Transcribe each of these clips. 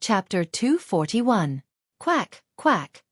Chapter 241. Quack, quack.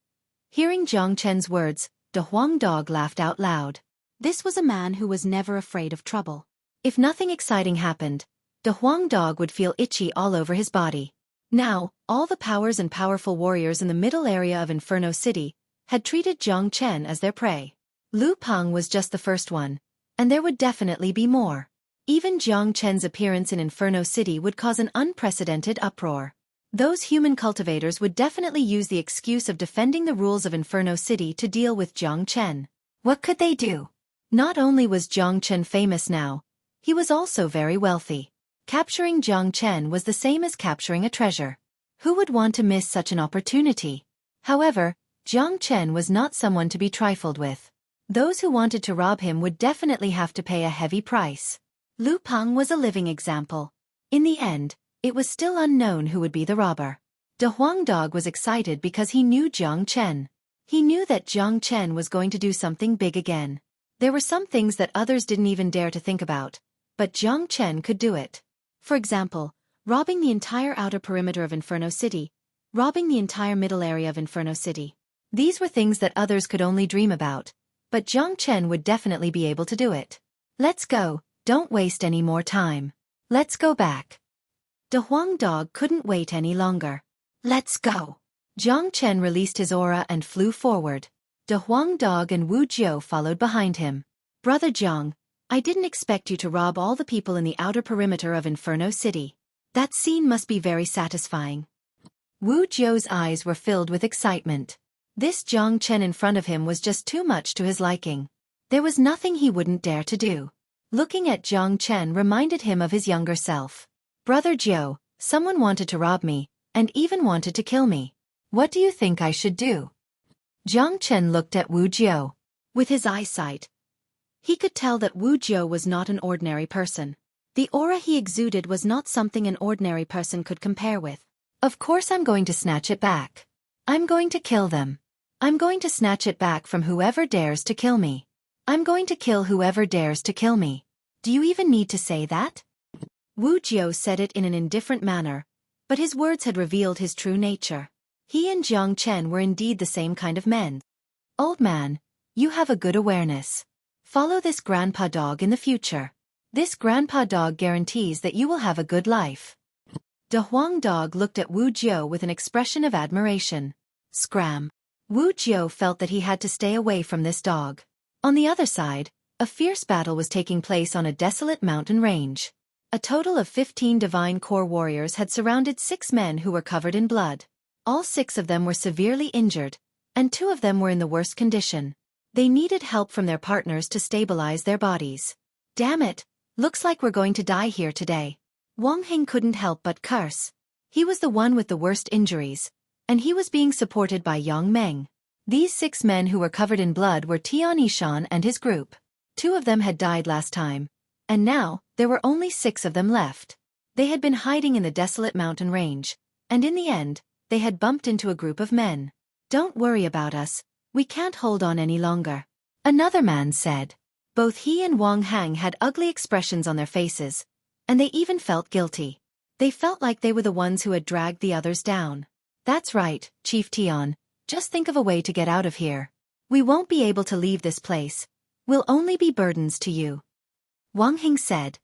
Hearing Jiang Chen's words, the Huang dog laughed out loud. This was a man who was never afraid of trouble. If nothing exciting happened, the Huang dog would feel itchy all over his body. Now, all the powers and powerful warriors in the middle area of Inferno City had treated Jiang Chen as their prey. Lu Peng was just the first one, and there would definitely be more. Even Jiang Chen's appearance in Inferno City would cause an unprecedented uproar. Those human cultivators would definitely use the excuse of defending the rules of Inferno City to deal with Jiang Chen. What could they do? Not only was Jiang Chen famous now, he was also very wealthy. Capturing Jiang Chen was the same as capturing a treasure. Who would want to miss such an opportunity? However, Jiang Chen was not someone to be trifled with. Those who wanted to rob him would definitely have to pay a heavy price. Lu Peng was a living example. In the end, it was still unknown who would be the robber. De Huang dog was excited because he knew Jiang Chen. He knew that Jiang Chen was going to do something big again. There were some things that others didn't even dare to think about, but Jiang Chen could do it. For example, robbing the entire outer perimeter of Inferno City, robbing the entire middle area of Inferno City. These were things that others could only dream about, but Jiang Chen would definitely be able to do it. Let's go, don't waste any more time. Let's go back. De Huang dog couldn't wait any longer. Let's go. Jiang Chen released his aura and flew forward. De Huang dog and Wu Jiu followed behind him. Brother Jiang, I didn't expect you to rob all the people in the outer perimeter of Inferno City. That scene must be very satisfying. Wu Jiu's eyes were filled with excitement. This Jiang Chen in front of him was just too much to his liking. There was nothing he wouldn't dare to do. Looking at Jiang Chen reminded him of his younger self. Brother Jiu, someone wanted to rob me, and even wanted to kill me. What do you think I should do? Jiang Chen looked at Wu Jiu. With his eyesight, he could tell that Wu Jiu was not an ordinary person. The aura he exuded was not something an ordinary person could compare with. Of course I'm going to snatch it back. I'm going to kill them. I'm going to snatch it back from whoever dares to kill me. I'm going to kill whoever dares to kill me. Do you even need to say that? Wu Jiu said it in an indifferent manner, but his words had revealed his true nature. He and Jiang Chen were indeed the same kind of men. Old man, you have a good awareness. Follow this grandpa dog in the future. This grandpa dog guarantees that you will have a good life. De Huang dog looked at Wu Jiu with an expression of admiration. Scram. Wu Jiu felt that he had to stay away from this dog. On the other side, a fierce battle was taking place on a desolate mountain range. A total of 15 divine core warriors had surrounded 6 men who were covered in blood. All 6 of them were severely injured, and 2 of them were in the worst condition. They needed help from their partners to stabilize their bodies. Damn it, looks like we're going to die here today. Wang Heng couldn't help but curse. He was the one with the worst injuries, and he was being supported by Yang Meng. These 6 men who were covered in blood were Tian Yishan and his group. 2 of them had died last time, and now, there were only 6 of them left. They had been hiding in the desolate mountain range, and in the end, they had bumped into a group of men. Don't worry about us, we can't hold on any longer. Another man said. Both he and Wang Heng had ugly expressions on their faces, and they even felt guilty. They felt like they were the ones who had dragged the others down. That's right, Chief Tian, just think of a way to get out of here. We won't be able to leave this place. We'll only be burdens to you. Wang Heng said.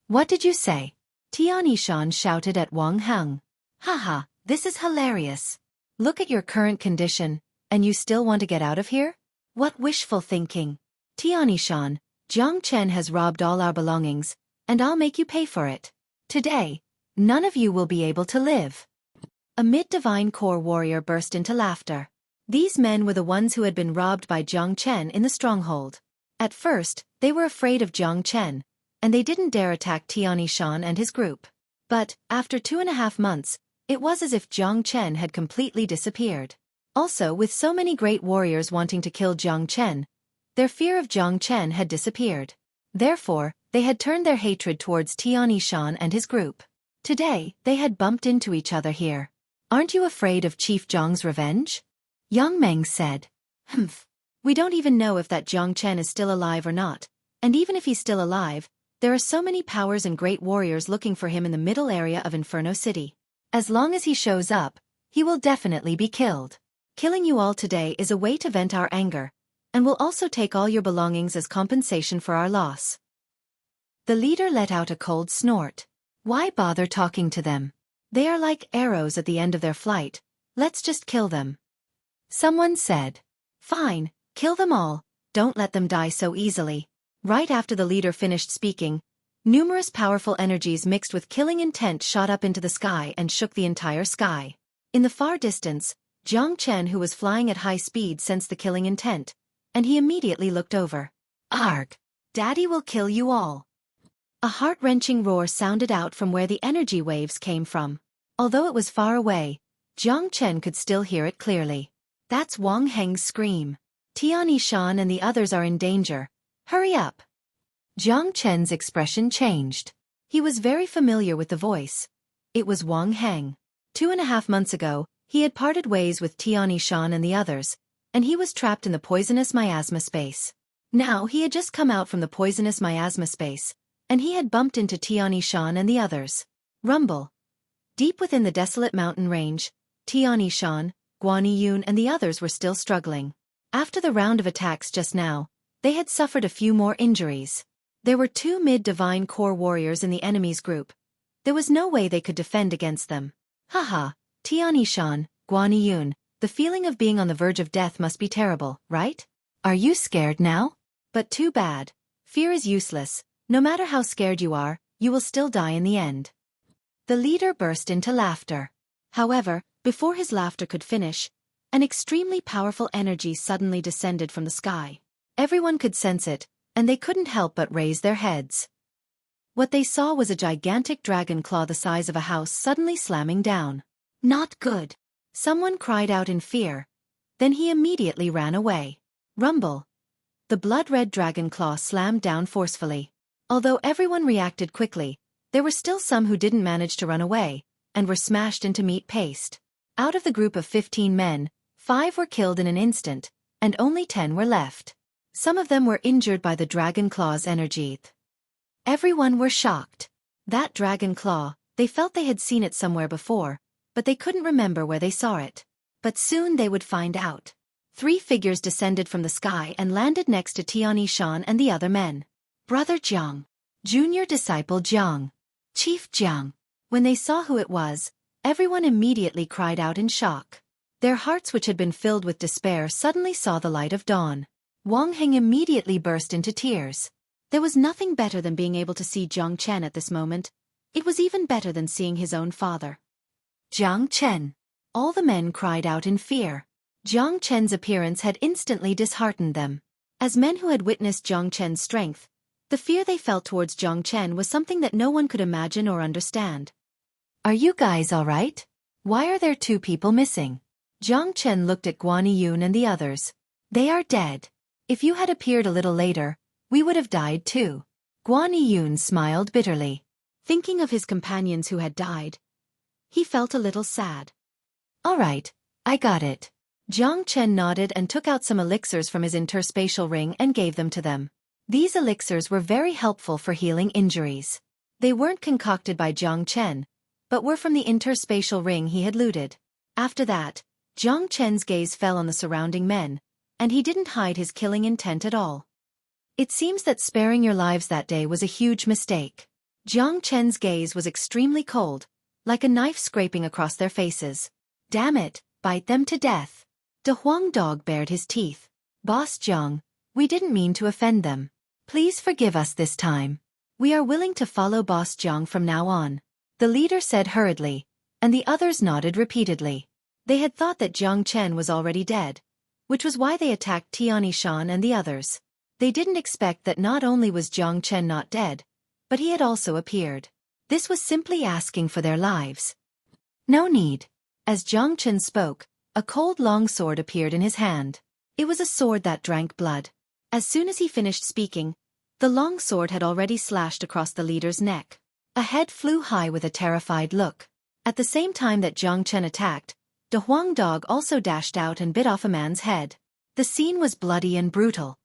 What did you say? Tian Yishan shouted at Wang Heng. Haha, this is hilarious. Look at your current condition, and you still want to get out of here? What wishful thinking. Tian Yishan, Jiang Chen has robbed all our belongings, and I'll make you pay for it. Today, none of you will be able to live. A mid-divine core warrior burst into laughter. These men were the ones who had been robbed by Jiang Chen in the stronghold. At first, they were afraid of Jiang Chen, and they didn't dare attack Tian Yishan and his group. But, after 2.5 months, it was as if Jiang Chen had completely disappeared. Also, with so many great warriors wanting to kill Jiang Chen, their fear of Jiang Chen had disappeared. Therefore, they had turned their hatred towards Tian Yishan and his group. Today, they had bumped into each other here. Aren't you afraid of Chief Zhang's revenge? Yang Meng said. Humph. We don't even know if that Jiang Chen is still alive or not, and even if he's still alive, there are so many powers and great warriors looking for him in the middle area of Inferno City. As long as he shows up, he will definitely be killed. Killing you all today is a way to vent our anger, and we'll also take all your belongings as compensation for our loss. The leader let out a cold snort. Why bother talking to them? They are like arrows at the end of their flight. Let's just kill them. Someone said. Fine, kill them all, don't let them die so easily. Right after the leader finished speaking, numerous powerful energies mixed with killing intent shot up into the sky and shook the entire sky. In the far distance, Jiang Chen, who was flying at high speed, sensed the killing intent, and he immediately looked over. Arg! Daddy will kill you all. A heart-wrenching roar sounded out from where the energy waves came from. Although it was far away, Jiang Chen could still hear it clearly. That's Wang Heng's scream. Tian Shan and the others are in danger. Hurry up! Jiang Chen's expression changed. He was very familiar with the voice. It was Wang Heng. 2.5 months ago, he had parted ways with Tian Shan and the others, and he was trapped in the poisonous miasma space. Now he had just come out from the poisonous miasma space, and he had bumped into Tian Shan and the others. Rumble. Deep within the desolate mountain range, Tian Shan, Guan Yun and the others were still struggling. After the round of attacks just now, they had suffered a few more injuries. There were 2 mid-divine core warriors in the enemy's group. There was no way they could defend against them. Haha, Tian Shan, Guan Yun, the feeling of being on the verge of death must be terrible, right? Are you scared now? But too bad. Fear is useless. No matter how scared you are, you will still die in the end. The leader burst into laughter. However, before his laughter could finish, an extremely powerful energy suddenly descended from the sky. Everyone could sense it, and they couldn't help but raise their heads. What they saw was a gigantic dragon claw the size of a house suddenly slamming down. Not good. Someone cried out in fear. Then he immediately ran away. Rumble. The blood-red dragon claw slammed down forcefully. Although everyone reacted quickly, there were still some who didn't manage to run away, and were smashed into meat paste. Out of the group of 15 men, 5 were killed in an instant, and only 10 were left. Some of them were injured by the dragon claw's energy. Everyone were shocked. That dragon claw, they felt they had seen it somewhere before, but they couldn't remember where they saw it. But soon they would find out. 3 figures descended from the sky and landed next to Tian Shan and the other men. Brother Jiang. Junior disciple Jiang. Chief Jiang. When they saw who it was, everyone immediately cried out in shock. Their hearts, which had been filled with despair, suddenly saw the light of dawn. Wang Heng immediately burst into tears. There was nothing better than being able to see Jiang Chen at this moment. It was even better than seeing his own father. Jiang Chen. All the men cried out in fear. Jiang Chen's appearance had instantly disheartened them. As men who had witnessed Jiang Chen's strength, the fear they felt towards Jiang Chen was something that no one could imagine or understand. Are you guys all right? Why are there 2 people missing? Jiang Chen looked at Guan Yun and the others. They are dead. If you had appeared a little later, we would have died too. Guan Yun smiled bitterly. Thinking of his companions who had died, he felt a little sad. All right, I got it. Jiang Chen nodded and took out some elixirs from his interspatial ring and gave them to them. These elixirs were very helpful for healing injuries. They weren't concocted by Jiang Chen, but were from the interspatial ring he had looted. After that, Jiang Chen's gaze fell on the surrounding men, and he didn't hide his killing intent at all. It seems that sparing your lives that day was a huge mistake. Jiang Chen's gaze was extremely cold, like a knife scraping across their faces. Damn it, bite them to death. De Huang Dog bared his teeth. Boss Jiang, we didn't mean to offend them. Please forgive us this time. We are willing to follow Boss Jiang from now on. The leader said hurriedly, and the others nodded repeatedly. They had thought that Jiang Chen was already dead, which was why they attacked Tian Shan and the others. They didn't expect that not only was Jiang Chen not dead, but he had also appeared. This was simply asking for their lives. No need. As Jiang Chen spoke, a cold long sword appeared in his hand. It was a sword that drank blood. As soon as he finished speaking, the long sword had already slashed across the leader's neck. A head flew high with a terrified look. At the same time that Jiang Chen attacked, De Huang Dog also dashed out and bit off a man's head. The scene was bloody and brutal.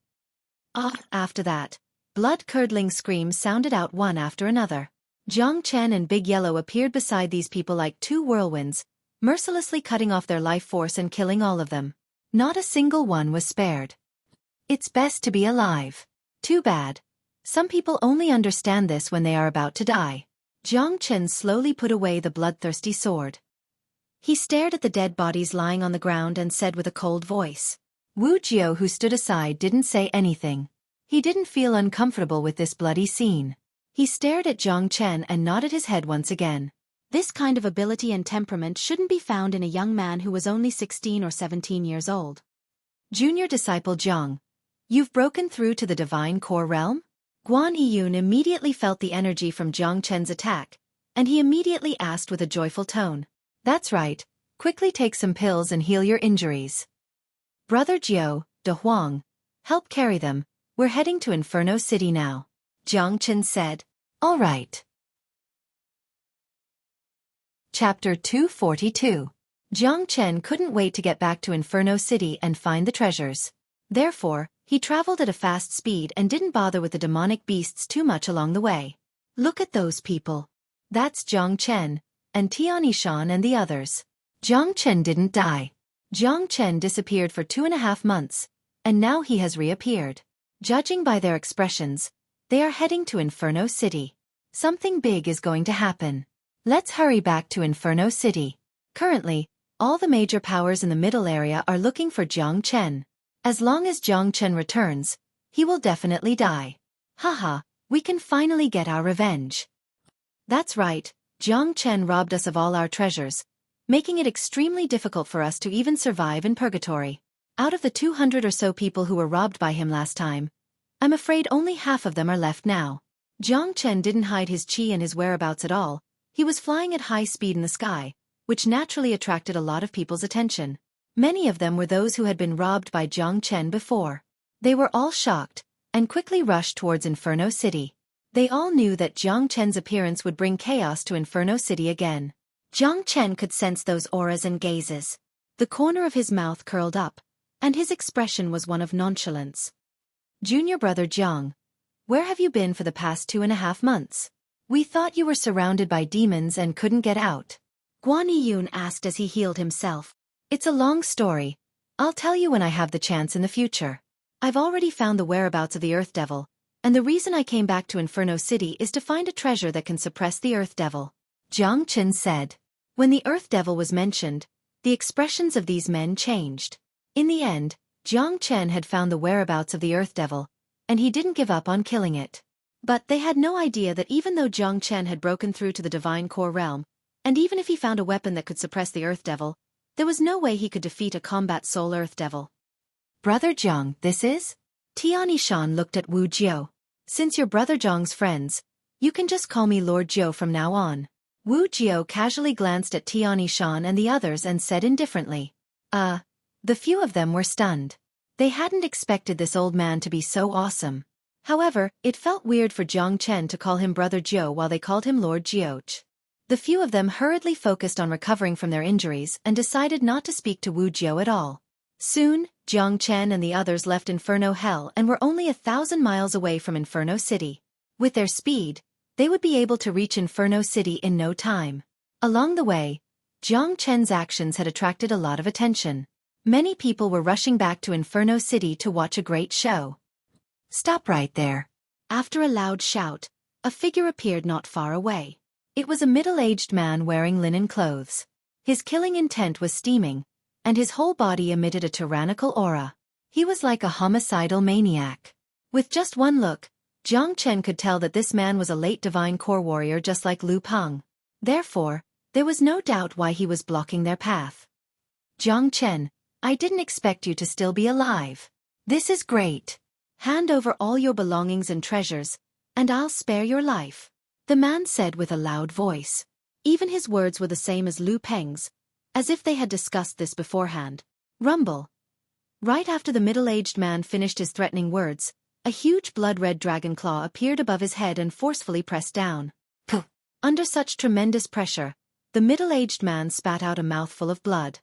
After that, blood-curdling screams sounded out one after another. Jiang Chen and Big Yellow appeared beside these people like two whirlwinds, mercilessly cutting off their life force and killing all of them. Not a single one was spared. It's best to be alive. Too bad. Some people only understand this when they are about to die. Jiang Chen slowly put away the bloodthirsty sword. He stared at the dead bodies lying on the ground and said with a cold voice. Wu Jiao, who stood aside, didn't say anything. He didn't feel uncomfortable with this bloody scene. He stared at Jiang Chen and nodded his head once again. This kind of ability and temperament shouldn't be found in a young man who was only 16 or 17 years old. Junior disciple Jiang, you've broken through to the divine core realm? Guan Yiyun immediately felt the energy from Jiang Chen's attack, and he immediately asked with a joyful tone. That's right, quickly take some pills and heal your injuries. Brother Jiao, De Huang, help carry them, we're heading to Inferno City now. Jiang Chen said. All right. Chapter 242. Jiang Chen couldn't wait to get back to Inferno City and find the treasures. Therefore, he traveled at a fast speed and didn't bother with the demonic beasts too much along the way. Look at those people. That's Jiang Chen, and Tian Shan and the others. Jiang Chen didn't die. Jiang Chen disappeared for 2.5 months, and now he has reappeared. Judging by their expressions, they are heading to Inferno City. Something big is going to happen. Let's hurry back to Inferno City. Currently, all the major powers in the middle area are looking for Jiang Chen. As long as Jiang Chen returns, he will definitely die. Haha, we can finally get our revenge. That's right, Jiang Chen robbed us of all our treasures, making it extremely difficult for us to even survive in purgatory. Out of the 200 or so people who were robbed by him last time, I'm afraid only half of them are left now. Jiang Chen didn't hide his qi and his whereabouts at all. He was flying at high speed in the sky, which naturally attracted a lot of people's attention. Many of them were those who had been robbed by Jiang Chen before. They were all shocked, and quickly rushed towards Inferno City. They all knew that Jiang Chen's appearance would bring chaos to Inferno City again. Jiang Chen could sense those auras and gazes. The corner of his mouth curled up, and his expression was one of nonchalance. Junior brother Jiang, where have you been for the past 2.5 months? We thought you were surrounded by demons and couldn't get out. Guan Yiyun asked as he healed himself. It's a long story. I'll tell you when I have the chance in the future. I've already found the whereabouts of the Earth Devil, and the reason I came back to Inferno City is to find a treasure that can suppress the Earth Devil. Jiang Chen said. When the Earth Devil was mentioned, the expressions of these men changed. In the end, Jiang Chen had found the whereabouts of the Earth Devil, and he didn't give up on killing it. But they had no idea that even though Jiang Chen had broken through to the Divine Core Realm, and even if he found a weapon that could suppress the Earth Devil, there was no way he could defeat a combat Soul Earth Devil. Brother Jiang, this is? Tian Shan looked at Wu Jiao. Since you're Brother Jiang's friends, you can just call me Lord Jiao from now on. Wu Jiao casually glanced at Tian Shan and the others and said indifferently. The few of them were stunned. They hadn't expected this old man to be so awesome. However, it felt weird for Jiang Chen to call him Brother Jiao while they called him Lord Jiao. The few of them hurriedly focused on recovering from their injuries and decided not to speak to Wu Jiao at all. Soon, Jiang Chen and the others left Inferno Hell and were only 1,000 miles away from Inferno City. With their speed, they would be able to reach Inferno City in no time. Along the way, Jiang Chen's actions had attracted a lot of attention. Many people were rushing back to Inferno City to watch a great show. Stop right there. After a loud shout, a figure appeared not far away. It was a middle-aged man wearing linen clothes. His killing intent was steaming, and his whole body emitted a tyrannical aura. He was like a homicidal maniac. With just one look, Jiang Chen could tell that this man was a late divine core warrior just like Lu Peng. Therefore, there was no doubt why he was blocking their path. Jiang Chen, I didn't expect you to still be alive. This is great. Hand over all your belongings and treasures, and I'll spare your life. The man said with a loud voice. Even his words were the same as Lu Peng's, as if they had discussed this beforehand. Rumble. Right after the middle-aged man finished his threatening words, a huge blood-red dragon claw appeared above his head and forcefully pressed down. Puh. Under such tremendous pressure, the middle-aged man spat out a mouthful of blood.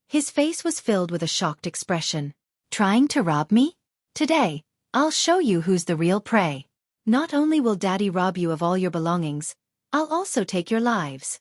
His face was filled with a shocked expression. Trying to rob me? Today, I'll show you who's the real prey. Not only will Daddy rob you of all your belongings, I'll also take your lives.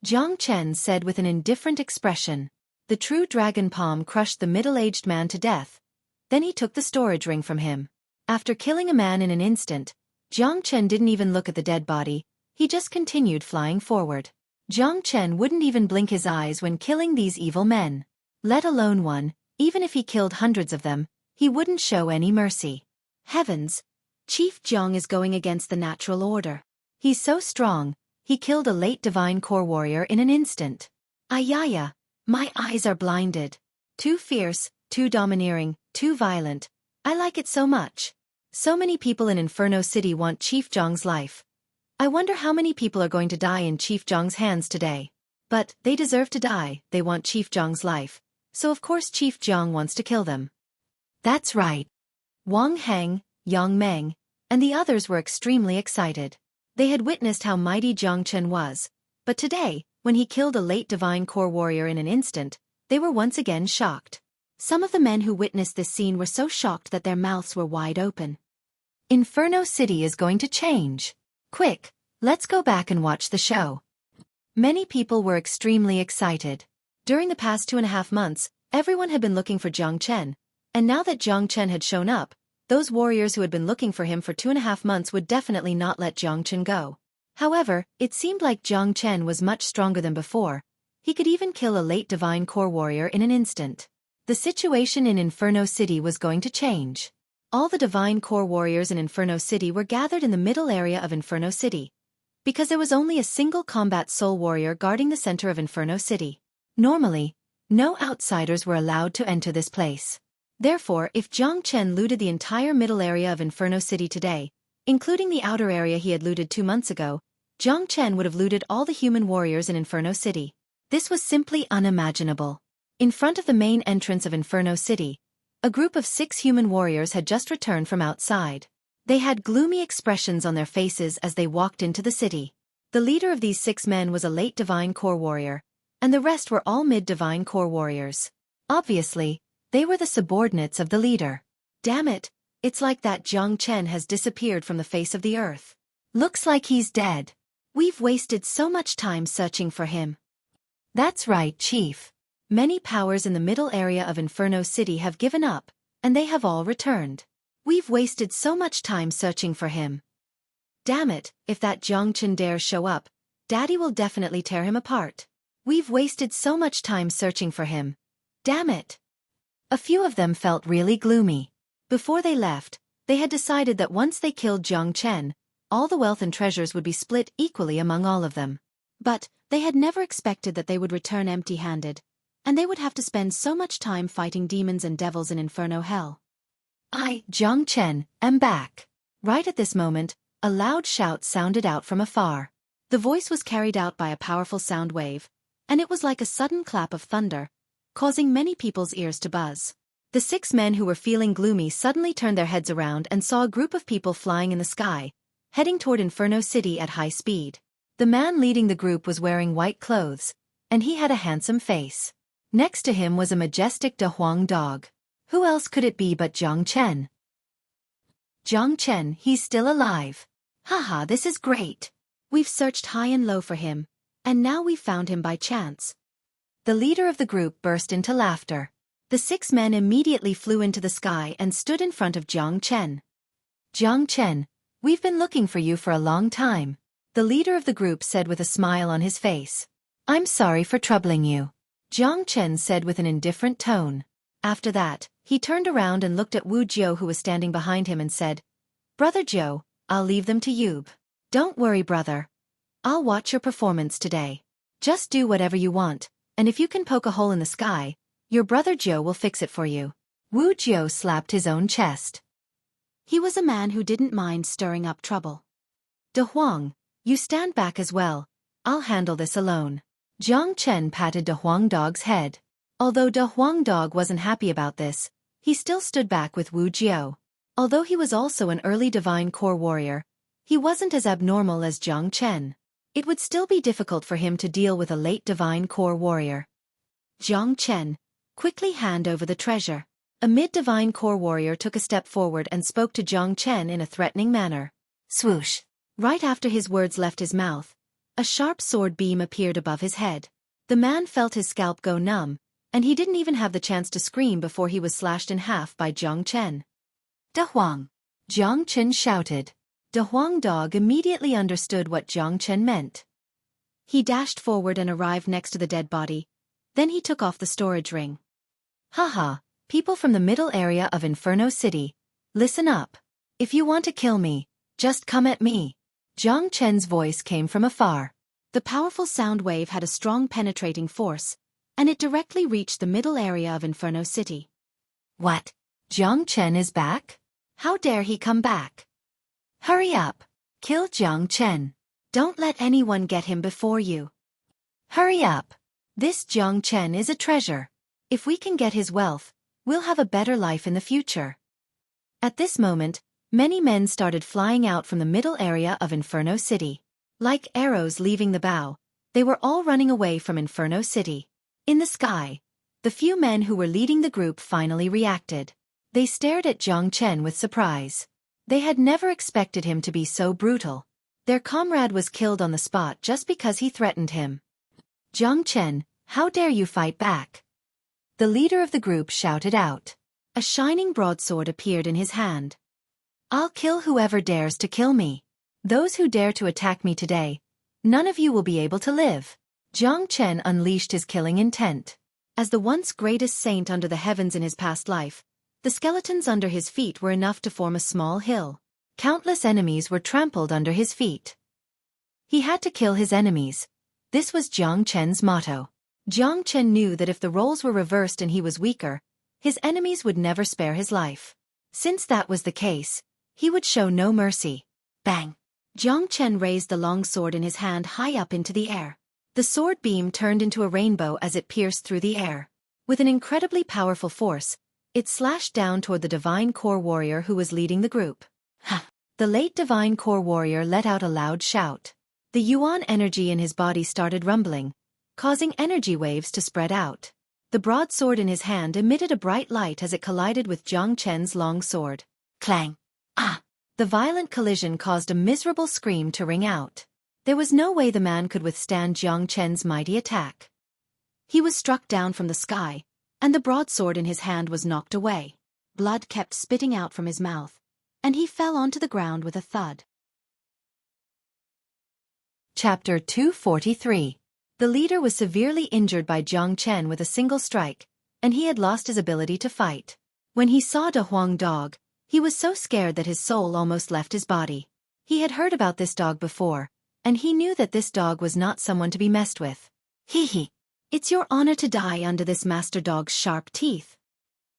Jiang Chen said with an indifferent expression. The true dragon palm crushed the middle-aged man to death. Then he took the storage ring from him. After killing a man in an instant, Jiang Chen didn't even look at the dead body, he just continued flying forward. Jiang Chen wouldn't even blink his eyes when killing these evil men. Let alone one, even if he killed hundreds of them, he wouldn't show any mercy. Heavens! Chief Jiang is going against the natural order. He's so strong, he killed a late divine core warrior in an instant. Ayaya! My eyes are blinded. Too fierce, too domineering, too violent. I like it so much. So many people in Inferno City want Chief Jiang's life. I wonder how many people are going to die in Chief Jiang's hands today. But they deserve to die, they want Chief Jiang's life. So of course Chief Jiang wants to kill them. That's right. Wang Heng, Yang Meng, and the others were extremely excited. They had witnessed how mighty Jiang Chen was, but today, when he killed a late divine core warrior in an instant, they were once again shocked. Some of the men who witnessed this scene were so shocked that their mouths were wide open. Inferno City is going to change. Quick, let's go back and watch the show. Many people were extremely excited. During the past 2.5 months, everyone had been looking for Jiang Chen, and now that Jiang Chen had shown up, those warriors who had been looking for him for 2.5 months would definitely not let Jiang Chen go. However, it seemed like Jiang Chen was much stronger than before. He could even kill a late divine core warrior in an instant. The situation in Inferno City was going to change. All the divine core warriors in Inferno City were gathered in the middle area of Inferno City, because there was only a single combat soul warrior guarding the center of Inferno City. Normally, no outsiders were allowed to enter this place. Therefore, if Jiang Chen looted the entire middle area of Inferno City today, including the outer area he had looted 2 months ago, Jiang Chen would have looted all the human warriors in Inferno City. This was simply unimaginable. In front of the main entrance of Inferno City, a group of 6 human warriors had just returned from outside. They had gloomy expressions on their faces as they walked into the city. The leader of these 6 men was a late divine core warrior, and the rest were all mid-divine core warriors. Obviously, they were the subordinates of the leader. Damn it, it's like that Jiang Chen has disappeared from the face of the earth. Looks like he's dead. We've wasted so much time searching for him. That's right, Chief. Many powers in the middle area of Inferno City have given up, and they have all returned. We've wasted so much time searching for him. Damn it, if that Jiang Chen dares show up, Daddy will definitely tear him apart. We've wasted so much time searching for him. Damn it. A few of them felt really gloomy. Before they left, they had decided that once they killed Jiang Chen, all the wealth and treasures would be split equally among all of them. But they had never expected that they would return empty-handed, and they would have to spend so much time fighting demons and devils in Inferno Hell. I, Jiang Chen, am back. Right at this moment, a loud shout sounded out from afar. The voice was carried out by a powerful sound wave, and it was like a sudden clap of thunder, causing many people's ears to buzz. The 6 men who were feeling gloomy suddenly turned their heads around and saw a group of people flying in the sky, heading toward Inferno City at high speed. The man leading the group was wearing white clothes, and he had a handsome face. Next to him was a majestic De Huang dog. Who else could it be but Jiang Chen? Jiang Chen, he's still alive. Haha, this is great. We've searched high and low for him, and now we've found him by chance. The leader of the group burst into laughter. The 6 men immediately flew into the sky and stood in front of Jiang Chen. Jiang Chen, we've been looking for you for a long time, the leader of the group said with a smile on his face. I'm sorry for troubling you, Jiang Chen said with an indifferent tone. After that, he turned around and looked at Wu Jiu who was standing behind him and said, Brother Jiu, I'll leave them to you. Don't worry, brother. I'll watch your performance today. Just do whatever you want, and if you can poke a hole in the sky, your brother Jiu will fix it for you. Wu Jiu slapped his own chest. He was a man who didn't mind stirring up trouble. De Huang, you stand back as well. I'll handle this alone. Jiang Chen patted De Huang dog's head. Although De Huang dog wasn't happy about this, he still stood back with Wu Jiu. Although he was also an early divine core warrior, he wasn't as abnormal as Jiang Chen. It would still be difficult for him to deal with a late divine core warrior. Jiang Chen, quickly hand over the treasure. A mid-divine core warrior took a step forward and spoke to Jiang Chen in a threatening manner. Swoosh. Right after his words left his mouth, a sharp sword beam appeared above his head. The man felt his scalp go numb, and he didn't even have the chance to scream before he was slashed in half by Jiang Chen. "Da Huang!" Jiang Chen shouted. Da Huang dog immediately understood what Jiang Chen meant. He dashed forward and arrived next to the dead body. Then he took off the storage ring. "Haha, people from the middle area of Inferno City, listen up. If you want to kill me, just come at me." Jiang Chen's voice came from afar. The powerful sound wave had a strong penetrating force, and it directly reached the middle area of Inferno City. "What? Jiang Chen is back? How dare he come back? Hurry up! Kill Jiang Chen. Don't let anyone get him before you. Hurry up! This Jiang Chen is a treasure. If we can get his wealth, we'll have a better life in the future." At this moment, many men started flying out from the middle area of Inferno City. Like arrows leaving the bow, they were all running away from Inferno City. In the sky, the few men who were leading the group finally reacted. They stared at Jiang Chen with surprise. They had never expected him to be so brutal. Their comrade was killed on the spot just because he threatened him. "Jiang Chen, how dare you fight back?" The leader of the group shouted out. A shining broadsword appeared in his hand. "I'll kill whoever dares to kill me. Those who dare to attack me today, none of you will be able to live." Jiang Chen unleashed his killing intent. As the once greatest saint under the heavens in his past life, the skeletons under his feet were enough to form a small hill. Countless enemies were trampled under his feet. He had to kill his enemies. This was Jiang Chen's motto. Jiang Chen knew that if the roles were reversed and he was weaker, his enemies would never spare his life. Since that was the case, he would show no mercy. Bang! Jiang Chen raised the long sword in his hand high up into the air. The sword beam turned into a rainbow as it pierced through the air. With an incredibly powerful force, it slashed down toward the Divine Core Warrior who was leading the group. Ha! The late Divine Core Warrior let out a loud shout. The Yuan energy in his body started rumbling, causing energy waves to spread out. The broadsword in his hand emitted a bright light as it collided with Jiang Chen's long sword. Clang! Ah! The violent collision caused a miserable scream to ring out. There was no way the man could withstand Jiang Chen's mighty attack. He was struck down from the sky, and the broadsword in his hand was knocked away. Blood kept spitting out from his mouth, and he fell onto the ground with a thud. Chapter 243. The leader was severely injured by Jiang Chen with a single strike, and he had lost his ability to fight. When he saw Da Huang dog, he was so scared that his soul almost left his body. He had heard about this dog before, and he knew that this dog was not someone to be messed with. Hee hee. It's your honor to die under this master dog's sharp teeth.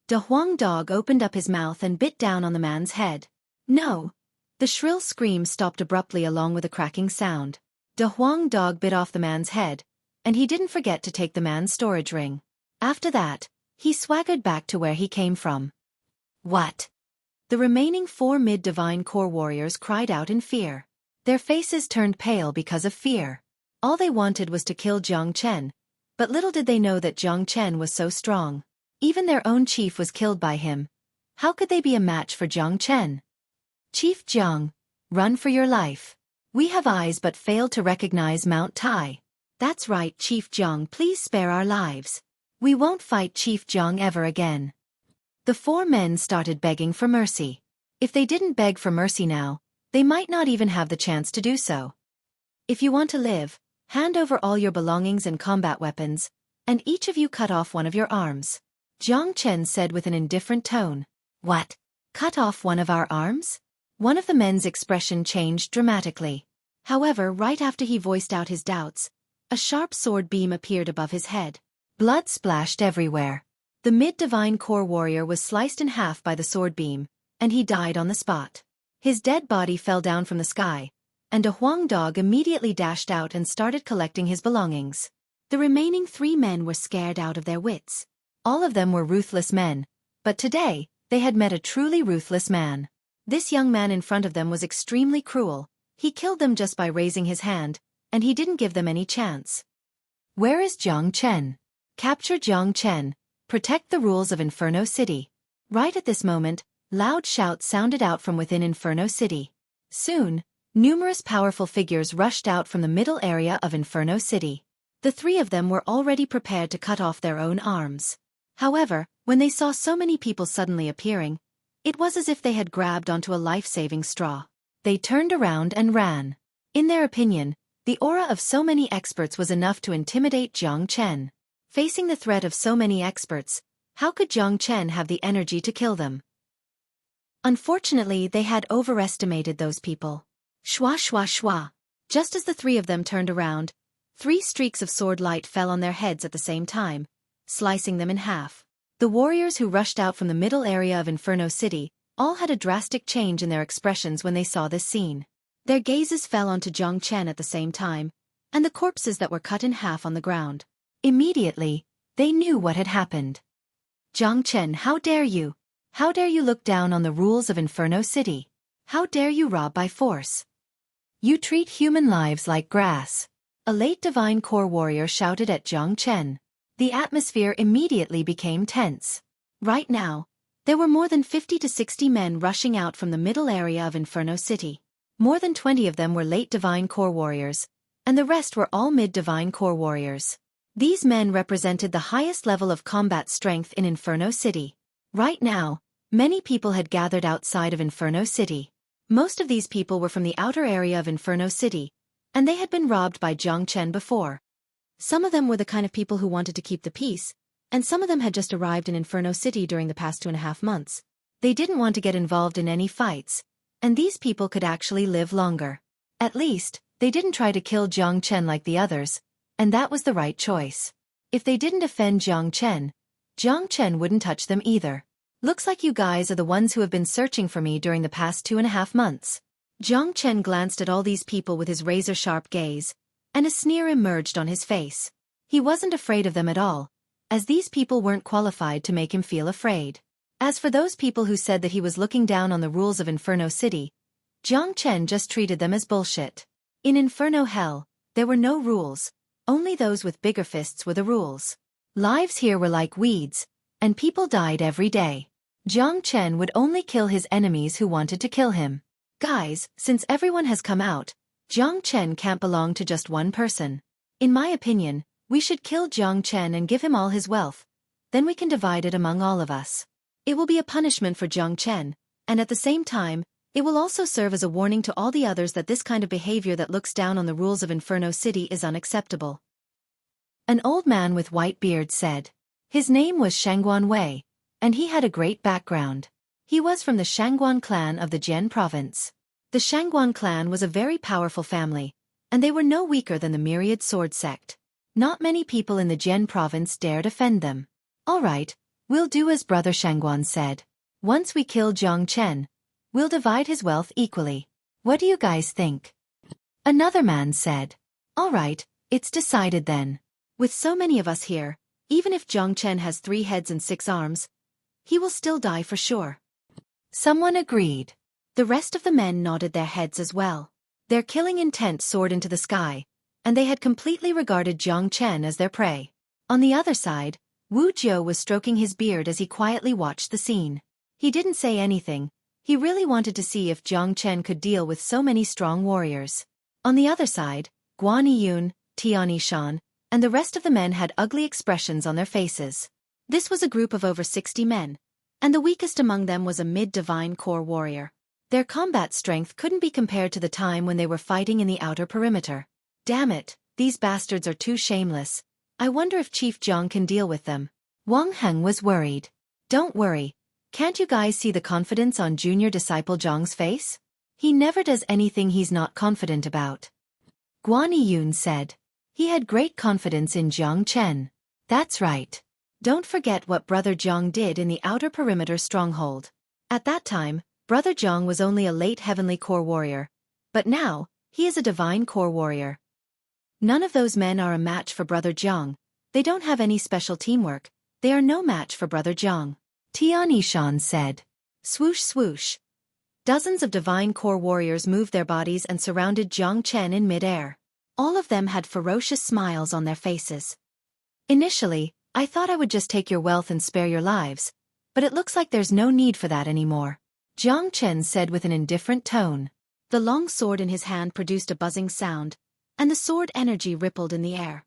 Da Huang dog opened up his mouth and bit down on the man's head. No! The shrill scream stopped abruptly along with a cracking sound. Da Huang dog bit off the man's head, and he didn't forget to take the man's storage ring. After that, he swaggered back to where he came from. What? The remaining 4 mid-divine core warriors cried out in fear. Their faces turned pale because of fear. All they wanted was to kill Jiang Chen, but little did they know that Jiang Chen was so strong. Even their own chief was killed by him. How could they be a match for Jiang Chen? Chief Jiang, run for your life. We have eyes but failed to recognize Mount Tai. That's right, Chief Jiang, please spare our lives. We won't fight Chief Jiang ever again. The 4 men started begging for mercy. If they didn't beg for mercy now, they might not even have the chance to do so. If you want to live, hand over all your belongings and combat weapons, and each of you cut off one of your arms. Jiang Chen said with an indifferent tone. What? Cut off one of our arms? One of the men's expression changed dramatically. However, right after he voiced out his doubts, a sharp sword beam appeared above his head. Blood splashed everywhere. The mid-divine core warrior was sliced in half by the sword beam, and he died on the spot. His dead body fell down from the sky, and a Huang dog immediately dashed out and started collecting his belongings. The remaining 3 men were scared out of their wits. All of them were ruthless men, but today, they had met a truly ruthless man. This young man in front of them was extremely cruel. He killed them just by raising his hand, and he didn't give them any chance. Where is Jiang Chen? Capture Jiang Chen. Protect the rules of Inferno City. Right at this moment, loud shouts sounded out from within Inferno City. Soon, numerous powerful figures rushed out from the middle area of Inferno City. The three of them were already prepared to cut off their own arms. However, when they saw so many people suddenly appearing, it was as if they had grabbed onto a life-saving straw. They turned around and ran. In their opinion, the aura of so many experts was enough to intimidate Jiang Chen. Facing the threat of so many experts, how could Jiang Chen have the energy to kill them? Unfortunately, they had overestimated those people. Shwa shwa shwa. Just as the three of them turned around, 3 streaks of sword light fell on their heads at the same time, slicing them in half. The warriors who rushed out from the middle area of Inferno City all had a drastic change in their expressions when they saw this scene. Their gazes fell onto Jiang Chen at the same time, and the corpses that were cut in half on the ground. Immediately, they knew what had happened. Jiang Chen, how dare you? How dare you look down on the rules of Inferno City? How dare you rob by force? You treat human lives like grass. A late Divine Core warrior shouted at Jiang Chen. The atmosphere immediately became tense. Right now, there were more than 50 to 60 men rushing out from the middle area of Inferno City. More than 20 of them were late Divine Core warriors, and the rest were all mid-Divine Core warriors. These men represented the highest level of combat strength in Inferno City. Right now, many people had gathered outside of Inferno City. Most of these people were from the outer area of Inferno City, and they had been robbed by Jiang Chen before. Some of them were the kind of people who wanted to keep the peace, and some of them had just arrived in Inferno City during the past 2.5 months. They didn't want to get involved in any fights, and these people could actually live longer. At least, they didn't try to kill Jiang Chen like the others, and that was the right choice. If they didn't offend Jiang Chen wouldn't touch them either. Looks like you guys are the ones who have been searching for me during the past 2.5 months. Jiang Chen glanced at all these people with his razor-sharp gaze, and a sneer emerged on his face. He wasn't afraid of them at all, as these people weren't qualified to make him feel afraid. As for those people who said that he was looking down on the rules of Inferno City, Jiang Chen just treated them as bullshit. In Inferno Hell, there were no rules, only those with bigger fists were the rules. Lives here were like weeds, and people died every day. Jiang Chen would only kill his enemies who wanted to kill him. Guys, since everyone has come out, Jiang Chen can't belong to just one person. In my opinion, we should kill Jiang Chen and give him all his wealth. Then we can divide it among all of us. It will be a punishment for Jiang Chen, and at the same time, it will also serve as a warning to all the others that this kind of behavior that looks down on the rules of Inferno City is unacceptable. An old man with white beard said. His name was Shangguan Wei, and he had a great background. He was from the Shangguan clan of the Jian province. The Shangguan clan was a very powerful family, and they were no weaker than the Myriad Sword sect. Not many people in the Jian province dared offend them. All right, we'll do as Brother Shangguan said. Once we kill Jiang Chen, we'll divide his wealth equally. What do you guys think? Another man said. All right, it's decided then. With so many of us here, even if Jiang Chen has 3 heads and 6 arms, he will still die for sure. Someone agreed. The rest of the men nodded their heads as well. Their killing intent soared into the sky, and they had completely regarded Jiang Chen as their prey. On the other side, Wu Jiu was stroking his beard as he quietly watched the scene. He didn't say anything. He really wanted to see if Jiang Chen could deal with so many strong warriors. On the other side, Guan Yiyun, Tian Yishan, and the rest of the men had ugly expressions on their faces. This was a group of over 60 men, and the weakest among them was a mid-divine core warrior. Their combat strength couldn't be compared to the time when they were fighting in the outer perimeter. Damn it, these bastards are too shameless. I wonder if Chief Jiang can deal with them. Wang Heng was worried. Don't worry. Can't you guys see the confidence on junior disciple Zhang's face? He never does anything he's not confident about. Guan Yiyun said. He had great confidence in Jiang Chen. That's right. Don't forget what Brother Jiang did in the outer perimeter stronghold. At that time, Brother Jiang was only a late heavenly core warrior, but now, he is a divine core warrior. None of those men are a match for Brother Jiang. They don't have any special teamwork. They are no match for Brother Jiang. Tian Yishan said. Swoosh swoosh. Dozens of divine core warriors moved their bodies and surrounded Jiang Chen in mid-air. All of them had ferocious smiles on their faces. Initially, I thought I would just take your wealth and spare your lives, but it looks like there's no need for that anymore. Jiang Chen said with an indifferent tone. The long sword in his hand produced a buzzing sound, and the sword energy rippled in the air.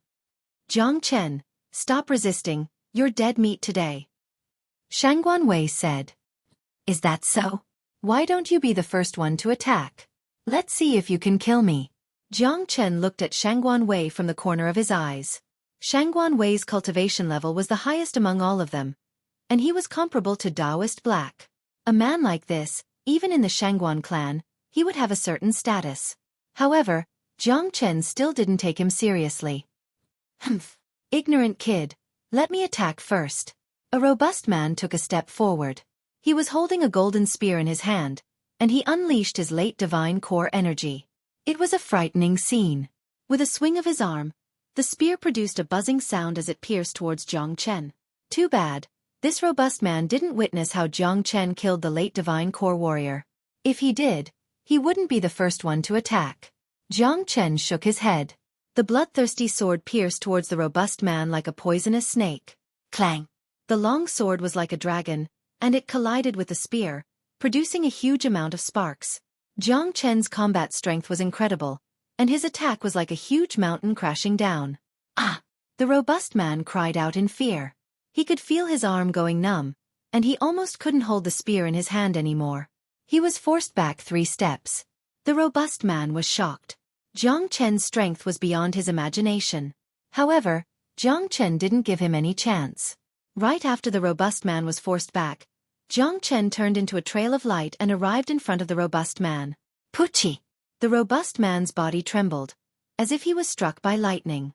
Jiang Chen, stop resisting, you're dead meat today. Shangguan Wei said. Is that so? Why don't you be the first one to attack? Let's see if you can kill me. Jiang Chen looked at Shangguan Wei from the corner of his eyes. Shangguan Wei's cultivation level was the highest among all of them, and he was comparable to Taoist Black. A man like this, even in the Shangguan clan, he would have a certain status. However, Jiang Chen still didn't take him seriously. Humph. Ignorant kid, let me attack first. A robust man took a step forward. He was holding a golden spear in his hand, and he unleashed his late divine core energy. It was a frightening scene. With a swing of his arm, the spear produced a buzzing sound as it pierced towards Jiang Chen. Too bad, this robust man didn't witness how Jiang Chen killed the late divine core warrior. If he did, he wouldn't be the first one to attack. Jiang Chen shook his head. The bloodthirsty sword pierced towards the robust man like a poisonous snake. Clang! The long sword was like a dragon, and it collided with the spear, producing a huge amount of sparks. Jiang Chen's combat strength was incredible, and his attack was like a huge mountain crashing down. Ah! The robust man cried out in fear. He could feel his arm going numb, and he almost couldn't hold the spear in his hand anymore. He was forced back 3 steps. The robust man was shocked. Jiang Chen's strength was beyond his imagination. However, Jiang Chen didn't give him any chance. Right after the robust man was forced back, Jiang Chen turned into a trail of light and arrived in front of the robust man. Puchi! The robust man's body trembled, as if he was struck by lightning.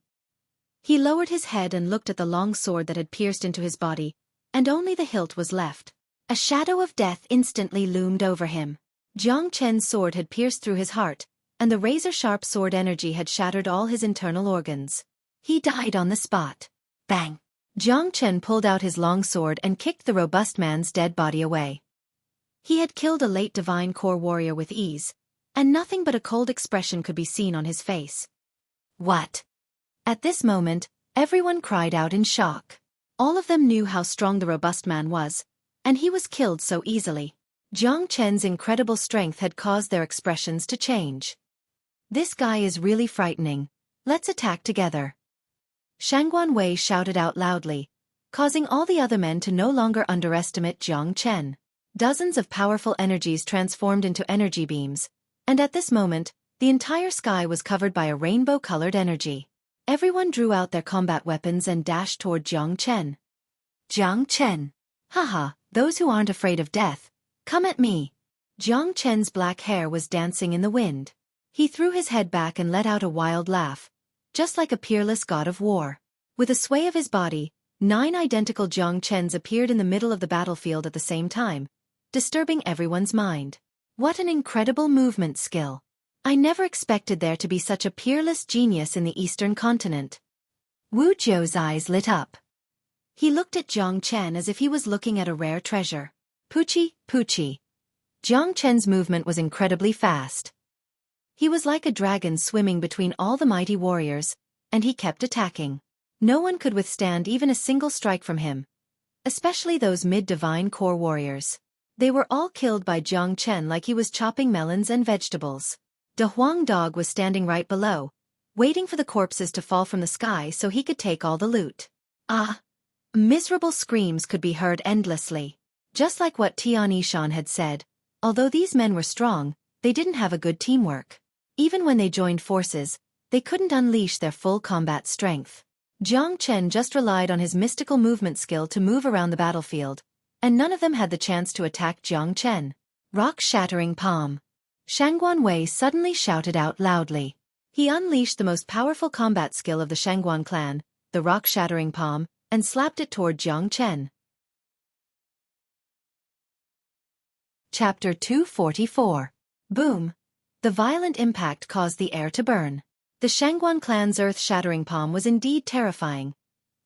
He lowered his head and looked at the long sword that had pierced into his body, and only the hilt was left. A shadow of death instantly loomed over him. Jiang Chen's sword had pierced through his heart, and the razor-sharp sword energy had shattered all his internal organs. He died on the spot. Bang! Jiang Chen pulled out his long sword and kicked the robust man's dead body away. He had killed a late divine core warrior with ease, and nothing but a cold expression could be seen on his face. What? At this moment, everyone cried out in shock. All of them knew how strong the robust man was, and he was killed so easily. Jiang Chen's incredible strength had caused their expressions to change. This guy is really frightening. Let's attack together. Shangguan Wei shouted out loudly, causing all the other men to no longer underestimate Jiang Chen. Dozens of powerful energies transformed into energy beams, and at this moment, the entire sky was covered by a rainbow-colored energy. Everyone drew out their combat weapons and dashed toward Jiang Chen. Jiang Chen! Haha, those who aren't afraid of death, come at me! Jiang Chen's black hair was dancing in the wind. He threw his head back and let out a wild laugh, just like a peerless god of war. With a sway of his body, 9 identical Jiang Chens appeared in the middle of the battlefield at the same time, disturbing everyone's mind. What an incredible movement skill! I never expected there to be such a peerless genius in the Eastern continent. Wu Jiu's eyes lit up. He looked at Jiang Chen as if he was looking at a rare treasure. Puchi, Puchi. Jiang Chen's movement was incredibly fast. He was like a dragon swimming between all the mighty warriors, and he kept attacking. No one could withstand even a single strike from him, especially those mid-divine core warriors. They were all killed by Jiang Chen like he was chopping melons and vegetables. De Huang Dog was standing right below, waiting for the corpses to fall from the sky so he could take all the loot. Ah! Miserable screams could be heard endlessly. Just like what Tian Yishan had said, although these men were strong, they didn't have a good teamwork. Even when they joined forces, they couldn't unleash their full combat strength. Jiang Chen just relied on his mystical movement skill to move around the battlefield, and none of them had the chance to attack Jiang Chen. Rock-shattering palm. Shangguan Wei suddenly shouted out loudly. He unleashed the most powerful combat skill of the Shangguan clan, the rock-shattering palm, and slapped it toward Jiang Chen. Chapter 244. Boom! The violent impact caused the air to burn. The Shangguan clan's earth-shattering palm was indeed terrifying,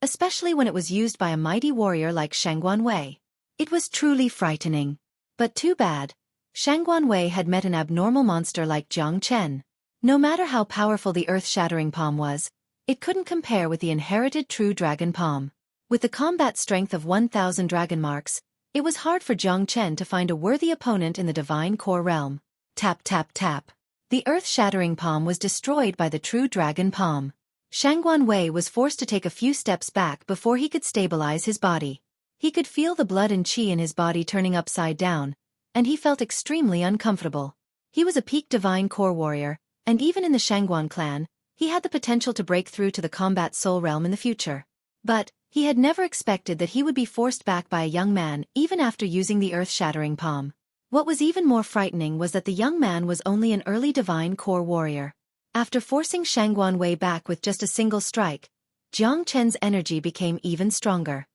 especially when it was used by a mighty warrior like Shangguan Wei. It was truly frightening. But too bad, Shangguan Wei had met an abnormal monster like Jiang Chen. No matter how powerful the earth-shattering palm was, it couldn't compare with the inherited true dragon palm. With the combat strength of 1,000 dragon marks, it was hard for Jiang Chen to find a worthy opponent in the divine core realm. Tap tap tap. The earth-shattering palm was destroyed by the true dragon palm. Shangguan Wei was forced to take a few steps back before he could stabilize his body. He could feel the blood and qi in his body turning upside down, and he felt extremely uncomfortable. He was a peak divine core warrior, and even in the Shangguan clan, he had the potential to break through to the combat soul realm in the future. But he had never expected that he would be forced back by a young man even after using the earth-shattering palm. What was even more frightening was that the young man was only an early divine core warrior. After forcing Shangguan Wei back with just a single strike, Jiang Chen's energy became even stronger.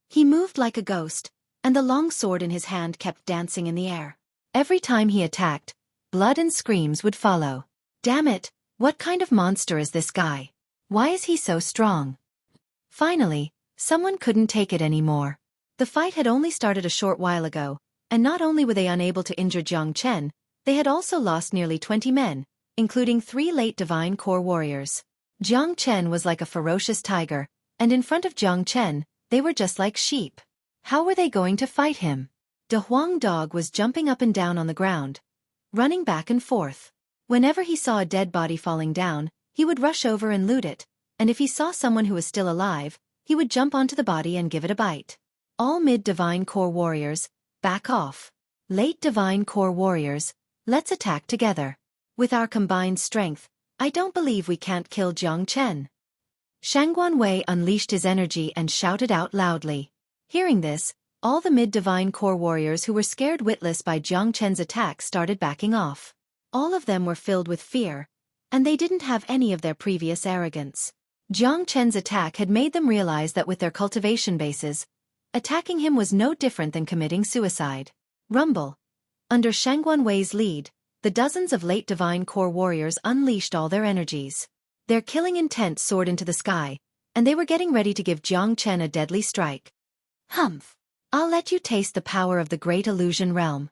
He moved like a ghost, and the long sword in his hand kept dancing in the air. Every time he attacked, blood and screams would follow. Damn it, what kind of monster is this guy? Why is he so strong? Finally, someone couldn't take it anymore. The fight had only started a short while ago, and not only were they unable to injure Jiang Chen, they had also lost nearly 20 men, including 3 late divine core warriors. Jiang Chen was like a ferocious tiger, and in front of Jiang Chen, they were just like sheep. How were they going to fight him? De Huang Dog was jumping up and down on the ground, running back and forth. Whenever he saw a dead body falling down, he would rush over and loot it, and if he saw someone who was still alive, he would jump onto the body and give it a bite. All mid-divine core warriors, back off. Late divine core warriors, let's attack together. With our combined strength, I don't believe we can't kill Jiang Chen. Shangguan Wei unleashed his energy and shouted out loudly. Hearing this, all the mid-divine core warriors who were scared witless by Jiang Chen's attack started backing off. All of them were filled with fear, and they didn't have any of their previous arrogance. Jiang Chen's attack had made them realize that with their cultivation bases, attacking him was no different than committing suicide. Rumble. Under Shangguan Wei's lead, the dozens of late divine core warriors unleashed all their energies. Their killing intent soared into the sky, and they were getting ready to give Jiang Chen a deadly strike. Humph! I'll let you taste the power of the great illusion realm.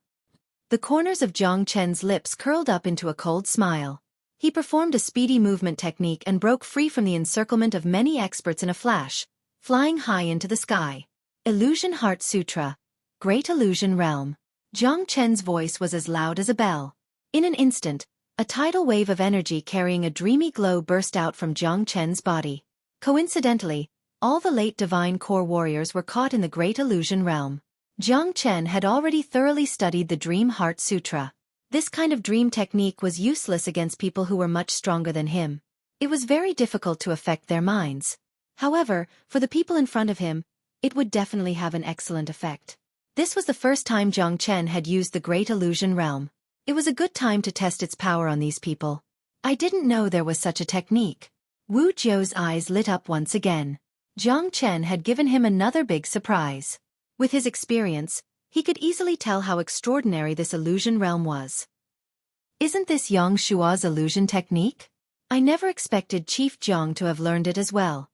The corners of Jiang Chen's lips curled up into a cold smile. He performed a speedy movement technique and broke free from the encirclement of many experts in a flash, flying high into the sky. Illusion Heart Sutra. Great Illusion Realm. Jiang Chen's voice was as loud as a bell. In an instant, a tidal wave of energy carrying a dreamy glow burst out from Jiang Chen's body. Coincidentally, all the late divine core warriors were caught in the Great Illusion Realm. Jiang Chen had already thoroughly studied the Dream Heart Sutra. This kind of dream technique was useless against people who were much stronger than him. It was very difficult to affect their minds. However, for the people in front of him, it would definitely have an excellent effect. This was the first time Jiang Chen had used the Great Illusion Realm. It was a good time to test its power on these people. I didn't know there was such a technique. Wu Jiu's eyes lit up once again. Jiang Chen had given him another big surprise. With his experience, he could easily tell how extraordinary this illusion realm was. Isn't this Yang Shua's illusion technique? I never expected Chief Jiang to have learned it as well.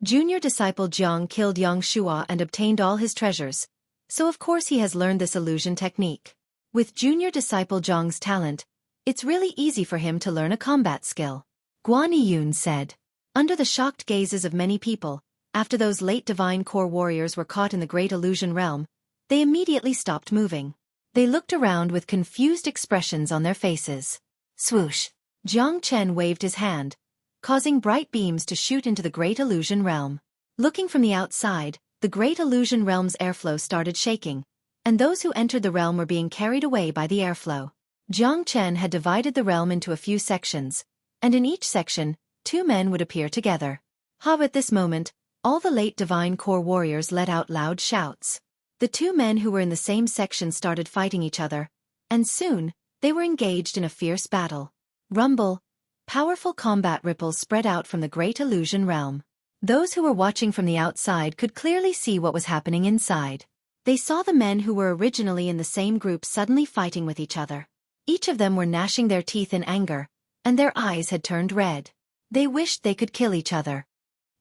Junior disciple Jiang killed Yang Shua and obtained all his treasures, so of course he has learned this illusion technique. With junior disciple Jiang's talent, it's really easy for him to learn a combat skill. Guan Yun said. Under the shocked gazes of many people, after those late divine core warriors were caught in the Great Illusion Realm, they immediately stopped moving. They looked around with confused expressions on their faces. Swoosh! Jiang Chen waved his hand, causing bright beams to shoot into the Great Illusion Realm. Looking from the outside, the Great Illusion Realm's airflow started shaking, and those who entered the realm were being carried away by the airflow. Jiang Chen had divided the realm into a few sections, and in each section, 2 men would appear together. At this moment, all the late divine core warriors let out loud shouts. The 2 men who were in the same section started fighting each other, and soon, they were engaged in a fierce battle. Rumble. Powerful combat ripples spread out from the Great Illusion Realm. Those who were watching from the outside could clearly see what was happening inside. They saw the men who were originally in the same group suddenly fighting with each other. Each of them were gnashing their teeth in anger, and their eyes had turned red. They wished they could kill each other.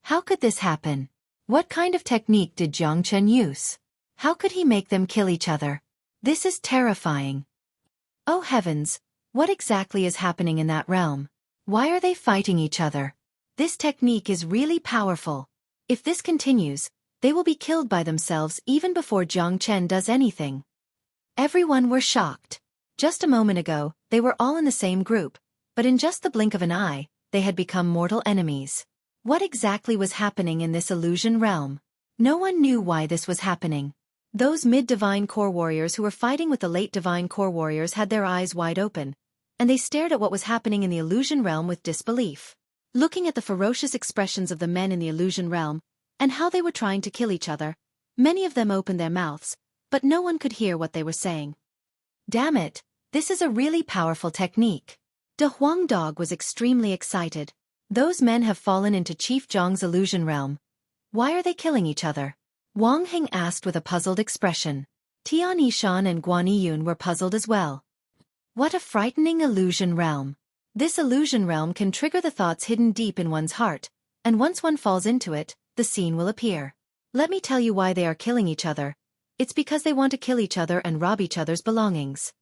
How could this happen? What kind of technique did Jiang Chen use? How could he make them kill each other? This is terrifying. Oh heavens, what exactly is happening in that realm? Why are they fighting each other? This technique is really powerful. If this continues, they will be killed by themselves even before Jiang Chen does anything. Everyone were shocked. Just a moment ago, they were all in the same group, but in just the blink of an eye, they had become mortal enemies. What exactly was happening in this illusion realm? No one knew why this was happening. Those mid-divine core warriors who were fighting with the late divine core warriors had their eyes wide open, and they stared at what was happening in the illusion realm with disbelief. Looking at the ferocious expressions of the men in the illusion realm, and how they were trying to kill each other, many of them opened their mouths, but no one could hear what they were saying. Damn it, this is a really powerful technique. De Huang Dog was extremely excited. Those men have fallen into Chief Zhang's illusion realm. Why are they killing each other? Wang Heng asked with a puzzled expression. Tian Yishan and Guan Yiyun were puzzled as well. What a frightening illusion realm. This illusion realm can trigger the thoughts hidden deep in one's heart, and once one falls into it, the scene will appear. Let me tell you why they are killing each other. It's because they want to kill each other and rob each other's belongings.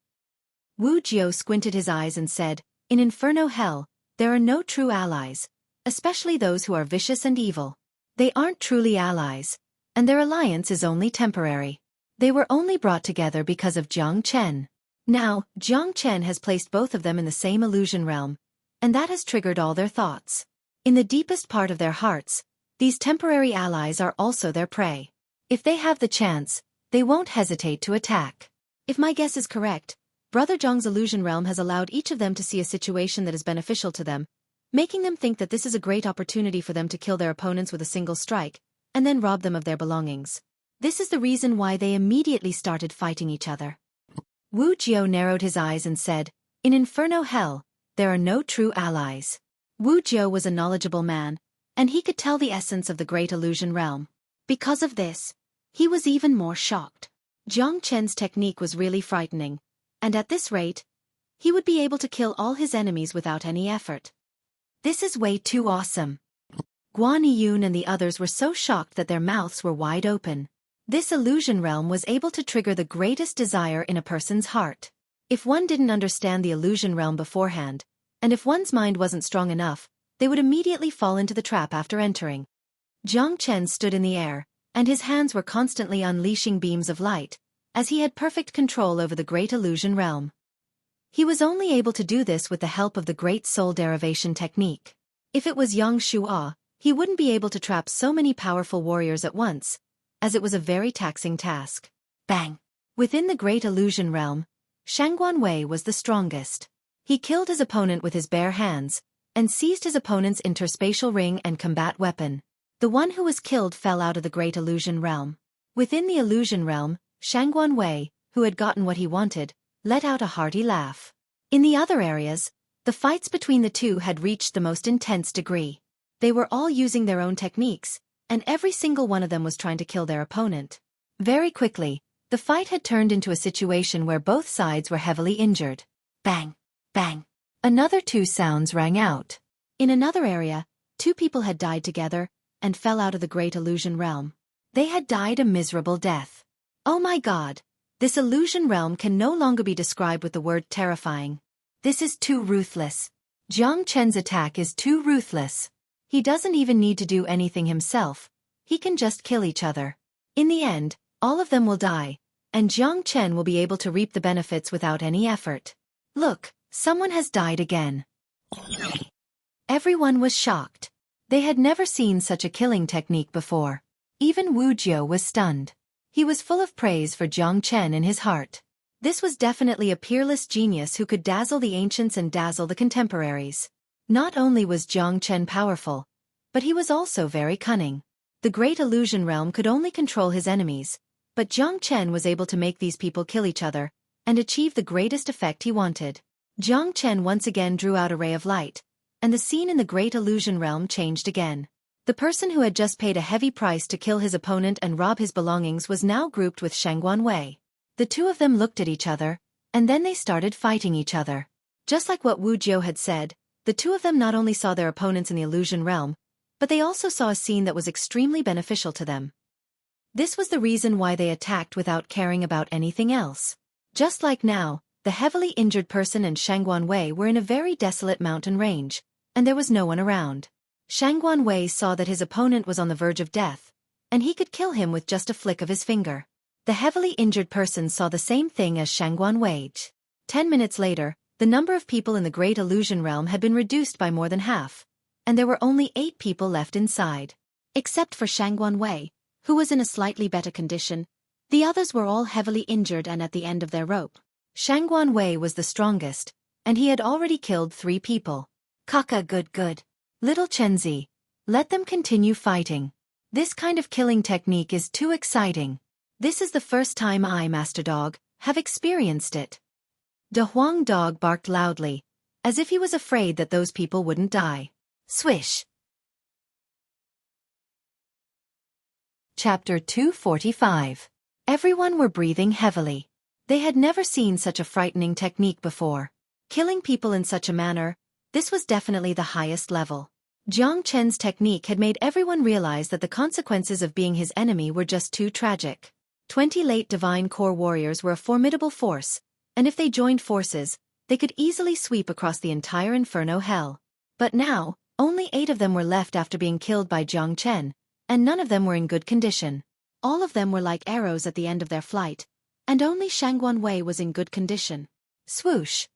Wu Jiao squinted his eyes and said, in Inferno Hell, there are no true allies, especially those who are vicious and evil. They aren't truly allies, and their alliance is only temporary. They were only brought together because of Jiang Chen. Now, Jiang Chen has placed both of them in the same illusion realm, and that has triggered all their thoughts. In the deepest part of their hearts, these temporary allies are also their prey. If they have the chance, they won't hesitate to attack. If my guess is correct, Brother Zhang's illusion realm has allowed each of them to see a situation that is beneficial to them, making them think that this is a great opportunity for them to kill their opponents with a single strike, and then rob them of their belongings. This is the reason why they immediately started fighting each other. Wu Jiao narrowed his eyes and said, in Inferno Hell, there are no true allies. Wu Jiao was a knowledgeable man, and he could tell the essence of the great illusion realm. Because of this, he was even more shocked. Jiang Chen's technique was really frightening, and at this rate, he would be able to kill all his enemies without any effort. This is way too awesome. Guan Yiyun and the others were so shocked that their mouths were wide open. This illusion realm was able to trigger the greatest desire in a person's heart. If one didn't understand the illusion realm beforehand, and if one's mind wasn't strong enough, they would immediately fall into the trap after entering. Jiang Chen stood in the air, and his hands were constantly unleashing beams of light, as he had perfect control over the great illusion realm. He was only able to do this with the help of the great soul derivation technique. If it was Yang Shu'a, he wouldn't be able to trap so many powerful warriors at once, as it was a very taxing task. Bang! Within the great illusion realm, Shangguan Wei was the strongest. He killed his opponent with his bare hands, and seized his opponent's interspatial ring and combat weapon. The one who was killed fell out of the great illusion realm. Within the illusion realm, Shangguan Wei, who had gotten what he wanted, let out a hearty laugh. In the other areas, the fights between the two had reached the most intense degree. They were all using their own techniques, and every single one of them was trying to kill their opponent. Very quickly, the fight had turned into a situation where both sides were heavily injured. Bang! Bang! Another two sounds rang out. In another area, two people had died together, and fell out of the great illusion realm. They had died a miserable death. Oh my God! This illusion realm can no longer be described with the word terrifying. This is too ruthless. Jiang Chen's attack is too ruthless. He doesn't even need to do anything himself. He can just kill each other. In the end, all of them will die, and Jiang Chen will be able to reap the benefits without any effort. Look, someone has died again. Everyone was shocked. They had never seen such a killing technique before. Even Wu Jiao was stunned. He was full of praise for Jiang Chen in his heart. This was definitely a peerless genius who could dazzle the ancients and dazzle the contemporaries. Not only was Jiang Chen powerful, but he was also very cunning. The great illusion realm could only control his enemies, but Jiang Chen was able to make these people kill each other, and achieve the greatest effect he wanted. Jiang Chen once again drew out a ray of light, and the scene in the great illusion realm changed again. The person who had just paid a heavy price to kill his opponent and rob his belongings was now grouped with Shangguan Wei. The two of them looked at each other, and then they started fighting each other. Just like what Wu Jiao had said, the two of them not only saw their opponents in the illusion realm, but they also saw a scene that was extremely beneficial to them. This was the reason why they attacked without caring about anything else. Just like now, the heavily injured person and Shangguan Wei were in a very desolate mountain range, and there was no one around. Shangguan Wei saw that his opponent was on the verge of death, and he could kill him with just a flick of his finger. The heavily injured person saw the same thing as Shangguan Wei. 10 minutes later, the number of people in the Great Illusion Realm had been reduced by more than half, and there were only 8 people left inside. Except for Shangguan Wei, who was in a slightly better condition, the others were all heavily injured and at the end of their rope. Shangguan Wei was the strongest, and he had already killed 3 people. Kaka good. Little Chenzi, let them continue fighting. This kind of killing technique is too exciting. This is the first time I, Master Dog, have experienced it. De Huang Dog barked loudly, as if he was afraid that those people wouldn't die. Swish. Chapter 245. Everyone were breathing heavily. They had never seen such a frightening technique before. Killing people in such a manner, this was definitely the highest level. Jiang Chen's technique had made everyone realize that the consequences of being his enemy were just too tragic. 20 late Divine Core warriors were a formidable force, and if they joined forces, they could easily sweep across the entire Inferno Hell. But now, only 8 of them were left after being killed by Jiang Chen, and none of them were in good condition. All of them were like arrows at the end of their flight, and only Shangguan Wei was in good condition. Swoosh!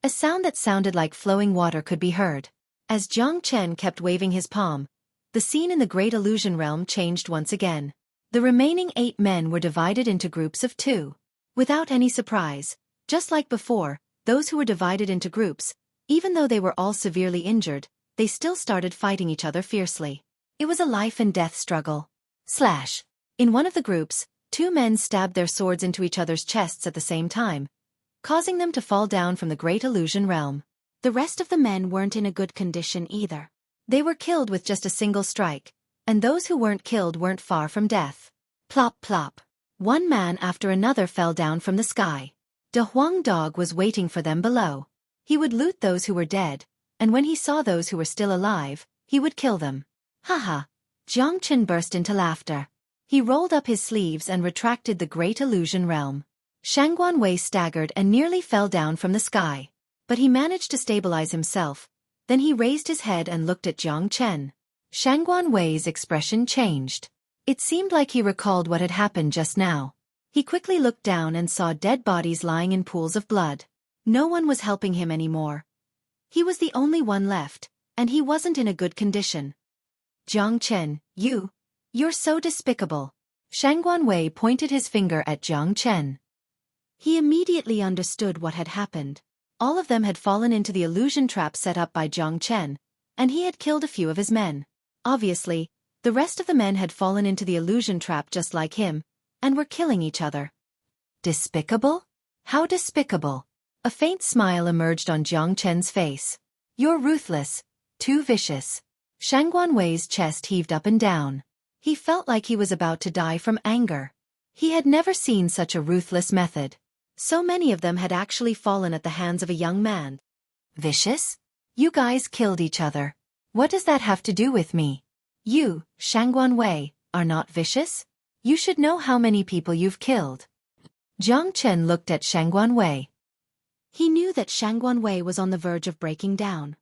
A sound that sounded like flowing water could be heard. As Jiang Chen kept waving his palm, the scene in the Great Illusion Realm changed once again. The remaining 8 men were divided into groups of 2. Without any surprise, just like before, those who were divided into groups, even though they were all severely injured, they still started fighting each other fiercely. It was a life and death struggle. Slash! In one of the groups, 2 men stabbed their swords into each other's chests at the same time, causing them to fall down from the Great Illusion Realm. The rest of the men weren't in a good condition either. They were killed with just a single strike, and those who weren't killed weren't far from death. Plop plop. One man after another fell down from the sky. De Huang Dog was waiting for them below. He would loot those who were dead, and when he saw those who were still alive, he would kill them. Haha! Jiang Chen burst into laughter. He rolled up his sleeves and retracted the Great Illusion Realm. Shangguan Wei staggered and nearly fell down from the sky. But he managed to stabilize himself. Then he raised his head and looked at Jiang Chen. Shangguan Wei's expression changed. It seemed like he recalled what had happened just now. He quickly looked down and saw dead bodies lying in pools of blood. No one was helping him anymore. He was the only one left, and he wasn't in a good condition. Jiang Chen, you're so despicable. Shangguan Wei pointed his finger at Jiang Chen. He immediately understood what had happened. All of them had fallen into the illusion trap set up by Jiang Chen, and he had killed a few of his men. Obviously, the rest of the men had fallen into the illusion trap just like him, and were killing each other. Despicable? How despicable? A faint smile emerged on Jiang Chen's face. You're ruthless, too vicious. Shangguan Wei's chest heaved up and down. He felt like he was about to die from anger. He had never seen such a ruthless method. So many of them had actually fallen at the hands of a young man. Vicious? You guys killed each other. What does that have to do with me? You, Shangguan Wei, are not vicious? You should know how many people you've killed. Jiang Chen looked at Shangguan Wei. He knew that Shangguan Wei was on the verge of breaking down.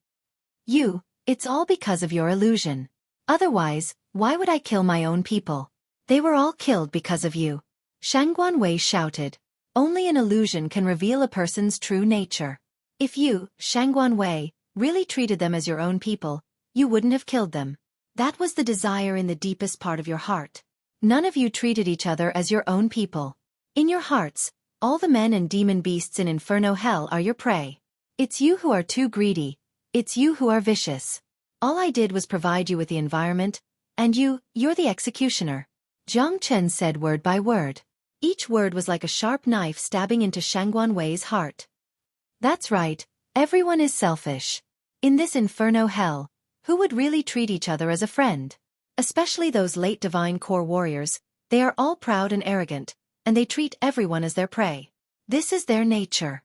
It's all because of your illusion. Otherwise, why would I kill my own people? They were all killed because of you. Shangguan Wei shouted. Only an illusion can reveal a person's true nature. If you, Shangguan Wei, really treated them as your own people, you wouldn't have killed them. That was the desire in the deepest part of your heart. None of you treated each other as your own people. In your hearts, all the men and demon beasts in Inferno Hell are your prey. It's you who are too greedy. It's you who are vicious. All I did was provide you with the environment, and you're the executioner. Jiang Chen said word by word. Each word was like a sharp knife stabbing into Shangguan Wei's heart. That's right, everyone is selfish. In this Inferno Hell, who would really treat each other as a friend? Especially those late Divine Core warriors, they are all proud and arrogant, and they treat everyone as their prey. This is their nature.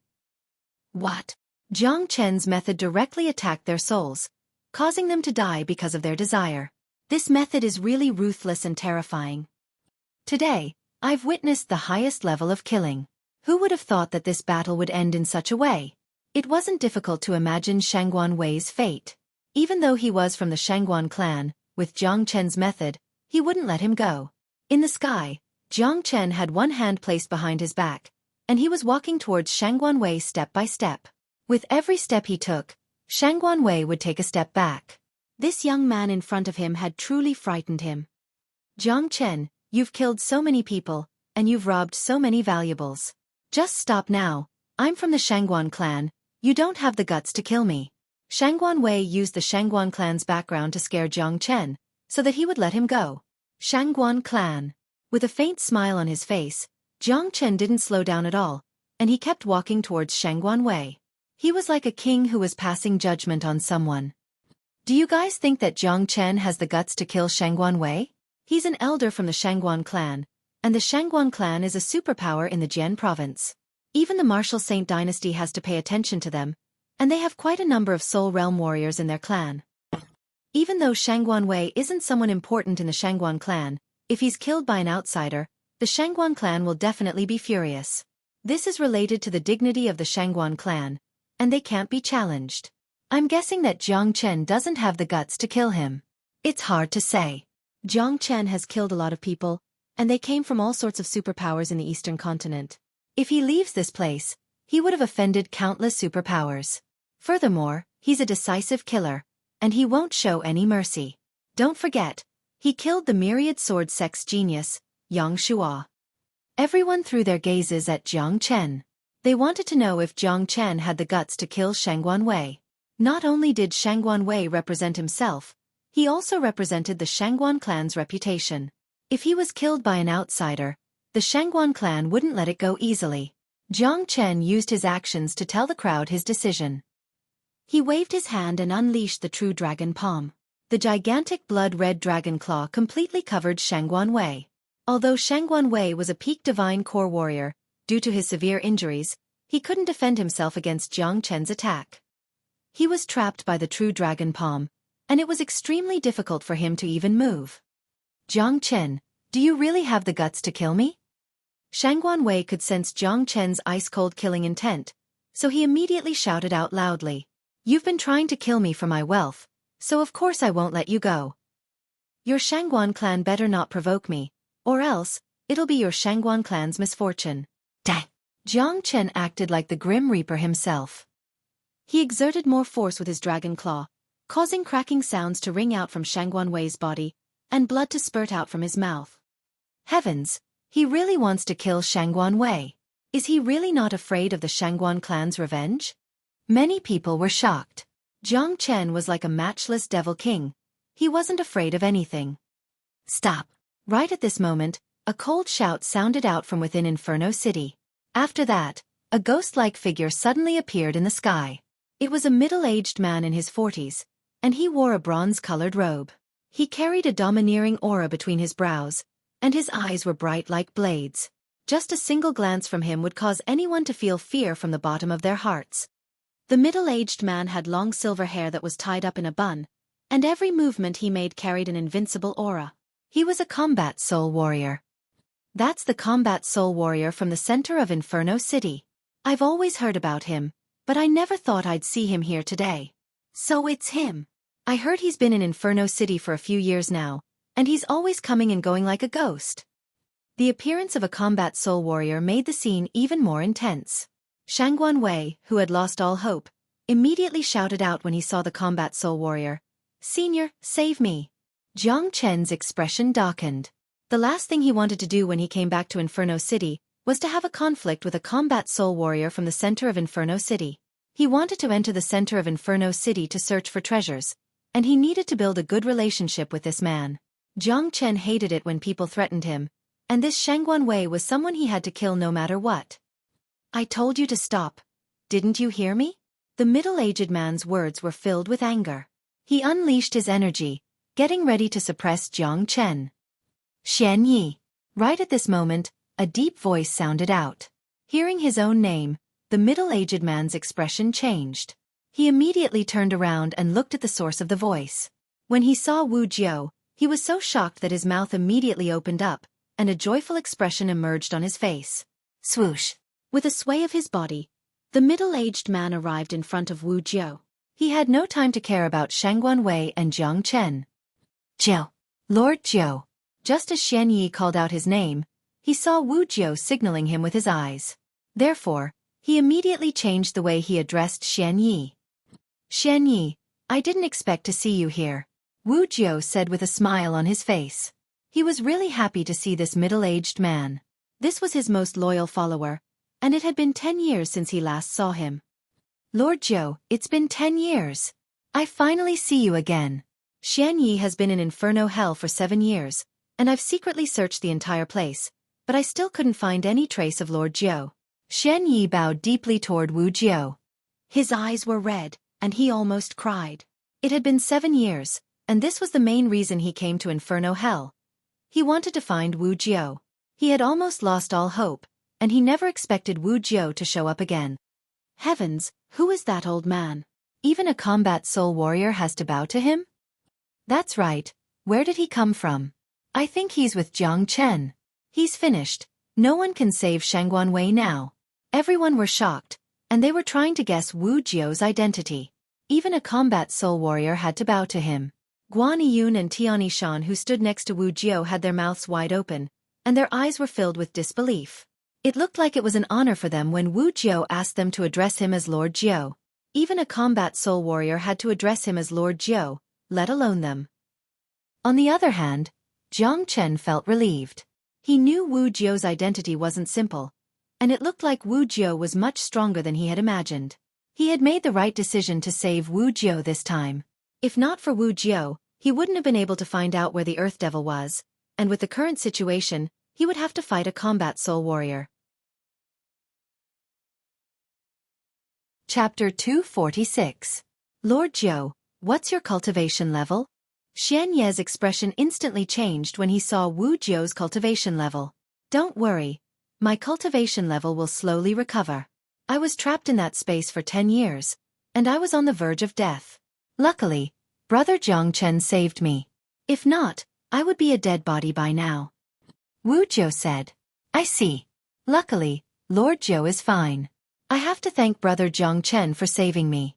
What? Jiang Chen's method directly attacked their souls, causing them to die because of their desire. This method is really ruthless and terrifying. Today, I've witnessed the highest level of killing. Who would have thought that this battle would end in such a way? It wasn't difficult to imagine Shangguan Wei's fate. Even though he was from the Shangguan clan, with Jiang Chen's method, he wouldn't let him go. In the sky, Jiang Chen had one hand placed behind his back, and he was walking towards Shangguan Wei step by step. With every step he took, Shangguan Wei would take a step back. This young man in front of him had truly frightened him. Jiang Chen, you've killed so many people, and you've robbed so many valuables. Just stop now. I'm from the Shangguan clan. You don't have the guts to kill me. Shangguan Wei used the Shangguan clan's background to scare Jiang Chen, so that he would let him go. Shangguan clan. With a faint smile on his face, Jiang Chen didn't slow down at all, and he kept walking towards Shangguan Wei. He was like a king who was passing judgment on someone. Do you guys think that Jiang Chen has the guts to kill Shangguan Wei? He's an elder from the Shangguan clan, and the Shangguan clan is a superpower in the Jian province. Even the martial Saint dynasty has to pay attention to them, and they have quite a number of Soul Realm warriors in their clan. Even though Shangguan Wei isn't someone important in the Shangguan clan, if he's killed by an outsider, the Shangguan clan will definitely be furious. This is related to the dignity of the Shangguan clan, and they can't be challenged. I'm guessing that Jiang Chen doesn't have the guts to kill him. It's hard to say. Jiang Chen has killed a lot of people, and they came from all sorts of superpowers in the Eastern continent. If he leaves this place, he would have offended countless superpowers. Furthermore, he's a decisive killer, and he won't show any mercy. Don't forget, he killed the myriad sword sex genius, Yang Shua. Everyone threw their gazes at Jiang Chen. They wanted to know if Jiang Chen had the guts to kill Shangguan Wei. Not only did Shangguan Wei represent himself, he also represented the Shangguan clan's reputation. If he was killed by an outsider, the Shangguan clan wouldn't let it go easily. Jiang Chen used his actions to tell the crowd his decision. He waved his hand and unleashed the true dragon palm. The gigantic blood-red dragon claw completely covered Shangguan Wei. Although Shangguan Wei was a peak divine core warrior, due to his severe injuries, he couldn't defend himself against Jiang Chen's attack. He was trapped by the true dragon palm, and it was extremely difficult for him to even move. Jiang Chen, do you really have the guts to kill me? Shangguan Wei could sense Jiang Chen's ice-cold killing intent, so he immediately shouted out loudly. You've been trying to kill me for my wealth, so of course I won't let you go. Your Shangguan clan better not provoke me, or else, it'll be your Shangguan clan's misfortune. Dang! Jiang Chen acted like the Grim Reaper himself. He exerted more force with his dragon claw, causing cracking sounds to ring out from Shangguan Wei's body, and blood to spurt out from his mouth. Heavens! He really wants to kill Shangguan Wei. Is he really not afraid of the Shangguan clan's revenge? Many people were shocked. Jiang Chen was like a matchless devil king. He wasn't afraid of anything. Stop! Right at this moment, a cold shout sounded out from within Inferno City. After that, a ghost-like figure suddenly appeared in the sky. It was a middle-aged man in his 40s, and he wore a bronze-colored robe. He carried a domineering aura between his brows, and his eyes were bright like blades. Just a single glance from him would cause anyone to feel fear from the bottom of their hearts. The middle-aged man had long silver hair that was tied up in a bun, and every movement he made carried an invincible aura. He was a combat soul warrior. That's the combat soul warrior from the center of Inferno City. I've always heard about him, but I never thought I'd see him here today. So it's him. I heard he's been in Inferno City for a few years now, and he's always coming and going like a ghost. The appearance of a combat soul warrior made the scene even more intense. Shangguan Wei, who had lost all hope, immediately shouted out when he saw the combat soul warrior, "Senior, save me!" Jiang Chen's expression darkened. The last thing he wanted to do when he came back to Inferno City was to have a conflict with a combat soul warrior from the center of Inferno City. He wanted to enter the center of Inferno City to search for treasures, and he needed to build a good relationship with this man. Jiang Chen hated it when people threatened him, and this Shangguan Wei was someone he had to kill no matter what. I told you to stop. Didn't you hear me? The middle-aged man's words were filled with anger. He unleashed his energy, getting ready to suppress Jiang Chen. Xian Yi. Right at this moment, a deep voice sounded out. Hearing his own name, the middle-aged man's expression changed. He immediately turned around and looked at the source of the voice. When he saw Wu Jiao, he was so shocked that his mouth immediately opened up, and a joyful expression emerged on his face. Swoosh! With a sway of his body, the middle-aged man arrived in front of Wu Jiao. He had no time to care about Shangguan Wei and Jiang Chen. Jiao! Lord Jiao! Just as Xian Yi called out his name, he saw Wu Jiao signaling him with his eyes. Therefore, he immediately changed the way he addressed Xueqi. "Xueqi, I didn't expect to see you here," Wu Jiu said with a smile on his face. He was really happy to see this middle-aged man. This was his most loyal follower, and it had been 10 years since he last saw him. "Lord Jiu, it's been 10 years. I finally see you again. Xueqi has been in Inferno Hell for 7 years, and I've secretly searched the entire place, but I still couldn't find any trace of Lord Jiu." Xueqi bowed deeply toward Wu Jiu. His eyes were red, and he almost cried. It had been 7 years, and this was the main reason he came to Inferno Hell. He wanted to find Wu Jiu. He had almost lost all hope, and he never expected Wu Jiu to show up again. Heavens, who is that old man? Even a combat soul warrior has to bow to him? That's right, where did he come from? I think he's with Jiang Chen. He's finished. No one can save Shangguan Wei now. Everyone were shocked, and they were trying to guess Wu Jiu's identity. Even a combat soul warrior had to bow to him. Guan Yun and Tian Shan, who stood next to Wu Jiu, had their mouths wide open, and their eyes were filled with disbelief. It looked like it was an honor for them when Wu Jiu asked them to address him as Lord Jiu. Even a combat soul warrior had to address him as Lord Jiu, let alone them. On the other hand, Jiang Chen felt relieved. He knew Wu Jiu's identity wasn't simple, and it looked like Wu Jiu was much stronger than he had imagined. He had made the right decision to save Wu Jiu this time. If not for Wu Jiu, he wouldn't have been able to find out where the Earth Devil was, and with the current situation, he would have to fight a combat soul warrior. Chapter 246. Lord Jiu, what's your cultivation level? Xian Ye's expression instantly changed when he saw Wu Jiu's cultivation level. Don't worry, my cultivation level will slowly recover. I was trapped in that space for 10 years, and I was on the verge of death. Luckily, Brother Jiang Chen saved me. If not, I would be a dead body by now. Wu Jiu said. I see. Luckily, Lord Jiu is fine. I have to thank Brother Jiang Chen for saving me.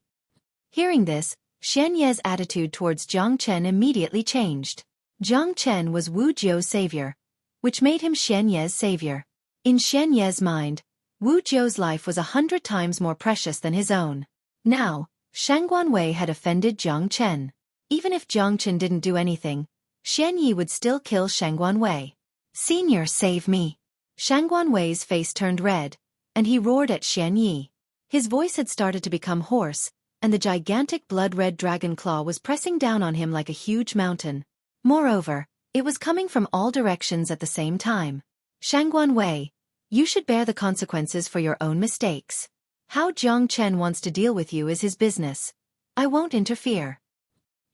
Hearing this, Xian Ye's attitude towards Jiang Chen immediately changed. Jiang Chen was Wu Jiu's savior, which made him Xian Ye's savior. In Xian Ye's mind, Wu Jiu's life was 100 times more precious than his own. Now, Shangguan Wei had offended Jiang Chen. Even if Jiang Chen didn't do anything, Xian Yi would still kill Shangguan Wei. Senior, save me. Shangguan Wei's face turned red, and he roared at Xian Yi. His voice had started to become hoarse, and the gigantic blood-red dragon claw was pressing down on him like a huge mountain. Moreover, it was coming from all directions at the same time. Shangguan Wei, you should bear the consequences for your own mistakes. How Jiang Chen wants to deal with you is his business. I won't interfere.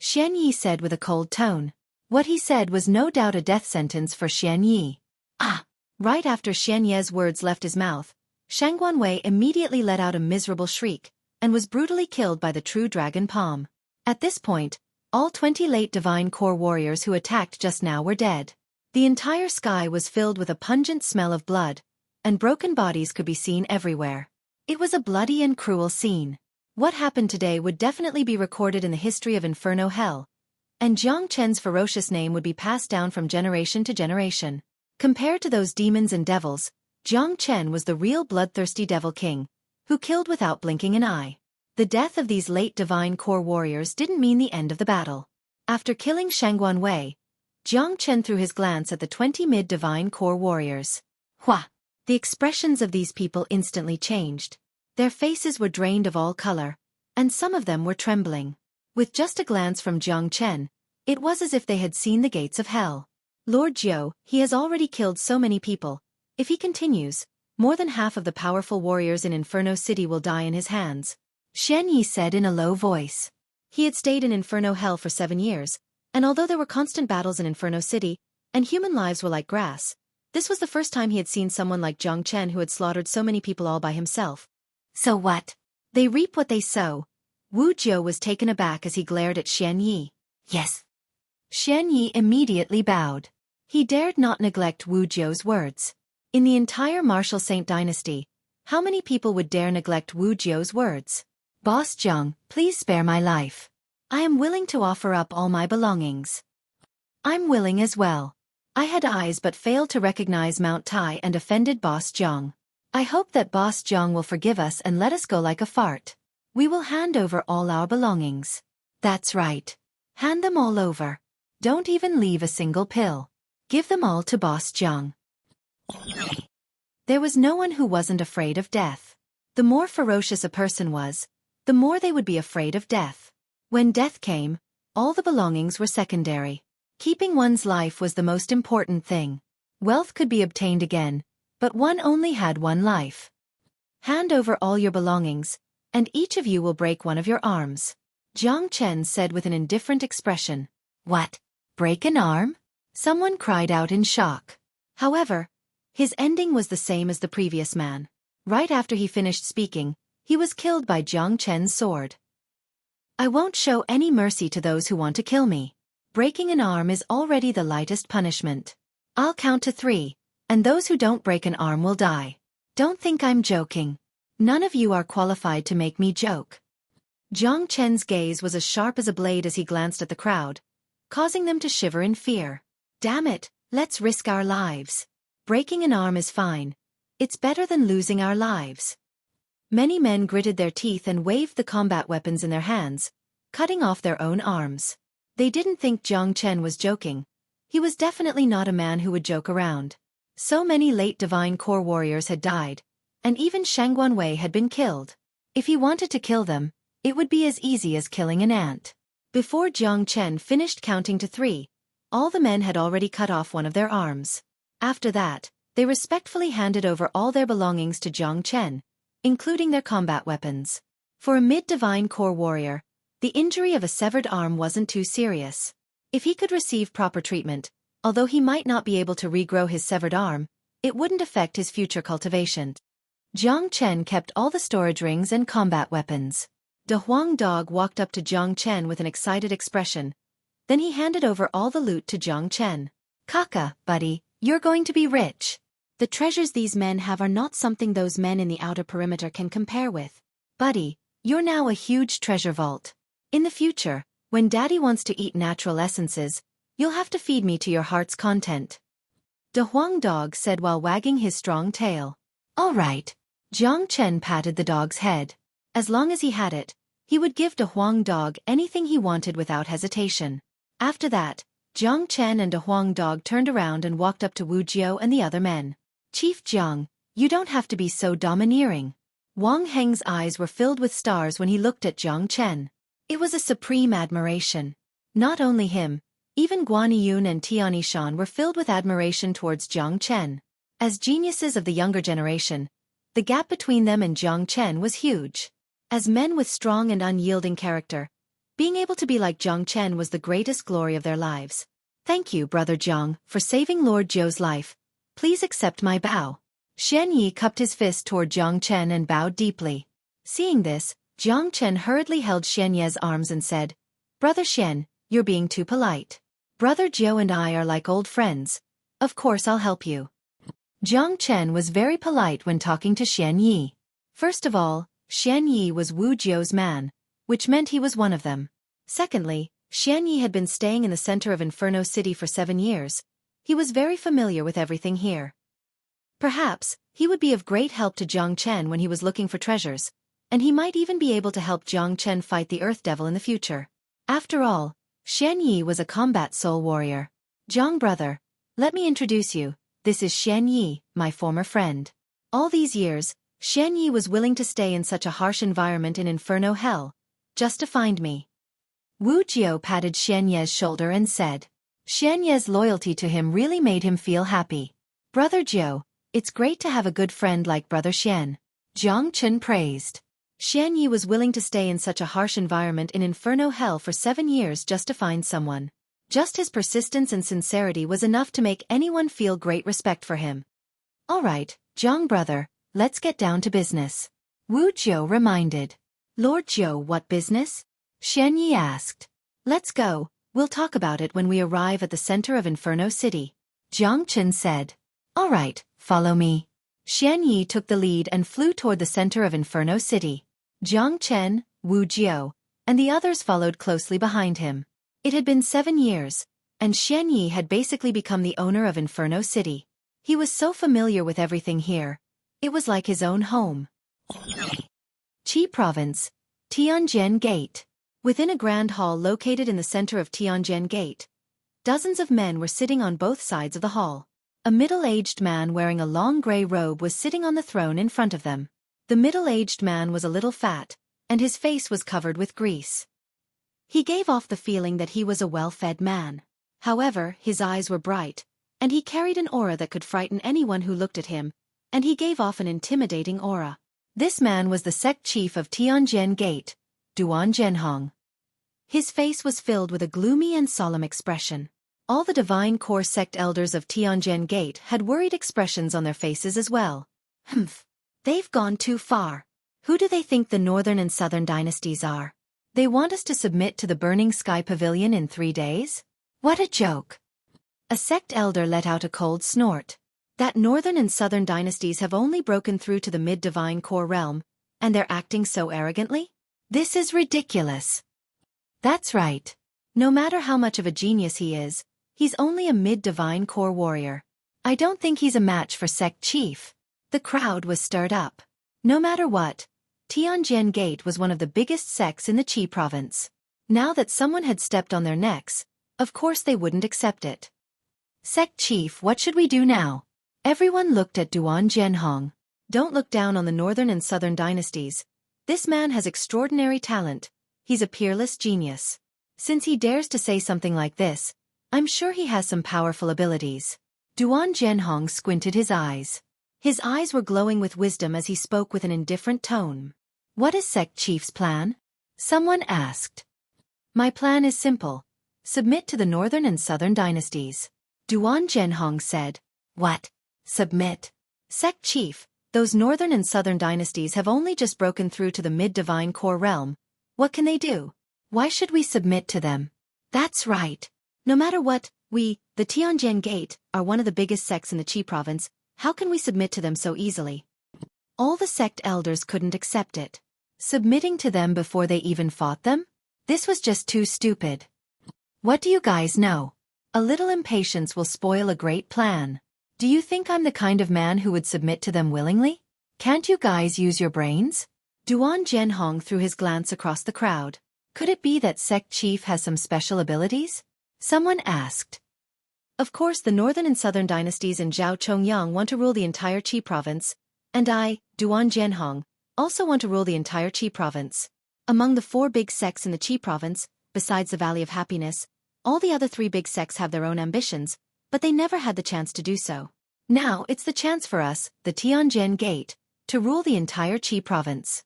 Xian Yi said with a cold tone. What he said was no doubt a death sentence for Xian Yi. Ah! Right after Xian Ye's words left his mouth, Shangguan Wei immediately let out a miserable shriek, and was brutally killed by the true dragon palm. At this point, all 20 late Divine Core warriors who attacked just now were dead. The entire sky was filled with a pungent smell of blood, and broken bodies could be seen everywhere. It was a bloody and cruel scene. What happened today would definitely be recorded in the history of Inferno Hell, and Jiang Chen's ferocious name would be passed down from generation to generation. Compared to those demons and devils, Jiang Chen was the real bloodthirsty devil king, who killed without blinking an eye. The death of these late Divine Core warriors didn't mean the end of the battle. After killing Shangguan Wei, Jiang Chen threw his glance at the 20 mid-Divine Core warriors. Hua! The expressions of these people instantly changed. Their faces were drained of all color, and some of them were trembling. With just a glance from Jiang Chen, it was as if they had seen the gates of hell. Lord Jiu, he has already killed so many people. If he continues, more than half of the powerful warriors in Inferno City will die in his hands. Xian Yi said in a low voice. He had stayed in Inferno Hell for 7 years, and although there were constant battles in Inferno City, and human lives were like grass, this was the first time he had seen someone like Jiang Chen who had slaughtered so many people all by himself. So what? They reap what they sow. Wu Jiu was taken aback as he glared at Xian Yi. Yes. Xian Yi immediately bowed. He dared not neglect Wu Jiu's words. In the entire Martial Saint dynasty, how many people would dare neglect Wu Jiu's words? Boss Jiang, please spare my life. I am willing to offer up all my belongings. I'm willing as well. I had eyes but failed to recognize Mount Tai and offended Boss Jiang. I hope that Boss Jiang will forgive us and let us go like a fart. We will hand over all our belongings. That's right. Hand them all over. Don't even leave a single pill. Give them all to Boss Jiang. There was no one who wasn't afraid of death. The more ferocious a person was, the more they would be afraid of death. When death came, all the belongings were secondary. Keeping one's life was the most important thing. Wealth could be obtained again, but one only had one life. Hand over all your belongings, and each of you will break one of your arms. Jiang Chen said with an indifferent expression. What? Break an arm? Someone cried out in shock. However, his ending was the same as the previous man. Right after he finished speaking, he was killed by Jiang Chen's sword. I won't show any mercy to those who want to kill me. Breaking an arm is already the lightest punishment. I'll count to 3, and those who don't break an arm will die. Don't think I'm joking. None of you are qualified to make me joke. Jiang Chen's gaze was as sharp as a blade as he glanced at the crowd, causing them to shiver in fear. Damn it, let's risk our lives. Breaking an arm is fine. It's better than losing our lives. Many men gritted their teeth and waved the combat weapons in their hands, cutting off their own arms. They didn't think Jiang Chen was joking. He was definitely not a man who would joke around. So many late divine core warriors had died, and even Shangguan Wei had been killed. If he wanted to kill them, it would be as easy as killing an ant. Before Jiang Chen finished counting to 3, all the men had already cut off one of their arms. After that, they respectfully handed over all their belongings to Jiang Chen, including their combat weapons. For a mid-divine core warrior, the injury of a severed arm wasn't too serious. If he could receive proper treatment, although he might not be able to regrow his severed arm, it wouldn't affect his future cultivation. Jiang Chen kept all the storage rings and combat weapons. De Huang Dog walked up to Jiang Chen with an excited expression. Then he handed over all the loot to Jiang Chen. Kaka, buddy, you're going to be rich. The treasures these men have are not something those men in the outer perimeter can compare with. Buddy, you're now a huge treasure vault. In the future, when Daddy wants to eat natural essences, you'll have to feed me to your heart's content. De Huang Dog said while wagging his strong tail. All right. Jiang Chen patted the dog's head. As long as he had it, he would give De Huang Dog anything he wanted without hesitation. After that, Jiang Chen and De Huang Dog turned around and walked up to Wu Jiao and the other men. Chief Jiang, you don't have to be so domineering. Wang Heng's eyes were filled with stars when he looked at Jiang Chen. It was a supreme admiration. Not only him, even Guaniyun and Tianishan were filled with admiration towards Jiang Chen. As geniuses of the younger generation, the gap between them and Jiang Chen was huge. As men with strong and unyielding character, being able to be like Jiang Chen was the greatest glory of their lives. Thank you, Brother Jiang, for saving Lord Zhou's life. Please accept my bow. Xueqi cupped his fist toward Jiang Chen and bowed deeply. Seeing this, Jiang Chen hurriedly held Xueqi's arms and said, Brother Xian, you're being too polite. Brother Zhou and I are like old friends. Of course I'll help you. Jiang Chen was very polite when talking to Xueqi. First of all, Xueqi was Wu Jiao's man, which meant he was one of them. Secondly, Xueqi had been staying in the center of Inferno City for 7 years. He was very familiar with everything here. Perhaps, he would be of great help to Jiang Chen when he was looking for treasures, and he might even be able to help Jiang Chen fight the Earth Devil in the future. After all, Xueqi was a combat soul warrior. Jiang brother, let me introduce you, this is Xueqi, my former friend. All these years, Xueqi was willing to stay in such a harsh environment in Inferno Hell, just to find me. Wu Jiao patted Xueqi's shoulder and said, Xueqi's loyalty to him really made him feel happy. Brother Jiao, it's great to have a good friend like Brother Xian. Jiang Chen praised. Xueqi was willing to stay in such a harsh environment in Inferno Hell for 7 years just to find someone. Just his persistence and sincerity was enough to make anyone feel great respect for him. All right, Jiang brother, let's get down to business. Wu Jiao reminded. Lord Zhou, what business? Xueqi asked. Let's go, we'll talk about it when we arrive at the center of Inferno City. Jiang Chen said. All right, follow me. Xueqi took the lead and flew toward the center of Inferno City. Jiang Chen, Wu Jiao, and the others followed closely behind him. It had been 7 years, and Xueqi had basically become the owner of Inferno City. He was so familiar with everything here. It was like his own home. Qi Province, Tianjin Gate. Within a grand hall located in the center of Tianjin Gate, dozens of men were sitting on both sides of the hall. A middle-aged man wearing a long gray robe was sitting on the throne in front of them. The middle-aged man was a little fat, and his face was covered with grease. He gave off the feeling that he was a well-fed man. However, his eyes were bright, and he carried an aura that could frighten anyone who looked at him, and he gave off an intimidating aura. This man was the sect chief of Tianjin Gate, Duan Zhenhong. His face was filled with a gloomy and solemn expression. All the divine core sect elders of Tianjin Gate had worried expressions on their faces as well. Humph. They've gone too far. Who do they think the northern and southern dynasties are? They want us to submit to the Burning Sky Pavilion in 3 days? What a joke. A sect elder let out a cold snort. That northern and southern dynasties have only broken through to the mid-divine core realm, and they're acting so arrogantly? This is ridiculous. That's right. No matter how much of a genius he is, he's only a mid-divine core warrior. I don't think he's a match for sect chief. The crowd was stirred up. No matter what, Tianjin Gate was one of the biggest sects in the Qi province. Now that someone had stepped on their necks, of course they wouldn't accept it. Sect chief, what should we do now? Everyone looked at Duan Zhenhong. Don't look down on the northern and southern dynasties. This man has extraordinary talent. He's a peerless genius. Since he dares to say something like this, I'm sure he has some powerful abilities. Duan Zhenhong squinted his eyes. His eyes were glowing with wisdom as he spoke with an indifferent tone. What is sect chief's plan? Someone asked. My plan is simple. Submit to the northern and southern dynasties. Duan Zhenhong said. What? Submit? Sect chief, those northern and southern dynasties have only just broken through to the mid-divine core realm. What can they do? Why should we submit to them? That's right. No matter what, we, the Tianjin Gate, are one of the biggest sects in the Qi province. How can we submit to them so easily? All the sect elders couldn't accept it. Submitting to them before they even fought them? This was just too stupid. What do you guys know? A little impatience will spoil a great plan. Do you think I'm the kind of man who would submit to them willingly? Can't you guys use your brains? Duan Zhenhong threw his glance across the crowd. Could it be that sect chief has some special abilities? Someone asked. Of course, the northern and southern dynasties in Zhao Chongyang want to rule the entire Qi province, and I, Duan Zhenhong, also want to rule the entire Qi province. Among the 4 big sects in the Qi province, besides the Valley of Happiness, all the other 3 big sects have their own ambitions, but they never had the chance to do so. Now it's the chance for us, the Tianjin Gate, to rule the entire Qi province.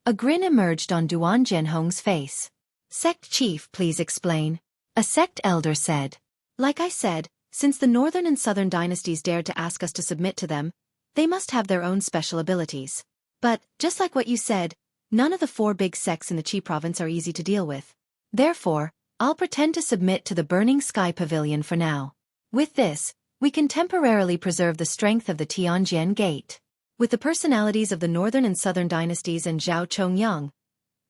A grin emerged on Duan Zhenhong's face. Sect chief, please explain. A sect elder said. Like I said, since the northern and southern dynasties dared to ask us to submit to them, they must have their own special abilities. But, just like what you said, none of the 4 big sects in the Qi province are easy to deal with. Therefore, I'll pretend to submit to the Burning Sky Pavilion for now. With this, we can temporarily preserve the strength of the Tianjin Gate. With the personalities of the northern and southern dynasties and Zhao Chongyang,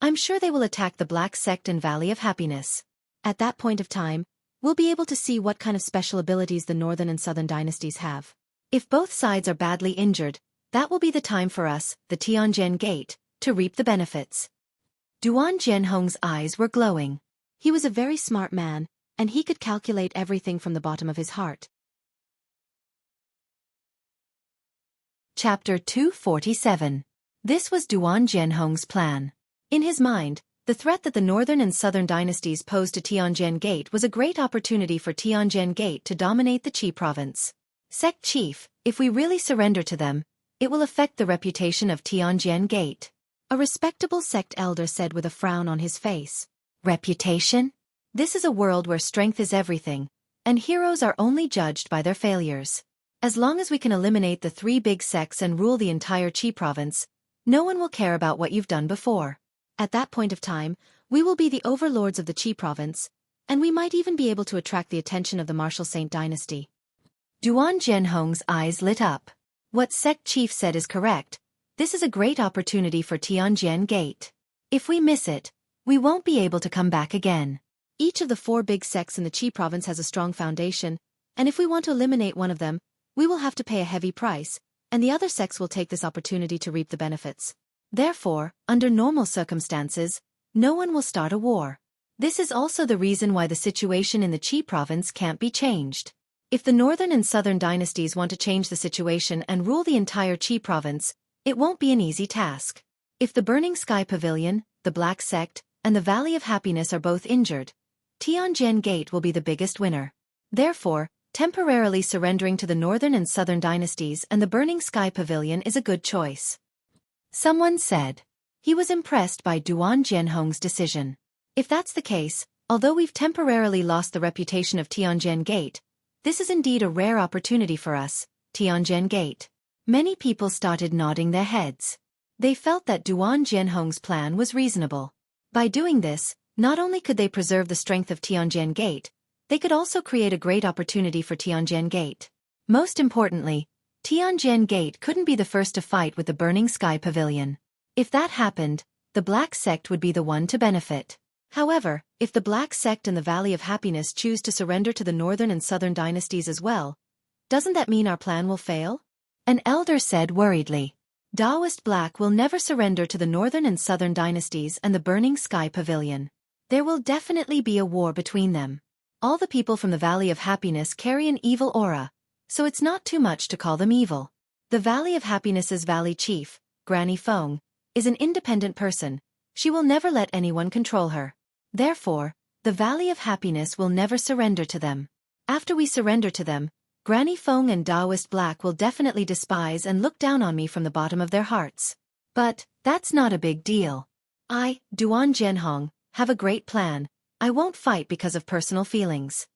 I'm sure they will attack the Black Sect and Valley of Happiness. At that point of time, we'll be able to see what kind of special abilities the northern and southern dynasties have. If both sides are badly injured, that will be the time for us, the Tianjin Gate, to reap the benefits. Duan Zhenhong's eyes were glowing. He was a very smart man, and he could calculate everything from the bottom of his heart. Chapter 247. This was Duan Zhenhong's plan. In his mind, the threat that the northern and southern dynasties posed to Tianjin Gate was a great opportunity for Tianjin Gate to dominate the Qi province. Sect chief, if we really surrender to them, it will affect the reputation of Tianjin Gate. A respectable sect elder said with a frown on his face. Reputation? This is a world where strength is everything, and heroes are only judged by their failures. As long as we can eliminate the 3 big sects and rule the entire Qi province, no one will care about what you've done before. At that point of time, we will be the overlords of the Qi province, and we might even be able to attract the attention of the Martial Saint dynasty. Duan Zhenhong's eyes lit up. What sect chief said is correct. This is a great opportunity for Tianjin Gate. If we miss it, we won't be able to come back again. Each of the 4 big sects in the Qi province has a strong foundation, and if we want to eliminate one of them, we will have to pay a heavy price, and the other sects will take this opportunity to reap the benefits. Therefore, under normal circumstances, no one will start a war. This is also the reason why the situation in the Qi province can't be changed. If the northern and southern dynasties want to change the situation and rule the entire Qi province, it won't be an easy task. If the Burning Sky Pavilion, the Black Sect, and the Valley of Happiness are both injured, Tianjin Gate will be the biggest winner. Therefore, temporarily surrendering to the northern and southern dynasties and the Burning Sky Pavilion is a good choice. Someone said. He was impressed by Duan Jianhong's decision. If that's the case, although we've temporarily lost the reputation of Tianjin Gate, this is indeed a rare opportunity for us, Tianjin Gate. Many people started nodding their heads. They felt that Duan Jianhong's plan was reasonable. By doing this, not only could they preserve the strength of Tianjin Gate, they could also create a great opportunity for Tianjin Gate. Most importantly, Tianjin Gate couldn't be the first to fight with the Burning Sky Pavilion. If that happened, the Black Sect would be the one to benefit. However, if the Black Sect and the Valley of Happiness choose to surrender to the northern and southern dynasties as well, doesn't that mean our plan will fail? An elder said worriedly. Daoist Black will never surrender to the northern and southern dynasties and the Burning Sky Pavilion. There will definitely be a war between them. All the people from the Valley of Happiness carry an evil aura, so it's not too much to call them evil. The Valley of Happiness's Valley Chief, Granny Feng, is an independent person. She will never let anyone control her. Therefore, the Valley of Happiness will never surrender to them. After we surrender to them, Granny Feng and Daoist Black will definitely despise and look down on me from the bottom of their hearts. But, that's not a big deal. I, Duan Jianhong, have a great plan. I won't fight because of personal feelings.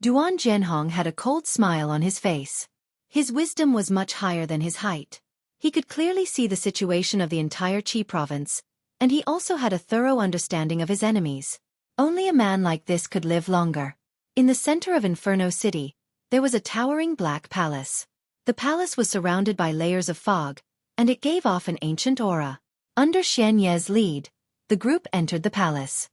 Duan Jianhong had a cold smile on his face. His wisdom was much higher than his height. He could clearly see the situation of the entire Qi province, and he also had a thorough understanding of his enemies. Only a man like this could live longer. In the center of Inferno City, there was a towering black palace. The palace was surrounded by layers of fog, and it gave off an ancient aura. Under Xian Ye's lead, the group entered the palace.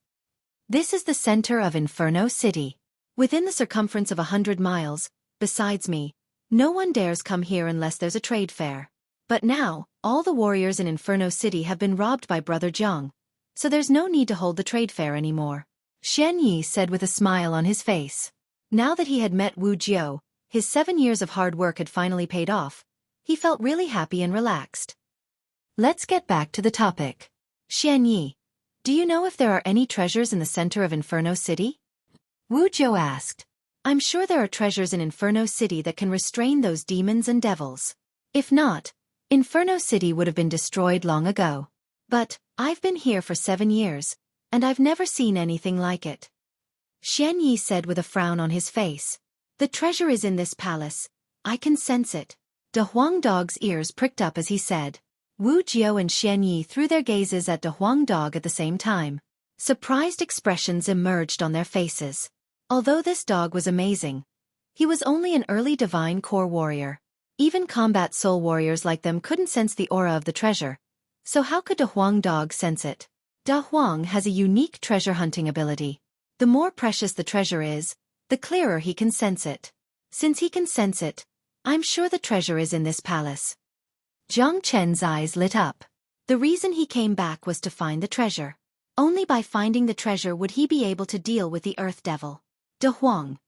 This is the center of Inferno City. Within the circumference of 100 miles, besides me, no one dares come here unless there's a trade fair. But now, all the warriors in Inferno City have been robbed by Brother Jiang, so there's no need to hold the trade fair anymore. Xian Yi said with a smile on his face. Now that he had met Wu Jiao, his 7 years of hard work had finally paid off. He felt really happy and relaxed. Let's get back to the topic. Xian Yi, do you know if there are any treasures in the center of Inferno City? Wu Jiao asked. I'm sure there are treasures in Inferno City that can restrain those demons and devils. If not, Inferno City would have been destroyed long ago. But, I've been here for 7 years, and I've never seen anything like it. Xian Yi said with a frown on his face. The treasure is in this palace. I can sense it. De Huang Dog's ears pricked up as he said. Wu Jiao and Xian Yi threw their gazes at De Huang Dog at the same time. Surprised expressions emerged on their faces. Although this dog was amazing, he was only an early divine core warrior. Even combat soul warriors like them couldn't sense the aura of the treasure. So how could De Huang Dog sense it? De Huang has a unique treasure hunting ability. The more precious the treasure is, the clearer he can sense it. Since he can sense it, I'm sure the treasure is in this palace. Zhang Chen's eyes lit up. The reason he came back was to find the treasure. Only by finding the treasure would he be able to deal with the Earth Devil. De Huang,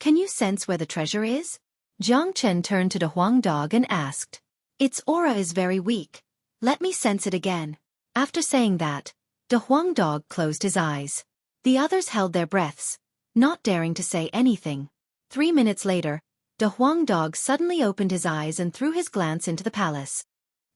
can you sense where the treasure is? Zhang Chen turned to De Huang Dog and asked. Its aura is very weak. Let me sense it again. After saying that, De Huang Dog closed his eyes. The others held their breaths, not daring to say anything. 3 minutes later, De Huang Dog suddenly opened his eyes and threw his glance into the palace.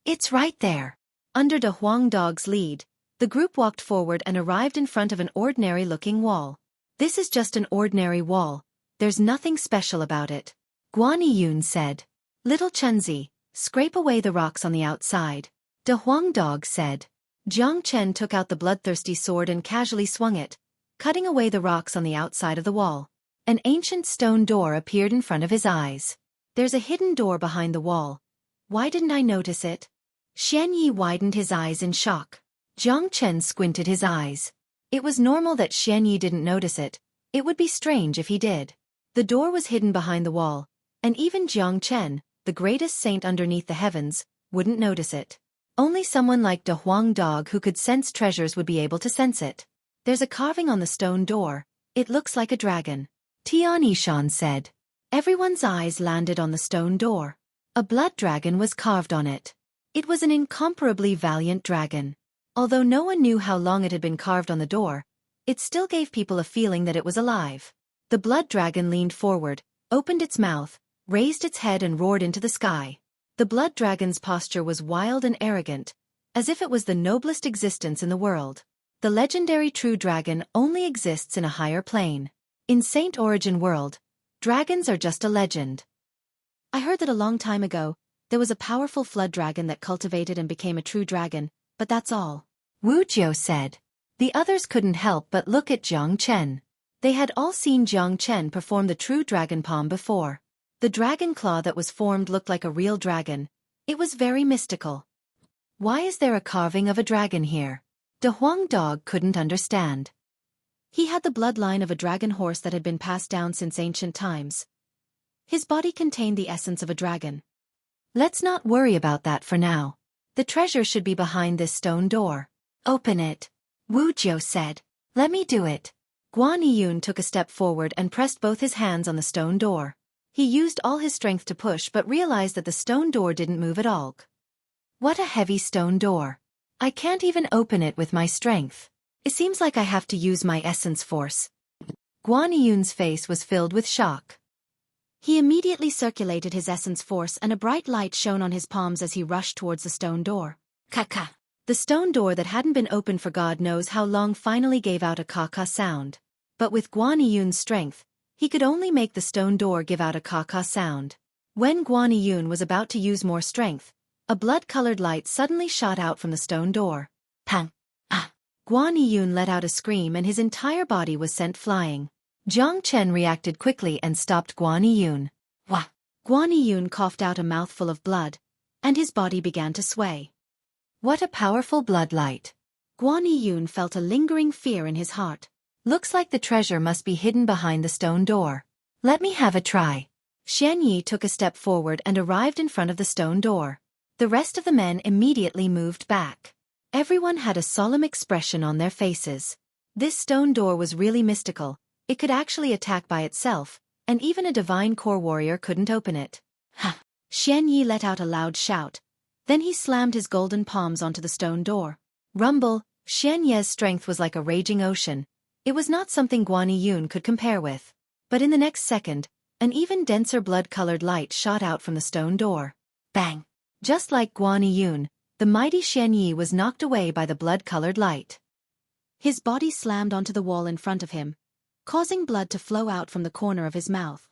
It's right there. Under De Huang Dog's lead, the group walked forward and arrived in front of an ordinary-looking wall. This is just an ordinary wall. There's nothing special about it. Guan Yun said. Little Chunzi, scrape away the rocks on the outside. De Huang Dog said. Zhang Chen took out the bloodthirsty sword and casually swung it, cutting away the rocks on the outside of the wall. An ancient stone door appeared in front of his eyes. There's a hidden door behind the wall. Why didn't I notice it? Xian Yi widened his eyes in shock. Zhang Chen squinted his eyes. It was normal that Xian Yi didn't notice it. It would be strange if he did. The door was hidden behind the wall, and even Zhang Chen, the greatest saint underneath the heavens, wouldn't notice it. Only someone like De Huang Dog who could sense treasures would be able to sense it. There's a carving on the stone door. It looks like a dragon, Tian Yishan said. Everyone's eyes landed on the stone door. A blood dragon was carved on it. It was an incomparably valiant dragon. Although no one knew how long it had been carved on the door, it still gave people a feeling that it was alive. The blood dragon leaned forward, opened its mouth, raised its head and roared into the sky. The blood dragon's posture was wild and arrogant, as if it was the noblest existence in the world. The legendary true dragon only exists in a higher plane. In Saint Origin world, dragons are just a legend. I heard that a long time ago, there was a powerful flood dragon that cultivated and became a true dragon, but that's all, Wu Jiu said. The others couldn't help but look at Jiang Chen. They had all seen Jiang Chen perform the true dragon palm before. The dragon claw that was formed looked like a real dragon. It was very mystical. Why is there a carving of a dragon here? De Huang Dog couldn't understand. He had the bloodline of a dragon horse that had been passed down since ancient times. His body contained the essence of a dragon. Let's not worry about that for now. The treasure should be behind this stone door. Open it, Wu Jiu said. Let me do it. Guan Yiyun took a step forward and pressed both his hands on the stone door. He used all his strength to push but realized that the stone door didn't move at all. What a heavy stone door. I can't even open it with my strength. It seems like I have to use my essence force. Guan Yiyun's face was filled with shock. He immediately circulated his essence force and a bright light shone on his palms as he rushed towards the stone door. Ka-ka. The stone door that hadn't been opened for God knows how long finally gave out a ka-ka sound. But with Guan Yiyun's strength, he could only make the stone door give out a ka-ka sound. When Guan Yiyun was about to use more strength, a blood-colored light suddenly shot out from the stone door. Pang! Ah! Guan Yiyun let out a scream and his entire body was sent flying. Jiang Chen reacted quickly and stopped Guan Yiyun. Wah! Guan Yiyun coughed out a mouthful of blood, and his body began to sway. What a powerful blood light! Guan Yiyun felt a lingering fear in his heart. Looks like the treasure must be hidden behind the stone door. Let me have a try. Xueqi took a step forward and arrived in front of the stone door. The rest of the men immediately moved back. Everyone had a solemn expression on their faces. This stone door was really mystical. It could actually attack by itself, and even a divine core warrior couldn't open it. Ha! Xueqi let out a loud shout. Then he slammed his golden palms onto the stone door. Rumble, Xueqi's strength was like a raging ocean. It was not something Guan Yiyun could compare with. But in the next second, an even denser blood-colored light shot out from the stone door. Bang! Just like Guan Yiyun, the mighty Xueqi was knocked away by the blood-colored light. His body slammed onto the wall in front of him, causing blood to flow out from the corner of his mouth.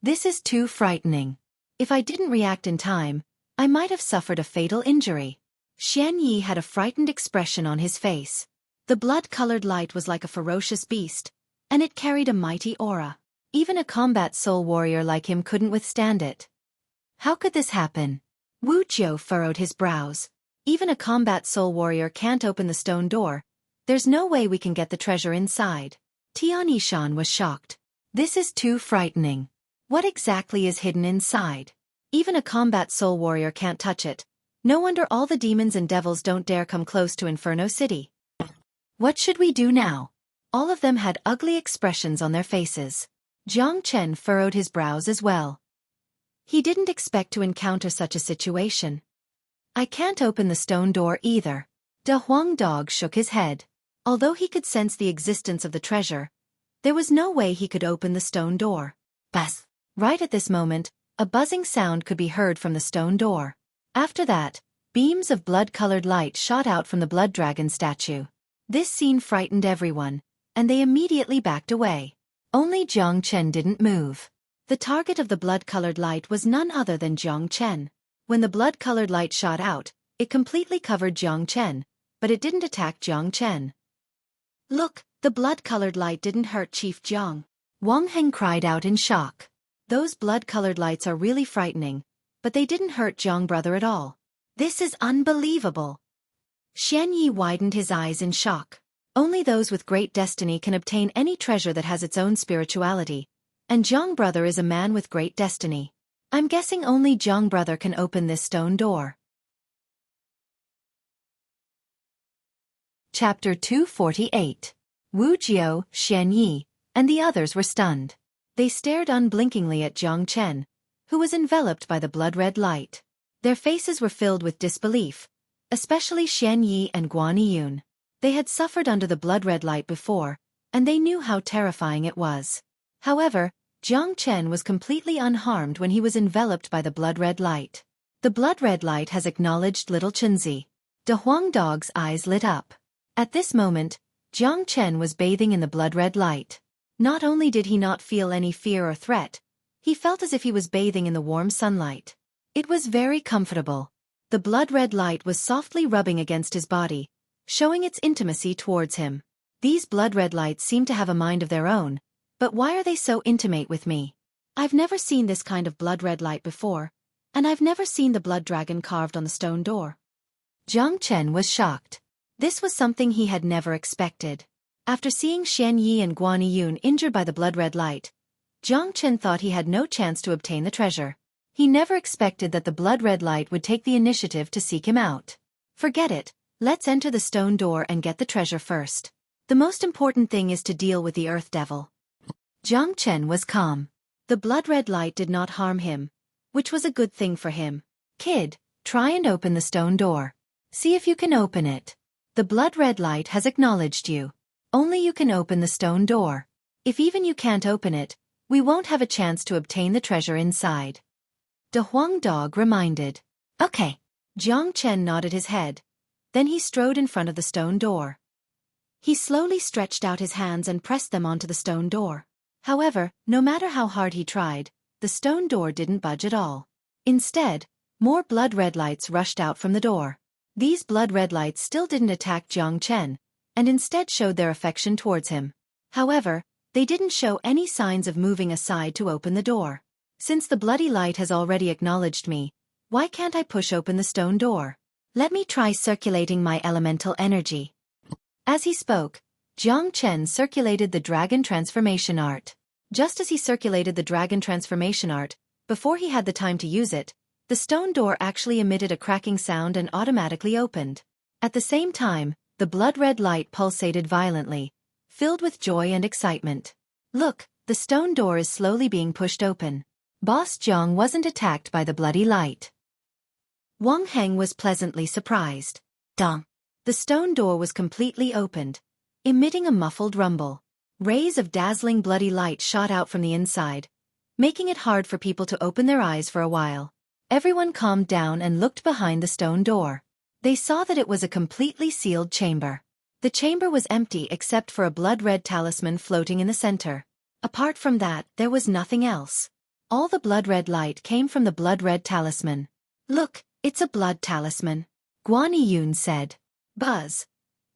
This is too frightening. If I didn't react in time, I might have suffered a fatal injury. Xueqi had a frightened expression on his face. The blood-colored light was like a ferocious beast, and it carried a mighty aura. Even a combat soul warrior like him couldn't withstand it. How could this happen? Wu Jiu furrowed his brows. Even a combat soul warrior can't open the stone door. There's no way we can get the treasure inside. Tian Yishan was shocked. This is too frightening. What exactly is hidden inside? Even a combat soul warrior can't touch it. No wonder all the demons and devils don't dare come close to Inferno City. What should we do now? All of them had ugly expressions on their faces. Jiang Chen furrowed his brows as well. He didn't expect to encounter such a situation. I can't open the stone door either. De Huang Dog shook his head. Although he could sense the existence of the treasure, there was no way he could open the stone door. Buzz! Right at this moment, a buzzing sound could be heard from the stone door. After that, beams of blood-colored light shot out from the blood dragon statue. This scene frightened everyone, and they immediately backed away. Only Jiang Chen didn't move. The target of the blood-colored light was none other than Jiang Chen. When the blood-colored light shot out, it completely covered Jiang Chen, but it didn't attack Jiang Chen. Look, the blood-colored light didn't hurt Chief Jiang. Wang Heng cried out in shock. Those blood-colored lights are really frightening, but they didn't hurt Jiang brother at all. This is unbelievable. Xueqi widened his eyes in shock. Only those with great destiny can obtain any treasure that has its own spirituality, and Jiang brother is a man with great destiny. I'm guessing only Jiang brother can open this stone door. Chapter 248. Wu Jiao, Xueqi, and the others were stunned. They stared unblinkingly at Jiang Chen, who was enveloped by the blood-red light. Their faces were filled with disbelief, especially Xueqi and Guan Yun. They had suffered under the blood-red light before, and they knew how terrifying it was. However, Jiang Chen was completely unharmed when he was enveloped by the blood-red light. The blood-red light has acknowledged little Chunzi. De Huang Dog's eyes lit up. At this moment, Jiang Chen was bathing in the blood-red light. Not only did he not feel any fear or threat, he felt as if he was bathing in the warm sunlight. It was very comfortable. The blood-red light was softly rubbing against his body, showing its intimacy towards him. These blood-red lights seem to have a mind of their own, but why are they so intimate with me? I've never seen this kind of blood-red light before, and I've never seen the blood dragon carved on the stone door. Jiang Chen was shocked. This was something he had never expected. After seeing Xueqi and Guan Yun injured by the blood-red light, Jiang Chen thought he had no chance to obtain the treasure. He never expected that the blood-red light would take the initiative to seek him out. Forget it, let's enter the stone door and get the treasure first. The most important thing is to deal with the earth devil. Jiang Chen was calm. The blood-red light did not harm him, which was a good thing for him. Kid, try and open the stone door. See if you can open it. The blood-red light has acknowledged you. Only you can open the stone door. If even you can't open it, we won't have a chance to obtain the treasure inside. De Huang Dog reminded. Okay. Jiang Chen nodded his head. Then he strode in front of the stone door. He slowly stretched out his hands and pressed them onto the stone door. However, no matter how hard he tried, the stone door didn't budge at all. Instead, more blood-red lights rushed out from the door. These blood-red lights still didn't attack Jiang Chen, and instead showed their affection towards him. However, they didn't show any signs of moving aside to open the door. Since the bloody light has already acknowledged me, why can't I push open the stone door? Let me try circulating my elemental energy. As he spoke, Jiang Chen circulated the dragon transformation art. Just as he circulated the dragon transformation art, before he had the time to use it, the stone door actually emitted a cracking sound and automatically opened. At the same time, the blood-red light pulsated violently, filled with joy and excitement. Look, the stone door is slowly being pushed open. Boss Jiang wasn't attacked by the bloody light. Wang Heng was pleasantly surprised. Dong! The stone door was completely opened, emitting a muffled rumble. Rays of dazzling bloody light shot out from the inside, making it hard for people to open their eyes for a while. Everyone calmed down and looked behind the stone door. They saw that it was a completely sealed chamber. The chamber was empty except for a blood-red talisman floating in the center. Apart from that, there was nothing else. All the blood-red light came from the blood-red talisman. Look, it's a blood talisman. Guan Yun said. Buzz.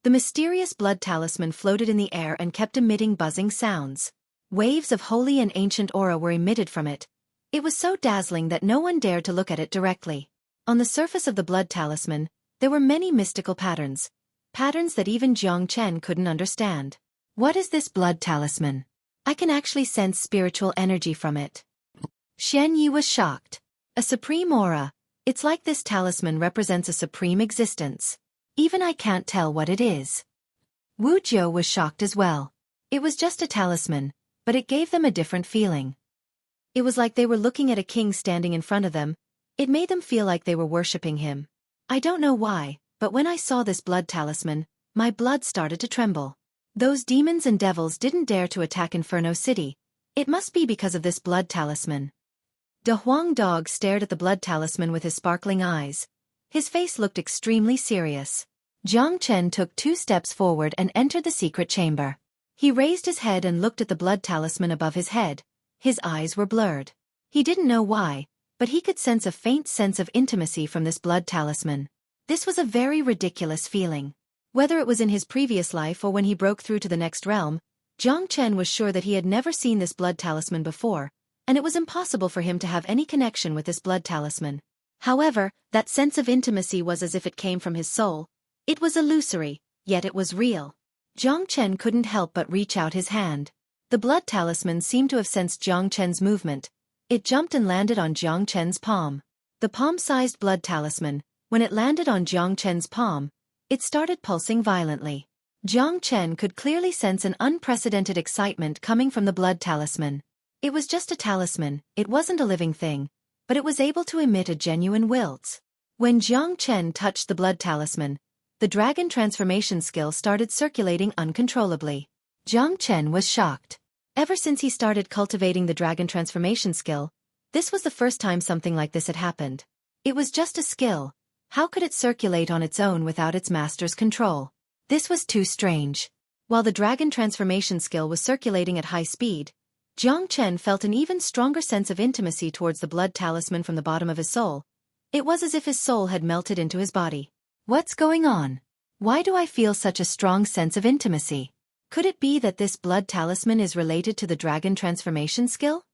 The mysterious blood talisman floated in the air and kept emitting buzzing sounds. Waves of holy and ancient aura were emitted from it. It was so dazzling that no one dared to look at it directly. On the surface of the blood talisman, there were many mystical patterns. Patterns that even Jiang Chen couldn't understand. What is this blood talisman? I can actually sense spiritual energy from it. Xueqi was shocked. A supreme aura. It's like this talisman represents a supreme existence. Even I can't tell what it is. Wu Jiao was shocked as well. It was just a talisman, but it gave them a different feeling. It was like they were looking at a king standing in front of them. It made them feel like they were worshipping him. I don't know why, but when I saw this blood talisman, my blood started to tremble. Those demons and devils didn't dare to attack Inferno City. It must be because of this blood talisman. De Huang Dog stared at the blood talisman with his sparkling eyes. His face looked extremely serious. Jiang Chen took 2 steps forward and entered the secret chamber. He raised his head and looked at the blood talisman above his head. His eyes were blurred. He didn't know why, but he could sense a faint sense of intimacy from this blood talisman. This was a very ridiculous feeling. Whether it was in his previous life or when he broke through to the next realm, Jiang Chen was sure that he had never seen this blood talisman before, and it was impossible for him to have any connection with this blood talisman. However, that sense of intimacy was as if it came from his soul. It was illusory, yet it was real. Jiang Chen couldn't help but reach out his hand. The blood talisman seemed to have sensed Jiang Chen's movement. It jumped and landed on Jiang Chen's palm. The palm-sized blood talisman, when it landed on Jiang Chen's palm, it started pulsing violently. Jiang Chen could clearly sense an unprecedented excitement coming from the blood talisman. It was just a talisman, it wasn't a living thing, but it was able to emit a genuine wilts. When Jiang Chen touched the blood talisman, the dragon transformation skill started circulating uncontrollably. Jiang Chen was shocked. Ever since he started cultivating the dragon transformation skill, this was the first time something like this had happened. It was just a skill. How could it circulate on its own without its master's control? This was too strange. While the dragon transformation skill was circulating at high speed, Jiang Chen felt an even stronger sense of intimacy towards the blood talisman from the bottom of his soul. It was as if his soul had melted into his body. What's going on? Why do I feel such a strong sense of intimacy? Could it be that this blood talisman is related to the dragon transformation skill?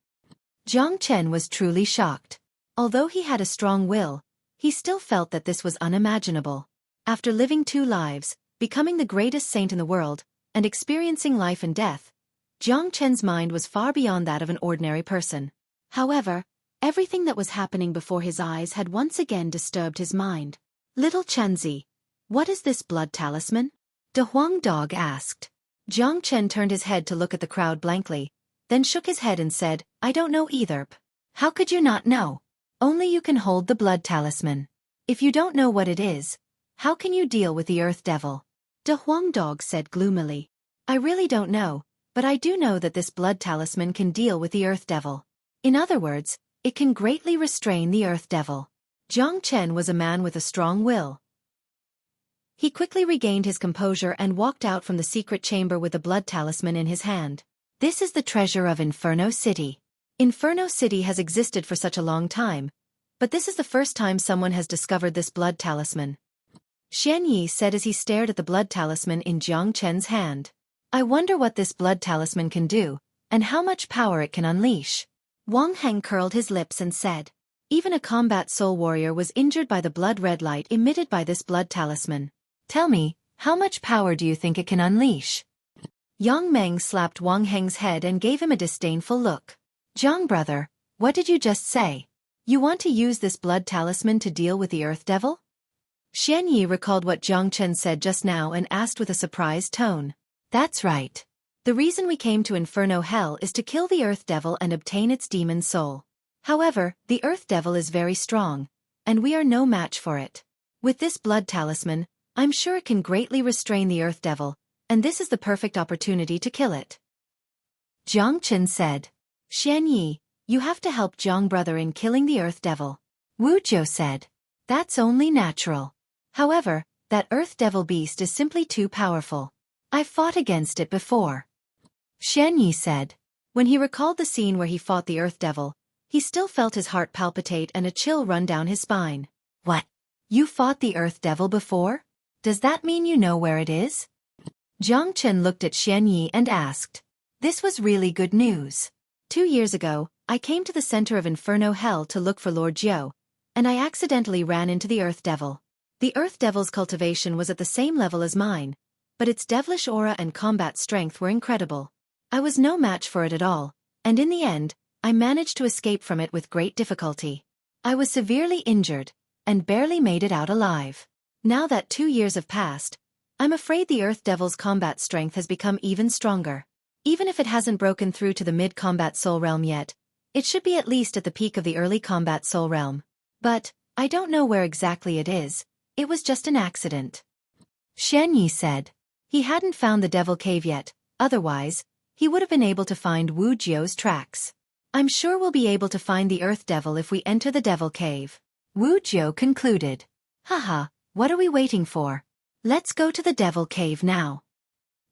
Jiang Chen was truly shocked. Although he had a strong will, he still felt that this was unimaginable. After living 2 lives, becoming the greatest saint in the world, and experiencing life and death, Jiang Chen's mind was far beyond that of an ordinary person. However, everything that was happening before his eyes had once again disturbed his mind. Little Chenzi, what is this blood talisman? De Huang Dog asked. Jiang Chen turned his head to look at the crowd blankly, then shook his head and said, I don't know either. How could you not know? Only you can hold the blood talisman. If you don't know what it is, how can you deal with the Earth Devil? De Huang Dog said gloomily. I really don't know, but I do know that this blood talisman can deal with the Earth Devil. In other words, it can greatly restrain the Earth Devil. Jiang Chen was a man with a strong will. He quickly regained his composure and walked out from the secret chamber with the blood talisman in his hand. This is the treasure of Inferno City. Inferno City has existed for such a long time, but this is the first time someone has discovered this blood talisman. Xueqi said as he stared at the blood talisman in Jiang Chen's hand. I wonder what this blood talisman can do, and how much power it can unleash. Wang Heng curled his lips and said, even a combat soul warrior was injured by the blood-red light emitted by this blood talisman. Tell me, how much power do you think it can unleash? Yang Meng slapped Wang Heng's head and gave him a disdainful look. Jiang brother, what did you just say? You want to use this blood talisman to deal with the Earth Devil? Xueqi recalled what Jiang Chen said just now and asked with a surprised tone. That's right. The reason we came to Inferno Hell is to kill the Earth Devil and obtain its demon soul. However, the Earth Devil is very strong, and we are no match for it. With this blood talisman, I'm sure it can greatly restrain the Earth Devil, and this is the perfect opportunity to kill it. Jiang Chen said. Xueqi, you have to help Jiang brother in killing the Earth Devil. Wu Jiu said. That's only natural. However, that Earth Devil beast is simply too powerful. I've fought against it before. Xueqi said. When he recalled the scene where he fought the Earth Devil, he still felt his heart palpitate and a chill run down his spine. What? You fought the Earth Devil before? Does that mean you know where it is? Jiang Chen looked at Xueqi and asked. This was really good news. 2 years ago, I came to the center of Inferno Hell to look for Lord Jiu, and I accidentally ran into the Earth Devil. The Earth Devil's cultivation was at the same level as mine, but its devilish aura and combat strength were incredible. I was no match for it at all, and in the end, I managed to escape from it with great difficulty. I was severely injured, and barely made it out alive. Now that 2 years have passed, I'm afraid the Earth Devil's combat strength has become even stronger. Even if it hasn't broken through to the mid-combat soul realm yet, it should be at least at the peak of the early combat soul realm. But, I don't know where exactly it is. It was just an accident. Xueqi said. He hadn't found the Devil Cave yet, otherwise, he would have been able to find Wu Jiu's tracks. I'm sure we'll be able to find the Earth Devil if we enter the Devil Cave. Wu Jiu concluded. Haha, what are we waiting for? Let's go to the Devil Cave now.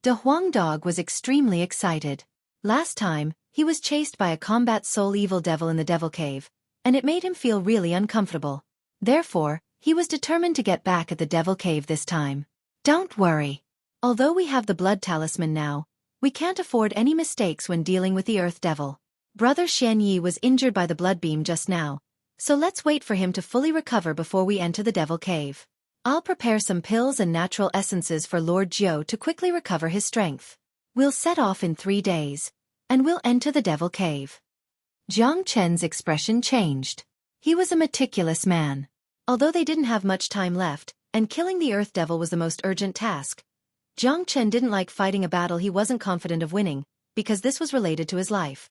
De Huang Dog was extremely excited. Last time, he was chased by a combat soul evil devil in the Devil Cave, and it made him feel really uncomfortable. Therefore, he was determined to get back at the Devil Cave this time. Don't worry. Although we have the blood talisman now, we can't afford any mistakes when dealing with the Earth Devil. Brother Xueqi was injured by the blood beam just now, so let's wait for him to fully recover before we enter the Devil Cave. I'll prepare some pills and natural essences for Lord Jiu to quickly recover his strength. We'll set off in 3 days, and we'll enter the Devil Cave. Jiang Chen's expression changed. He was a meticulous man. Although they didn't have much time left, and killing the Earth Devil was the most urgent task, Jiang Chen didn't like fighting a battle he wasn't confident of winning, because this was related to his life.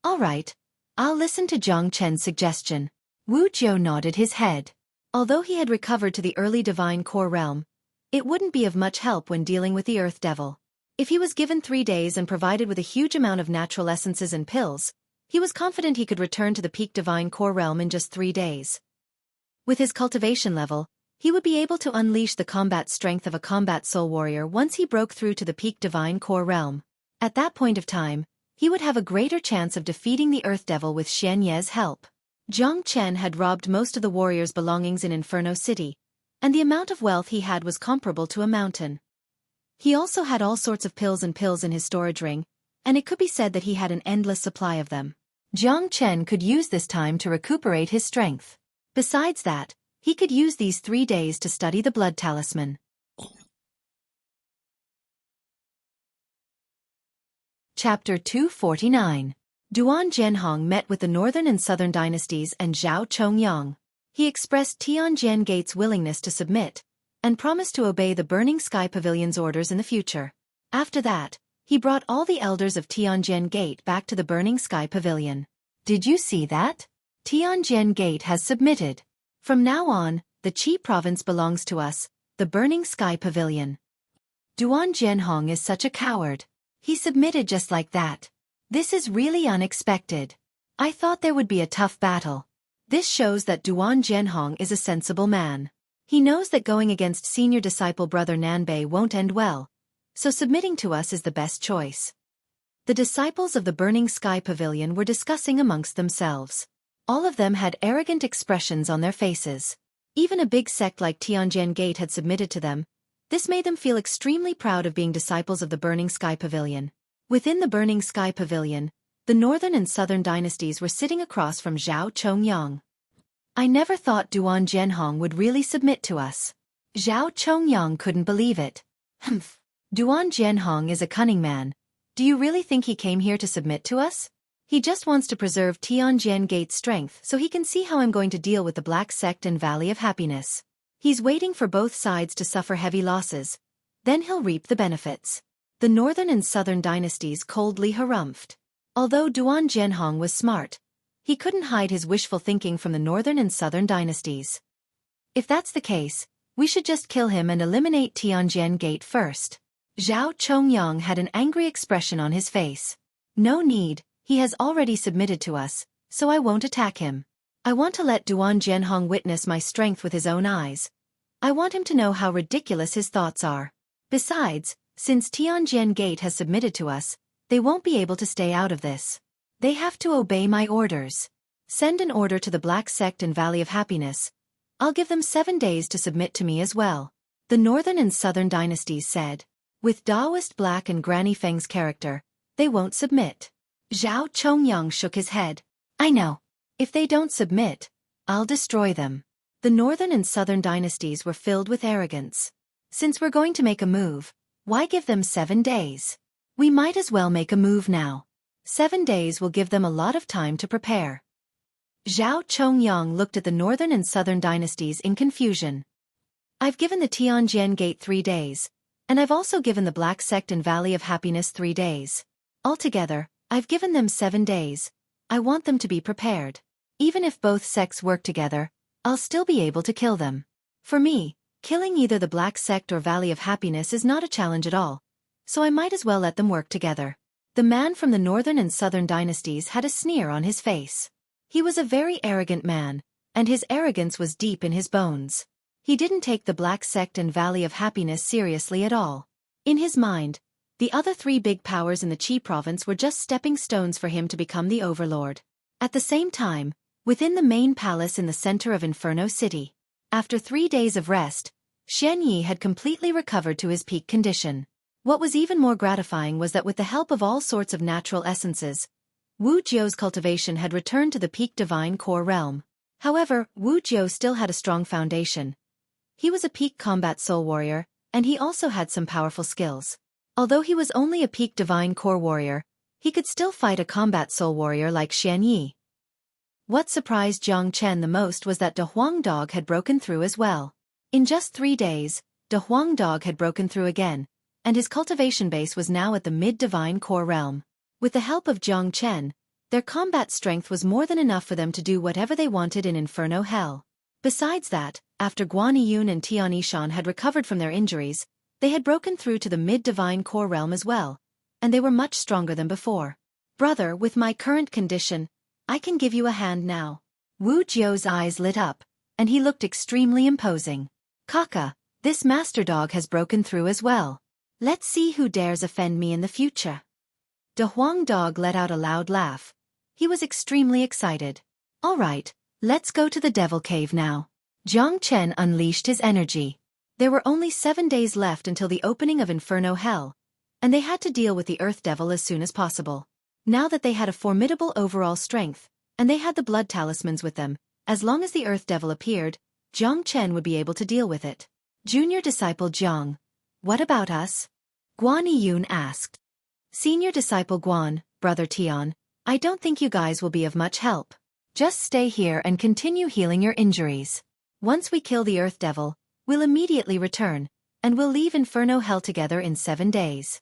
All right, I'll listen to Jiang Chen's suggestion. Wu Jiu nodded his head. Although he had recovered to the early divine core realm, it wouldn't be of much help when dealing with the Earth Devil. If he was given 3 days and provided with a huge amount of natural essences and pills, he was confident he could return to the peak divine core realm in just 3 days. With his cultivation level, he would be able to unleash the combat strength of a combat soul warrior once he broke through to the peak divine core realm. At that point of time, he would have a greater chance of defeating the Earth Devil with Xian Ye's help. Jiang Chen had robbed most of the warrior's belongings in Inferno City, and the amount of wealth he had was comparable to a mountain. He also had all sorts of pills in his storage ring, and it could be said that he had an endless supply of them. Jiang Chen could use this time to recuperate his strength. Besides that, he could use these 3 days to study the blood talisman. Chapter 249. Duan Zhenhong met with the Northern and Southern dynasties and Zhao Chongyang. He expressed Tianjian Gate's willingness to submit, and promised to obey the Burning Sky Pavilion's orders in the future. After that, he brought all the elders of Tianjian Gate back to the Burning Sky Pavilion. Did you see that? Tianjian Gate has submitted. From now on, the Qi province belongs to us, the Burning Sky Pavilion. Duan Zhenhong is such a coward. He submitted just like that. This is really unexpected. I thought there would be a tough battle. This shows that Duan Zhenhong is a sensible man. He knows that going against senior disciple brother Nanbei won't end well, so submitting to us is the best choice. The disciples of the Burning Sky Pavilion were discussing amongst themselves. All of them had arrogant expressions on their faces. Even a big sect like Tianjian Gate had submitted to them. This made them feel extremely proud of being disciples of the Burning Sky Pavilion. Within the Burning Sky Pavilion, the Northern and Southern dynasties were sitting across from Zhao Chongyang. I never thought Duan Zhenhong would really submit to us. Zhao Chongyang couldn't believe it. Humph. Duan Zhenhong is a cunning man. Do you really think he came here to submit to us? He just wants to preserve Tianjian Gate's strength so he can see how I'm going to deal with the Black Sect and Valley of Happiness. He's waiting for both sides to suffer heavy losses. Then he'll reap the benefits. The Northern and Southern dynasties coldly harumphed. Although Duan Zhenhong was smart, he couldn't hide his wishful thinking from the Northern and Southern dynasties. If that's the case, we should just kill him and eliminate Tianjian Gate first. Zhao Chongyang had an angry expression on his face. No need, he has already submitted to us, so I won't attack him. I want to let Duan Zhenhong witness my strength with his own eyes. I want him to know how ridiculous his thoughts are. Besides, since Tianjian Gate has submitted to us, they won't be able to stay out of this. They have to obey my orders. Send an order to the Black Sect and Valley of Happiness. I'll give them 7 days to submit to me as well. The Northern and Southern dynasties said. With Daoist Black and Granny Feng's character, they won't submit. Zhao Chongyang shook his head. I know. If they don't submit, I'll destroy them. The Northern and Southern dynasties were filled with arrogance. Since we're going to make a move, why give them 7 days? We might as well make a move now. 7 days will give them a lot of time to prepare. Zhao Chongyang looked at the Northern and Southern dynasties in confusion. I've given the Tianjian Gate 3 days, and I've also given the Black Sect and Valley of Happiness 3 days. Altogether, I've given them 7 days. I want them to be prepared. Even if both sects work together, I'll still be able to kill them. For me, killing either the Black Sect or Valley of Happiness is not a challenge at all, so I might as well let them work together. The man from the Northern and Southern dynasties had a sneer on his face. He was a very arrogant man, and his arrogance was deep in his bones. He didn't take the Black Sect and Valley of Happiness seriously at all. In his mind, the other 3 big powers in the Qi province were just stepping stones for him to become the overlord. At the same time, within the main palace in the center of Inferno City, after 3 days of rest, Xueqi had completely recovered to his peak condition. What was even more gratifying was that with the help of all sorts of natural essences, Wu Jiu's cultivation had returned to the peak divine core realm. However, Wu Jiu still had a strong foundation. He was a peak combat soul warrior, and he also had some powerful skills. Although he was only a peak divine core warrior, he could still fight a combat soul warrior like Xueqi. What surprised Jiang Chen the most was that De Huang Dog had broken through as well. In just 3 days, De Huang Dog had broken through again, and his cultivation base was now at the mid-divine core realm. With the help of Jiang Chen, their combat strength was more than enough for them to do whatever they wanted in Inferno Hell. Besides that, after Guan Yiyun and Tian Yishan had recovered from their injuries, they had broken through to the mid-divine core realm as well, and they were much stronger than before. Brother, with my current condition, I can give you a hand now. Wu Jiu's eyes lit up, and he looked extremely imposing. Kaka, this master dog has broken through as well. Let's see who dares offend me in the future. De Huang Dog let out a loud laugh. He was extremely excited. All right, let's go to the Devil Cave now. Jiang Chen unleashed his energy. There were only 7 days left until the opening of Inferno Hell, and they had to deal with the Earth Devil as soon as possible. Now that they had a formidable overall strength, and they had the blood talismans with them, as long as the Earth Devil appeared, Jiang Chen would be able to deal with it. Junior Disciple Jiang, what about us? Guan Yiyun asked. Senior Disciple Guan, Brother Tian, I don't think you guys will be of much help. Just stay here and continue healing your injuries. Once we kill the Earth Devil, we'll immediately return, and we'll leave Inferno Hell together in 7 days.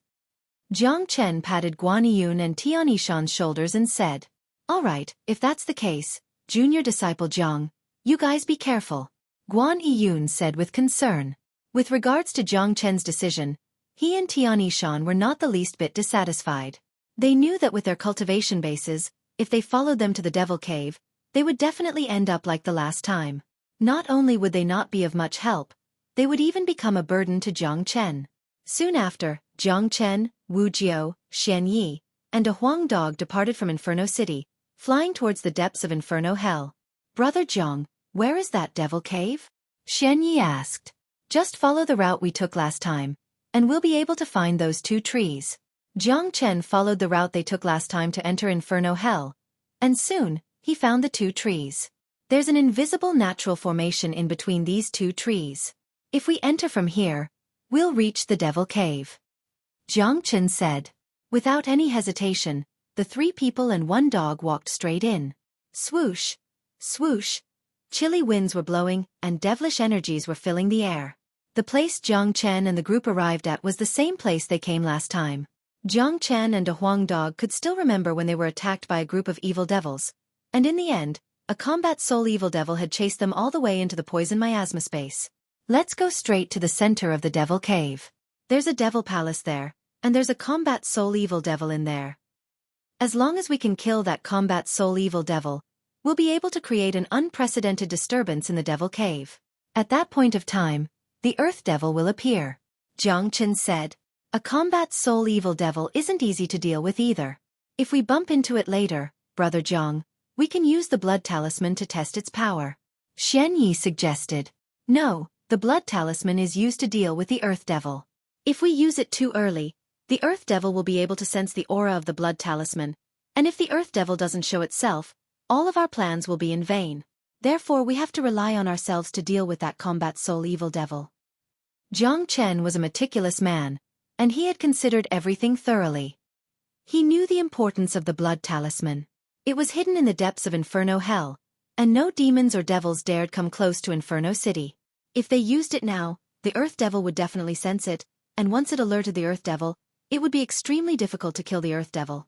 Jiang Chen patted Guan Yiyun and Tian Yishan's shoulders and said, All right, if that's the case, Junior Disciple Jiang, you guys be careful. Guan Yiyun said with concern. With regards to Jiang Chen's decision, he and Tian Yishan were not the least bit dissatisfied. They knew that with their cultivation bases, if they followed them to the Devil Cave, they would definitely end up like the last time. Not only would they not be of much help, they would even become a burden to Jiang Chen. Soon after, Jiang Chen, Wu Jiu, Xueqi, and De Huang Dog departed from Inferno City, flying towards the depths of Inferno Hell. Brother Jiang, where is that Devil Cave? Xueqi asked. Just follow the route we took last time, and we'll be able to find those 2 trees. Jiang Chen followed the route they took last time to enter Inferno Hell, and soon, he found the 2 trees. There's an invisible natural formation in between these 2 trees. If we enter from here, we'll reach the Devil Cave. Jiang Chen said. Without any hesitation, the 3 people and 1 dog walked straight in. Swoosh, swoosh. Chilly winds were blowing, and devilish energies were filling the air. The place Jiang Chen and the group arrived at was the same place they came last time. Jiang Chen and De Huang Dog could still remember when they were attacked by a group of evil devils, and in the end, a combat soul evil devil had chased them all the way into the poison miasma space. Let's go straight to the center of the Devil Cave. There's a devil palace there, and there's a combat soul evil devil in there. As long as we can kill that combat soul evil devil, we'll be able to create an unprecedented disturbance in the Devil Cave. At that point of time, the Earth Devil will appear. Jiang Chen said. A combat soul evil devil isn't easy to deal with either. If we bump into it later, Brother Jiang, we can use the blood talisman to test its power. Xueqi suggested. No, the blood talisman is used to deal with the Earth Devil. If we use it too early, the Earth Devil will be able to sense the aura of the blood talisman, and if the Earth Devil doesn't show itself, all of our plans will be in vain. Therefore we have to rely on ourselves to deal with that combat soul evil devil. Jiang Chen was a meticulous man, and he had considered everything thoroughly. He knew the importance of the blood talisman. It was hidden in the depths of Inferno Hell, and no demons or devils dared come close to Inferno City. If they used it now, the Earth Devil would definitely sense it, and once it alerted the Earth Devil, it would be extremely difficult to kill the Earth Devil.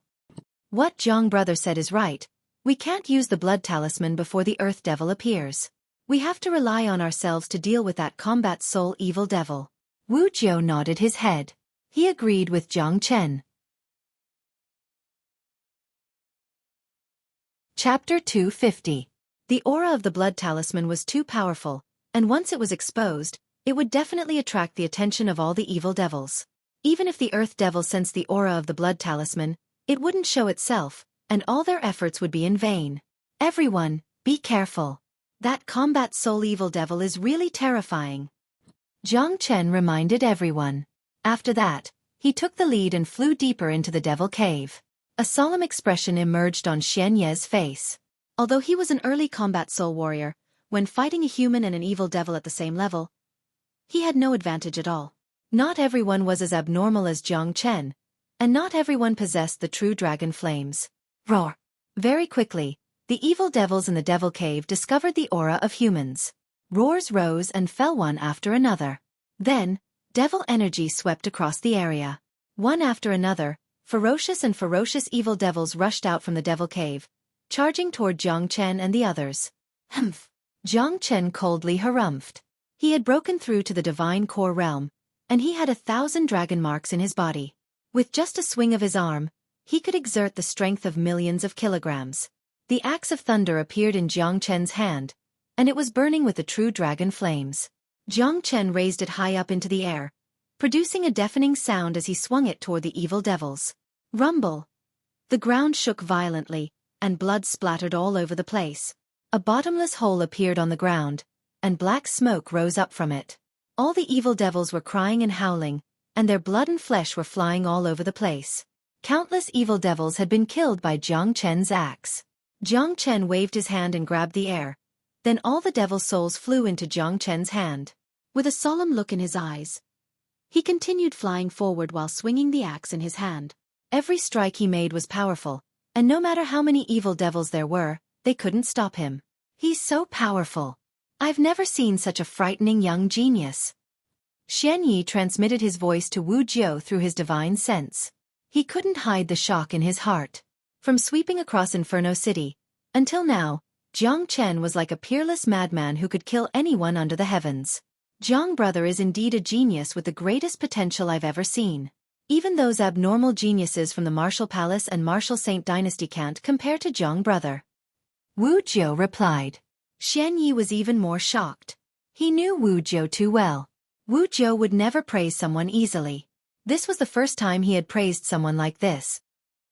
What Jiang brother said is right. We can't use the blood talisman before the Earth Devil appears. We have to rely on ourselves to deal with that combat soul evil devil. Wu Jiu nodded his head. He agreed with Jiang Chen. Chapter 250. The aura of the blood talisman was too powerful, and once it was exposed, it would definitely attract the attention of all the evil devils. Even if the Earth Devil sensed the aura of the blood talisman, it wouldn't show itself, and all their efforts would be in vain. Everyone, be careful. That combat soul evil devil is really terrifying. Jiang Chen reminded everyone. After that, he took the lead and flew deeper into the Devil Cave. A solemn expression emerged on Xueqi's face. Although he was an early combat soul warrior, when fighting a human and an evil devil at the same level, he had no advantage at all. Not everyone was as abnormal as Jiang Chen, and not everyone possessed the true dragon flames. Roar! Very quickly, the evil devils in the devil cave discovered the aura of humans. Roars rose and fell one after another. Then, devil energy swept across the area. One after another, ferocious evil devils rushed out from the devil cave, charging toward Jiang Chen and the others. Humph! Jiang Chen coldly harumphed. He had broken through to the divine core realm, and he had 1,000 dragon marks in his body. With just a swing of his arm, he could exert the strength of millions of kilograms. The axe of thunder appeared in Jiang Chen's hand, and it was burning with the true dragon flames. Jiang Chen raised it high up into the air, producing a deafening sound as he swung it toward the evil devils. Rumble! The ground shook violently, and blood splattered all over the place. A bottomless hole appeared on the ground, and black smoke rose up from it. All the evil devils were crying and howling, and their blood and flesh were flying all over the place. Countless evil devils had been killed by Jiang Chen's axe. Jiang Chen waved his hand and grabbed the air. Then all the devil souls flew into Jiang Chen's hand. With a solemn look in his eyes, he continued flying forward while swinging the axe in his hand. Every strike he made was powerful, and no matter how many evil devils there were, they couldn't stop him. He's so powerful. I've never seen such a frightening young genius. Xueqi transmitted his voice to Wu Jiu through his divine sense. He couldn't hide the shock in his heart. From sweeping across Inferno City, until now, Jiang Chen was like a peerless madman who could kill anyone under the heavens. Jiang brother is indeed a genius with the greatest potential I've ever seen. Even those abnormal geniuses from the Martial Palace and Martial Saint Dynasty can't compare to Jiang brother. Wu Jiu replied. Xueqi was even more shocked. He knew Wu Jiu too well. Wu Jiu would never praise someone easily. This was the first time he had praised someone like this.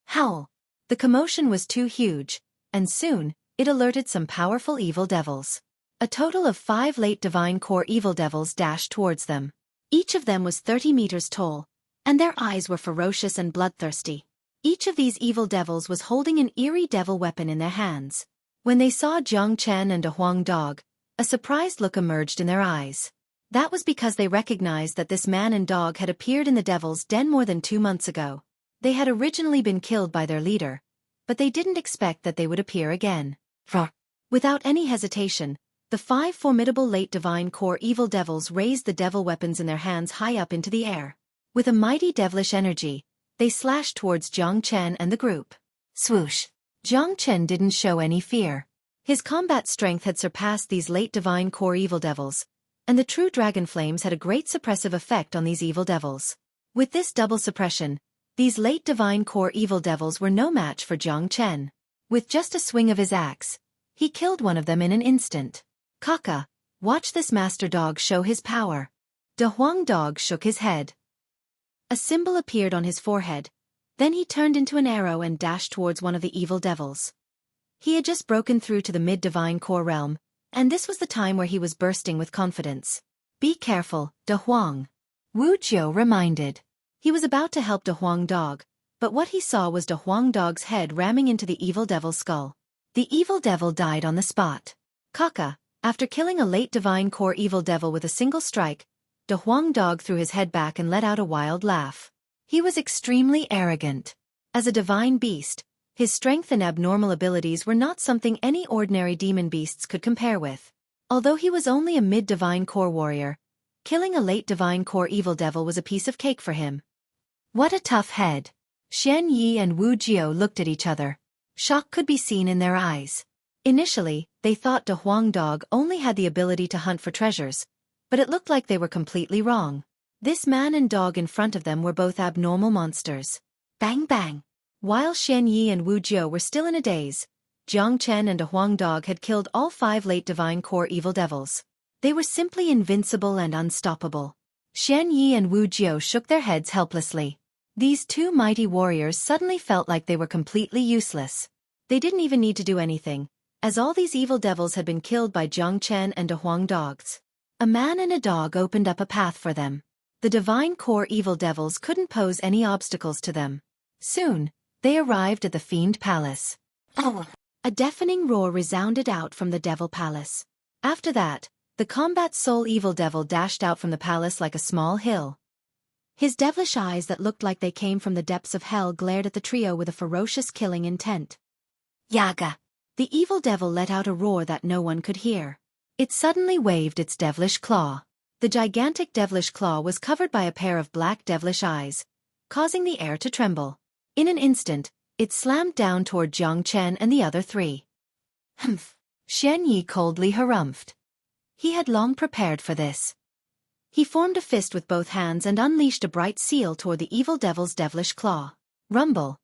Howl! The commotion was too huge, and soon, it alerted some powerful evil devils. A total of 5 late divine core evil devils dashed towards them. Each of them was 30 meters tall, and their eyes were ferocious and bloodthirsty. Each of these evil devils was holding an eerie devil weapon in their hands. When they saw Jiang Chen and a Huang dog, a surprised look emerged in their eyes. That was because they recognized that this man and dog had appeared in the devil's den more than 2 months ago. They had originally been killed by their leader, but they didn't expect that they would appear again. Without any hesitation, the 5 formidable late divine core evil devils raised the devil weapons in their hands high up into the air. With a mighty devilish energy, they slashed towards Jiang Chen and the group. Swoosh! Jiang Chen didn't show any fear. His combat strength had surpassed these late divine core evil devils, and the true dragon flames had a great suppressive effect on these evil devils. With this double suppression, these late divine core evil devils were no match for Jiang Chen. With just a swing of his axe, he killed one of them in an instant. Kaka, watch this master dog show his power. De Huang dog shook his head. A symbol appeared on his forehead. Then he turned into an arrow and dashed towards one of the evil devils. He had just broken through to the mid-divine core realm, and this was the time where he was bursting with confidence. Be careful, De Huang. Wu Jiu reminded. He was about to help De Huang dog, but what he saw was De Huang dog's head ramming into the evil devil's skull. The evil devil died on the spot. Kaka, after killing a late divine core evil devil with a single strike, De Huang dog threw his head back and let out a wild laugh. He was extremely arrogant. As a divine beast, his strength and abnormal abilities were not something any ordinary demon beasts could compare with. Although he was only a mid-divine core warrior, killing a late divine core evil devil was a piece of cake for him. What a tough head. Xueqi and Wu Jiu looked at each other. Shock could be seen in their eyes. Initially, they thought De Huang dog only had the ability to hunt for treasures, but it looked like they were completely wrong. This man and dog in front of them were both abnormal monsters. Bang bang! While Xueqi and Wu Jiu were still in a daze, Jiang Chen and De Huang dog had killed all 5 late divine core evil devils. They were simply invincible and unstoppable. Xueqi and Wu Jiu shook their heads helplessly. These 2 mighty warriors suddenly felt like they were completely useless. They didn't even need to do anything, as all these evil devils had been killed by Jiang Chen and De Huang dogs. A man and a dog opened up a path for them. The divine core evil devils couldn't pose any obstacles to them. Soon, they arrived at the Fiend Palace. Oh! A deafening roar resounded out from the Devil Palace. After that, the combat soul evil devil dashed out from the palace like a small hill. His devilish eyes that looked like they came from the depths of hell glared at the trio with a ferocious killing intent. Yaga! The evil devil let out a roar that no one could hear. It suddenly waved its devilish claw. The gigantic devilish claw was covered by a pair of black devilish eyes, causing the air to tremble. In an instant, it slammed down toward Jiang Chen and the other three. Humph! Xueqi coldly harumphed. He had long prepared for this. He formed a fist with both hands and unleashed a bright seal toward the evil devil's devilish claw. Rumble!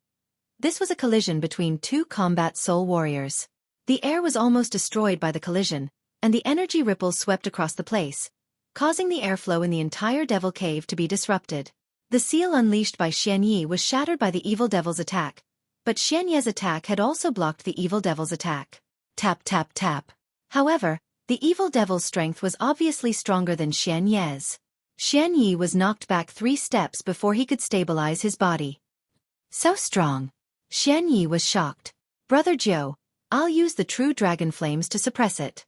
This was a collision between two combat soul warriors. The air was almost destroyed by the collision, and the energy ripples swept across the place, causing the airflow in the entire devil cave to be disrupted. The seal unleashed by Xueqi was shattered by the evil devil's attack, but Xueqi's attack had also blocked the evil devil's attack. Tap tap tap. However, the evil devil's strength was obviously stronger than Xueqi's. Xueqi was knocked back 3 steps before he could stabilize his body. So strong. Xueqi was shocked. Brother Zhou, I'll use the true dragon flames to suppress it.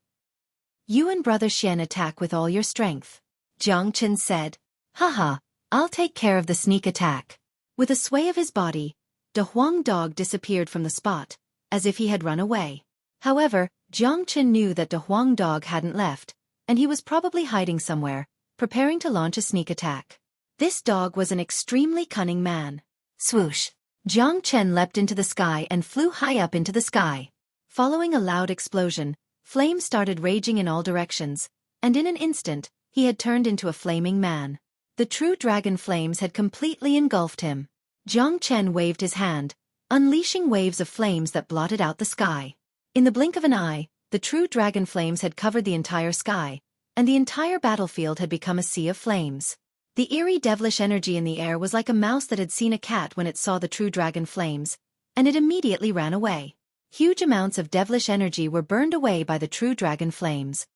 You and Brother Xian attack with all your strength. Jiang Chen said. Haha, I'll take care of the sneak attack. With a sway of his body, the Huang dog disappeared from the spot, as if he had run away. However, Jiang Chen knew that the Huang dog hadn't left, and he was probably hiding somewhere, preparing to launch a sneak attack. This dog was an extremely cunning man. Swoosh! Jiang Chen leapt into the sky and flew high up into the sky. Following a loud explosion, flames started raging in all directions, and in an instant, he had turned into a flaming man. The true dragon flames had completely engulfed him. Jiang Chen waved his hand, unleashing waves of flames that blotted out the sky. In the blink of an eye, the true dragon flames had covered the entire sky, and the entire battlefield had become a sea of flames. The eerie devilish energy in the air was like a mouse that had seen a cat when it saw the true dragon flames, and it immediately ran away. Huge amounts of devilish energy were burned away by the true dragon flames.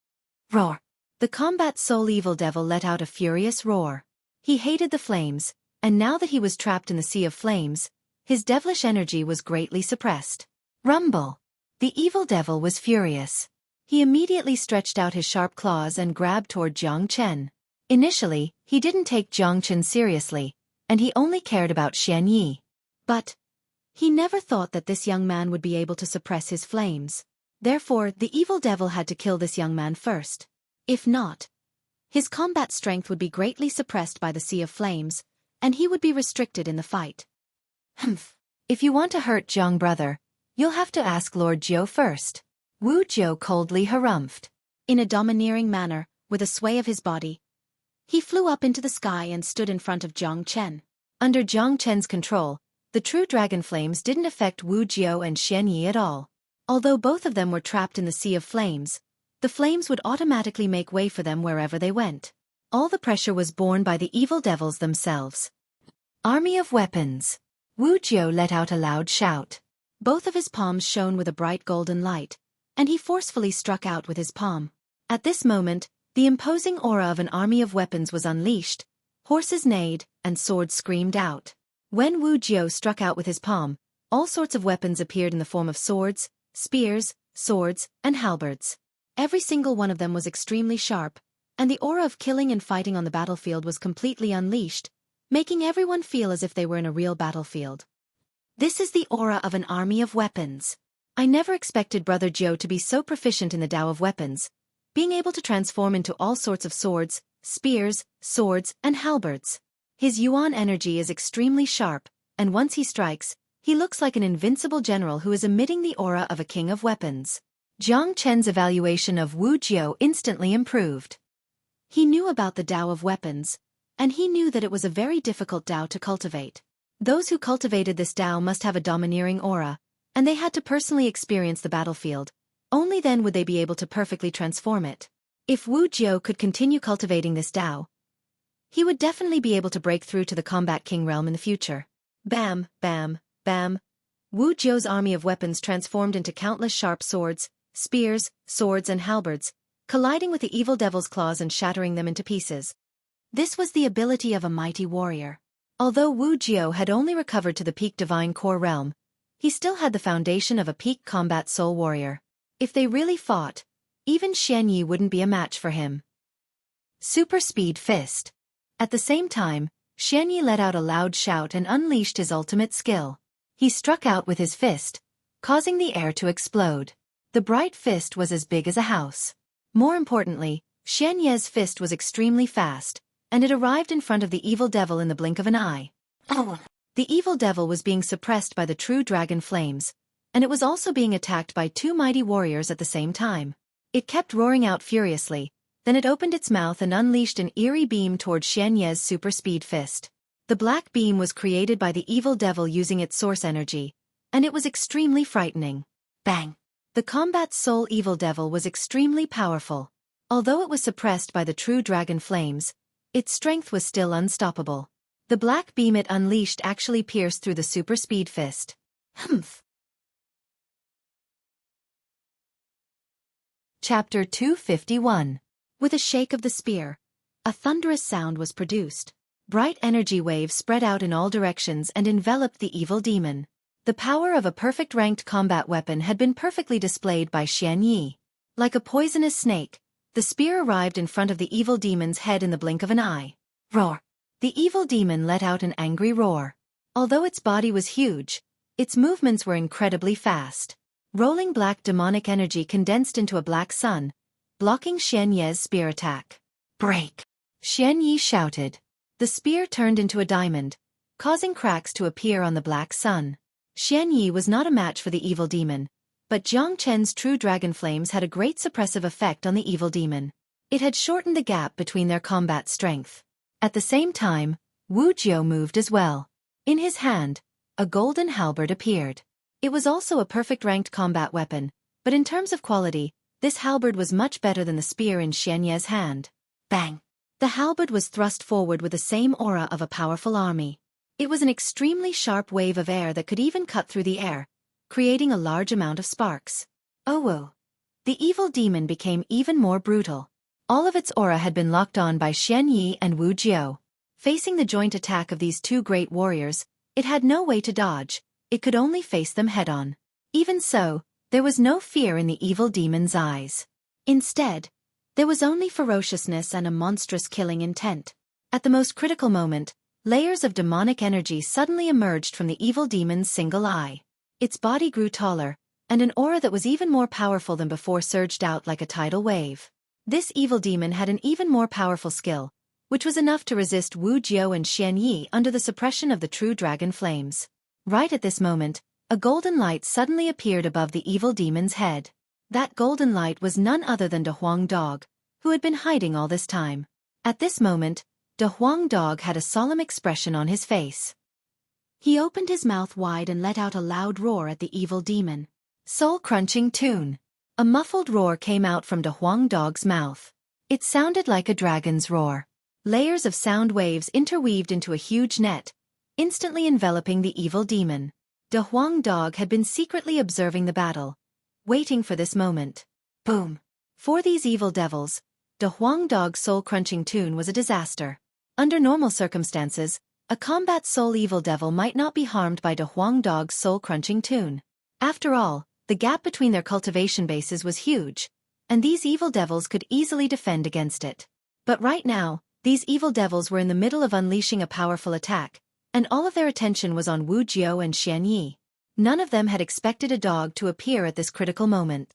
Roar! The combat soul evil devil let out a furious roar. He hated the flames, and now that he was trapped in the sea of flames, his devilish energy was greatly suppressed. Rumble! The evil devil was furious. He immediately stretched out his sharp claws and grabbed toward Jiang Chen. Initially, he didn't take Jiang Chen seriously, and he only cared about Xueqi. But he never thought that this young man would be able to suppress his flames. Therefore, the evil devil had to kill this young man first. If not, his combat strength would be greatly suppressed by the sea of flames, and he would be restricted in the fight. Humph! If you want to hurt Jiang brother, you'll have to ask Lord Zhou first. Wu Zhou coldly harumphed. In a domineering manner, with a sway of his body, he flew up into the sky and stood in front of Jiang Chen. Under Jiang Chen's control, the true dragon flames didn't affect Wu Zhou and Xueqi at all. Although both of them were trapped in the sea of flames, the flames would automatically make way for them wherever they went. All the pressure was borne by the evil devils themselves. Army of weapons! Wu Zhou let out a loud shout. Both of his palms shone with a bright golden light, and he forcefully struck out with his palm. At this moment, the imposing aura of an army of weapons was unleashed, horses neighed, and swords screamed out. When Wu Zhou struck out with his palm, all sorts of weapons appeared in the form of swords, spears, swords, and halberds. Every single one of them was extremely sharp, and the aura of killing and fighting on the battlefield was completely unleashed, making everyone feel as if they were in a real battlefield. This is the aura of an army of weapons. I never expected Brother Zhou to be so proficient in the Tao of weapons, being able to transform into all sorts of swords, spears, swords, and halberds. His yuan energy is extremely sharp, and once he strikes, he looks like an invincible general who is emitting the aura of a king of weapons. Jiang Chen's evaluation of Wu Zhou instantly improved. He knew about the Tao of weapons, and he knew that it was a very difficult Tao to cultivate. Those who cultivated this Tao must have a domineering aura, and they had to personally experience the battlefield. Only then would they be able to perfectly transform it. If Wu Zhou could continue cultivating this Tao, he would definitely be able to break through to the Combat King realm in the future. Bam, bam, bam. Wu Zhou's army of weapons transformed into countless sharp swords, spears, swords, and halberds, colliding with the evil devil's claws and shattering them into pieces. This was the ability of a mighty warrior. Although Wu Zhou had only recovered to the peak divine core realm, he still had the foundation of a peak combat soul warrior. If they really fought, even Xueqi wouldn't be a match for him. Super Speed Fist. At the same time, Xueqi let out a loud shout and unleashed his ultimate skill. He struck out with his fist, causing the air to explode. The bright fist was as big as a house. More importantly, Xueqi's fist was extremely fast, and it arrived in front of the evil devil in the blink of an eye. The evil devil was being suppressed by the true dragon flames, and it was also being attacked by two mighty warriors at the same time. It kept roaring out furiously, then it opened its mouth and unleashed an eerie beam toward Xueqi's super speed fist. The black beam was created by the evil devil using its source energy, and it was extremely frightening. Bang! The combat soul evil devil was extremely powerful. Although it was suppressed by the true dragon flames, its strength was still unstoppable. The black beam it unleashed actually pierced through the super speed fist. Humph! Chapter 251. With a shake of the spear, a thunderous sound was produced. Bright energy waves spread out in all directions and enveloped the evil demon. The power of a perfect ranked combat weapon had been perfectly displayed by Xueqi. Like a poisonous snake, the spear arrived in front of the evil demon's head in the blink of an eye. Roar! The evil demon let out an angry roar. Although its body was huge, its movements were incredibly fast. Rolling black demonic energy condensed into a black sun, blocking Xueqi's spear attack. Break! Xueqi shouted. The spear turned into a diamond, causing cracks to appear on the black sun. Xueqi was not a match for the evil demon, but Jiang Chen's true dragon flames had a great suppressive effect on the evil demon. It had shortened the gap between their combat strength. At the same time, Wu Jiu moved as well. In his hand, a golden halberd appeared. It was also a perfect ranked combat weapon, but in terms of quality, this halberd was much better than the spear in Xueqi's hand. Bang! The halberd was thrust forward with the same aura of a powerful army. It was an extremely sharp wave of air that could even cut through the air, creating a large amount of sparks. Oh whoa! The evil demon became even more brutal. All of its aura had been locked on by Xueqi and Wu Jiu. Facing the joint attack of these two great warriors, it had no way to dodge, it could only face them head-on. Even so, there was no fear in the evil demon's eyes. Instead, there was only ferociousness and a monstrous killing intent. At the most critical moment, layers of demonic energy suddenly emerged from the evil demon's single eye. Its body grew taller, and an aura that was even more powerful than before surged out like a tidal wave. This evil demon had an even more powerful skill, which was enough to resist Wu Jiu and Xueqi under the suppression of the true dragon flames. Right at this moment, a golden light suddenly appeared above the evil demon's head. That golden light was none other than De Huang Dog, who had been hiding all this time. At this moment, De Huang Dog had a solemn expression on his face. He opened his mouth wide and let out a loud roar at the evil demon. Soul-crunching tune. A muffled roar came out from De Huang Dog's mouth. It sounded like a dragon's roar. Layers of sound waves interweaved into a huge net, instantly enveloping the evil demon. De Huang Dog had been secretly observing the battle, waiting for this moment. Boom! For these evil devils, De Huang Dog's soul-crunching tune was a disaster. Under normal circumstances, a combat soul evil devil might not be harmed by De Huang Dog's soul-crunching tune. After all, the gap between their cultivation bases was huge, and these evil devils could easily defend against it. But right now, these evil devils were in the middle of unleashing a powerful attack, and all of their attention was on Wu Jiu and Xueqi. None of them had expected a dog to appear at this critical moment.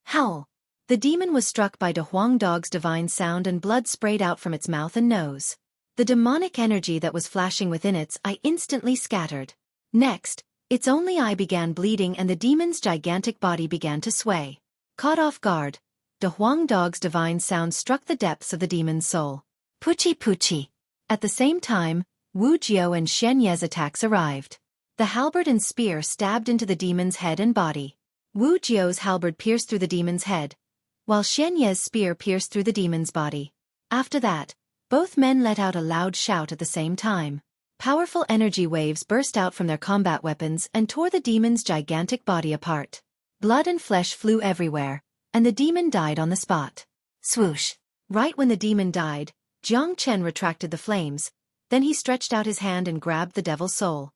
Howl! The demon was struck by De Huang Dog's divine sound and blood sprayed out from its mouth and nose. The demonic energy that was flashing within its eye instantly scattered. Next, its only eye began bleeding and the demon's gigantic body began to sway. Caught off guard, De Huang Dog's divine sound struck the depths of the demon's soul. Puchi puchi! At the same time, Wu Jiu and Xueqi's attacks arrived. The halberd and spear stabbed into the demon's head and body. Wu Jiu's halberd pierced through the demon's head, while Xueqi's spear pierced through the demon's body. After that, both men let out a loud shout at the same time. Powerful energy waves burst out from their combat weapons and tore the demon's gigantic body apart. Blood and flesh flew everywhere, and the demon died on the spot. Swoosh! Right when the demon died, Jiang Chen retracted the flames, then he stretched out his hand and grabbed the devil's soul.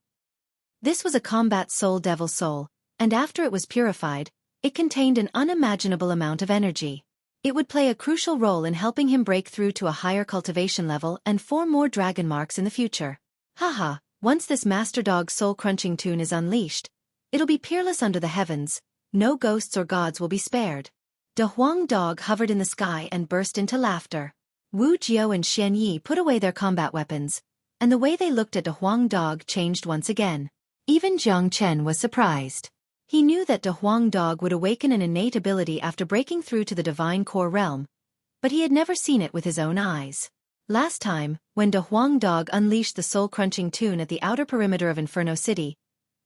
This was a combat soul devil soul, and after it was purified, it contained an unimaginable amount of energy. It would play a crucial role in helping him break through to a higher cultivation level and form more dragon marks in the future. Haha, once this master dog soul-crunching tune is unleashed, it'll be peerless under the heavens, no ghosts or gods will be spared. De Huang Dog hovered in the sky and burst into laughter. Wu Jiao and Xueqi put away their combat weapons, and the way they looked at De Huang Dog changed once again. Even Jiang Chen was surprised. He knew that De Huang Dog would awaken an innate ability after breaking through to the divine core realm, but he had never seen it with his own eyes. Last time, when De Huang Dog unleashed the soul-crunching tune at the outer perimeter of Inferno City,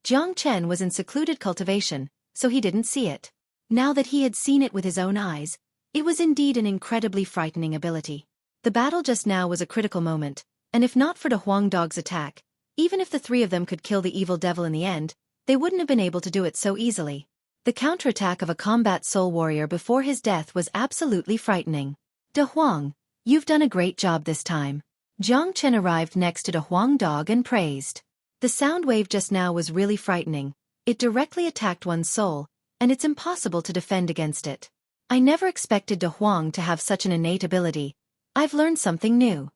Jiang Chen was in secluded cultivation, so he didn't see it. Now that he had seen it with his own eyes, it was indeed an incredibly frightening ability. The battle just now was a critical moment, and if not for De Huang Dog's attack, even if the three of them could kill the evil devil in the end, they wouldn't have been able to do it so easily. The counterattack of a combat soul warrior before his death was absolutely frightening. De Huang, you've done a great job this time. Jiang Chen arrived next to De Huang Dog and praised. The sound wave just now was really frightening. It directly attacked one's soul, and it's impossible to defend against it. I never expected De Huang to have such an innate ability. I've learned something new.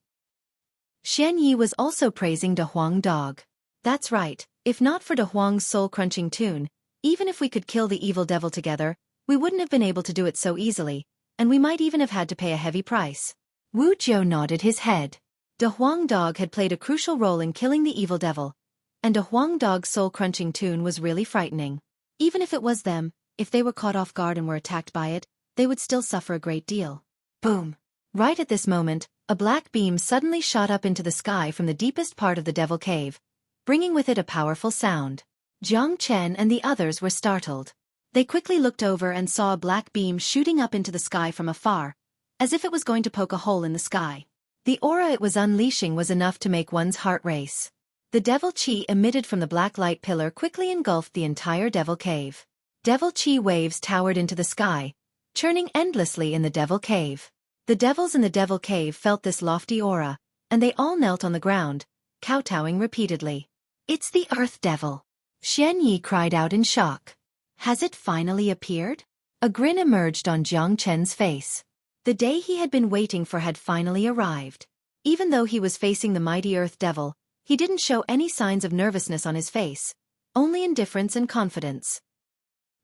Xueqi was also praising De Huang Dog. That's right, if not for De Huang's soul-crunching tune, even if we could kill the evil devil together, we wouldn't have been able to do it so easily, and we might even have had to pay a heavy price. Wu Jiao nodded his head. De Huang Dog had played a crucial role in killing the evil devil, and De Huang Dog's soul-crunching tune was really frightening. Even if it was them, if they were caught off guard and were attacked by it, they would still suffer a great deal. Boom! Right at this moment, a black beam suddenly shot up into the sky from the deepest part of the devil cave, bringing with it a powerful sound. Jiang Chen and the others were startled. They quickly looked over and saw a black beam shooting up into the sky from afar, as if it was going to poke a hole in the sky. The aura it was unleashing was enough to make one's heart race. The devil chi emitted from the black light pillar quickly engulfed the entire devil cave. Devil chi waves towered into the sky, churning endlessly in the devil cave. The devils in the devil cave felt this lofty aura, and they all knelt on the ground, kowtowing repeatedly. It's the Earth Devil! Xueqi cried out in shock. Has it finally appeared? A grin emerged on Jiang Chen's face. The day he had been waiting for had finally arrived. Even though he was facing the mighty Earth Devil, he didn't show any signs of nervousness on his face, only indifference and confidence.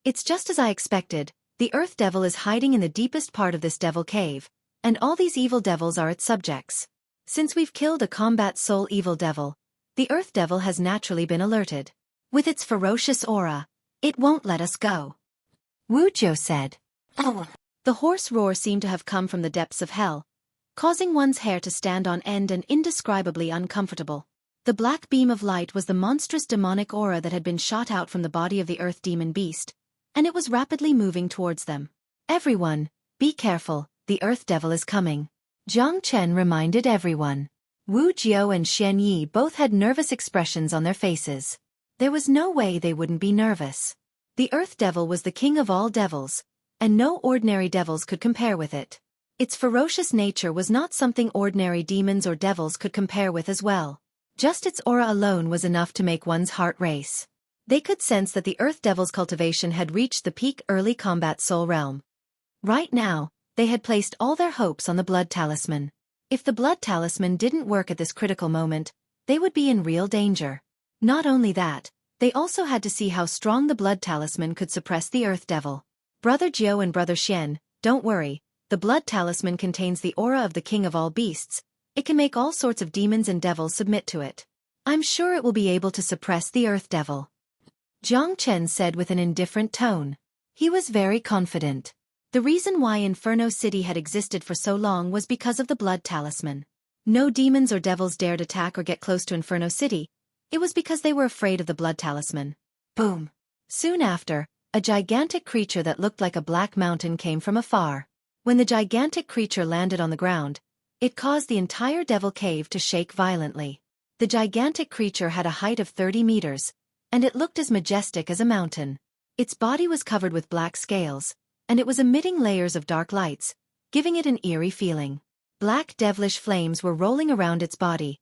It's just as I expected, the Earth Devil is hiding in the deepest part of this devil cave, and all these evil devils are its subjects. Since we've killed a combat soul evil devil, the Earth Devil has naturally been alerted. With its ferocious aura, it won't let us go. Wu Jiao said. Oh. The hoarse roar seemed to have come from the depths of hell, causing one's hair to stand on end and indescribably uncomfortable. The black beam of light was the monstrous demonic aura that had been shot out from the body of the Earth Demon Beast, and it was rapidly moving towards them. Everyone, be careful, the Earth Devil is coming. Jiang Chen reminded everyone. Wu Jiao and Xueqi both had nervous expressions on their faces. There was no way they wouldn't be nervous. The Earth Devil was the king of all devils, and no ordinary devils could compare with it. Its ferocious nature was not something ordinary demons or devils could compare with as well. Just its aura alone was enough to make one's heart race. They could sense that the Earth Devil's cultivation had reached the peak early combat soul realm. Right now, they had placed all their hopes on the blood talisman. If the blood talisman didn't work at this critical moment, they would be in real danger. Not only that, they also had to see how strong the blood talisman could suppress the Earth Devil. Brother Jiao and Brother Xian, don't worry, the blood talisman contains the aura of the king of all beasts. It can make all sorts of demons and devils submit to it. I'm sure it will be able to suppress the Earth Devil. Jiang Chen said with an indifferent tone. He was very confident. The reason why Inferno City had existed for so long was because of the blood talisman. No demons or devils dared attack or get close to Inferno City. It was because they were afraid of the blood talisman. Boom! Soon after, a gigantic creature that looked like a black mountain came from afar. When the gigantic creature landed on the ground, it caused the entire devil cave to shake violently. The gigantic creature had a height of 30 meters, and it looked as majestic as a mountain. Its body was covered with black scales, and it was emitting layers of dark lights, giving it an eerie feeling. Black devilish flames were rolling around its body,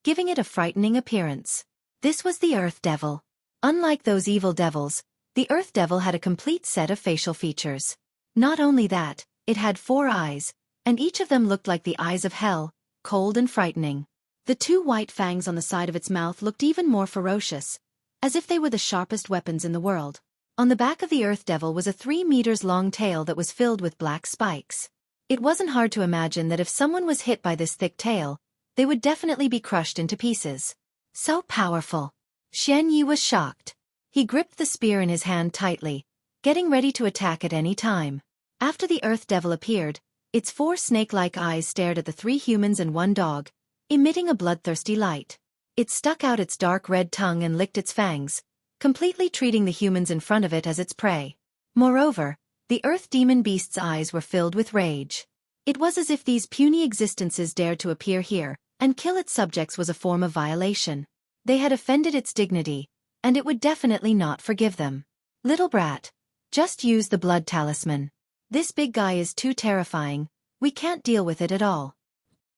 giving it a frightening appearance. This was the Earth Devil. Unlike those evil devils, the Earth Devil had a complete set of facial features. Not only that, It had 4 eyes, and each of them looked like the eyes of hell, cold and frightening. The 2 white fangs on the side of its mouth looked even more ferocious, as if they were the sharpest weapons in the world. On the back of the Earth Devil was a 3 meters long tail that was filled with black spikes. It wasn't hard to imagine that if someone was hit by this thick tail, they would definitely be crushed into pieces. So powerful. Xueqi was shocked. He gripped the spear in his hand tightly, getting ready to attack at any time. After the Earth Devil appeared, its 4 snake-like eyes stared at the 3 humans and 1 dog, emitting a bloodthirsty light. It stuck out its dark red tongue and licked its fangs, completely treating the humans in front of it as its prey. Moreover, the Earth Demon Beast's eyes were filled with rage. It was as if these puny existences dared to appear here and kill its subjects was a form of violation. They had offended its dignity, and it would definitely not forgive them. Little brat, just use the blood talisman. This big guy is too terrifying, we can't deal with it at all.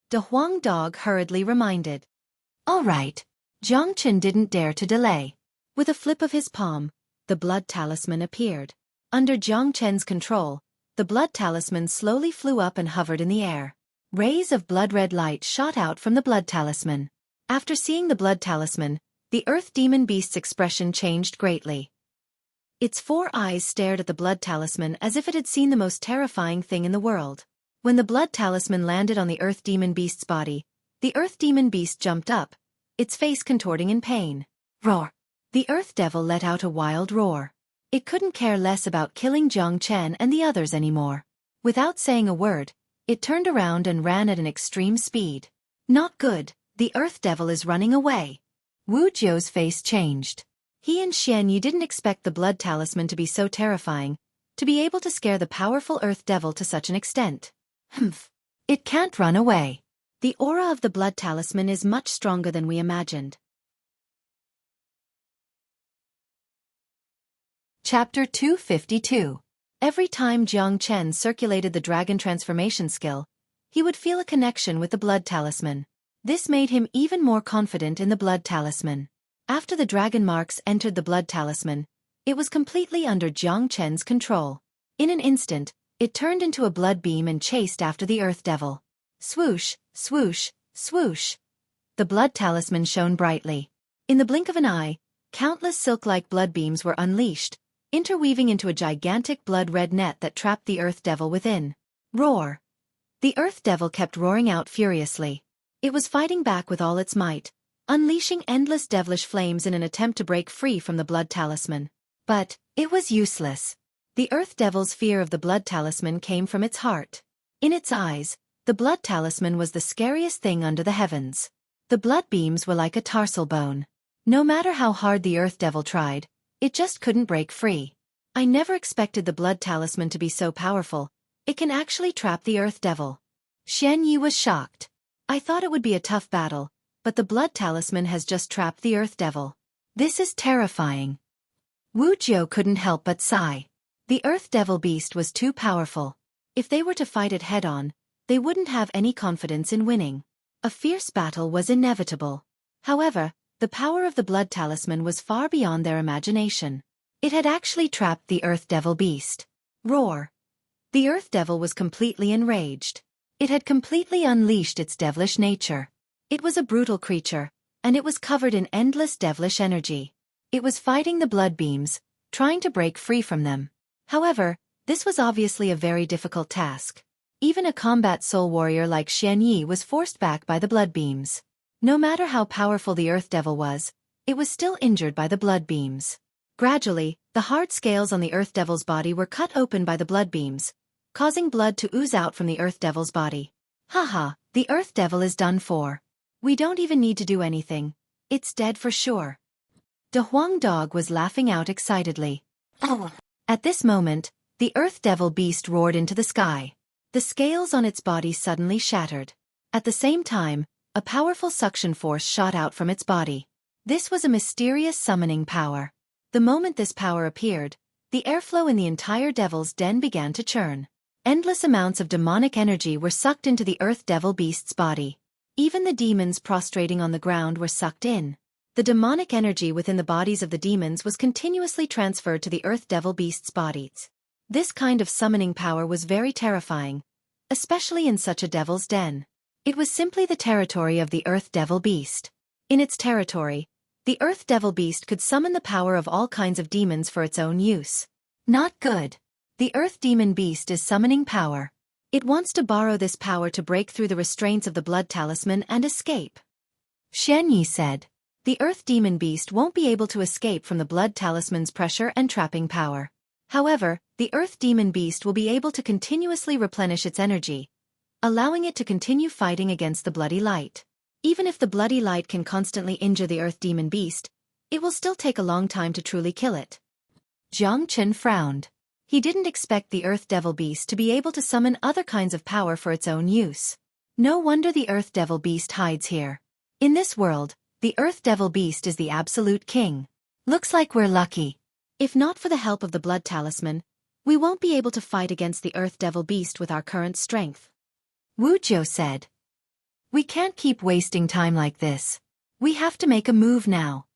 De Huang Dog hurriedly reminded. All right. Zhongchen didn't dare to delay. With a flip of his palm, the blood talisman appeared. Under Jiang Chen's control, the blood talisman slowly flew up and hovered in the air. Rays of blood-red light shot out from the blood talisman. After seeing the blood talisman, the Earth Demon Beast's expression changed greatly. Its 4 eyes stared at the blood talisman as if it had seen the most terrifying thing in the world. When the blood talisman landed on the Earth Demon Beast's body, the Earth Demon Beast jumped up, its face contorting in pain. Roar! The Earth Devil let out a wild roar. It couldn't care less about killing Jiang Chen and the others anymore. Without saying a word, it turned around and ran at an extreme speed. Not good, the Earth Devil is running away. Wu Jiu's face changed. He and Xueqi didn't expect the blood talisman to be so terrifying, to be able to scare the powerful Earth Devil to such an extent. Humph. It can't run away. The aura of the blood talisman is much stronger than we imagined. Chapter 252. Every time Jiang Chen circulated the dragon transformation skill, he would feel a connection with the blood talisman. This made him even more confident in the blood talisman. After the dragon marks entered the blood talisman, it was completely under Jiang Chen's control. In an instant, it turned into a blood beam and chased after the Earth Devil. Swoosh, swoosh, swoosh. The blood talisman shone brightly. In the blink of an eye, countless silk-like blood beams were unleashed, interweaving into a gigantic blood-red net that trapped the Earth Devil within. Roar! The Earth Devil kept roaring out furiously. It was fighting back with all its might, unleashing endless devilish flames in an attempt to break free from the blood talisman. But it was useless. The Earth Devil's fear of the blood talisman came from its heart. In its eyes, the blood talisman was the scariest thing under the heavens. The blood beams were like a tarsal bone. No matter how hard the Earth Devil tried, it just couldn't break free. I never expected the blood talisman to be so powerful. It can actually trap the Earth Devil. Xueqi was shocked. I thought it would be a tough battle, but the blood talisman has just trapped the Earth Devil. This is terrifying. Wu Jiu couldn't help but sigh. The Earth Devil beast was too powerful. If they were to fight it head-on, they wouldn't have any confidence in winning. A fierce battle was inevitable. However, the power of the blood talisman was far beyond their imagination. It had actually trapped the Earth Devil beast. Roar! The Earth Devil was completely enraged. It had completely unleashed its devilish nature. It was a brutal creature, and it was covered in endless devilish energy. It was fighting the blood beams, trying to break free from them. However, this was obviously a very difficult task. Even a combat soul warrior like Xueqi was forced back by the blood beams. No matter how powerful the Earth Devil was, it was still injured by the blood beams. Gradually, the hard scales on the Earth Devil's body were cut open by the blood beams, causing blood to ooze out from the Earth Devil's body. Haha, the Earth Devil is done for. We don't even need to do anything. It's dead for sure. De Huang Dog was laughing out excitedly. Oh. At this moment, the Earth Devil beast roared into the sky. The scales on its body suddenly shattered. At the same time, a powerful suction force shot out from its body. This was a mysterious summoning power. The moment this power appeared, the airflow in the entire Devil's Den began to churn. Endless amounts of demonic energy were sucked into the Earth Devil beast's body. Even the demons prostrating on the ground were sucked in. The demonic energy within the bodies of the demons was continuously transferred to the Earth Devil beast's bodies. This kind of summoning power was very terrifying, especially in such a devil's den. It was simply the territory of the Earth Devil Beast. In its territory, the Earth Devil Beast could summon the power of all kinds of demons for its own use. Not good. The Earth Demon Beast is summoning power. It wants to borrow this power to break through the restraints of the Blood Talisman and escape. Xueqi said. The Earth Demon Beast won't be able to escape from the Blood Talisman's pressure and trapping power. However, the Earth Demon Beast will be able to continuously replenish its energy, allowing it to continue fighting against the Bloody Light. Even if the Bloody Light can constantly injure the Earth Demon Beast, it will still take a long time to truly kill it. Zhang Chen frowned. He didn't expect the Earth Devil Beast to be able to summon other kinds of power for its own use. No wonder the Earth Devil Beast hides here. In this world, the Earth Devil Beast is the absolute king. Looks like we're lucky. If not for the help of the Blood Talisman, we won't be able to fight against the Earth Devil Beast with our current strength. Wu Jiu said. We can't keep wasting time like this. We have to make a move now.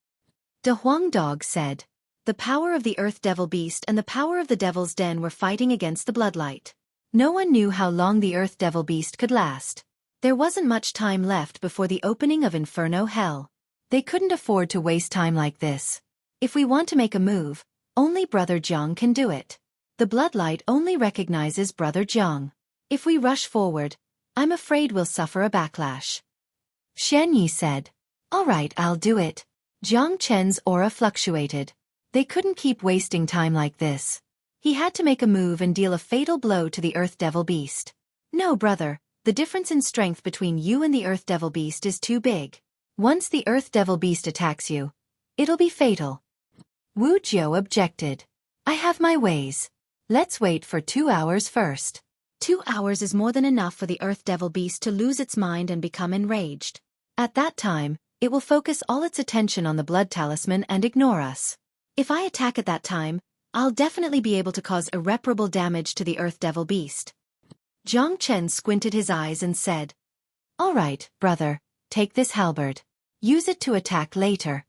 De Huang Dog said. The power of the Earth Devil Beast and the power of the Devil's Den were fighting against the Bloodlight. No one knew how long the Earth Devil Beast could last. There wasn't much time left before the opening of Inferno Hell. They couldn't afford to waste time like this. If we want to make a move, only Brother Zhang can do it. The Bloodlight only recognizes Brother Zhang. If we rush forward, I'm afraid we'll suffer a backlash. Xueqi said. All right, I'll do it. Zhang Chen's aura fluctuated. They couldn't keep wasting time like this. He had to make a move and deal a fatal blow to the Earth Devil Beast. No, brother, the difference in strength between you and the Earth Devil Beast is too big. Once the Earth Devil Beast attacks you, it'll be fatal. Wu Jiu objected. I have my ways. Let's wait for 2 hours first. 2 hours is more than enough for the Earth Devil Beast to lose its mind and become enraged. At that time, it will focus all its attention on the Blood Talisman and ignore us. If I attack at that time, I'll definitely be able to cause irreparable damage to the Earth Devil Beast. Zhang Chen squinted his eyes and said, All right, brother, take this halberd. Use it to attack later.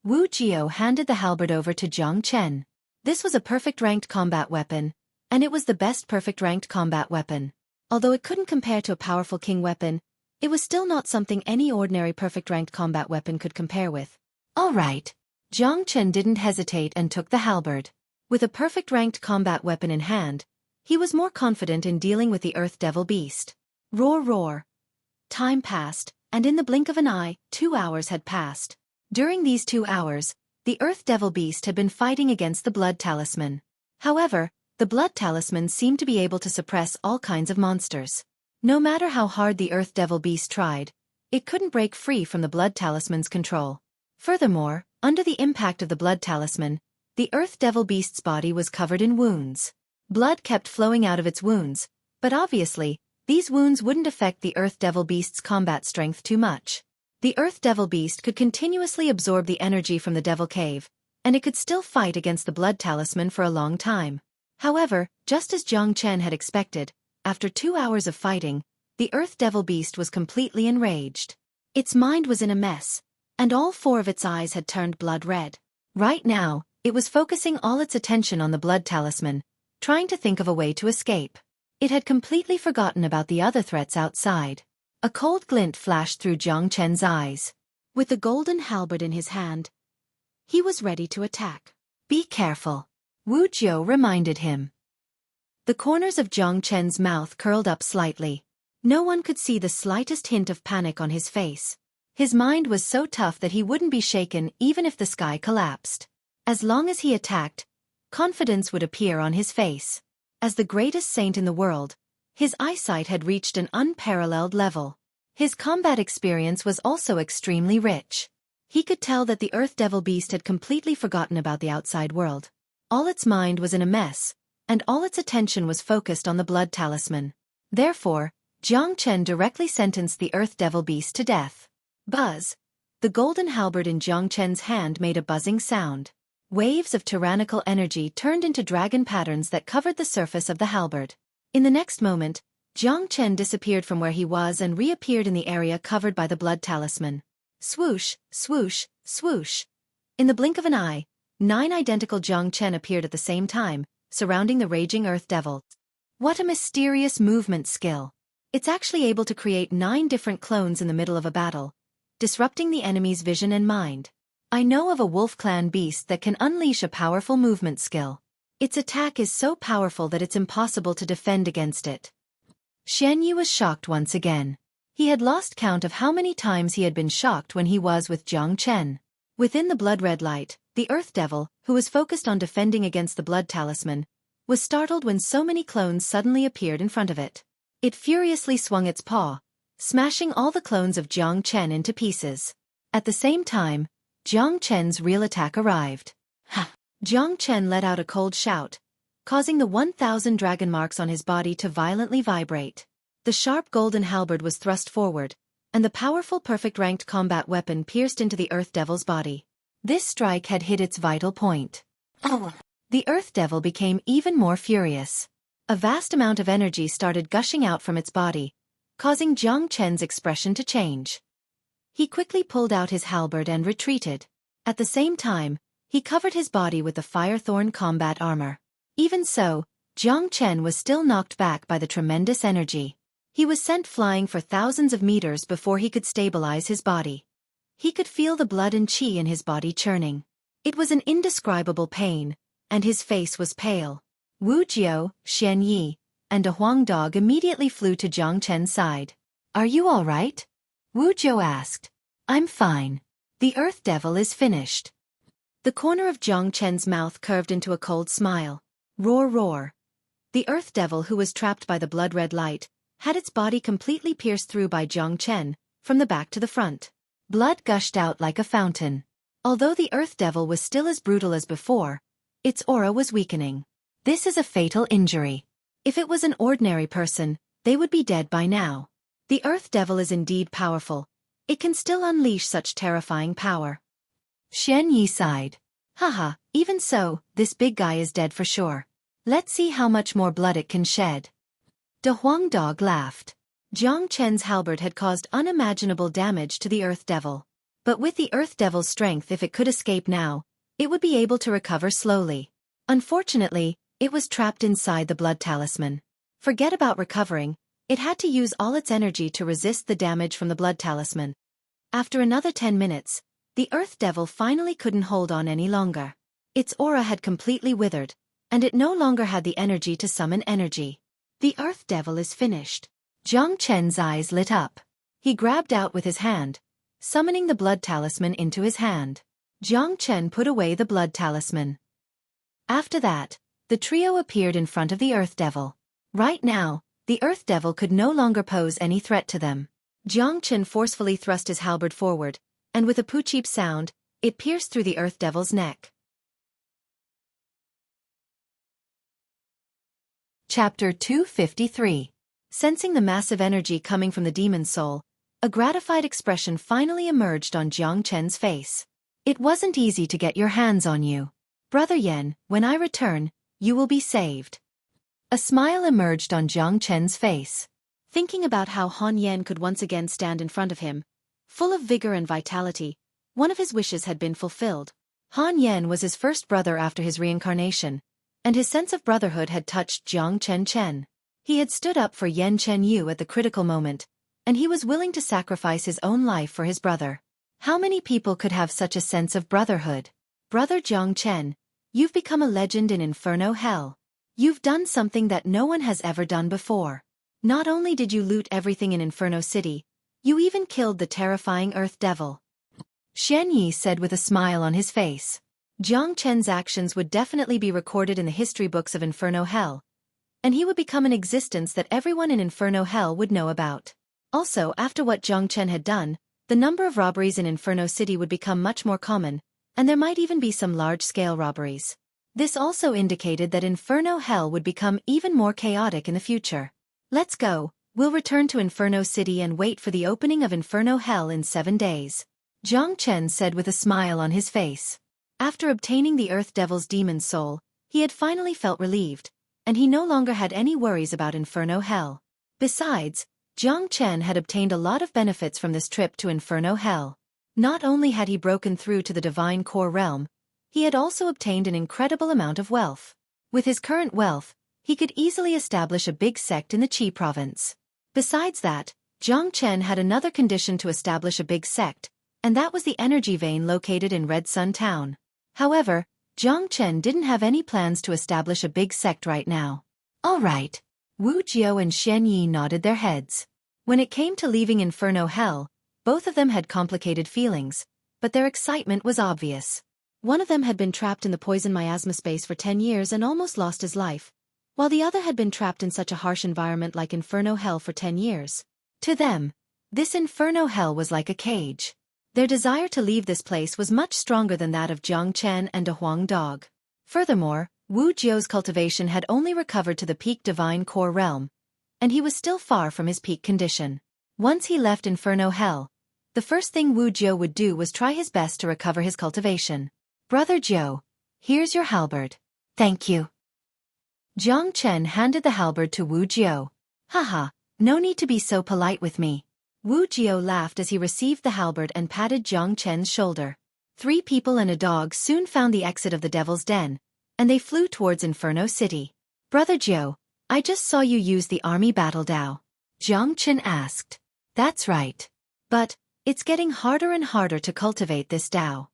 Wu Jiu handed the halberd over to Zhang Chen. This was a perfect ranked combat weapon, and it was the best perfect ranked combat weapon. Although it couldn't compare to a powerful king weapon, it was still not something any ordinary perfect ranked combat weapon could compare with. All right. Zhang Chen didn't hesitate and took the halberd. With a perfect ranked combat weapon in hand, he was more confident in dealing with the Earth Devil Beast. Roar roar. Time passed, and in the blink of an eye, 2 hours had passed. During these 2 hours, the Earth Devil Beast had been fighting against the Blood Talisman. However, the Blood Talisman seemed to be able to suppress all kinds of monsters. No matter how hard the Earth Devil Beast tried, it couldn't break free from the Blood Talisman's control. Furthermore, under the impact of the Blood Talisman, the Earth Devil Beast's body was covered in wounds. Blood kept flowing out of its wounds, but obviously, these wounds wouldn't affect the Earth Devil Beast's combat strength too much. The Earth Devil Beast could continuously absorb the energy from the Devil Cave, and it could still fight against the Blood Talisman for a long time. However, just as Zhang Chen had expected, after 2 hours of fighting, the Earth Devil Beast was completely enraged. Its mind was in a mess, and all 4 of its eyes had turned blood red. Right now, it was focusing all its attention on the Blood Talisman, trying to think of a way to escape. It had completely forgotten about the other threats outside. A cold glint flashed through Zhang Chen's eyes. With the golden halberd in his hand, he was ready to attack. Be careful, Wu Jiu reminded him. The corners of Zhang Chen's mouth curled up slightly. No one could see the slightest hint of panic on his face. His mind was so tough that he wouldn't be shaken even if the sky collapsed. As long as he attacked, confidence would appear on his face. As the greatest saint in the world, his eyesight had reached an unparalleled level. His combat experience was also extremely rich. He could tell that the Earth Devil Beast had completely forgotten about the outside world. All its mind was in a mess, and all its attention was focused on the Blood Talisman. Therefore, Zhang Chen directly sentenced the Earth Devil Beast to death. Buzz! The golden halberd in Zhang Chen's hand made a buzzing sound. Waves of tyrannical energy turned into dragon patterns that covered the surface of the halberd. In the next moment, Zhang Chen disappeared from where he was and reappeared in the area covered by the Blood Talisman. Swoosh, swoosh, swoosh. In the blink of an eye, 9 identical Zhang Chen appeared at the same time, surrounding the raging Earth Devil. What a mysterious movement skill. It's actually able to create 9 different clones in the middle of a battle, disrupting the enemy's vision and mind. I know of a wolf clan beast that can unleash a powerful movement skill. Its attack is so powerful that it's impossible to defend against it. Xueqi was shocked once again. He had lost count of how many times he had been shocked when he was with Jiang Chen. Within the blood-red light, the Earth Devil, who was focused on defending against the blood talisman, was startled when so many clones suddenly appeared in front of it. It furiously swung its paw, smashing all the clones of Jiang Chen into pieces. At the same time, Jiang Chen's real attack arrived. Ha! Jiang Chen let out a cold shout, causing the 1,000 dragon marks on his body to violently vibrate. The sharp golden halberd was thrust forward, and the powerful perfect-ranked combat weapon pierced into the Earth Devil's body. This strike had hit its vital point. Oh! The Earth Devil became even more furious. A vast amount of energy started gushing out from its body, causing Jiang Chen's expression to change. He quickly pulled out his halberd and retreated. At the same time, he covered his body with the Firethorn combat armor. Even so, Jiang Chen was still knocked back by the tremendous energy. He was sent flying for thousands of meters before he could stabilize his body. He could feel the blood and qi in his body churning. It was an indescribable pain, and his face was pale. Wu Jiao, Xueqi, and a Huang dog immediately flew to Jiang Chen's side. "Are you all right?" Wu Jiao asked. "I'm fine. The Earth Devil is finished." The corner of Jiang Chen's mouth curved into a cold smile. Roar, roar. The Earth Devil, who was trapped by the blood-red light, had its body completely pierced through by Jiang Chen, from the back to the front. Blood gushed out like a fountain. Although the Earth Devil was still as brutal as before, its aura was weakening. This is a fatal injury. If it was an ordinary person, they would be dead by now. The Earth Devil is indeed powerful. It can still unleash such terrifying power. Xueqi sighed. Haha, even so, this big guy is dead for sure. Let's see how much more blood it can shed. De Huang dog laughed. Jiang Chen's halberd had caused unimaginable damage to the Earth Devil. But with the Earth Devil's strength, if it could escape now, it would be able to recover slowly. Unfortunately, it was trapped inside the blood talisman. Forget about recovering, it had to use all its energy to resist the damage from the blood talisman. After another 10 minutes, the Earth Devil finally couldn't hold on any longer. Its aura had completely withered, and it no longer had the energy to summon energy. The Earth Devil is finished. Jiang Chen's eyes lit up. He grabbed out with his hand, summoning the blood talisman into his hand. Jiang Chen put away the blood talisman. After that, the trio appeared in front of the Earth Devil. Right now, the Earth Devil could no longer pose any threat to them. Jiang Chen forcefully thrust his halberd forward, and with a poo-cheep sound, it pierced through the Earth Devil's neck. Chapter 253. Sensing the massive energy coming from the demon's soul, a gratified expression finally emerged on Jiang Chen's face. It wasn't easy to get your hands on you. Brother Yan, when I return, you will be saved. A smile emerged on Jiang Chen's face. Thinking about how Han Yan could once again stand in front of him, full of vigor and vitality, one of his wishes had been fulfilled. Han Yan was his first brother after his reincarnation, and his sense of brotherhood had touched Jiang Chen. He had stood up for Yan Chen Yu at the critical moment, and he was willing to sacrifice his own life for his brother. How many people could have such a sense of brotherhood? Brother Jiang Chen, you've become a legend in Inferno Hell. You've done something that no one has ever done before. Not only did you loot everything in Inferno City, you even killed the terrifying Earth Devil. Xueqi said with a smile on his face. Jiang Chen's actions would definitely be recorded in the history books of Inferno Hell, and he would become an existence that everyone in Inferno Hell would know about. Also, after what Jiang Chen had done, the number of robberies in Inferno City would become much more common, and there might even be some large-scale robberies. This also indicated that Inferno Hell would become even more chaotic in the future. Let's go, we'll return to Inferno City and wait for the opening of Inferno Hell in 7 days. Jiang Chen said with a smile on his face. After obtaining the Earth Devil's demon soul, he had finally felt relieved, and he no longer had any worries about Inferno Hell. Besides, Jiang Chen had obtained a lot of benefits from this trip to Inferno Hell. Not only had he broken through to the Divine Core Realm, he had also obtained an incredible amount of wealth. With his current wealth, he could easily establish a big sect in the Qi province. Besides that, Jiang Chen had another condition to establish a big sect, and that was the energy vein located in Red Sun Town. However, Jiang Chen didn't have any plans to establish a big sect right now. All right. Wu Jiao and Xueqi nodded their heads. When it came to leaving Inferno Hell, both of them had complicated feelings, but their excitement was obvious. One of them had been trapped in the poison miasma space for 10 years and almost lost his life, while the other had been trapped in such a harsh environment like Inferno Hell for 10 years. To them, this Inferno Hell was like a cage. Their desire to leave this place was much stronger than that of Jiang Chen and De Huang Dog. Furthermore, Wu Jiao's cultivation had only recovered to the peak divine core realm, and he was still far from his peak condition. Once he left Inferno Hell, the first thing Wu Jiao would do was try his best to recover his cultivation. Brother Jiao, here's your halberd. Thank you. Jiang Chen handed the halberd to Wu Jiao. Haha, no need to be so polite with me. Wu Jiao laughed as he received the halberd and patted Jiang Chen's shoulder. 3 people and a dog soon found the exit of the Devil's Den, and they flew towards Inferno City. Brother Jiao, I just saw you use the army battle Dao. Jiang Chen asked. That's right. But, it's getting harder and harder to cultivate this Dao.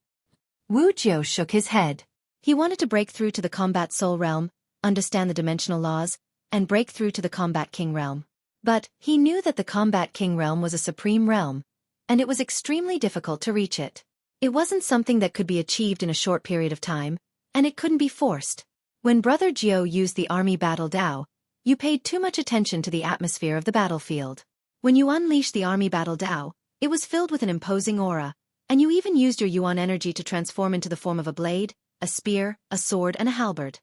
Wu Jiao shook his head. He wanted to break through to the Combat Soul Realm, understand the dimensional laws, and break through to the Combat King Realm. But, he knew that the Combat King Realm was a supreme realm, and it was extremely difficult to reach it. It wasn't something that could be achieved in a short period of time, and it couldn't be forced. When Brother Jiao used the army battle Dao, you paid too much attention to the atmosphere of the battlefield. When you unleashed the army battle Dao, it was filled with an imposing aura, and you even used your Yuan energy to transform into the form of a blade, a spear, a sword and a halberd.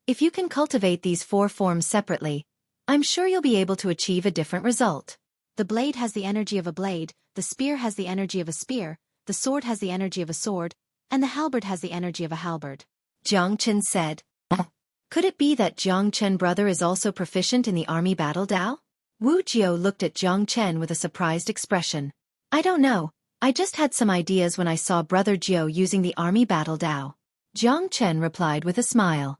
If you can cultivate these 4 forms separately, I'm sure you'll be able to achieve a different result. The blade has the energy of a blade, the spear has the energy of a spear, the sword has the energy of a sword, and the halberd has the energy of a halberd. Jiang Chen said. Could it be that Jiang Chen brother is also proficient in the army battle Dao? Wu Jiao looked at Jiang Chen with a surprised expression. I don't know, I just had some ideas when I saw Brother Jiao using the army battle Dao. Jiang Chen replied with a smile.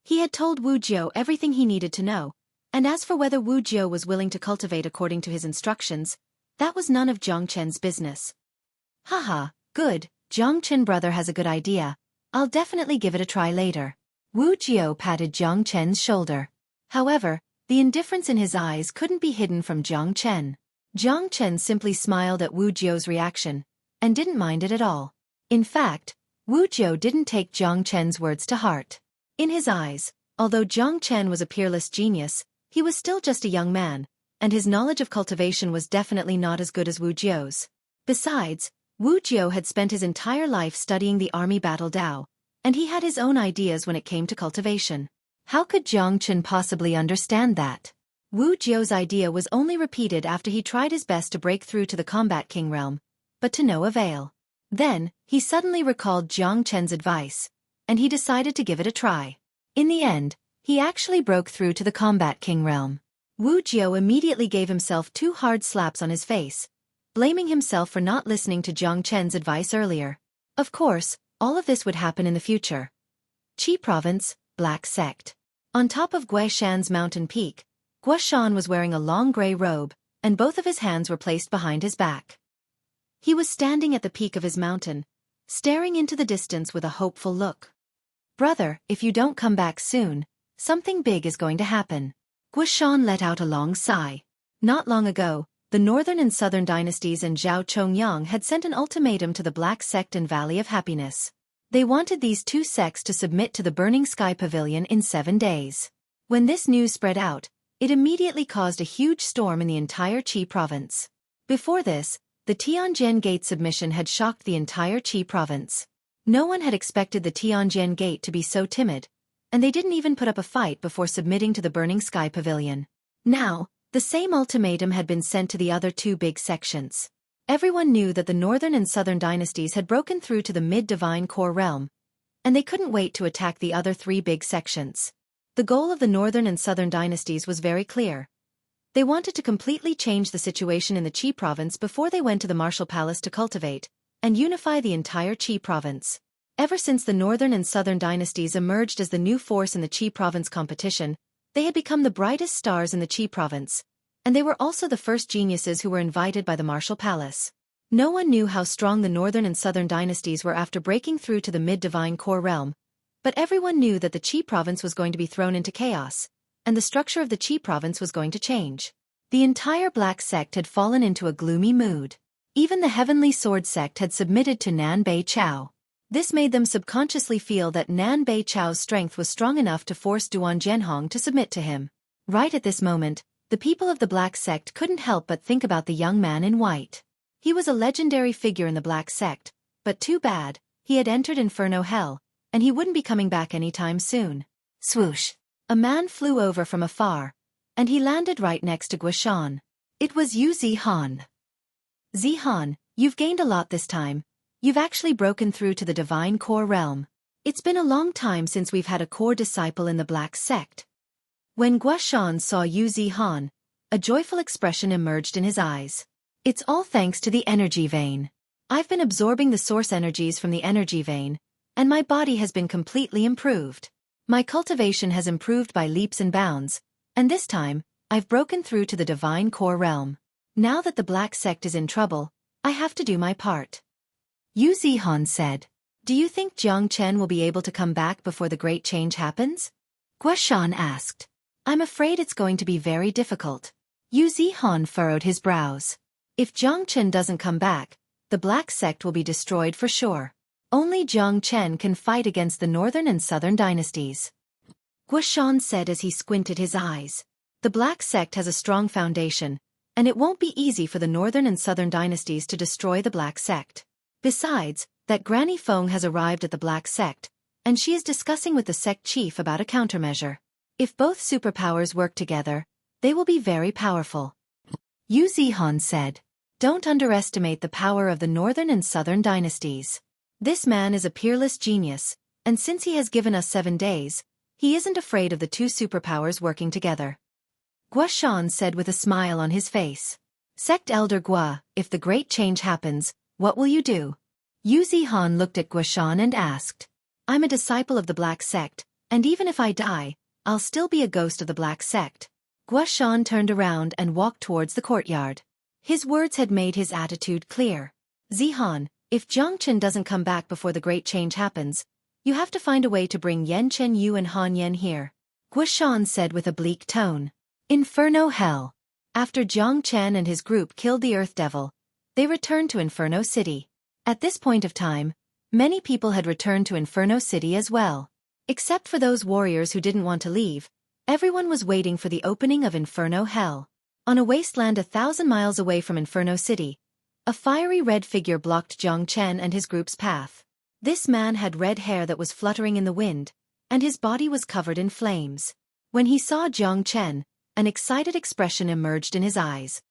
He had told Wu Jiao everything he needed to know, and as for whether Wu Jiao was willing to cultivate according to his instructions, that was none of Jiang Chen's business. Haha, good, Jiang Chen brother has a good idea. I'll definitely give it a try later. Wu Jiao patted Jiang Chen's shoulder. However, the indifference in his eyes couldn't be hidden from Jiang Chen. Jiang Chen simply smiled at Wu Jiao's reaction, and didn't mind it at all. In fact, Wu Jiao didn't take Jiang Chen's words to heart. In his eyes, although Jiang Chen was a peerless genius, he was still just a young man, and his knowledge of cultivation was definitely not as good as Wu Jiao's. Besides, Wu Jiao had spent his entire life studying the army battle Dao, and he had his own ideas when it came to cultivation. How could Jiang Chen possibly understand that? Wu Jiao's idea was only repeated after he tried his best to break through to the Combat King realm, but to no avail. Then, he suddenly recalled Jiang Chen's advice, and he decided to give it a try. In the end, he actually broke through to the Combat King realm. Wu Jiao immediately gave himself 2 hard slaps on his face, blaming himself for not listening to Jiang Chen's advice earlier. Of course, all of this would happen in the future. Qi Province, Black Sect. On top of Guishan's mountain peak, Guishan was wearing a long gray robe, and both of his hands were placed behind his back. He was standing at the peak of his mountain, staring into the distance with a hopeful look. Brother, if you don't come back soon, something big is going to happen. Guishan let out a long sigh. Not long ago, the Northern and Southern dynasties and Zhao Chongyang had sent an ultimatum to the Black Sect and Valley of Happiness. They wanted these 2 sects to submit to the Burning Sky Pavilion in 7 days. When this news spread out, it immediately caused a huge storm in the entire Qi province. Before this, the Tianjin Gate submission had shocked the entire Qi province. No one had expected the Tianjin Gate to be so timid, and they didn't even put up a fight before submitting to the Burning Sky Pavilion. Now, the same ultimatum had been sent to the other 2 big sections. Everyone knew that the Northern and Southern dynasties had broken through to the mid-divine core realm, and they couldn't wait to attack the other 3 big sections. The goal of the Northern and Southern dynasties was very clear. They wanted to completely change the situation in the Qi province before they went to the Martial Palace to cultivate and unify the entire Qi province. Ever since the northern and southern dynasties emerged as the new force in the Qi province competition, they had become the brightest stars in the Qi province, and they were also the first geniuses who were invited by the martial palace. No one knew how strong the northern and southern dynasties were after breaking through to the mid-divine core realm, but everyone knew that the Qi province was going to be thrown into chaos, and the structure of the Qi province was going to change. The entire black sect had fallen into a gloomy mood. Even the heavenly sword sect had submitted to Nan Bei Chao. This made them subconsciously feel that Nan Bei Chao's strength was strong enough to force Duan Zhenhong to submit to him. Right at this moment, the people of the black sect couldn't help but think about the young man in white. He was a legendary figure in the black sect, but too bad, he had entered Inferno Hell, and he wouldn't be coming back anytime soon. Swoosh! A man flew over from afar, and he landed right next to Guoshan. It was Yu Zihan. Zihan, you've gained a lot this time. You've actually broken through to the divine core realm. It's been a long time since we've had a core disciple in the black sect. When Guoshan saw Yu Zihan, a joyful expression emerged in his eyes. It's all thanks to the energy vein. I've been absorbing the source energies from the energy vein, and my body has been completely improved. My cultivation has improved by leaps and bounds, and this time, I've broken through to the divine core realm. Now that the black sect is in trouble, I have to do my part. Yu Zihan said. Do you think Jiang Chen will be able to come back before the great change happens? Guoshan asked. I'm afraid it's going to be very difficult. Yu Zihan furrowed his brows. If Jiang Chen doesn't come back, the black sect will be destroyed for sure. Only Jiang Chen can fight against the northern and southern dynasties. Guoshan said as he squinted his eyes. The black sect has a strong foundation, and it won't be easy for the northern and southern dynasties to destroy the black sect. Besides, that Granny Feng has arrived at the black sect, and she is discussing with the sect chief about a countermeasure. If both superpowers work together, they will be very powerful. Yu Zihan said. Don't underestimate the power of the northern and southern dynasties. This man is a peerless genius, and since he has given us 7 days, he isn't afraid of the two superpowers working together. Guoshan said with a smile on his face. Sect Elder Gua, if the great change happens, what will you do? Yu Zihan looked at Guoshan and asked. I'm a disciple of the black sect, and even if I die, I'll still be a ghost of the black sect. Guoshan turned around and walked towards the courtyard. His words had made his attitude clear. Zihan, if Jiang Chen doesn't come back before the great change happens, you have to find a way to bring Yan Chen Yu and Han Yan here. Guoshan said with a bleak tone. Inferno Hell. After Jiang Chen and his group killed the Earth Devil, they returned to Inferno City. At this point of time, many people had returned to Inferno City as well. Except for those warriors who didn't want to leave, everyone was waiting for the opening of Inferno Hell. On a wasteland 1,000 miles away from Inferno City, a fiery red figure blocked Jiang Chen and his group's path. This man had red hair that was fluttering in the wind, and his body was covered in flames. When he saw Jiang Chen, an excited expression emerged in his eyes.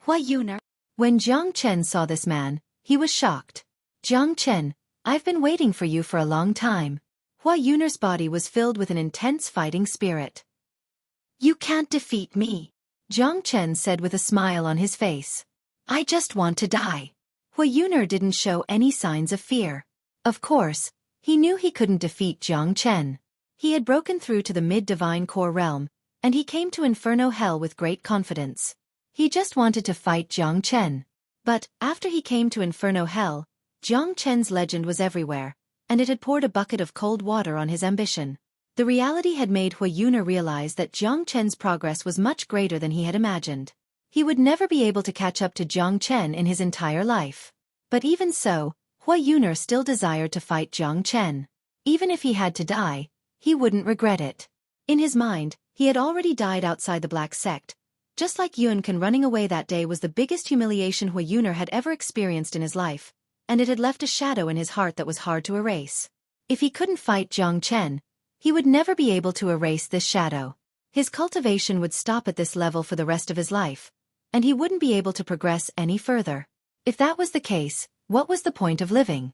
Hua Yuner. When Jiang Chen saw this man, he was shocked. Jiang Chen, I've been waiting for you for a long time. Hua Yuner's body was filled with an intense fighting spirit. You can't defeat me, Jiang Chen said with a smile on his face. I just want to die. Hua Yuner didn't show any signs of fear. Of course, he knew he couldn't defeat Jiang Chen. He had broken through to the mid-divine core realm, and he came to Inferno Hell with great confidence. He just wanted to fight Jiang Chen. But, after he came to Inferno Hell, Jiang Chen's legend was everywhere, and it had poured a bucket of cold water on his ambition. The reality had made Hua Yuner realize that Jiang Chen's progress was much greater than he had imagined. He would never be able to catch up to Jiang Chen in his entire life. But even so, Hua Yuner still desired to fight Jiang Chen. Even if he had to die, he wouldn't regret it. In his mind, he had already died outside the black sect. Just like Yunkan running away that day was the biggest humiliation Hua Yuner had ever experienced in his life, and it had left a shadow in his heart that was hard to erase. If he couldn't fight Jiang Chen, he would never be able to erase this shadow. His cultivation would stop at this level for the rest of his life, and he wouldn't be able to progress any further. If that was the case, what was the point of living?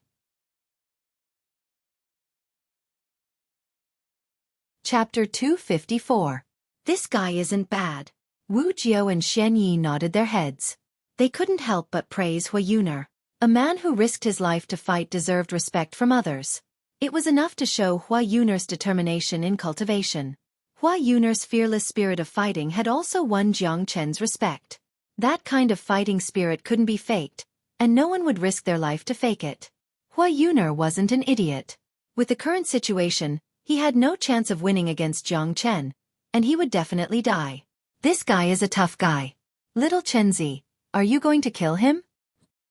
Chapter 254. This guy isn't bad. Wu Jiao and Shen Yi nodded their heads. They couldn't help but praise Hua Yuner. A man who risked his life to fight deserved respect from others. It was enough to show Hua Yun'er's determination in cultivation. Hua Yun'er's fearless spirit of fighting had also won Jiang Chen's respect. That kind of fighting spirit couldn't be faked, and no one would risk their life to fake it. Hua Yun'er wasn't an idiot. With the current situation, he had no chance of winning against Jiang Chen, and he would definitely die. This guy is a tough guy. Little Chenzi, are you going to kill him?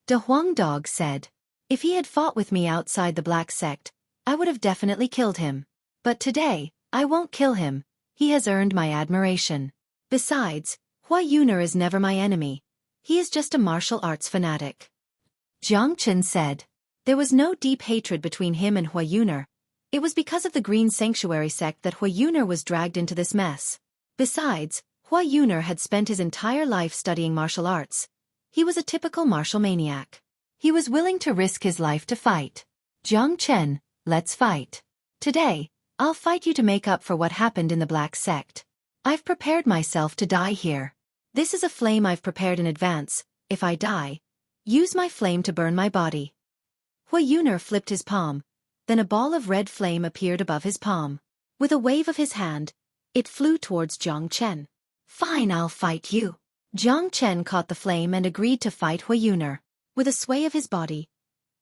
De Huang Dog said. If he had fought with me outside the Black Sect, I would have definitely killed him. But today, I won't kill him. He has earned my admiration. Besides, Hua Yun'er is never my enemy. He is just a martial arts fanatic. Jiang Chen said. There was no deep hatred between him and Hua Yun'er. It was because of the Green Sanctuary sect that Hua Yun'er was dragged into this mess. Besides, Hua Yun'er had spent his entire life studying martial arts. He was a typical martial maniac. He was willing to risk his life to fight. Jiang Chen, let's fight. Today, I'll fight you to make up for what happened in the Black Sect. I've prepared myself to die here. This is a flame I've prepared in advance. If I die, use my flame to burn my body. Hua Yun'er flipped his palm. Then a ball of red flame appeared above his palm. With a wave of his hand, it flew towards Jiang Chen. Fine, I'll fight you. Jiang Chen caught the flame and agreed to fight Hua Yun'er. With a sway of his body,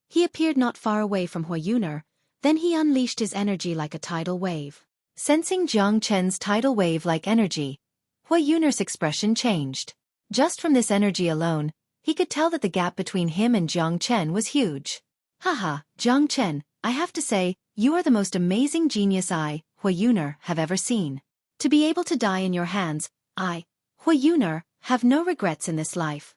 he appeared not far away from Hua Yun'er. Then he unleashed his energy like a tidal wave. Sensing Jiang Chen's tidal wave-like energy, Hua Yun'er's expression changed. Just from this energy alone, he could tell that the gap between him and Jiang Chen was huge. Haha, Jiang Chen, I have to say, you are the most amazing genius I, Hua Yun'er, have ever seen. To be able to die in your hands, I, Hua Yun'er, have no regrets in this life.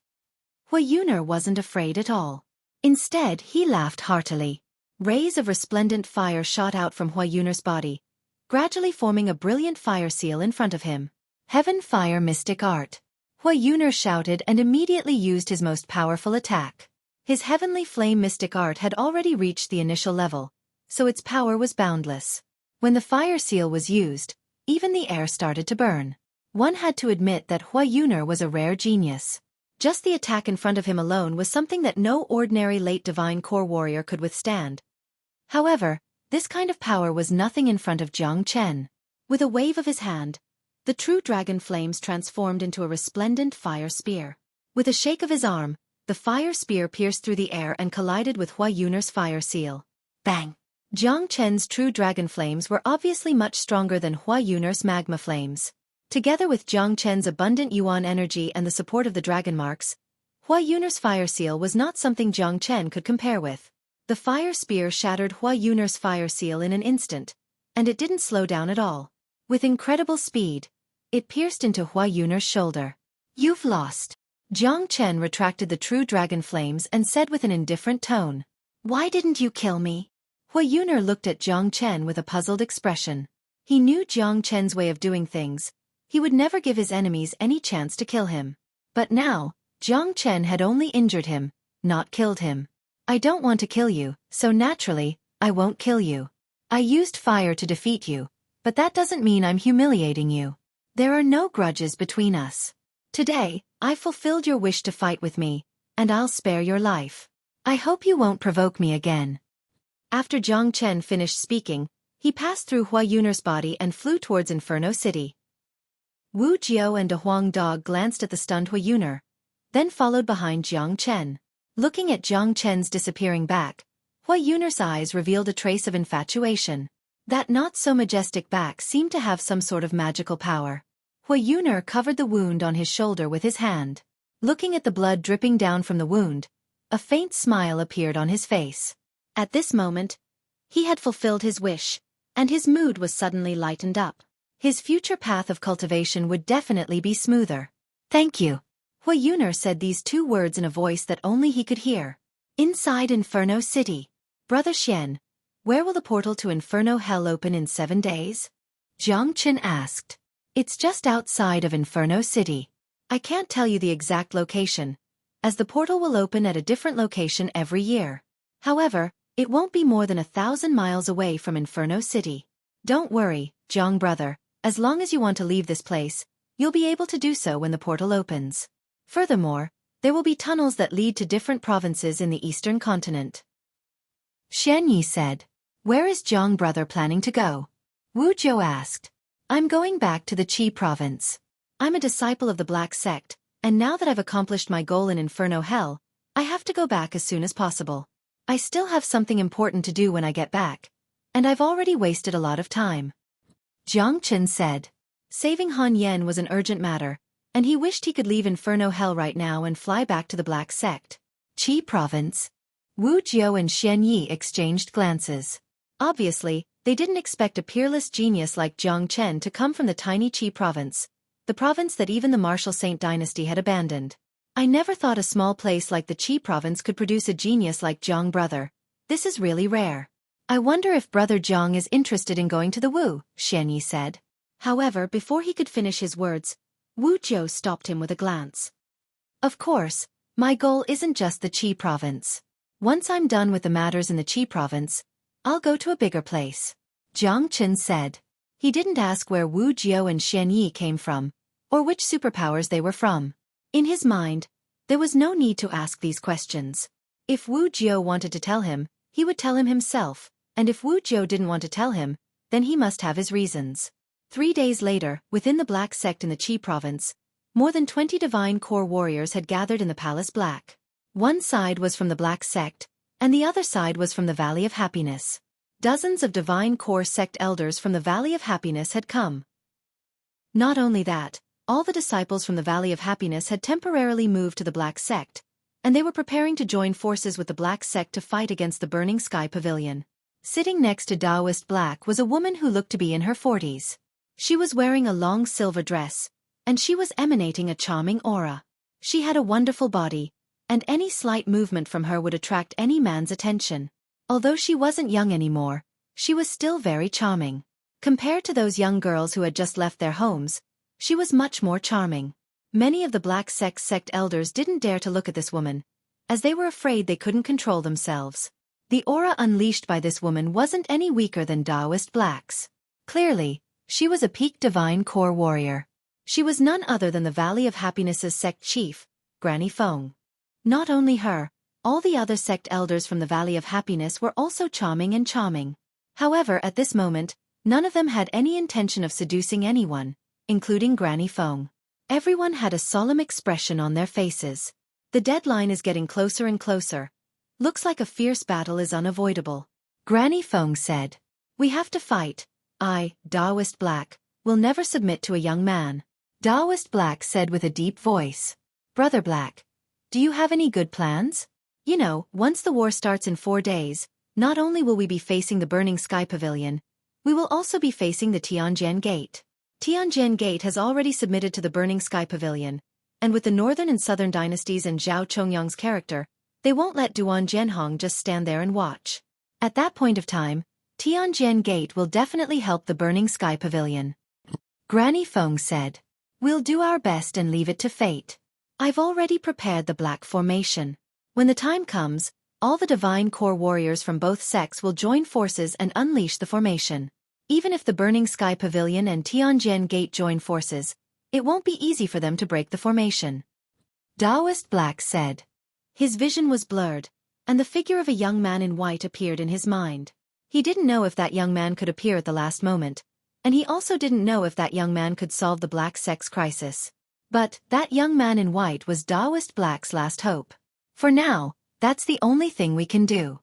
Hua Yun'er wasn't afraid at all. Instead, he laughed heartily. Rays of resplendent fire shot out from Hua Yun'er's body, gradually forming a brilliant fire seal in front of him. Heaven Fire Mystic Art. Hua Yun'er shouted and immediately used his most powerful attack. His Heavenly Flame Mystic Art had already reached the initial level, so its power was boundless. When the fire seal was used, even the air started to burn. One had to admit that Hua Yun'er was a rare genius. Just the attack in front of him alone was something that no ordinary late divine core warrior could withstand. However, this kind of power was nothing in front of Jiang Chen. With a wave of his hand, the true dragon flames transformed into a resplendent fire spear. With a shake of his arm, the fire spear pierced through the air and collided with Hua Yun'er's fire seal. Bang! Jiang Chen's true dragon flames were obviously much stronger than Hua Yun'er's magma flames. Together with Jiang Chen's abundant yuan energy and the support of the dragon marks, Hua Yun'er's fire seal was not something Jiang Chen could compare with. The fire spear shattered Hua Yun'er's fire seal in an instant, and it didn't slow down at all. With incredible speed, it pierced into Hua Yun'er's shoulder. You've lost. Jiang Chen retracted the true dragon flames and said with an indifferent tone. Why didn't you kill me? Hua Yun'er looked at Jiang Chen with a puzzled expression. He knew Jiang Chen's way of doing things. He would never give his enemies any chance to kill him. But now, Jiang Chen had only injured him, not killed him. I don't want to kill you, so naturally, I won't kill you. I used fire to defeat you, but that doesn't mean I'm humiliating you. There are no grudges between us. Today, I fulfilled your wish to fight with me, and I'll spare your life. I hope you won't provoke me again. After Jiang Chen finished speaking, he passed through Hua Yun'er's body and flew towards Inferno City. Wu Jiao and De Huang Dog glanced at the stunned Hua Yun'er, then followed behind Jiang Chen. Looking at Jiang Chen's disappearing back, Hua Yun'er's eyes revealed a trace of infatuation. That not-so-majestic back seemed to have some sort of magical power. Hua Yun'er covered the wound on his shoulder with his hand. Looking at the blood dripping down from the wound, a faint smile appeared on his face. At this moment, he had fulfilled his wish, and his mood was suddenly lightened up. His future path of cultivation would definitely be smoother. Thank you. Hua Yun'er said these two words in a voice that only he could hear. Inside Inferno City. Brother Xian, where will the portal to Inferno Hell open in 7 days? Jiang Chen asked. It's just outside of Inferno City. I can't tell you the exact location, as the portal will open at a different location every year. However, it won't be more than 1,000 miles away from Inferno City. Don't worry, Jiang brother, as long as you want to leave this place, you'll be able to do so when the portal opens. Furthermore, there will be tunnels that lead to different provinces in the eastern continent. Xueqi said. Where is Zhang brother planning to go? Wu Jiu asked. I'm going back to the Qi province. I'm a disciple of the Black Sect, and now that I've accomplished my goal in Inferno Hell, I have to go back as soon as possible. I still have something important to do when I get back, and I've already wasted a lot of time. Jiang Chen said. Saving Han Yen was an urgent matter, and he wished he could leave Inferno Hell right now and fly back to the Black Sect. Qi province. Wu Jiu and Xian Yi exchanged glances. Obviously, they didn't expect a peerless genius like Jiang Chen to come from the tiny Qi province, the province that even the martial Saint dynasty had abandoned. I never thought a small place like the Qi province could produce a genius like Jiang brother. This is really rare. I wonder if brother Jiang is interested in going to the Wu, Xian Yi said. However, before he could finish his words, Wu Jiu stopped him with a glance. Of course, my goal isn't just the Qi province. Once I'm done with the matters in the Qi province, I'll go to a bigger place. Jiang Chen said. He didn't ask where Wu Jiu and Xian Yi came from, or which superpowers they were from. In his mind, there was no need to ask these questions. If Wu Jiu wanted to tell him, he would tell him himself, and if Wu Jiu didn't want to tell him, then he must have his reasons. 3 days later, within the Black Sect in the Qi province, more than 20 divine core warriors had gathered in the Palace Black. One side was from the Black Sect, and the other side was from the Valley of Happiness. Dozens of divine core sect elders from the Valley of Happiness had come. Not only that, all the disciples from the Valley of Happiness had temporarily moved to the Black Sect, and they were preparing to join forces with the Black Sect to fight against the Burning Sky Pavilion. Sitting next to Taoist Black was a woman who looked to be in her 40s. She was wearing a long silver dress, and she was emanating a charming aura. She had a wonderful body, and any slight movement from her would attract any man's attention. Although she wasn't young anymore, she was still very charming. Compared to those young girls who had just left their homes, she was much more charming. Many of the Black Sect elders didn't dare to look at this woman, as they were afraid they couldn't control themselves. The aura unleashed by this woman wasn't any weaker than Taoist Black's. Clearly, she was a peak divine core warrior. She was none other than the Valley of Happiness's sect chief, Granny Feng. Not only her, all the other sect elders from the Valley of Happiness were also charming and charming. However, at this moment, none of them had any intention of seducing anyone, including Granny Feng. Everyone had a solemn expression on their faces. The deadline is getting closer and closer. Looks like a fierce battle is unavoidable. Granny Feng said. We have to fight. I, Taoist Black, will never submit to a young man. Taoist Black said with a deep voice. Brother Black, do you have any good plans? You know, once the war starts in 4 days, not only will we be facing the Burning Sky Pavilion, we will also be facing the Tianjian Gate. Tianjian Gate has already submitted to the Burning Sky Pavilion, and with the Northern and Southern dynasties and Zhao Chongyang's character, they won't let Duan Zhenhong just stand there and watch. At that point of time, Tianjian Gate will definitely help the Burning Sky Pavilion. Granny Feng said. We'll do our best and leave it to fate. I've already prepared the Black Formation. When the time comes, all the divine core warriors from both sects will join forces and unleash the formation. Even if the Burning Sky Pavilion and Tianjian Gate join forces, it won't be easy for them to break the formation. Taoist Black said. His vision was blurred, and the figure of a young man in white appeared in his mind. He didn't know if that young man could appear at the last moment, and he also didn't know if that young man could solve the Black Sect's crisis. But that young man in white was Taoist Black's last hope. For now, that's the only thing we can do.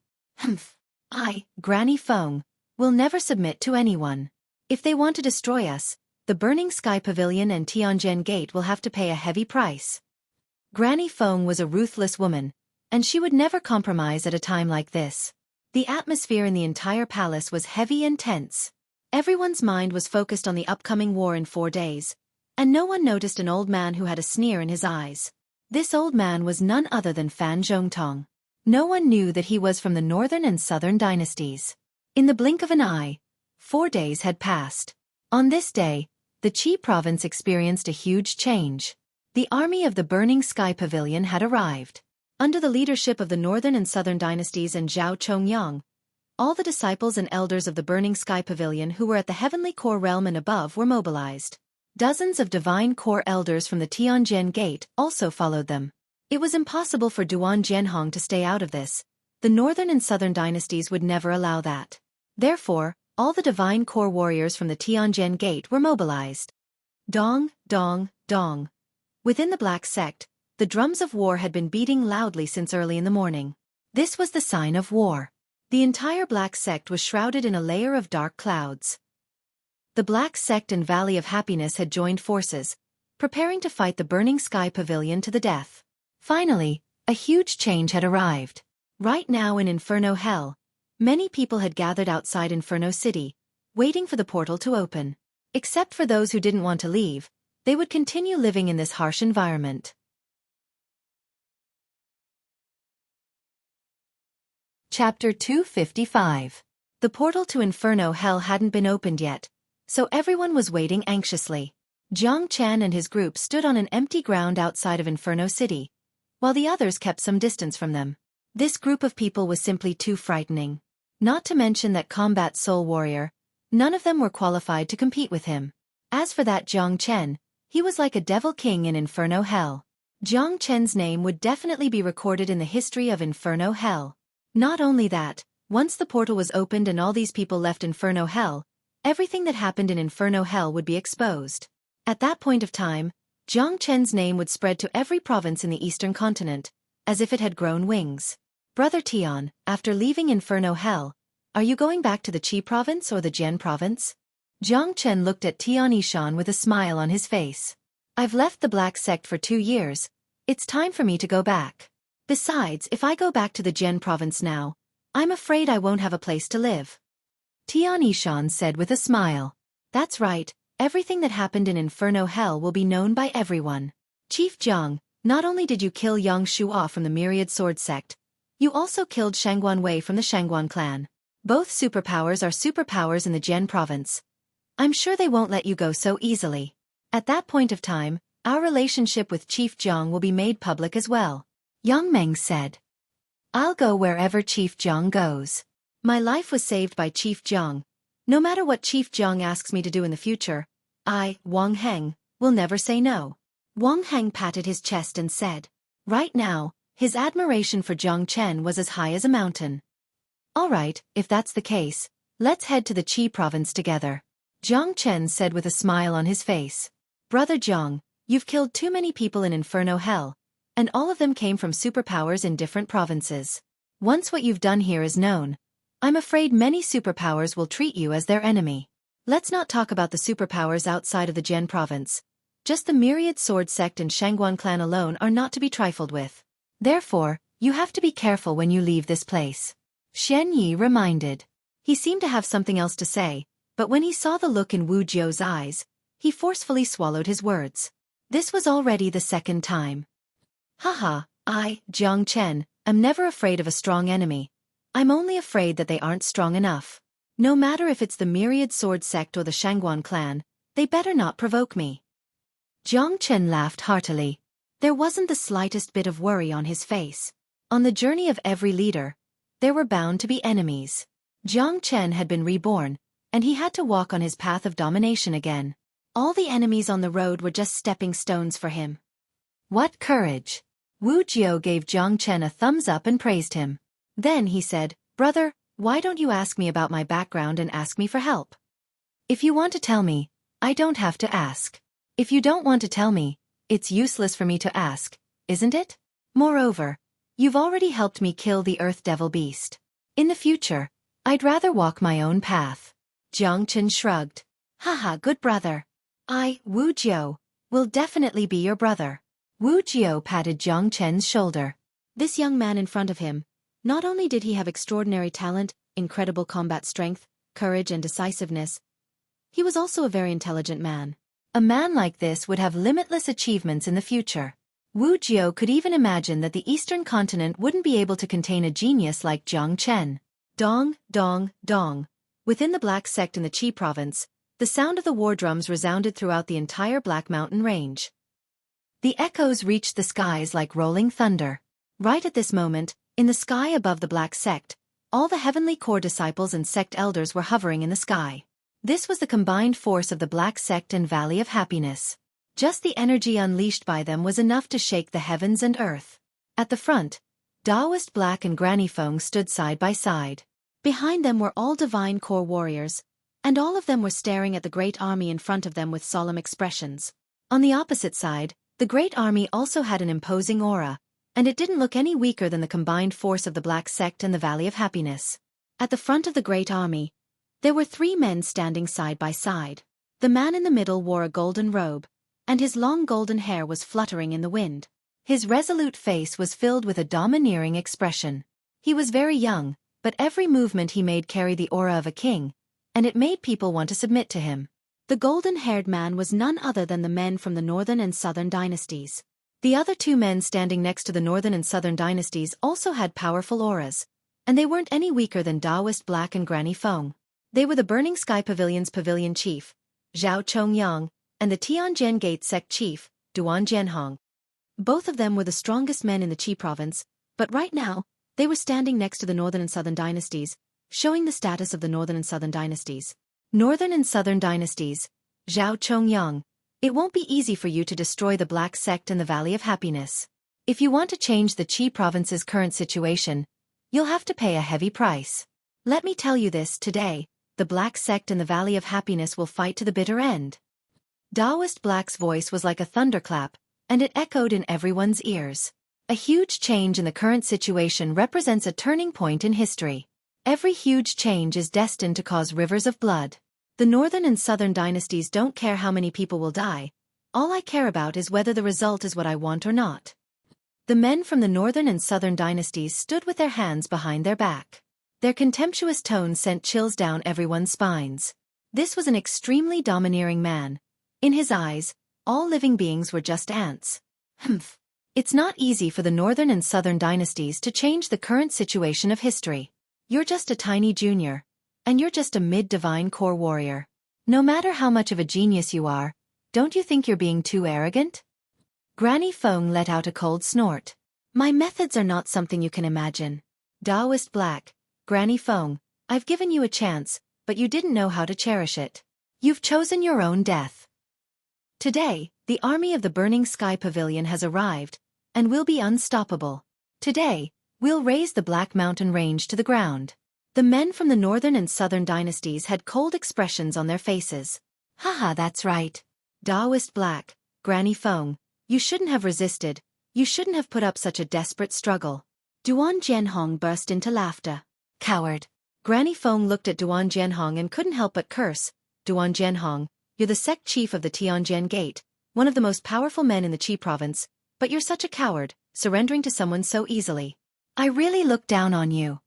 I, Granny Feng, will never submit to anyone. If they want to destroy us, the Burning Sky Pavilion and Tianjian Gate will have to pay a heavy price. Granny Feng was a ruthless woman, and she would never compromise at a time like this. The atmosphere in the entire palace was heavy and tense. Everyone's mind was focused on the upcoming war in 4 days, and no one noticed an old man who had a sneer in his eyes. This old man was none other than Fan Zhongtong. No one knew that he was from the Northern and Southern dynasties. In the blink of an eye, 4 days had passed. On this day, the Qi province experienced a huge change. The army of the Burning Sky Pavilion had arrived. Under the leadership of the Northern and Southern dynasties and Zhao Chongyang, all the disciples and elders of the Burning Sky Pavilion who were at the Heavenly Core realm and above were mobilized. Dozens of divine core elders from the Tianjian Gate also followed them. It was impossible for Duan Zhenhong to stay out of this. The Northern and Southern dynasties would never allow that. Therefore, all the divine core warriors from the Tianjin Gate were mobilized. Dong, dong, dong. Within the Black Sect, the drums of war had been beating loudly since early in the morning. This was the sign of war. The entire Black Sect was shrouded in a layer of dark clouds. The Black Sect and Valley of Happiness had joined forces, preparing to fight the Burning Sky Pavilion to the death. Finally, a huge change had arrived. Right now in Inferno Hell, many people had gathered outside Inferno City, waiting for the portal to open. Except for those who didn't want to leave, they would continue living in this harsh environment. Chapter 255. The portal to Inferno Hell hadn't been opened yet, so everyone was waiting anxiously. Jiang Chen and his group stood on an empty ground outside of Inferno City, while the others kept some distance from them. This group of people was simply too frightening. Not to mention that combat soul warrior, none of them were qualified to compete with him. As for that Jiang Chen, he was like a devil king in Inferno Hell. Jiang Chen's name would definitely be recorded in the history of Inferno Hell. Not only that, once the portal was opened and all these people left Inferno Hell, everything that happened in Inferno Hell would be exposed. At that point of time, Jiang Chen's name would spread to every province in the eastern continent, as if it had grown wings. Brother Tian, after leaving Inferno Hell, are you going back to the Qi province or the Jian province? Jiang Chen looked at Tian Yishan with a smile on his face. I've left the Black Sect for 2 years. It's time for me to go back. Besides, if I go back to the Jian province now, I'm afraid I won't have a place to live. Tian Yishan said with a smile. That's right, everything that happened in Inferno Hell will be known by everyone. Chief Jiang, not only did you kill Yang Shua from the Myriad Sword Sect, you also killed Shangguan Wei from the Shangguan clan. Both superpowers are superpowers in the Jian province. I'm sure they won't let you go so easily. At that point of time, our relationship with Chief Jiang will be made public as well. Yang Meng said. I'll go wherever Chief Jiang goes. My life was saved by Chief Jiang. No matter what Chief Jiang asks me to do in the future, I, Wang Heng, will never say no. Wang Heng patted his chest and said. Right now, his admiration for Jiang Chen was as high as a mountain. All right, if that's the case, let's head to the Qi province together. Jiang Chen said with a smile on his face. Brother Jiang, you've killed too many people in Inferno Hell, and all of them came from superpowers in different provinces. Once what you've done here is known, I'm afraid many superpowers will treat you as their enemy. Let's not talk about the superpowers outside of the Jian province. Just the Myriad Sword Sect and Shangguan clan alone are not to be trifled with. Therefore, you have to be careful when you leave this place. Shen Yi reminded. He seemed to have something else to say, but when he saw the look in Wu Jiu's eyes, he forcefully swallowed his words. This was already the second time. Haha, I, Jiang Chen, am never afraid of a strong enemy. I'm only afraid that they aren't strong enough. No matter if it's the Myriad Sword Sect or the Shangguan clan, they better not provoke me. Jiang Chen laughed heartily. There wasn't the slightest bit of worry on his face. On the journey of every leader, there were bound to be enemies. Jiang Chen had been reborn, and he had to walk on his path of domination again. All the enemies on the road were just stepping stones for him. What courage! Wu Jiu gave Jiang Chen a thumbs up and praised him. Then he said, Brother, why don't you ask me about my background and ask me for help? If you want to tell me, I don't have to ask. If you don't want to tell me, it's useless for me to ask, isn't it? Moreover, you've already helped me kill the Earth Devil Beast. In the future, I'd rather walk my own path. Jiang Chen shrugged. Haha, good brother. I, Wu Jiu, will definitely be your brother. Wu Jiu patted Jiang Chen's shoulder. This young man in front of him, not only did he have extraordinary talent, incredible combat strength, courage and decisiveness, he was also a very intelligent man. A man like this would have limitless achievements in the future. Wu Jiu could even imagine that the eastern continent wouldn't be able to contain a genius like Jiang Chen. Dong, dong, dong. Within the Black Sect in the Qi province, the sound of the war drums resounded throughout the entire Black Mountain range. The echoes reached the skies like rolling thunder. Right at this moment, in the sky above the Black Sect, all the heavenly core disciples and sect elders were hovering in the sky. This was the combined force of the Black Sect and Valley of Happiness. Just the energy unleashed by them was enough to shake the heavens and earth. At the front, Taoist Black and Granny Feng stood side by side. Behind them were all divine core warriors, and all of them were staring at the great army in front of them with solemn expressions. On the opposite side, the great army also had an imposing aura, and it didn't look any weaker than the combined force of the Black Sect and the Valley of Happiness. At the front of the great army, there were 3 men standing side by side. The man in the middle wore a golden robe, and his long golden hair was fluttering in the wind. His resolute face was filled with a domineering expression. He was very young, but every movement he made carried the aura of a king, and it made people want to submit to him. The golden-haired man was none other than the men from the Northern and Southern dynasties. The other 2 men standing next to the Northern and Southern dynasties also had powerful auras, and they weren't any weaker than Taoist Black and Granny Feng. They were the Burning Sky Pavilion's pavilion chief, Zhao Chongyang, and the Tianjin Gate sect chief, Duan Jianhong. Both of them were the strongest men in the Qi province, but right now, they were standing next to the Northern and Southern dynasties, showing the status of the Northern and Southern dynasties. Northern and Southern dynasties, Zhao Chongyang, it won't be easy for you to destroy the Black Sect and the Valley of Happiness. If you want to change the Qi province's current situation, you'll have to pay a heavy price. Let me tell you this today, the Black Sect and the Valley of Happiness will fight to the bitter end. Taoist Black's voice was like a thunderclap, and it echoed in everyone's ears. A huge change in the current situation represents a turning point in history. Every huge change is destined to cause rivers of blood. The Northern and Southern dynasties don't care how many people will die. All I care about is whether the result is what I want or not. The men from the Northern and Southern dynasties stood with their hands behind their back. Their contemptuous tone sent chills down everyone's spines. This was an extremely domineering man. In his eyes, all living beings were just ants. Humph. It's not easy for the Northern and Southern dynasties to change the current situation of history. You're just a tiny junior, and you're just a mid-divine core warrior. No matter how much of a genius you are, don't you think you're being too arrogant? Granny Feng let out a cold snort. My methods are not something you can imagine. Taoist Black, Granny Feng, I've given you a chance, but you didn't know how to cherish it. You've chosen your own death. Today, the army of the Burning Sky Pavilion has arrived, and will be unstoppable. Today, we'll raise the Black Mountain Range to the ground. The men from the Northern and Southern dynasties had cold expressions on their faces. Haha, that's right. Taoist Black, Granny Feng, you shouldn't have resisted, you shouldn't have put up such a desperate struggle. Duan Jianhong burst into laughter. Coward. Granny Feng looked at Duan Jianhong and couldn't help but curse. Duan Jianhong, you're the sect chief of the Tianjin Gate, one of the most powerful men in the Qi province, but you're such a coward, surrendering to someone so easily. I really look down on you.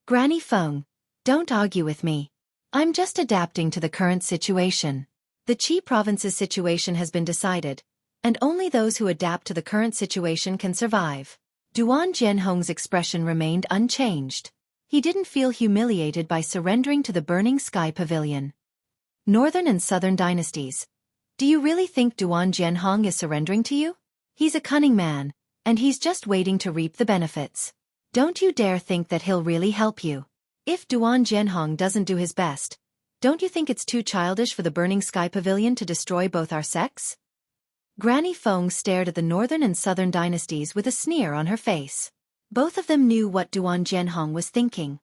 Granny Feng, don't argue with me. I'm just adapting to the current situation. The Qi province's situation has been decided, and only those who adapt to the current situation can survive. Duan Jianhong's expression remained unchanged. He didn't feel humiliated by surrendering to the Burning Sky Pavilion. Northern and Southern dynasties. Do you really think Duan Jianhong is surrendering to you? He's a cunning man, and he's just waiting to reap the benefits. Don't you dare think that he'll really help you. If Duan Jianhong doesn't do his best, don't you think it's too childish for the Burning Sky Pavilion to destroy both our sects? Granny Feng stared at the Northern and Southern dynasties with a sneer on her face. Both of them knew what Duan Jianhong was thinking.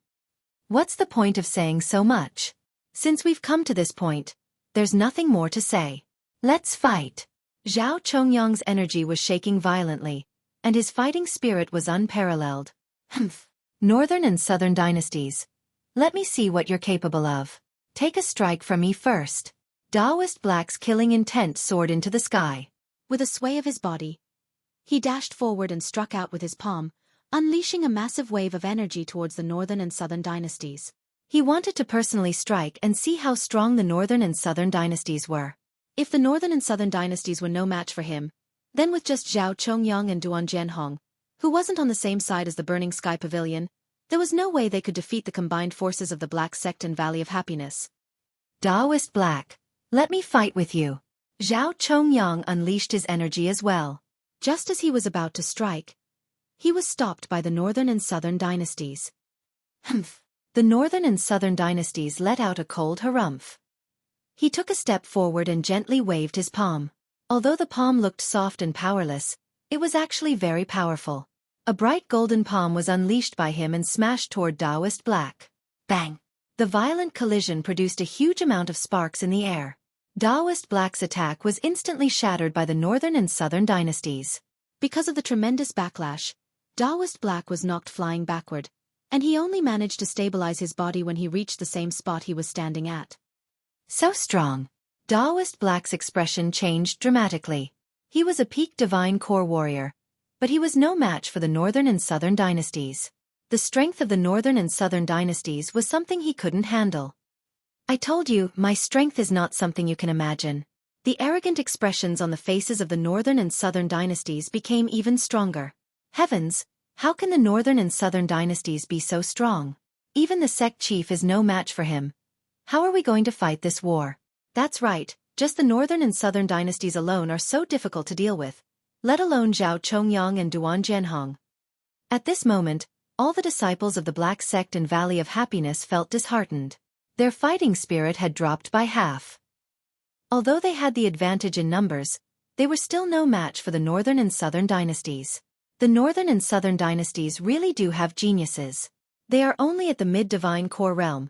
What's the point of saying so much? Since we've come to this point, there's nothing more to say. Let's fight. Zhao Chongyang's energy was shaking violently, and his fighting spirit was unparalleled. Humph. Northern and Southern dynasties. Let me see what you're capable of. Take a strike from me first. Taoist Black's killing intent soared into the sky. With a sway of his body, he dashed forward and struck out with his palm, unleashing a massive wave of energy towards the Northern and Southern dynasties. He wanted to personally strike and see how strong the Northern and Southern dynasties were. If the Northern and Southern dynasties were no match for him, then with just Zhao Chongyang and Duan Jianhong, who wasn't on the same side as the Burning Sky Pavilion, there was no way they could defeat the combined forces of the Black Sect and Valley of Happiness. Taoist Black, let me fight with you. Zhao Chongyang unleashed his energy as well. Just as he was about to strike, he was stopped by the Northern and Southern dynasties. Humph. The Northern and Southern dynasties let out a cold harumph. He took a step forward and gently waved his palm. Although the palm looked soft and powerless, it was actually very powerful. A bright golden palm was unleashed by him and smashed toward Taoist Black. Bang! The violent collision produced a huge amount of sparks in the air. Taoist Black's attack was instantly shattered by the Northern and Southern dynasties. Because of the tremendous backlash, Taoist Black was knocked flying backward, and he only managed to stabilize his body when he reached the same spot he was standing at. So strong. Taoist Black's expression changed dramatically. He was a peak divine core warrior, but he was no match for the Northern and Southern dynasties. The strength of the Northern and Southern dynasties was something he couldn't handle. I told you, my strength is not something you can imagine. The arrogant expressions on the faces of the Northern and Southern dynasties became even stronger. Heavens, how can the Northern and Southern dynasties be so strong? Even the sect chief is no match for him. How are we going to fight this war? That's right, just the Northern and Southern dynasties alone are so difficult to deal with, let alone Zhao Chongyang and Duan Zhenhong. At this moment, all the disciples of the Black Sect and Valley of Happiness felt disheartened. Their fighting spirit had dropped by half. Although they had the advantage in numbers, they were still no match for the Northern and Southern dynasties. The Northern and Southern dynasties really do have geniuses. They are only at the mid-divine core realm,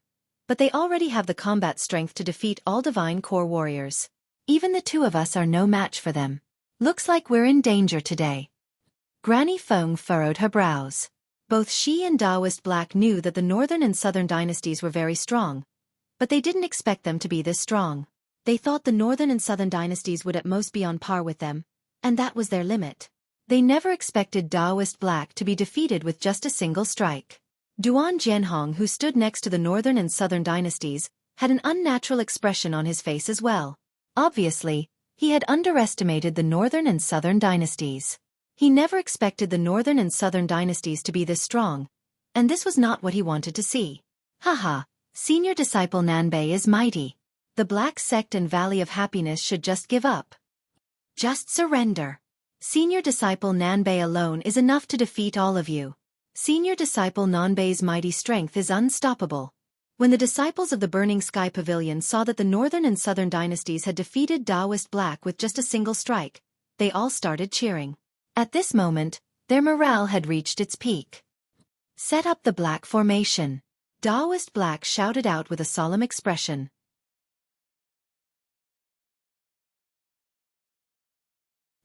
but they already have the combat strength to defeat all divine core warriors. Even the two of us are no match for them. Looks like we're in danger today. Granny Feng furrowed her brows. Both she and Taoist Black knew that the Northern and Southern dynasties were very strong, but they didn't expect them to be this strong. They thought the Northern and Southern dynasties would at most be on par with them, and that was their limit. They never expected Taoist Black to be defeated with just a single strike. Duan Zhenhong, who stood next to the Northern and Southern dynasties, had an unnatural expression on his face as well. Obviously, he had underestimated the Northern and Southern dynasties. He never expected the Northern and Southern dynasties to be this strong, and this was not what he wanted to see. Haha, senior disciple Nanbei is mighty. The Black Sect and Valley of Happiness should just give up. Just surrender. Senior disciple Nanbei alone is enough to defeat all of you. Senior disciple Nanbei's mighty strength is unstoppable. When the disciples of the Burning Sky Pavilion saw that the Northern and Southern dynasties had defeated Taoist Black with just a single strike, they all started cheering. At this moment, their morale had reached its peak. Set up the Black Formation. Taoist Black shouted out with a solemn expression.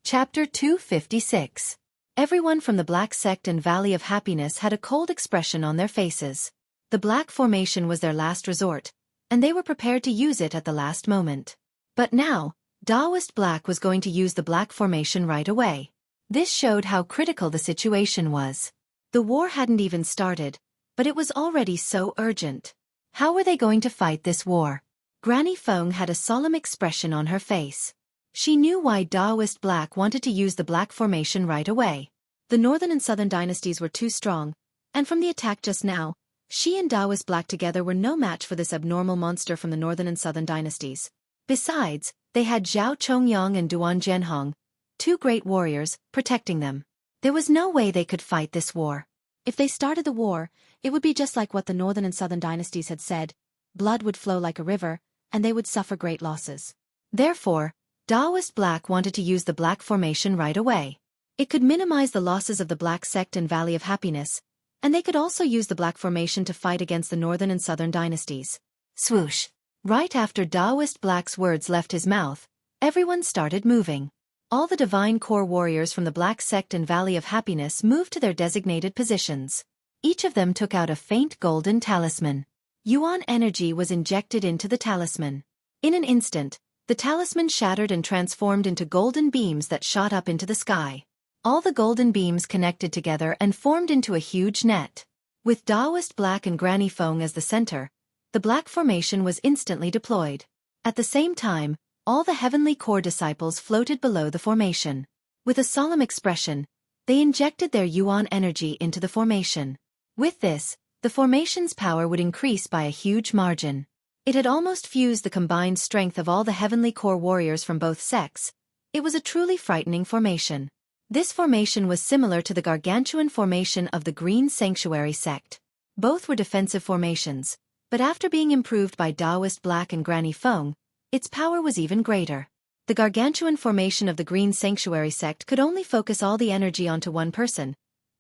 Chapter 256. Everyone from the Black Sect and Valley of Happiness had a cold expression on their faces. The Black Formation was their last resort, and they were prepared to use it at the last moment. But now, Taoist Black was going to use the Black Formation right away. This showed how critical the situation was. The war hadn't even started, but it was already so urgent. How were they going to fight this war? Granny Feng had a solemn expression on her face. She knew why Taoist Black wanted to use the Black Formation right away. The Northern and Southern dynasties were too strong, and from the attack just now, she and Taoist Black together were no match for this abnormal monster from the Northern and Southern dynasties. Besides, they had Zhao Chongyang and Duan Zhenhong, two great warriors, protecting them. There was no way they could fight this war. If they started the war, it would be just like what the Northern and Southern dynasties had said. Blood would flow like a river, and they would suffer great losses. Therefore, Taoist Black wanted to use the Black Formation right away. It could minimize the losses of the Black Sect and Valley of Happiness, and they could also use the Black Formation to fight against the Northern and Southern dynasties. Swoosh! Right after Taoist Black's words left his mouth, everyone started moving. All the divine core warriors from the Black Sect and Valley of Happiness moved to their designated positions. Each of them took out a faint golden talisman. Yuan energy was injected into the talisman. In an instant, the talisman shattered and transformed into golden beams that shot up into the sky. All the golden beams connected together and formed into a huge net. With Taoist Black and Granny Feng as the center, the Black Formation was instantly deployed. At the same time, all the heavenly core disciples floated below the formation. With a solemn expression, they injected their Yuan energy into the formation. With this, the formation's power would increase by a huge margin. It had almost fused the combined strength of all the heavenly core warriors from both sects. It was a truly frightening formation. This formation was similar to the gargantuan formation of the Green Sanctuary sect. Both were defensive formations, but after being improved by Taoist Black and Granny Feng, its power was even greater. The gargantuan formation of the Green Sanctuary sect could only focus all the energy onto one person,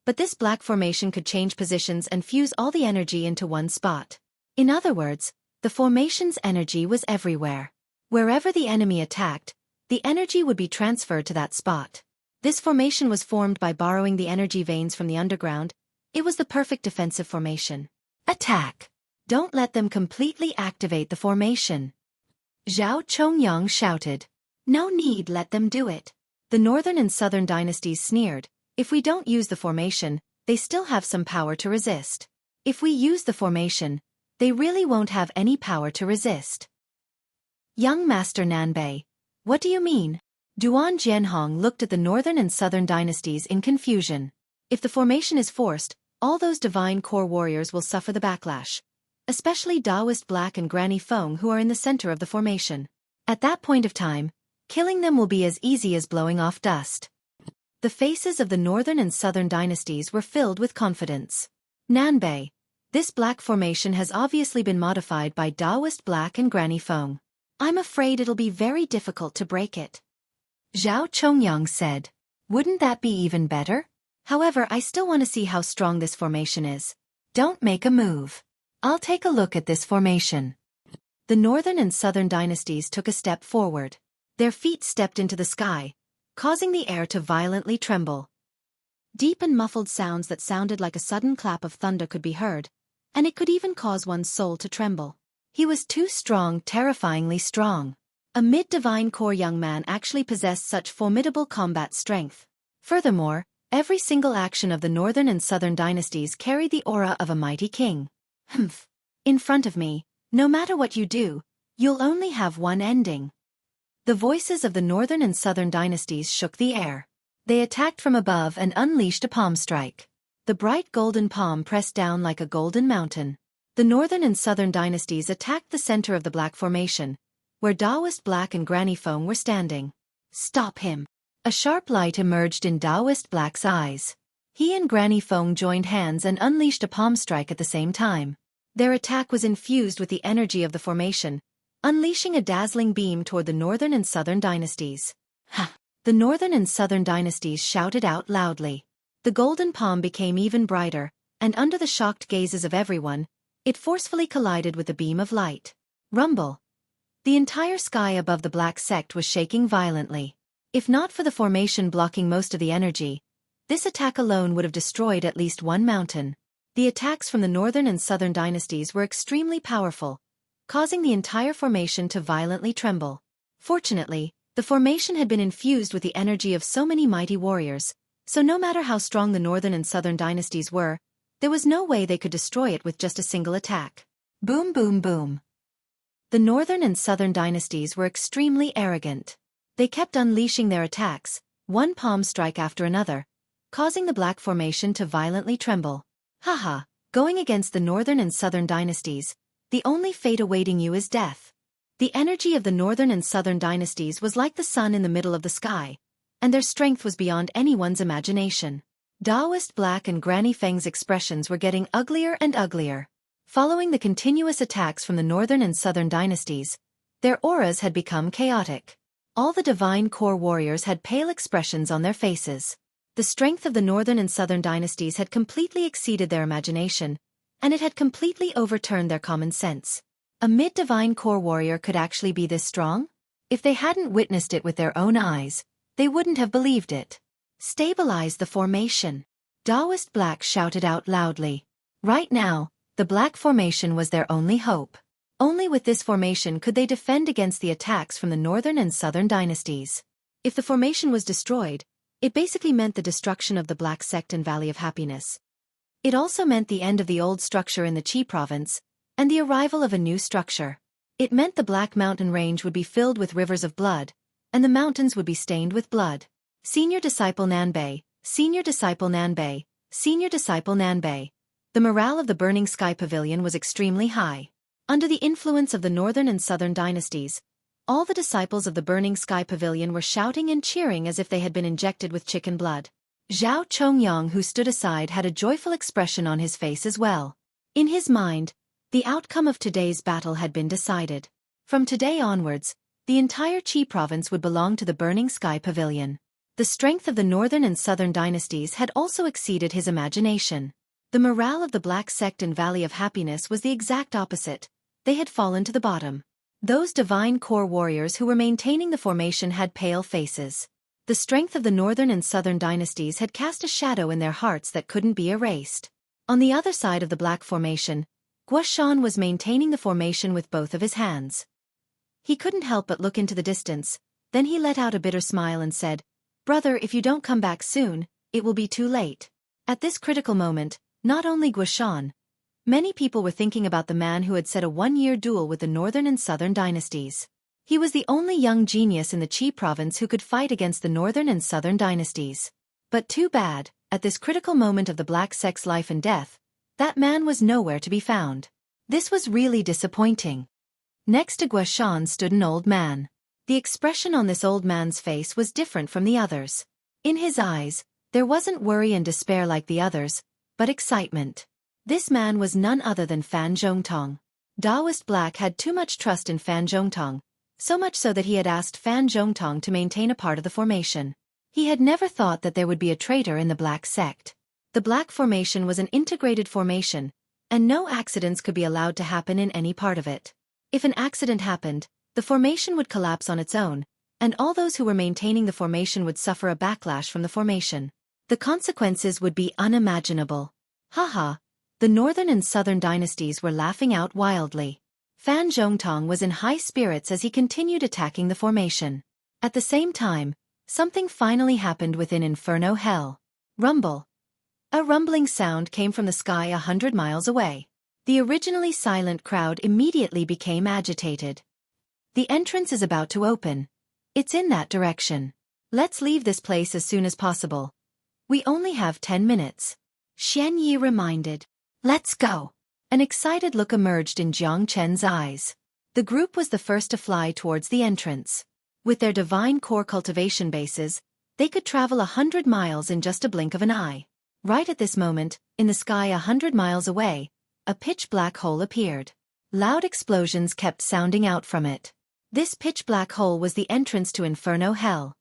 but this Black Formation could change positions and fuse all the energy into one spot. In other words, the formation's energy was everywhere. Wherever the enemy attacked, the energy would be transferred to that spot. This formation was formed by borrowing the energy veins from the underground. It was the perfect defensive formation. Attack! Don't let them completely activate the formation. Zhao Chongyang shouted. No need, let them do it. The northern and southern dynasties sneered. If we don't use the formation, they still have some power to resist. If we use the formation, they really won't have any power to resist. Young Master Nanbei, what do you mean? Duan Jianhong looked at the northern and southern dynasties in confusion. If the formation is forced, all those divine core warriors will suffer the backlash. Especially Taoist Black and Granny Feng, who are in the center of the formation. At that point of time, killing them will be as easy as blowing off dust. The faces of the northern and southern dynasties were filled with confidence. Nanbei, this black formation has obviously been modified by Taoist Black and Granny Feng. I'm afraid it'll be very difficult to break it. Zhao Chongyang said. Wouldn't that be even better? However, I still want to see how strong this formation is. Don't make a move. I'll take a look at this formation. The northern and southern dynasties took a step forward. Their feet stepped into the sky, causing the air to violently tremble. Deep and muffled sounds that sounded like a sudden clap of thunder could be heard, and it could even cause one's soul to tremble. He was too strong, terrifyingly strong. A mid-divine core young man actually possessed such formidable combat strength. Furthermore, every single action of the northern and southern dynasties carried the aura of a mighty king. Humph. In front of me, no matter what you do, you'll only have one ending. The voices of the northern and southern dynasties shook the air. They attacked from above and unleashed a palm strike. The bright golden palm pressed down like a golden mountain. The northern and southern dynasties attacked the center of the black formation, where Taoist Black and Granny Feng were standing. Stop him. A sharp light emerged in Taoist Black's eyes. He and Granny Feng joined hands and unleashed a palm strike at the same time. Their attack was infused with the energy of the formation, unleashing a dazzling beam toward the northern and southern dynasties. Ha! The northern and southern dynasties shouted out loudly. The golden palm became even brighter, and under the shocked gazes of everyone, it forcefully collided with the beam of light. Rumble! The entire sky above the black sect was shaking violently. If not for the formation blocking most of the energy, this attack alone would have destroyed at least one mountain. The attacks from the northern and southern dynasties were extremely powerful, causing the entire formation to violently tremble. Fortunately, the formation had been infused with the energy of so many mighty warriors, so no matter how strong the northern and southern dynasties were, there was no way they could destroy it with just a single attack. Boom, boom, boom. The northern and southern dynasties were extremely arrogant. They kept unleashing their attacks, one palm strike after another, causing the black formation to violently tremble. Haha, going against the northern and southern dynasties, the only fate awaiting you is death. The energy of the northern and southern dynasties was like the sun in the middle of the sky, and their strength was beyond anyone's imagination. Taoist Black and Granny Feng's expressions were getting uglier and uglier. Following the continuous attacks from the northern and southern dynasties, their auras had become chaotic. All the divine core warriors had pale expressions on their faces. The strength of the northern and southern dynasties had completely exceeded their imagination, and it had completely overturned their common sense. A mid-divine core warrior could actually be this strong? If they hadn't witnessed it with their own eyes, they wouldn't have believed it. Stabilize the formation. Taoist Black shouted out loudly. Right now, the black formation was their only hope. Only with this formation could they defend against the attacks from the northern and southern dynasties. If the formation was destroyed, it basically meant the destruction of the Black Sect and Valley of Happiness. It also meant the end of the old structure in the Qi province, and the arrival of a new structure. It meant the Black Mountain Range would be filled with rivers of blood, and the mountains would be stained with blood. Senior Disciple Nanbei, Senior Disciple Nanbei, Senior Disciple Nanbei. The morale of the Burning Sky Pavilion was extremely high. Under the influence of the northern and southern dynasties, all the disciples of the Burning Sky Pavilion were shouting and cheering as if they had been injected with chicken blood. Zhao Chongyang, who stood aside, had a joyful expression on his face as well. In his mind, the outcome of today's battle had been decided. From today onwards, the entire Qi province would belong to the Burning Sky Pavilion. The strength of the northern and southern dynasties had also exceeded his imagination. The morale of the Black Sect and Valley of Happiness was the exact opposite. They had fallen to the bottom. Those divine core warriors who were maintaining the formation had pale faces. The strength of the northern and southern dynasties had cast a shadow in their hearts that couldn't be erased. On the other side of the Black Formation, Guoshan was maintaining the formation with both of his hands. He couldn't help but look into the distance, then he let out a bitter smile and said, "Brother, if you don't come back soon, it will be too late." At this critical moment, not only Guoshan, many people were thinking about the man who had set a one-year duel with the northern and southern dynasties. He was the only young genius in the Qi province who could fight against the northern and southern dynasties. But too bad, at this critical moment of the Black Sect's life and death, that man was nowhere to be found. This was really disappointing. Next to Guoshan stood an old man. The expression on this old man's face was different from the others. In his eyes, there wasn't worry and despair like the others, but excitement. This man was none other than Fan Zhongtong. Daoist Black had too much trust in Fan Zhongtong, so much so that he had asked Fan Zhongtong to maintain a part of the formation. He had never thought that there would be a traitor in the Black Sect. The Black Formation was an integrated formation, and no accidents could be allowed to happen in any part of it. If an accident happened, the formation would collapse on its own, and all those who were maintaining the formation would suffer a backlash from the formation. The consequences would be unimaginable. Haha, the northern and southern dynasties were laughing out wildly. Fan Zhongtong was in high spirits as he continued attacking the formation. At the same time, something finally happened within Inferno Hell. Rumble. A rumbling sound came from the sky 100 miles away. The originally silent crowd immediately became agitated. The entrance is about to open. It's in that direction. Let's leave this place as soon as possible. We only have 10 minutes. Xueqi reminded. Let's go. An excited look emerged in Jiang Chen's eyes. The group was the first to fly towards the entrance. With their divine core cultivation bases, they could travel 100 miles in just a blink of an eye. Right at this moment, in the sky 100 miles away, a pitch-black hole appeared. Loud explosions kept sounding out from it. This pitch-black hole was the entrance to Inferno Hell.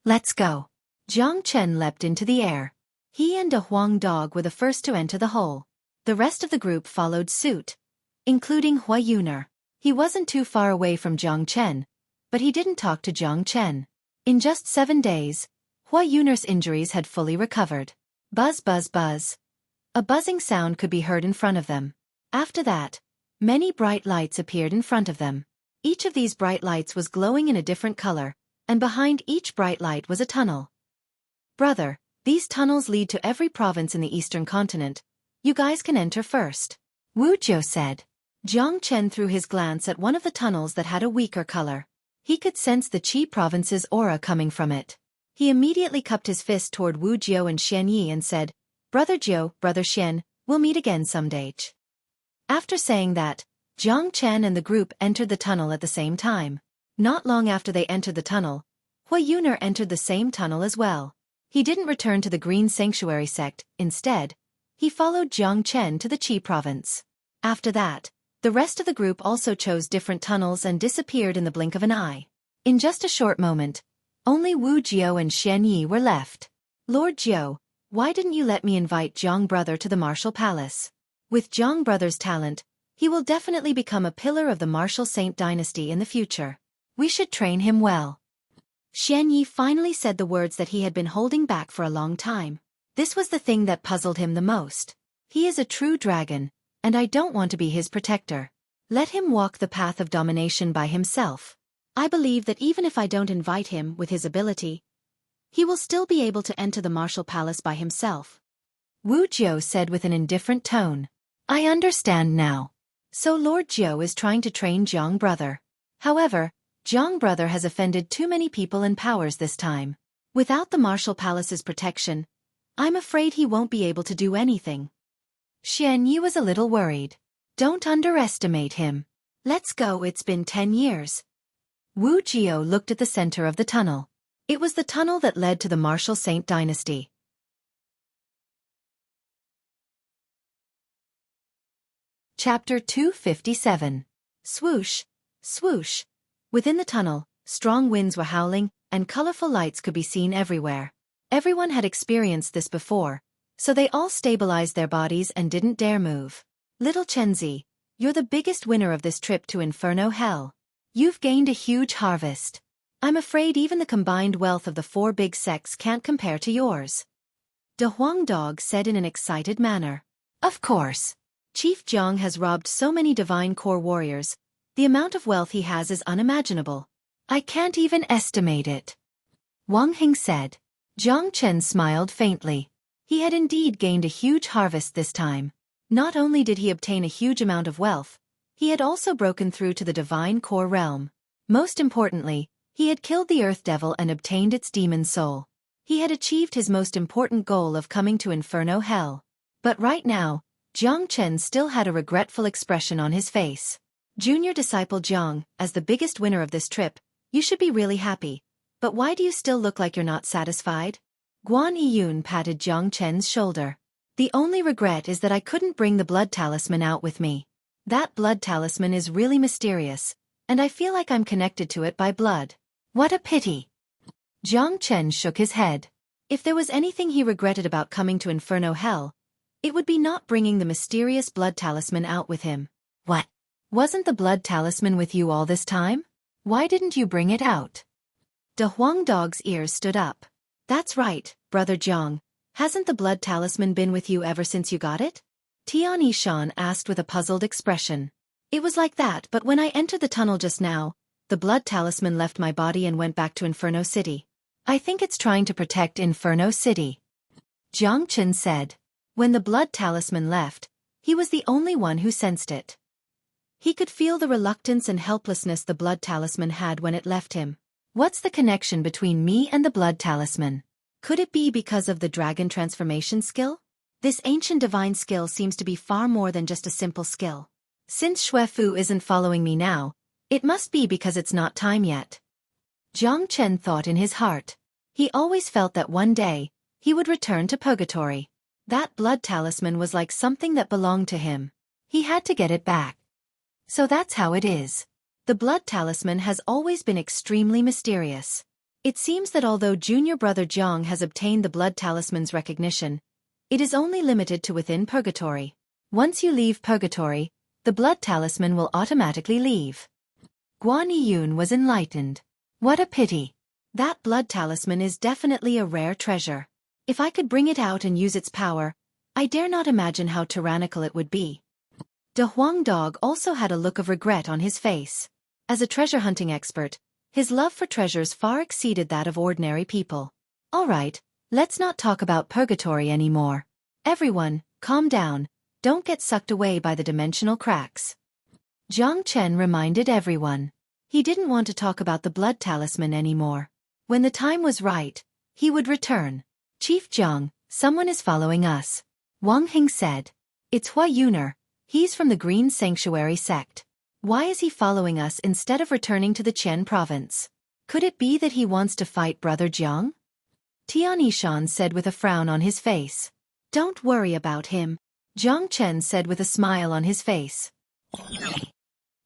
Let's go. Jiang Chen leapt into the air. He and a Huang dog were the first to enter the hole. The rest of the group followed suit, including Hua Yuner. He wasn't too far away from Jiang Chen, but he didn't talk to Jiang Chen. In just 7 days, Hua Yuner's injuries had fully recovered. Buzz buzz buzz. A buzzing sound could be heard in front of them. After that, many bright lights appeared in front of them. Each of these bright lights was glowing in a different color, and behind each bright light was a tunnel. Brother, these tunnels lead to every province in the eastern continent. You guys can enter first. Wu Jiu said. Jiang Chen threw his glance at one of the tunnels that had a weaker color. He could sense the Qi province's aura coming from it. He immediately cupped his fist toward Wu Jiu and Xueqi and said, Brother Jiu, Brother Xian, we'll meet again someday. After saying that, Jiang Chen and the group entered the tunnel at the same time. Not long after they entered the tunnel, Hua Yuner entered the same tunnel as well. He didn't return to the Green Sanctuary sect, instead, he followed Jiang Chen to the Qi province. After that, the rest of the group also chose different tunnels and disappeared in the blink of an eye. In just a short moment, only Wu Jiu and Xueqi were left. Lord Jiu, why didn't you let me invite Jiang Brother to the Martial Palace? With Jiang Brother's talent, he will definitely become a pillar of the Martial Saint dynasty in the future. We should train him well. Xueqi finally said the words that he had been holding back for a long time. This was the thing that puzzled him the most. He is a true dragon, and I don't want to be his protector. Let him walk the path of domination by himself. I believe that even if I don't invite him with his ability, he will still be able to enter the Martial Palace by himself. Wu Jiu said with an indifferent tone. I understand now. So Lord Jiu is trying to train Jiang Brother. However, Jiang Brother has offended too many people and powers this time. Without the Martial Palace's protection, I'm afraid he won't be able to do anything. Xueqi was a little worried. Don't underestimate him. Let's go, it's been 10 years. Wu Jiu looked at the center of the tunnel. It was the tunnel that led to the Martial Saint dynasty. Chapter 257. Swoosh, swoosh. Within the tunnel, strong winds were howling, and colorful lights could be seen everywhere. Everyone had experienced this before, So they all stabilized their bodies and didn't dare move. Little Chenzi, you're the biggest winner of this trip to Inferno Hell. You've gained a huge harvest. I'm afraid even the combined wealth of the 4 big sects can't compare to yours. De Huang Dog said in an excited manner. Of course. Chief Jiang has robbed so many divine core warriors. The amount of wealth he has is unimaginable. I can't even estimate it. Wang Hing said. Jiang Chen smiled faintly. He had indeed gained a huge harvest this time. Not only did he obtain a huge amount of wealth, he had also broken through to the divine core realm. Most importantly, he had killed the Earth Devil and obtained its demon soul. He had achieved his most important goal of coming to Inferno Hell. But right now, Jiang Chen still had a regretful expression on his face. Junior disciple Jiang, as the biggest winner of this trip, you should be really happy. But why do you still look like you're not satisfied? Guan Yiyun patted Jiang Chen's shoulder. The only regret is that I couldn't bring the blood talisman out with me. That blood talisman is really mysterious, and I feel like I'm connected to it by blood. What a pity. Jiang Chen shook his head. If there was anything he regretted about coming to Inferno Hell, it would be not bringing the mysterious blood talisman out with him. What? Wasn't the blood talisman with you all this time? Why didn't you bring it out? De Huang Dog's ears stood up. That's right, Brother Jiang. Hasn't the blood talisman been with you ever since you got it? Tian Yishan asked with a puzzled expression. It was like that, but when I entered the tunnel just now, the blood talisman left my body and went back to Inferno City. I think it's trying to protect Inferno City. Jiang Chen said. When the blood talisman left, he was the only one who sensed it. He could feel the reluctance and helplessness the blood talisman had when it left him. What's the connection between me and the blood talisman? Could it be because of the dragon transformation skill? This ancient divine skill seems to be far more than just a simple skill. Since Xueqi isn't following me now, it must be because it's not time yet. Jiang Chen thought in his heart. He always felt that one day, he would return to purgatory. That blood talisman was like something that belonged to him. He had to get it back. So that's how it is. The blood talisman has always been extremely mysterious. It seems that although junior brother Jiang has obtained the blood talisman's recognition, it is only limited to within purgatory. Once you leave purgatory, the blood talisman will automatically leave. Guan Yiyun was enlightened. What a pity. That blood talisman is definitely a rare treasure. If I could bring it out and use its power, I dare not imagine how tyrannical it would be. De Huang Dog also had a look of regret on his face. As a treasure hunting expert, his love for treasures far exceeded that of ordinary people. All right, let's not talk about purgatory anymore. Everyone, calm down, don't get sucked away by the dimensional cracks. Jiang Chen reminded everyone. He didn't want to talk about the blood talisman anymore. When the time was right, he would return. Chief Jiang, someone is following us. Wang Hing said. It's Hua Yuner. He's from the Green Sanctuary sect. Why is he following us instead of returning to the Qian province? Could it be that he wants to fight Brother Jiang? Tian Yishan said with a frown on his face. Don't worry about him, Jiang Chen said with a smile on his face.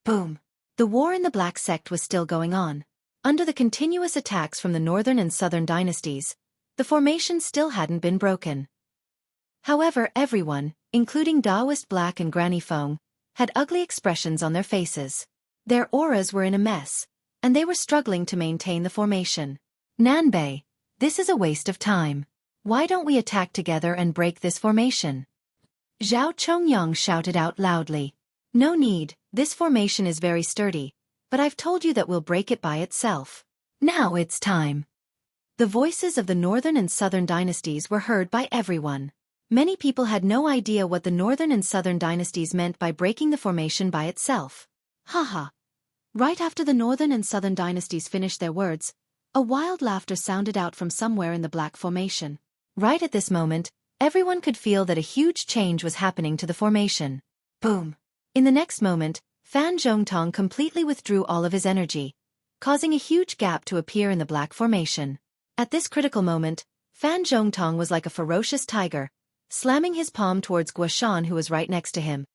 Boom. The war in the Black Sect was still going on. Under the continuous attacks from the northern and southern dynasties, the formation still hadn't been broken. However, everyone, including Taoist Black and Granny Feng, had ugly expressions on their faces. Their auras were in a mess, and they were struggling to maintain the formation. Nanbei, this is a waste of time. Why don't we attack together and break this formation? Zhao Chongyang shouted out loudly. No need, this formation is very sturdy, but I've told you that we'll break it by itself. Now it's time. The voices of the northern and southern dynasties were heard by everyone. Many people had no idea what the northern and southern dynasties meant by breaking the formation by itself. Haha. Right after the northern and southern dynasties finished their words, a wild laughter sounded out from somewhere in the black formation. Right at this moment, everyone could feel that a huge change was happening to the formation. Boom. In the next moment, Fan Zhongtong completely withdrew all of his energy, causing a huge gap to appear in the black formation. At this critical moment, Fan Zhongtong was like a ferocious tiger, slamming his palm towards Guoshan who was right next to him.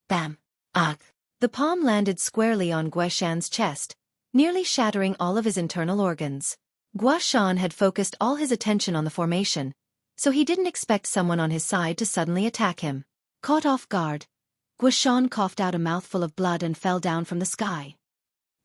Bam! Ugh! The palm landed squarely on Guoshan's chest, nearly shattering all of his internal organs. Guoshan had focused all his attention on the formation, so he didn't expect someone on his side to suddenly attack him. Caught off guard, Guashan coughed out a mouthful of blood and fell down from the sky.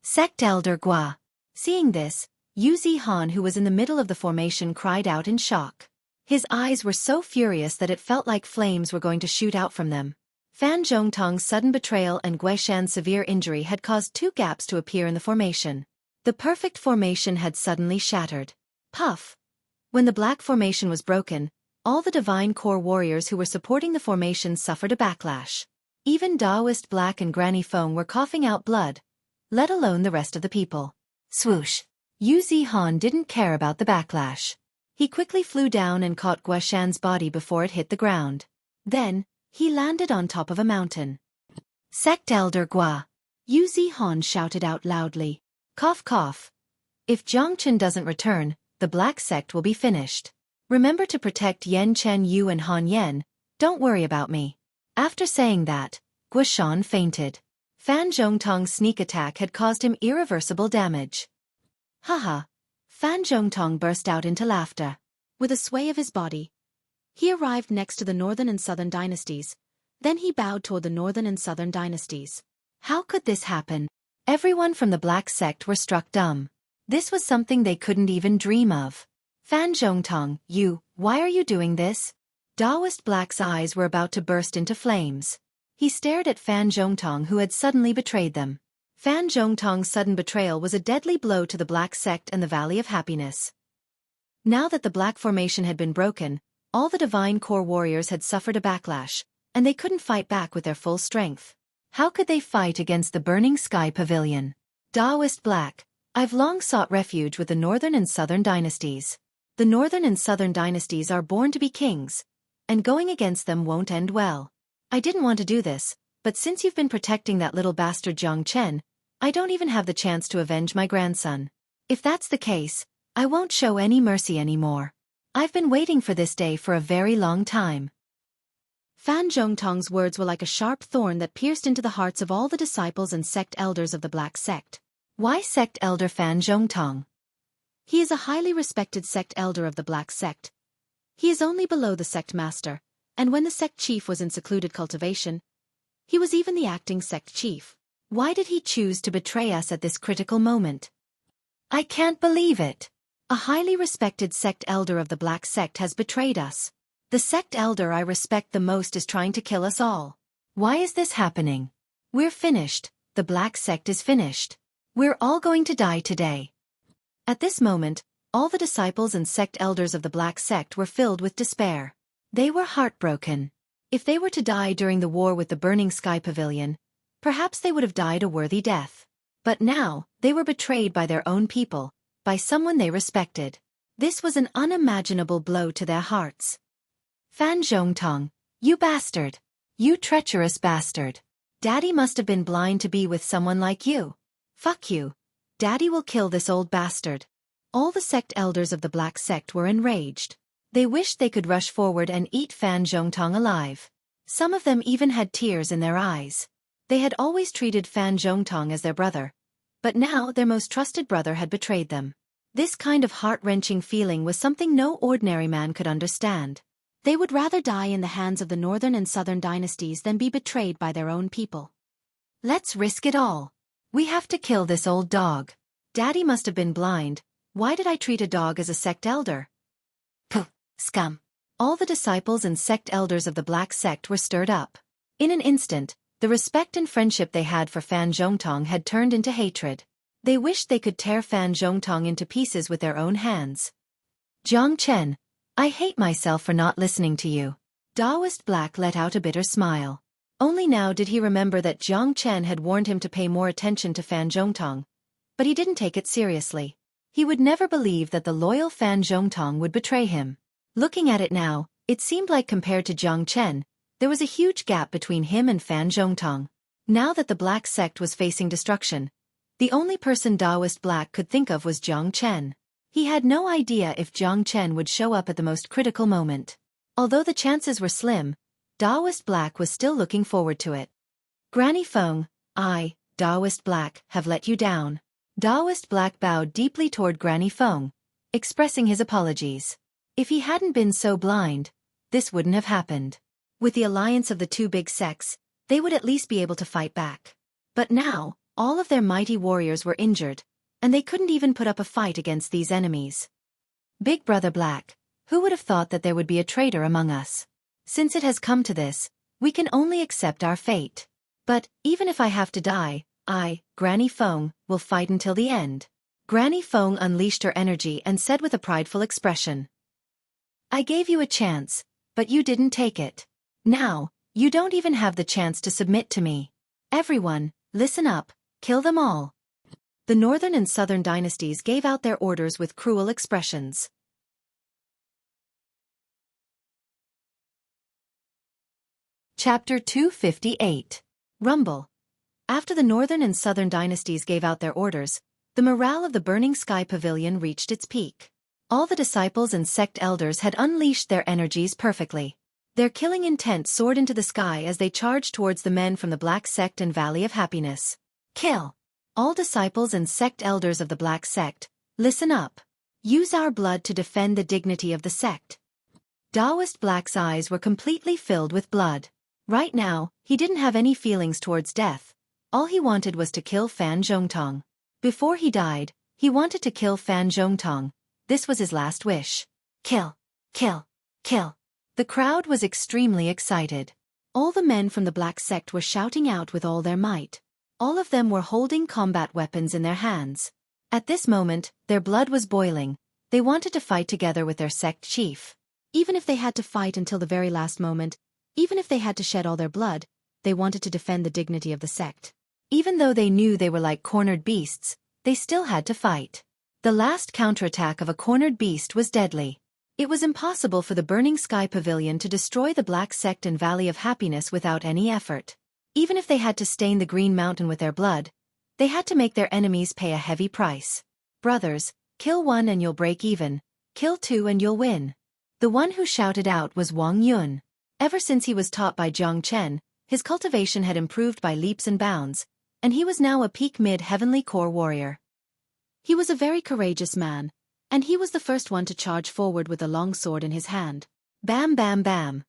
Sect Elder Gua. Seeing this, Yu Han, who was in the middle of the formation, cried out in shock. His eyes were so furious that it felt like flames were going to shoot out from them. Fan Zhongtong's sudden betrayal and Guishan's severe injury had caused two gaps to appear in the formation. The perfect formation had suddenly shattered. Puff! When the black formation was broken, all the divine core warriors who were supporting the formation suffered a backlash. Even Daoist Black and Granny Feng were coughing out blood, let alone the rest of the people. Swoosh! Yu Han didn't care about the backlash. He quickly flew down and caught Guishan's body before it hit the ground. Then, he landed on top of a mountain. Sect Elder Gua. Yu Han shouted out loudly. Cough cough. If Zhongchen doesn't return, the Black Sect will be finished. Remember to protect Yen Chen Yu and Han Yen, don't worry about me. After saying that, Guishan fainted. Fan Zhongtong's sneak attack had caused him irreversible damage. Haha. Fan Zhongtong burst out into laughter. With a sway of his body, he arrived next to the northern and southern dynasties. Then he bowed toward the northern and southern dynasties. How could this happen? Everyone from the Black Sect were struck dumb. This was something they couldn't even dream of. Fan Zhongtong, why are you doing this? Daoist Black's eyes were about to burst into flames. He stared at Fan Zhongtong, who had suddenly betrayed them. Fan Zhongtong's sudden betrayal was a deadly blow to the Black Sect and the Valley of Happiness. Now that the Black Formation had been broken, all the Divine Core warriors had suffered a backlash, and they couldn't fight back with their full strength. How could they fight against the Burning Sky Pavilion? Daoist Black, I've long sought refuge with the Northern and Southern dynasties. The Northern and Southern dynasties are born to be kings, and going against them won't end well. I didn't want to do this, but since you've been protecting that little bastard Jiang Chen, I don't even have the chance to avenge my grandson. If that's the case, I won't show any mercy anymore. I've been waiting for this day for a very long time. Fan Zhongtong's words were like a sharp thorn that pierced into the hearts of all the disciples and sect elders of the Black Sect. Why Sect Elder Fan Zhongtong? He is a highly respected sect elder of the Black Sect. He is only below the sect master, and when the sect chief was in secluded cultivation, he was even the acting sect chief. Why did he choose to betray us at this critical moment? I can't believe it. A highly respected sect elder of the Black Sect has betrayed us. The sect elder I respect the most is trying to kill us all. Why is this happening? We're finished. The Black Sect is finished. We're all going to die today. At this moment, all the disciples and sect elders of the Black Sect were filled with despair. They were heartbroken. If they were to die during the war with the Burning Sky Pavilion, perhaps they would have died a worthy death. But now, they were betrayed by their own people, by someone they respected. This was an unimaginable blow to their hearts. Fan Zhongtong, you bastard. You treacherous bastard. Daddy must have been blind to be with someone like you. Fuck you. Daddy will kill this old bastard. All the sect elders of the Black Sect were enraged. They wished they could rush forward and eat Fan Zhongtong alive. Some of them even had tears in their eyes. They had always treated Fan Zhongtong as their brother, but now their most trusted brother had betrayed them. This kind of heart-wrenching feeling was something no ordinary man could understand. They would rather die in the hands of the Northern and Southern dynasties than be betrayed by their own people. Let's risk it all. We have to kill this old dog. Daddy must have been blind. Why did I treat a dog as a sect elder? Puh, scum. All the disciples and sect elders of the Black Sect were stirred up. In an instant, the respect and friendship they had for Fan Zhongtong had turned into hatred. They wished they could tear Fan Zhongtong into pieces with their own hands. Jiang Chen, I hate myself for not listening to you. Daoist Black let out a bitter smile. Only now did he remember that Jiang Chen had warned him to pay more attention to Fan Zhongtong, but he didn't take it seriously. He would never believe that the loyal Fan Zhongtong would betray him. Looking at it now, it seemed like compared to Jiang Chen, there was a huge gap between him and Fan Zhongtong. Now that the Black Sect was facing destruction, the only person Daoist Black could think of was Jiang Chen. He had no idea if Jiang Chen would show up at the most critical moment. Although the chances were slim, Daoist Black was still looking forward to it. Granny Feng, I, Daoist Black, have let you down. Daoist Black bowed deeply toward Granny Feng, expressing his apologies. If he hadn't been so blind, this wouldn't have happened. With the alliance of the two big sects, they would at least be able to fight back. But now, all of their mighty warriors were injured, and they couldn't even put up a fight against these enemies. Big Brother Black, who would have thought that there would be a traitor among us? Since it has come to this, we can only accept our fate. But, even if I have to die, I, Granny Feng, will fight until the end. Granny Feng unleashed her energy and said with a prideful expression. I gave you a chance, but you didn't take it. Now, you don't even have the chance to submit to me. Everyone, listen up, kill them all. The northern and southern dynasties gave out their orders with cruel expressions. Chapter 258. Rumble. After the northern and southern dynasties gave out their orders, the morale of the Burning Sky Pavilion reached its peak. All the disciples and sect elders had unleashed their energies perfectly. Their killing intent soared into the sky as they charged towards the men from the Black Sect and Valley of Happiness. Kill! All disciples and sect elders of the Black Sect, listen up. Use our blood to defend the dignity of the sect. Taoist Black's eyes were completely filled with blood. Right now, he didn't have any feelings towards death. All he wanted was to kill Fan Zhongtong. Before he died, he wanted to kill Fan Zhongtong. This was his last wish. Kill! Kill! Kill! The crowd was extremely excited. All the men from the Black Sect were shouting out with all their might. All of them were holding combat weapons in their hands. At this moment, their blood was boiling. They wanted to fight together with their sect chief. Even if they had to fight until the very last moment, even if they had to shed all their blood, they wanted to defend the dignity of the sect. Even though they knew they were like cornered beasts, they still had to fight. The last counterattack of a cornered beast was deadly. It was impossible for the Burning Sky Pavilion to destroy the Black Sect and Valley of Happiness without any effort. Even if they had to stain the Green Mountain with their blood, they had to make their enemies pay a heavy price. Brothers, kill one and you'll break even. Kill two and you'll win. The one who shouted out was Wang Yun. Ever since he was taught by Jiang Chen, his cultivation had improved by leaps and bounds, and he was now a peak mid-heavenly core warrior. He was a very courageous man, and he was the first one to charge forward with a long sword in his hand. Bam bam bam.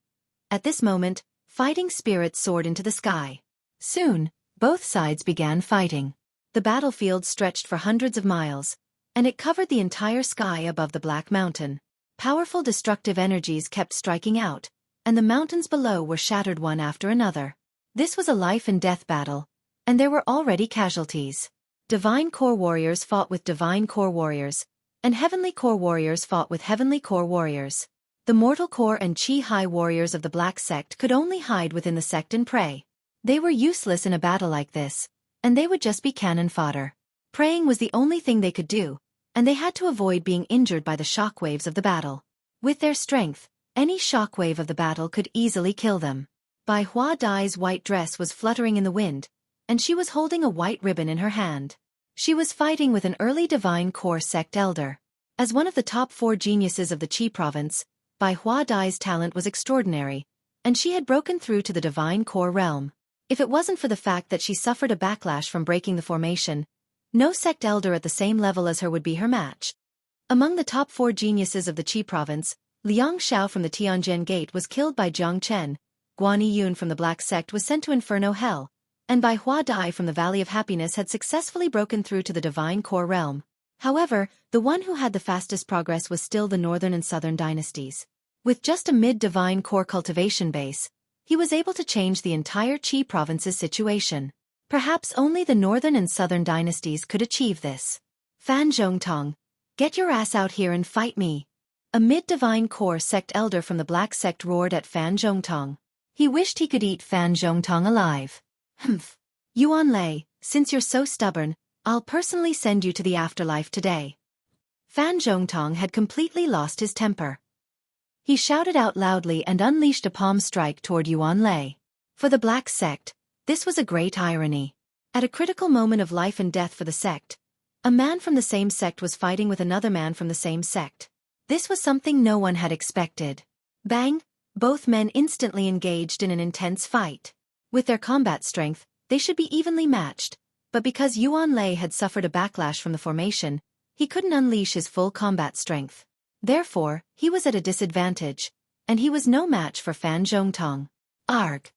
At this moment, fighting spirits soared into the sky. Soon, both sides began fighting. The battlefield stretched for hundreds of miles, and it covered the entire sky above the Black Mountain. Powerful destructive energies kept striking out, and the mountains below were shattered one after another. This was a life-and-death battle, and there were already casualties. Divine Core Warriors fought with Divine Core Warriors, and Heavenly Core Warriors fought with Heavenly Core Warriors. The Mortal Core and Chi High Warriors of the Black Sect could only hide within the sect and pray. They were useless in a battle like this, and they would just be cannon fodder. Praying was the only thing they could do, and they had to avoid being injured by the shockwaves of the battle. With their strength, any shockwave of the battle could easily kill them. Bai Hua Dai's white dress was fluttering in the wind, and she was holding a white ribbon in her hand. She was fighting with an early Divine Core sect elder. As one of the top 4 geniuses of the Qi province, Bai Hua Dai's talent was extraordinary, and she had broken through to the Divine Core realm. If it wasn't for the fact that she suffered a backlash from breaking the formation, no sect elder at the same level as her would be her match. Among the top 4 geniuses of the Qi province, Liang Xiao from the Tianjin Gate was killed by Jiang Chen, Guan Yun from the Black Sect was sent to Inferno Hell, and Bai Hua Dai from the Valley of Happiness had successfully broken through to the Divine Core realm. However, the one who had the fastest progress was still the Northern and Southern dynasties. With just a mid-Divine Core cultivation base, he was able to change the entire Qi province's situation. Perhaps only the Northern and Southern dynasties could achieve this. Fan Zhongtong, get your ass out here and fight me. A mid-Divine Core sect elder from the Black Sect roared at Fan Zhongtong. He wished he could eat Fan Zhongtong alive. Humph. Yuan Lei, since you're so stubborn, I'll personally send you to the afterlife today. Fan Zhongtong had completely lost his temper. He shouted out loudly and unleashed a palm strike toward Yuan Lei. For the Black Sect, this was a great irony. At a critical moment of life and death for the sect, a man from the same sect was fighting with another man from the same sect. This was something no one had expected. Bang! Both men instantly engaged in an intense fight. With their combat strength, they should be evenly matched, but because Yuan Lei had suffered a backlash from the formation, he couldn't unleash his full combat strength. Therefore, he was at a disadvantage, and he was no match for Fan Zhongtong. Arg!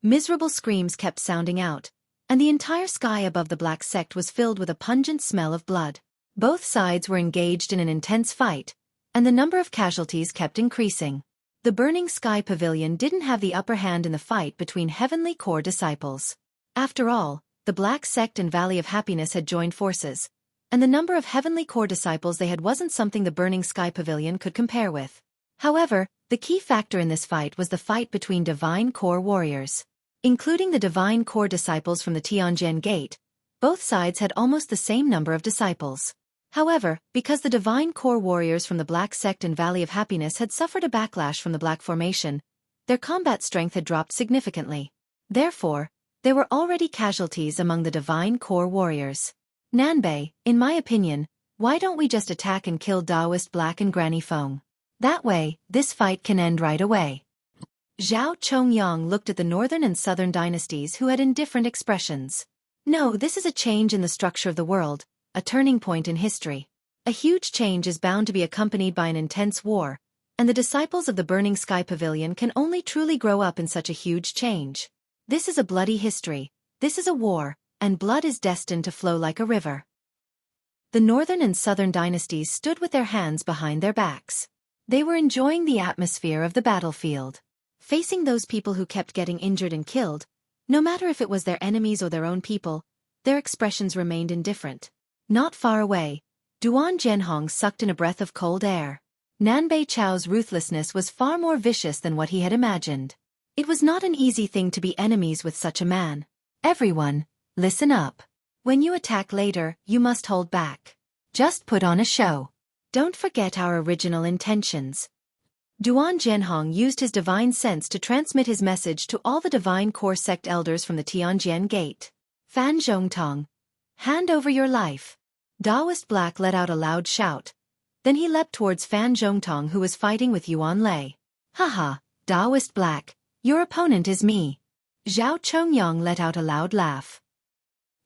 Miserable screams kept sounding out, and the entire sky above the black sect was filled with a pungent smell of blood. Both sides were engaged in an intense fight, and the number of casualties kept increasing. The Burning Sky Pavilion didn't have the upper hand in the fight between Heavenly Core disciples. After all, the Black Sect and Valley of Happiness had joined forces, and the number of Heavenly Core disciples they had wasn't something the Burning Sky Pavilion could compare with. However, the key factor in this fight was the fight between Divine Core warriors. Including the Divine Core disciples from the Tianjin Gate, both sides had almost the same number of disciples. However, because the Divine Core warriors from the Black Sect and Valley of Happiness had suffered a backlash from the Black Formation, their combat strength had dropped significantly. Therefore, there were already casualties among the Divine Core warriors. Nanbei, in my opinion, why don't we just attack and kill Daoist Black and Granny Feng? That way, this fight can end right away. Zhao Chongyang looked at the northern and southern dynasties who had indifferent expressions. No, this is a change in the structure of the world, a turning point in history. A huge change is bound to be accompanied by an intense war, and the disciples of the Burning Sky Pavilion can only truly grow up in such a huge change. This is a bloody history, this is a war, and blood is destined to flow like a river. The northern and southern dynasties stood with their hands behind their backs. They were enjoying the atmosphere of the battlefield. Facing those people who kept getting injured and killed, no matter if it was their enemies or their own people, their expressions remained indifferent. Not far away, Duan Zhenhong sucked in a breath of cold air. Nanbei Chao's ruthlessness was far more vicious than what he had imagined. It was not an easy thing to be enemies with such a man. Everyone, listen up. When you attack later, you must hold back. Just put on a show. Don't forget our original intentions. Duan Zhenhong used his divine sense to transmit his message to all the Divine Core sect elders from the Tianjin Gate. Fan Zhongtong, hand over your life. Daoist Black let out a loud shout. Then he leapt towards Fan Zhongtong, who was fighting with Yuan Lei. Haha, Daoist Black, your opponent is me. Zhao Chongyang let out a loud laugh.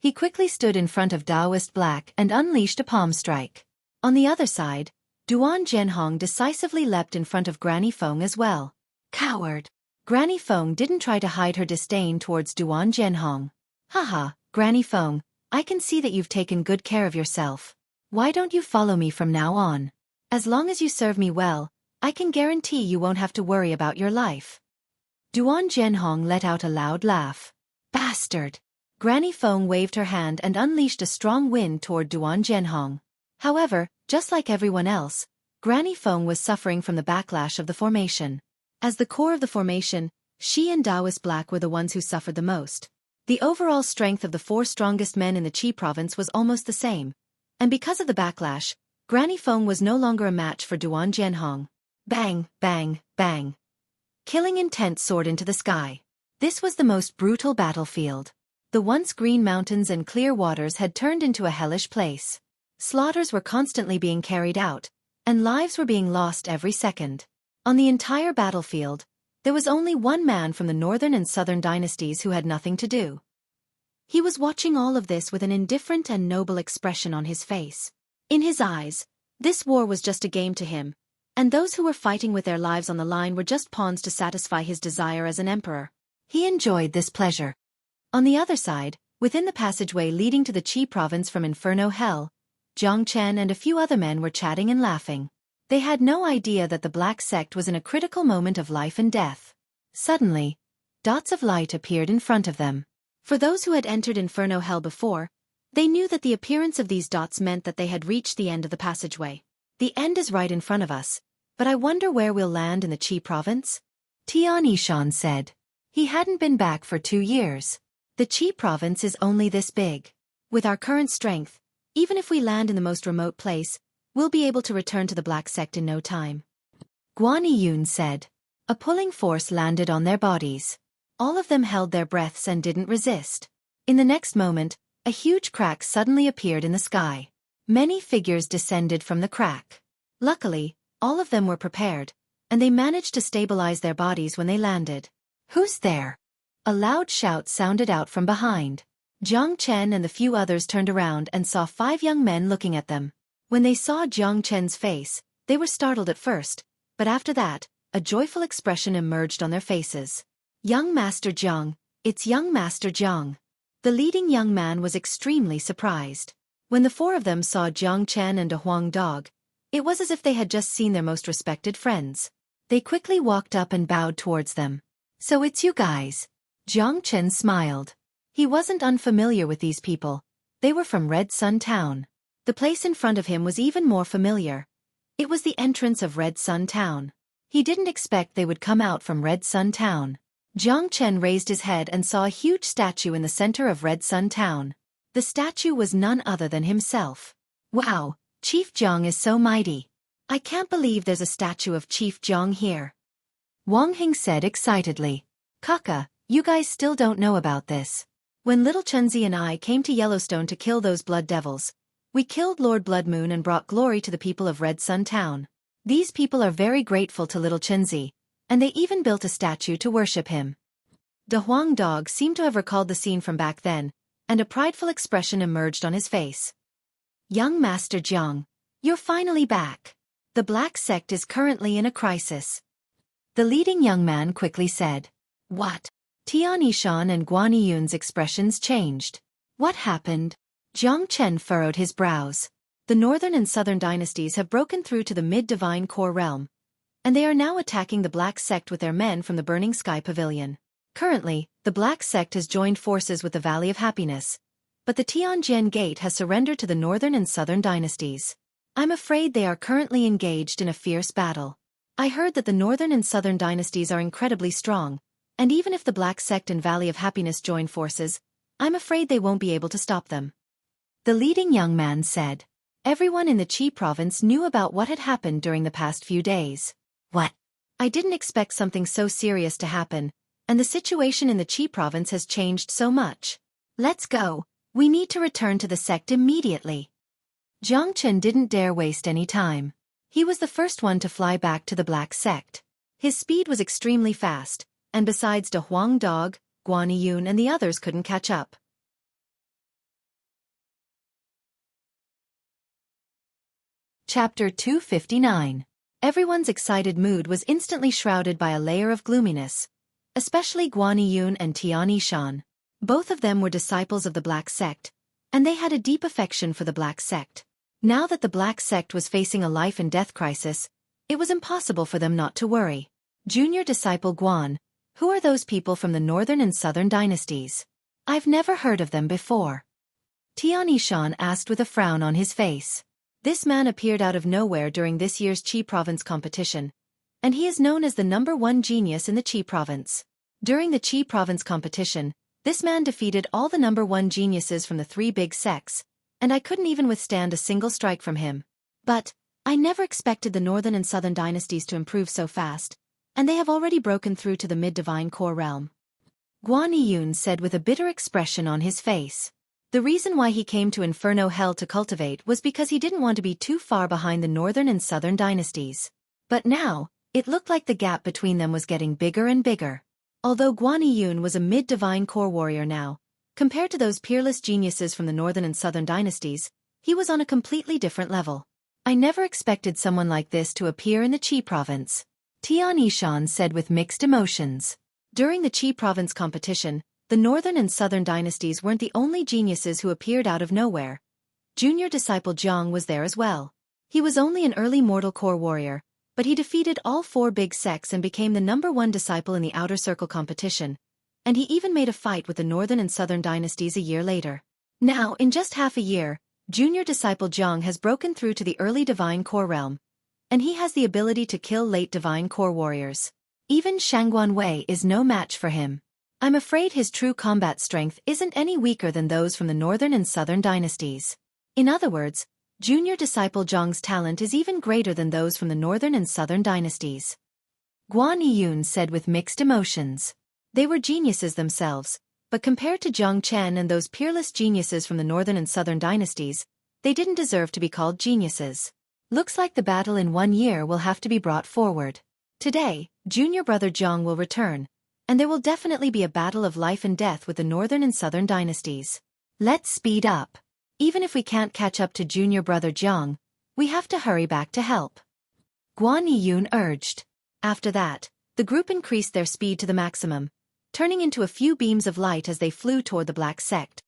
He quickly stood in front of Daoist Black and unleashed a palm strike. On the other side, Duan Zhenhong decisively leapt in front of Granny Feng as well. Coward! Granny Feng didn't try to hide her disdain towards Duan Zhenhong. Haha, Granny Feng, I can see that you've taken good care of yourself. Why don't you follow me from now on? As long as you serve me well, I can guarantee you won't have to worry about your life. Duan Zhenhong let out a loud laugh. Bastard! Granny Feng waved her hand and unleashed a strong wind toward Duan Zhenhong. However, just like everyone else, Granny Feng was suffering from the backlash of the formation. As the core of the formation, she and Daoist Black were the ones who suffered the most. The overall strength of the 4 strongest men in the Qi province was almost the same, and because of the backlash, Granny Feng was no longer a match for Duan Zhenhong. Bang, bang, bang. Killing intent soared into the sky. This was the most brutal battlefield. The once green mountains and clear waters had turned into a hellish place. Slaughters were constantly being carried out, and lives were being lost every second. On the entire battlefield, there was only one man from the northern and southern dynasties who had nothing to do. He was watching all of this with an indifferent and noble expression on his face. In his eyes, this war was just a game to him, and those who were fighting with their lives on the line were just pawns to satisfy his desire as an emperor. He enjoyed this pleasure. On the other side, within the passageway leading to the Qi province from Inferno Hell, Jiang Chen and a few other men were chatting and laughing. They had no idea that the Black Sect was in a critical moment of life and death. Suddenly, dots of light appeared in front of them. For those who had entered Inferno Hell before, they knew that the appearance of these dots meant that they had reached the end of the passageway. The end is right in front of us, but I wonder where we'll land in the Qi province? Tian Yishan said. He hadn't been back for 2 years. The Qi province is only this big. With our current strength, even if we land in the most remote place, we'll be able to return to the Black Sect in no time. Guan Yun said. A pulling force landed on their bodies. All of them held their breaths and didn't resist. In the next moment, a huge crack suddenly appeared in the sky. Many figures descended from the crack. Luckily, all of them were prepared, and they managed to stabilize their bodies when they landed. Who's there? A loud shout sounded out from behind. Jiang Chen and the few others turned around and saw 5 young men looking at them. When they saw Jiang Chen's face, They were startled at first, but after that, a joyful expression emerged on their faces. Young Master Jiang, it's young Master Jiang. The leading young man was extremely surprised. When the four of them saw Jiang Chen and De Huang Dog, it was as if they had just seen their most respected friends. They quickly walked up and bowed towards them. So it's you guys. Jiang Chen smiled. He wasn't unfamiliar with these people. They were from Red Sun Town. The place in front of him was even more familiar. It was the entrance of Red Sun Town. He didn't expect they would come out from Red Sun Town. Jiang Chen raised his head and saw a huge statue in the center of Red Sun Town. The statue was none other than himself. Wow, Chief Jiang is so mighty. I can't believe there's a statue of Chief Jiang here. Wang Hing said excitedly. Kaka, you guys still don't know about this. When little Chunzi and I came to Yellowstone to kill those blood devils, we killed Lord Blood Moon and brought glory to the people of Red Sun Town. These people are very grateful to little Chunzi, and they even built a statue to worship him. De Huang Dog seemed to have recalled the scene from back then, and a prideful expression emerged on his face. Young Master Jiang, you're finally back. The Black Sect is currently in a crisis. The leading young man quickly said. What? Tian Yishan and Guan Yun's expressions changed. What happened? Jiang Chen furrowed his brows. The northern and southern dynasties have broken through to the mid-divine core realm, and they are now attacking the Black Sect with their men from the Burning Sky Pavilion. Currently, the Black Sect has joined forces with the Valley of Happiness, but the Tianjin Gate has surrendered to the northern and southern dynasties. I'm afraid they are currently engaged in a fierce battle. I heard that the northern and southern dynasties are incredibly strong, and even if the Black Sect and Valley of Happiness join forces, I'm afraid they won't be able to stop them. The leading young man said. Everyone in the Qi province knew about what had happened during the past few days. What? I didn't expect something so serious to happen, and the situation in the Qi province has changed so much. Let's go. We need to return to the sect immediately. Jiang Chen didn't dare waste any time. He was the first one to fly back to the Black Sect. His speed was extremely fast, and besides De Huang Dog, Guan Yun and the others couldn't catch up. Chapter 259. Everyone's excited mood was instantly shrouded by a layer of gloominess, especially Guan Yun and Tian Yishan. Both of them were disciples of the Black Sect, and they had a deep affection for the Black Sect. Now that the Black Sect was facing a life-and-death crisis, it was impossible for them not to worry. Junior disciple Guan, who are those people from the northern and southern dynasties? I've never heard of them before. Tian Yishan asked with a frown on his face. This man appeared out of nowhere during this year's Qi province competition, and he is known as the #1 genius in the Qi province. During the Qi province competition, this man defeated all the #1 geniuses from the 3 big sects, and I couldn't even withstand a single strike from him. But I never expected the northern and southern dynasties to improve so fast, and they have already broken through to the mid-divine core realm. Guan Yun said with a bitter expression on his face. The reason why he came to Inferno Hell to cultivate was because he didn't want to be too far behind the northern and southern dynasties. But now, it looked like the gap between them was getting bigger and bigger. Although Guan Yun was a mid-divine core warrior now, compared to those peerless geniuses from the northern and southern dynasties, he was on a completely different level. I never expected someone like this to appear in the Qi province. Tian Yishan said with mixed emotions. During the Qi province competition, the northern and southern dynasties weren't the only geniuses who appeared out of nowhere. Junior disciple Jiang was there as well. He was only an early mortal core warrior, but he defeated all 4 big sects and became the #1 disciple in the Outer Circle competition, and he even made a fight with the northern and southern dynasties a year later. Now, in just half a year, junior disciple Jiang has broken through to the early divine core realm, and he has the ability to kill late divine core warriors. Even Shangguan Wei is no match for him. I'm afraid his true combat strength isn't any weaker than those from the northern and southern dynasties. In other words, junior disciple Jiang's talent is even greater than those from the northern and southern dynasties. Guan Yun said with mixed emotions. They were geniuses themselves, but compared to Jiang Chen and those peerless geniuses from the northern and southern dynasties, they didn't deserve to be called geniuses. Looks like the battle in 1 year will have to be brought forward. Today, junior brother Jiang will return, and there will definitely be a battle of life and death with the northern and southern dynasties. Let's speed up. Even if we can't catch up to junior brother Jiang, we have to hurry back to help. Guan Yiyun urged. After that, the group increased their speed to the maximum, turning into a few beams of light as they flew toward the Black Sect.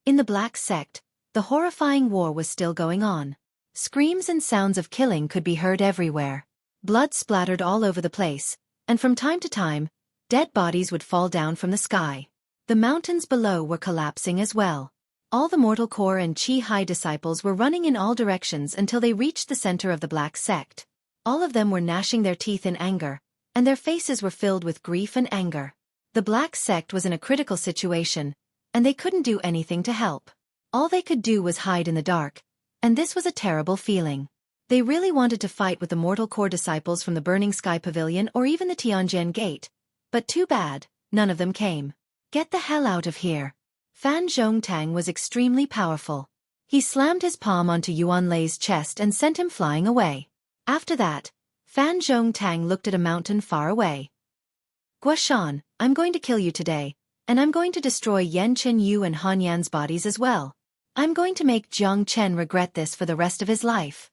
In the Black Sect, the horrifying war was still going on. Screams and sounds of killing could be heard everywhere. Blood splattered all over the place, and from time to time, dead bodies would fall down from the sky. The mountains below were collapsing as well. All the Mortal Core and Qi High disciples were running in all directions until they reached the center of the Black Sect. All of them were gnashing their teeth in anger, and their faces were filled with grief and anger. The Black Sect was in a critical situation, and they couldn't do anything to help. All they could do was hide in the dark, and this was a terrible feeling. They really wanted to fight with the Mortal Core disciples from the Burning Sky Pavilion or even the Tianjin Gate, but too bad, none of them came. Get the hell out of here. Fan Zhongtang was extremely powerful. He slammed his palm onto Yuan Lei's chest and sent him flying away. After that, Fan Zhongtang looked at a mountain far away. Guashan, I'm going to kill you today, and I'm going to destroy Yan Chen Yu and Han Yan's bodies as well. I'm going to make Jiang Chen regret this for the rest of his life.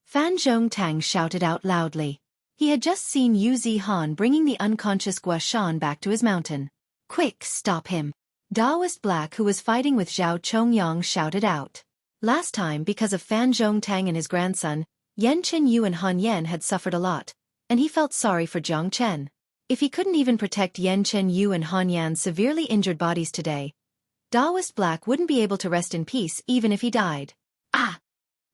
Fan Zhongtang shouted out loudly. He had just seen Yu Zihan bringing the unconscious Guashan back to his mountain. Quick, stop him. Daoist Black, who was fighting with Zhao Chongyang, shouted out. Last time, because of Fan Zhongtang and his grandson, Yan Chen Yu and Han Yan had suffered a lot, and he felt sorry for Jiang Chen. If he couldn't even protect Yan Chen Yu and Han Yan's severely injured bodies today, Daoist Black wouldn't be able to rest in peace even if he died. Ah!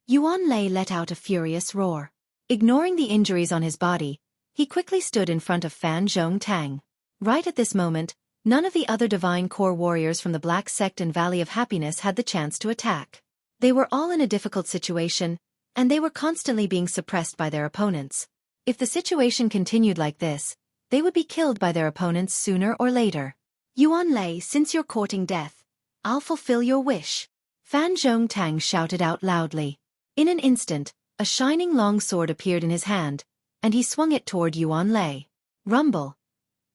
Yuan Lei let out a furious roar. Ignoring the injuries on his body, he quickly stood in front of Fan Zhongtang. Right at this moment, none of the other Divine Core warriors from the Black Sect and Valley of Happiness had the chance to attack. They were all in a difficult situation, and they were constantly being suppressed by their opponents. If the situation continued like this, they would be killed by their opponents sooner or later. Yuan Lei, since you're courting death, I'll fulfill your wish. Fan Zhongtang shouted out loudly. In an instant, a shining long sword appeared in his hand, and he swung it toward Yuan Lei. Rumble.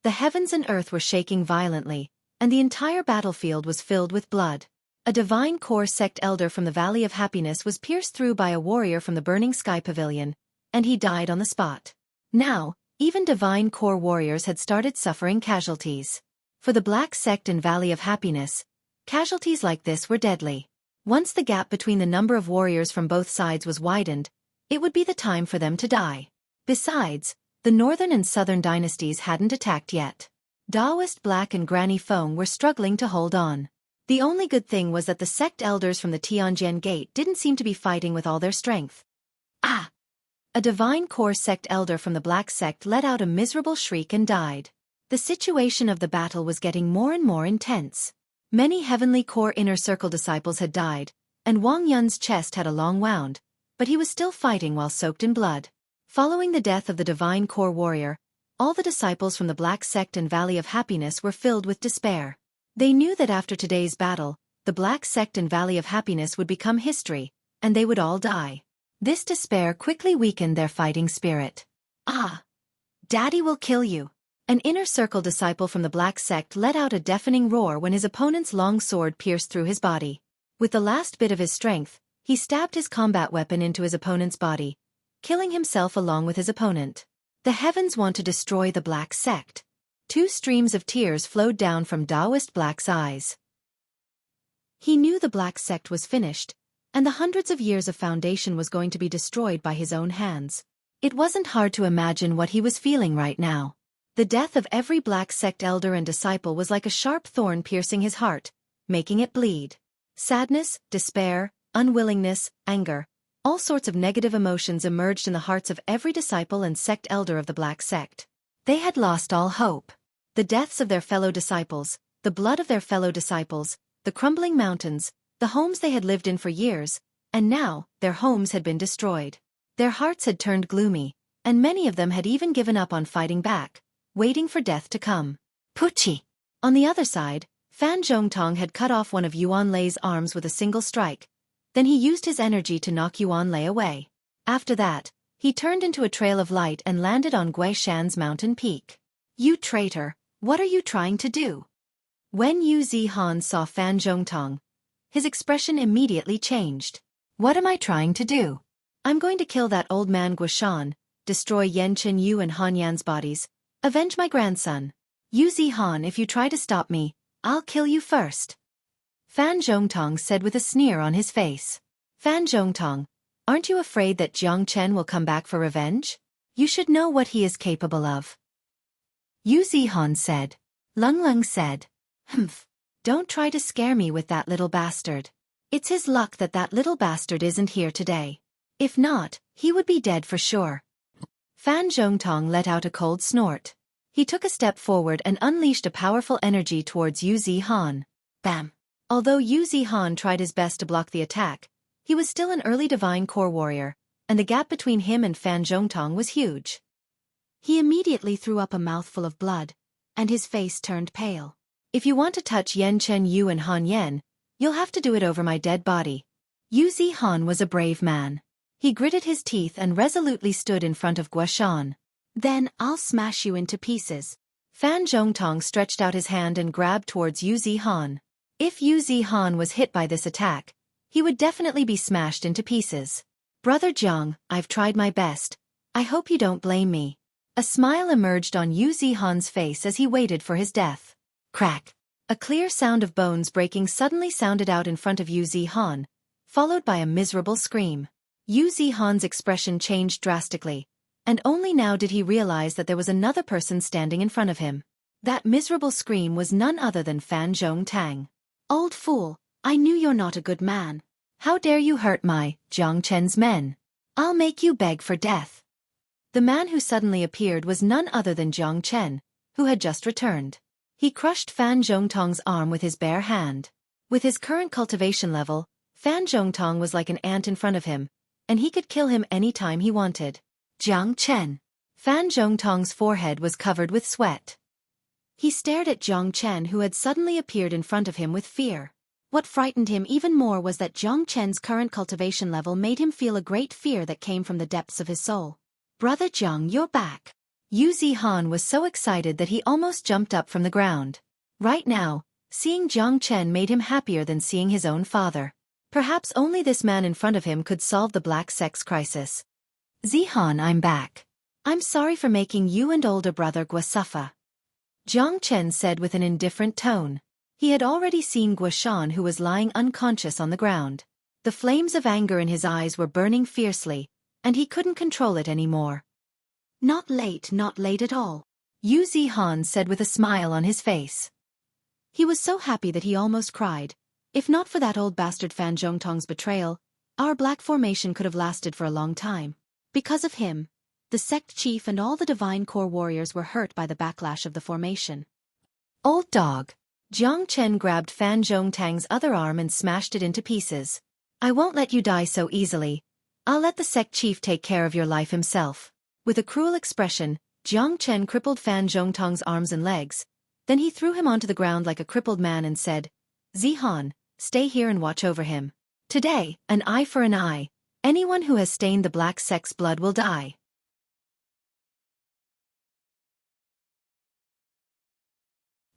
The heavens and earth were shaking violently, and the entire battlefield was filled with blood. A Divine Core sect elder from the Valley of Happiness was pierced through by a warrior from the Burning Sky Pavilion, and he died on the spot. Now, even Divine Core warriors had started suffering casualties. For the Black Sect and Valley of Happiness, casualties like this were deadly. Once the gap between the number of warriors from both sides was widened, it would be the time for them to die. Besides, the northern and southern dynasties hadn't attacked yet. Daoist Black and Granny Feng were struggling to hold on. The only good thing was that the sect elders from the Tianjin Gate didn't seem to be fighting with all their strength. Ah! A Divine Core sect elder from the Black Sect let out a miserable shriek and died. The situation of the battle was getting more and more intense. Many Heavenly Core Inner Circle disciples had died, and Wang Yun's chest had a long wound, but he was still fighting while soaked in blood. Following the death of the Divine Core warrior, all the disciples from the Black Sect and Valley of Happiness were filled with despair. They knew that after today's battle, the Black Sect and Valley of Happiness would become history, and they would all die. This despair quickly weakened their fighting spirit. Ah! Daddy will kill you! An Inner Circle disciple from the Black Sect let out a deafening roar when his opponent's long sword pierced through his body. With the last bit of his strength, he stabbed his combat weapon into his opponent's body, killing himself along with his opponent. The heavens want to destroy the Black Sect. 2 streams of tears flowed down from Daoist Black's eyes. He knew the Black Sect was finished, and the hundreds of years of foundation was going to be destroyed by his own hands. It wasn't hard to imagine what he was feeling right now. The death of every Black Sect elder and disciple was like a sharp thorn piercing his heart, making it bleed. Sadness, despair, unwillingness, anger, all sorts of negative emotions emerged in the hearts of every disciple and sect elder of the Black Sect. They had lost all hope. The deaths of their fellow disciples, the blood of their fellow disciples, the crumbling mountains, the homes they had lived in for years, and now, their homes had been destroyed. Their hearts had turned gloomy, and many of them had even given up on fighting back, waiting for death to come. Puchi! On the other side, Fan Zhongtang had cut off one of Yuan Lei's arms with a single strike. Then he used his energy to knock Yuan Lei away. After that, he turned into a trail of light and landed on Guishan's mountain peak. You traitor, what are you trying to do? When Yu Zihan saw Fan Zhongtang, his expression immediately changed. What am I trying to do? I'm going to kill that old man Guishan, destroy Yan Chen Yu and Han Yan's bodies. Avenge my grandson. Yu Zihan, if you try to stop me, I'll kill you first. Fan Zhongtong said with a sneer on his face. Fan Zhongtong, aren't you afraid that Jiang Chen will come back for revenge? You should know what he is capable of. Yu Zihan said. Lung Lung said. Humph. Don't try to scare me with that little bastard. It's his luck that that little bastard isn't here today. If not, he would be dead for sure. Fan Zhongtong let out a cold snort. He took a step forward and unleashed a powerful energy towards Yu Zihan. Bam! Although Yu Zihan tried his best to block the attack, he was still an early divine core warrior, and the gap between him and Fan Zhongtong was huge. He immediately threw up a mouthful of blood, and his face turned pale. If you want to touch Yan Chen Yu and Han Yan, you'll have to do it over my dead body. Yu Zihan was a brave man. He gritted his teeth and resolutely stood in front of Guoshan. Then I'll smash you into pieces. Fan Zhongtong stretched out his hand and grabbed towards Yu Zihan. If Yu Zihan was hit by this attack, he would definitely be smashed into pieces. Brother Jiang, I've tried my best. I hope you don't blame me. A smile emerged on Yu Zihan's face as he waited for his death. Crack! A clear sound of bones breaking suddenly sounded out in front of Yu Zihan, followed by a miserable scream. Yu Zihan's expression changed drastically, and only now did he realize that there was another person standing in front of him. That miserable scream was none other than Fan Zhongtang. Old fool, I knew you're not a good man. How dare you hurt my, Jiang Chen's men? I'll make you beg for death. The man who suddenly appeared was none other than Jiang Chen, who had just returned. He crushed Fan Zhongtong's arm with his bare hand. With his current cultivation level, Fan Zhongtong was like an ant in front of him, and he could kill him any time he wanted. Jiang Chen. Fan Zhongtong's forehead was covered with sweat. He stared at Jiang Chen, who had suddenly appeared in front of him, with fear. What frightened him even more was that Jiang Chen's current cultivation level made him feel a great fear that came from the depths of his soul. Brother Jiang, you're back. Yu Zihan was so excited that he almost jumped up from the ground. Right now, seeing Jiang Chen made him happier than seeing his own father. Perhaps only this man in front of him could solve the black sex crisis. Zihan, I'm back. I'm sorry for making you and older brother Gua suffer. Jiang Chen said with an indifferent tone. He had already seen Guoshan, who was lying unconscious on the ground. The flames of anger in his eyes were burning fiercely, and he couldn't control it anymore. Not late at all. Yu Zihan said with a smile on his face. He was so happy that he almost cried. If not for that old bastard Fan Zhongtong's betrayal, our black formation could have lasted for a long time. Because of him, the sect chief and all the divine core warriors were hurt by the backlash of the formation. Old dog. Jiang Chen grabbed Fan Zhongtang's other arm and smashed it into pieces. I won't let you die so easily. I'll let the sect chief take care of your life himself. With a cruel expression, Jiang Chen crippled Fan Zhongtong's arms and legs. Then he threw him onto the ground like a crippled man and said, Zihan, stay here and watch over him. Today, an eye for an eye. Anyone who has stained the black sect's blood will die.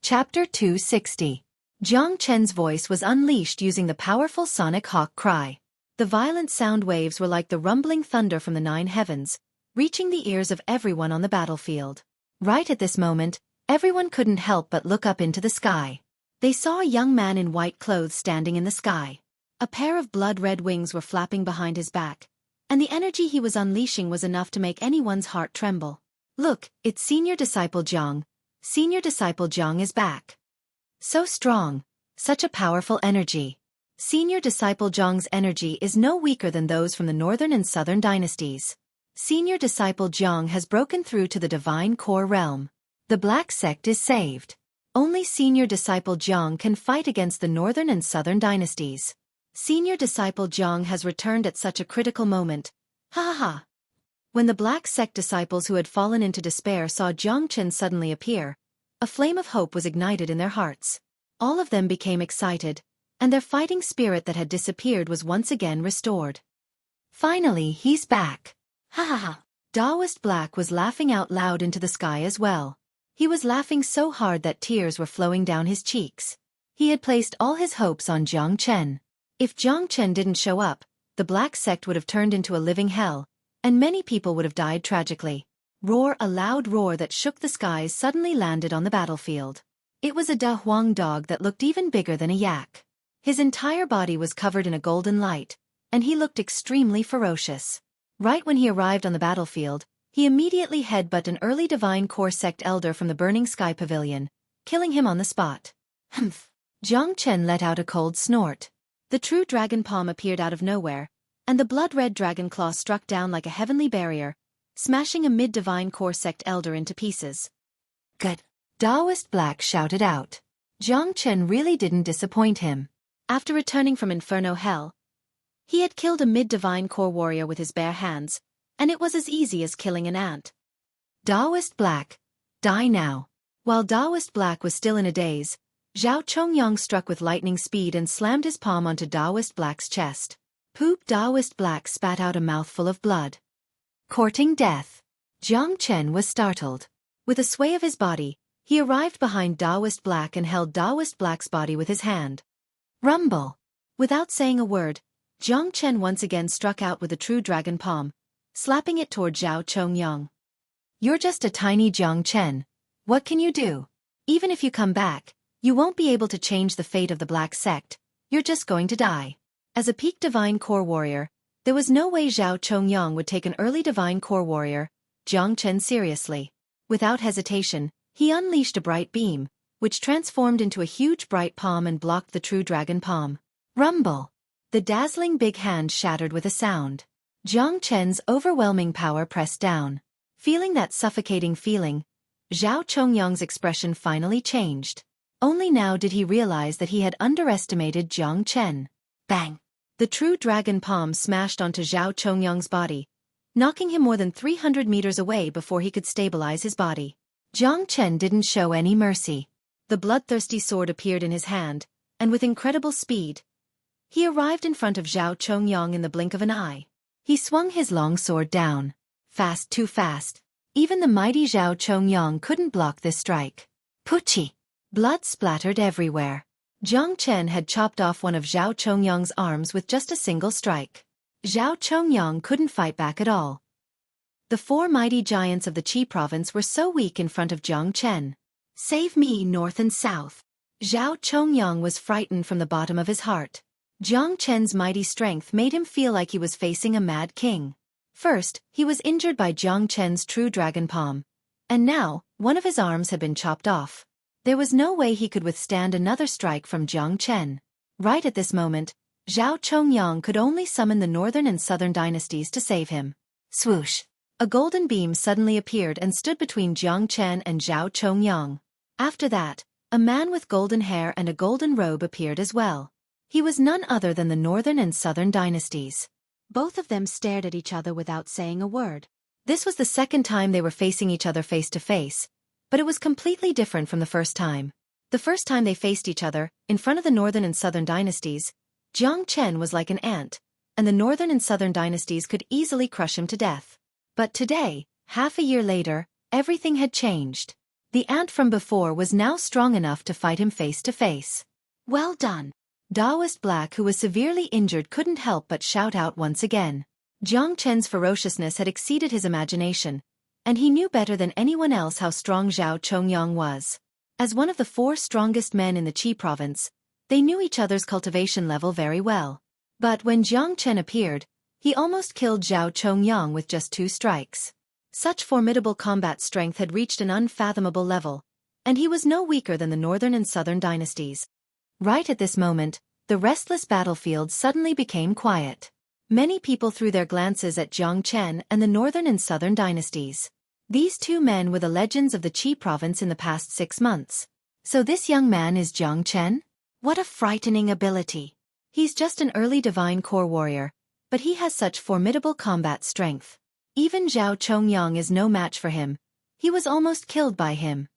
Chapter 260. Jiang Chen's voice was unleashed using the powerful sonic hawk cry. The violent sound waves were like the rumbling thunder from the 9 heavens, reaching the ears of everyone on the battlefield. Right at this moment, everyone couldn't help but look up into the sky. They saw a young man in white clothes standing in the sky. A pair of blood-red wings were flapping behind his back, and the energy he was unleashing was enough to make anyone's heart tremble. Look, it's Senior Disciple Jiang. Senior Disciple Jiang is back. So strong, such a powerful energy. Senior Disciple Jiang's energy is no weaker than those from the northern and southern dynasties. Senior Disciple Jiang has broken through to the divine core realm. The black sect is saved. Only Senior Disciple Jiang can fight against the northern and southern dynasties. Senior Disciple Jiang has returned at such a critical moment. Ha ha ha. When the black sect disciples who had fallen into despair saw Jiang Chen suddenly appear, a flame of hope was ignited in their hearts. All of them became excited, and their fighting spirit that had disappeared was once again restored. Finally, he's back. Ha ha ha. Daoist Black was laughing out loud into the sky as well. He was laughing so hard that tears were flowing down his cheeks. He had placed all his hopes on Jiang Chen. If Jiang Chen didn't show up, the black sect would have turned into a living hell, and many people would have died tragically. Roar, a loud roar that shook the skies suddenly landed on the battlefield. It was a Da Huang dog that looked even bigger than a yak. His entire body was covered in a golden light, and he looked extremely ferocious. Right when he arrived on the battlefield, he immediately headbutted an early Divine Core sect elder from the Burning Sky Pavilion, killing him on the spot. Humph! Jiang Chen let out a cold snort. The true dragon palm appeared out of nowhere, and the blood-red dragon claw struck down like a heavenly barrier, smashing a mid-Divine Core sect elder into pieces. Good! Taoist Black shouted out. Jiang Chen really didn't disappoint him. After returning from Inferno Hell, he had killed a mid-Divine Core warrior with his bare hands, and it was as easy as killing an ant. Taoist Black, die now. While Taoist Black was still in a daze, Zhao Chongyang struck with lightning speed and slammed his palm onto Taoist Black's chest. Poop! Taoist Black spat out a mouthful of blood. Courting death. Jiang Chen was startled. With a sway of his body, he arrived behind Taoist Black and held Taoist Black's body with his hand. Rumble! Without saying a word, Jiang Chen once again struck out with the true dragon palm, slapping it toward Zhao Chongyang. You're just a tiny Jiang Chen. What can you do? Even if you come back, you won't be able to change the fate of the Black Sect. You're just going to die. As a peak Divine Core warrior, there was no way Zhao Chongyang would take an early Divine Core warrior, Jiang Chen, seriously. Without hesitation, he unleashed a bright beam, which transformed into a huge bright palm and blocked the true dragon palm. Rumble! The dazzling big hand shattered with a sound. Jiang Chen's overwhelming power pressed down. Feeling that suffocating feeling, Zhao Chongyang's expression finally changed. Only now did he realize that he had underestimated Jiang Chen. Bang! The true dragon palm smashed onto Zhao Chongyang's body, knocking him more than 300 meters away before he could stabilize his body. Jiang Chen didn't show any mercy. The bloodthirsty sword appeared in his hand, and with incredible speed, he arrived in front of Zhao Chongyang in the blink of an eye. He swung his long sword down. Fast, too fast. Even the mighty Zhao Chongyang couldn't block this strike. Puchi! Blood splattered everywhere. Jiang Chen had chopped off one of Zhao Chongyang's arms with just a single strike. Zhao Chongyang couldn't fight back at all. The four mighty giants of the Qi province were so weak in front of Jiang Chen. Save me, north and south. Zhao Chongyang was frightened from the bottom of his heart. Jiang Chen's mighty strength made him feel like he was facing a mad king. First, he was injured by Jiang Chen's true dragon palm, and now, one of his arms had been chopped off. There was no way he could withstand another strike from Jiang Chen. Right at this moment, Zhao Chongyang could only summon the northern and southern dynasties to save him. Swoosh! A golden beam suddenly appeared and stood between Jiang Chen and Zhao Chongyang. After that, a man with golden hair and a golden robe appeared as well. He was none other than the northern and southern dynasties. Both of them stared at each other without saying a word. This was the second time they were facing each other face to face, but it was completely different from the first time. The first time they faced each other, in front of the northern and southern dynasties, Jiang Chen was like an ant, and the northern and southern dynasties could easily crush him to death. But today, half a year later, everything had changed. The ant from before was now strong enough to fight him face to face. Well done! Taoist Black, who was severely injured, couldn't help but shout out once again. Jiang Chen's ferociousness had exceeded his imagination, and he knew better than anyone else how strong Zhao Chongyang was. As one of the four strongest men in the Qi province, they knew each other's cultivation level very well. But when Jiang Chen appeared, he almost killed Zhao Chongyang with just 2 strikes. Such formidable combat strength had reached an unfathomable level, and he was no weaker than the northern and southern dynasties. Right at this moment, the restless battlefield suddenly became quiet. Many people threw their glances at Jiang Chen and the northern and southern dynasties. These two men were the legends of the Qi province in the past 6 months. So this young man is Jiang Chen? What a frightening ability. He's just an early Divine Core warrior, but he has such formidable combat strength. Even Zhao Chongyang is no match for him. He was almost killed by him.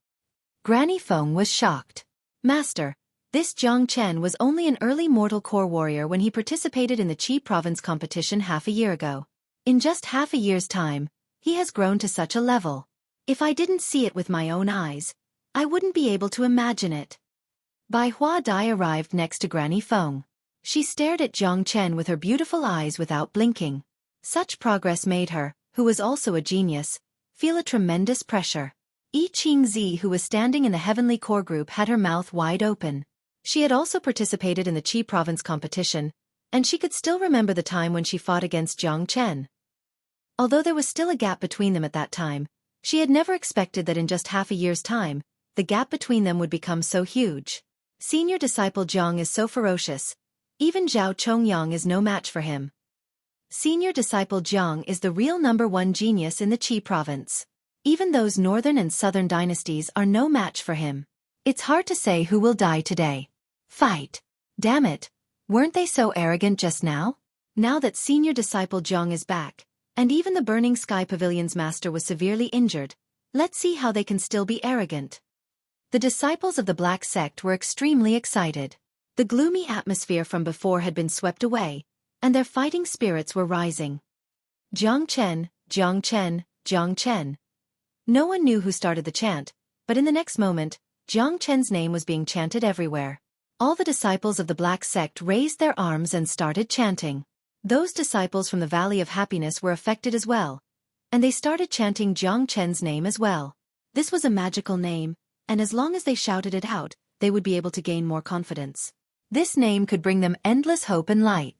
Granny Feng was shocked. Master, this Jiang Chen was only an early mortal core warrior when he participated in the Qi province competition half a year ago. In just half a year's time, he has grown to such a level. If I didn't see it with my own eyes, I wouldn't be able to imagine it. Bai Hua Dai arrived next to Granny Feng. She stared at Jiang Chen with her beautiful eyes without blinking. Such progress made her, who was also a genius, feel a tremendous pressure. Yi Qingzi, who was standing in the Heavenly Core group, had her mouth wide open. She had also participated in the Qi province competition, and she could still remember the time when she fought against Jiang Chen. Although there was still a gap between them at that time, she had never expected that in just half a year's time, the gap between them would become so huge. Senior disciple Jiang is so ferocious. Even Zhao Chongyang is no match for him. Senior disciple Jiang is the real #1 genius in the Qi province. Even those northern and southern dynasties are no match for him. It's hard to say who will die today. Fight. Damn it. Weren't they so arrogant just now? Now that senior disciple Jiang is back, and even the Burning Sky Pavilion's master was severely injured, let's see how they can still be arrogant. The disciples of the Black Sect were extremely excited. The gloomy atmosphere from before had been swept away, and their fighting spirits were rising. Jiang Chen, Jiang Chen, Jiang Chen. No one knew who started the chant, but in the next moment, Jiang Chen's name was being chanted everywhere. All the disciples of the Black Sect raised their arms and started chanting. Those disciples from the Valley of Happiness were affected as well, and they started chanting Jiang Chen's name as well. This was a magical name, and as long as they shouted it out, they would be able to gain more confidence. This name could bring them endless hope and light.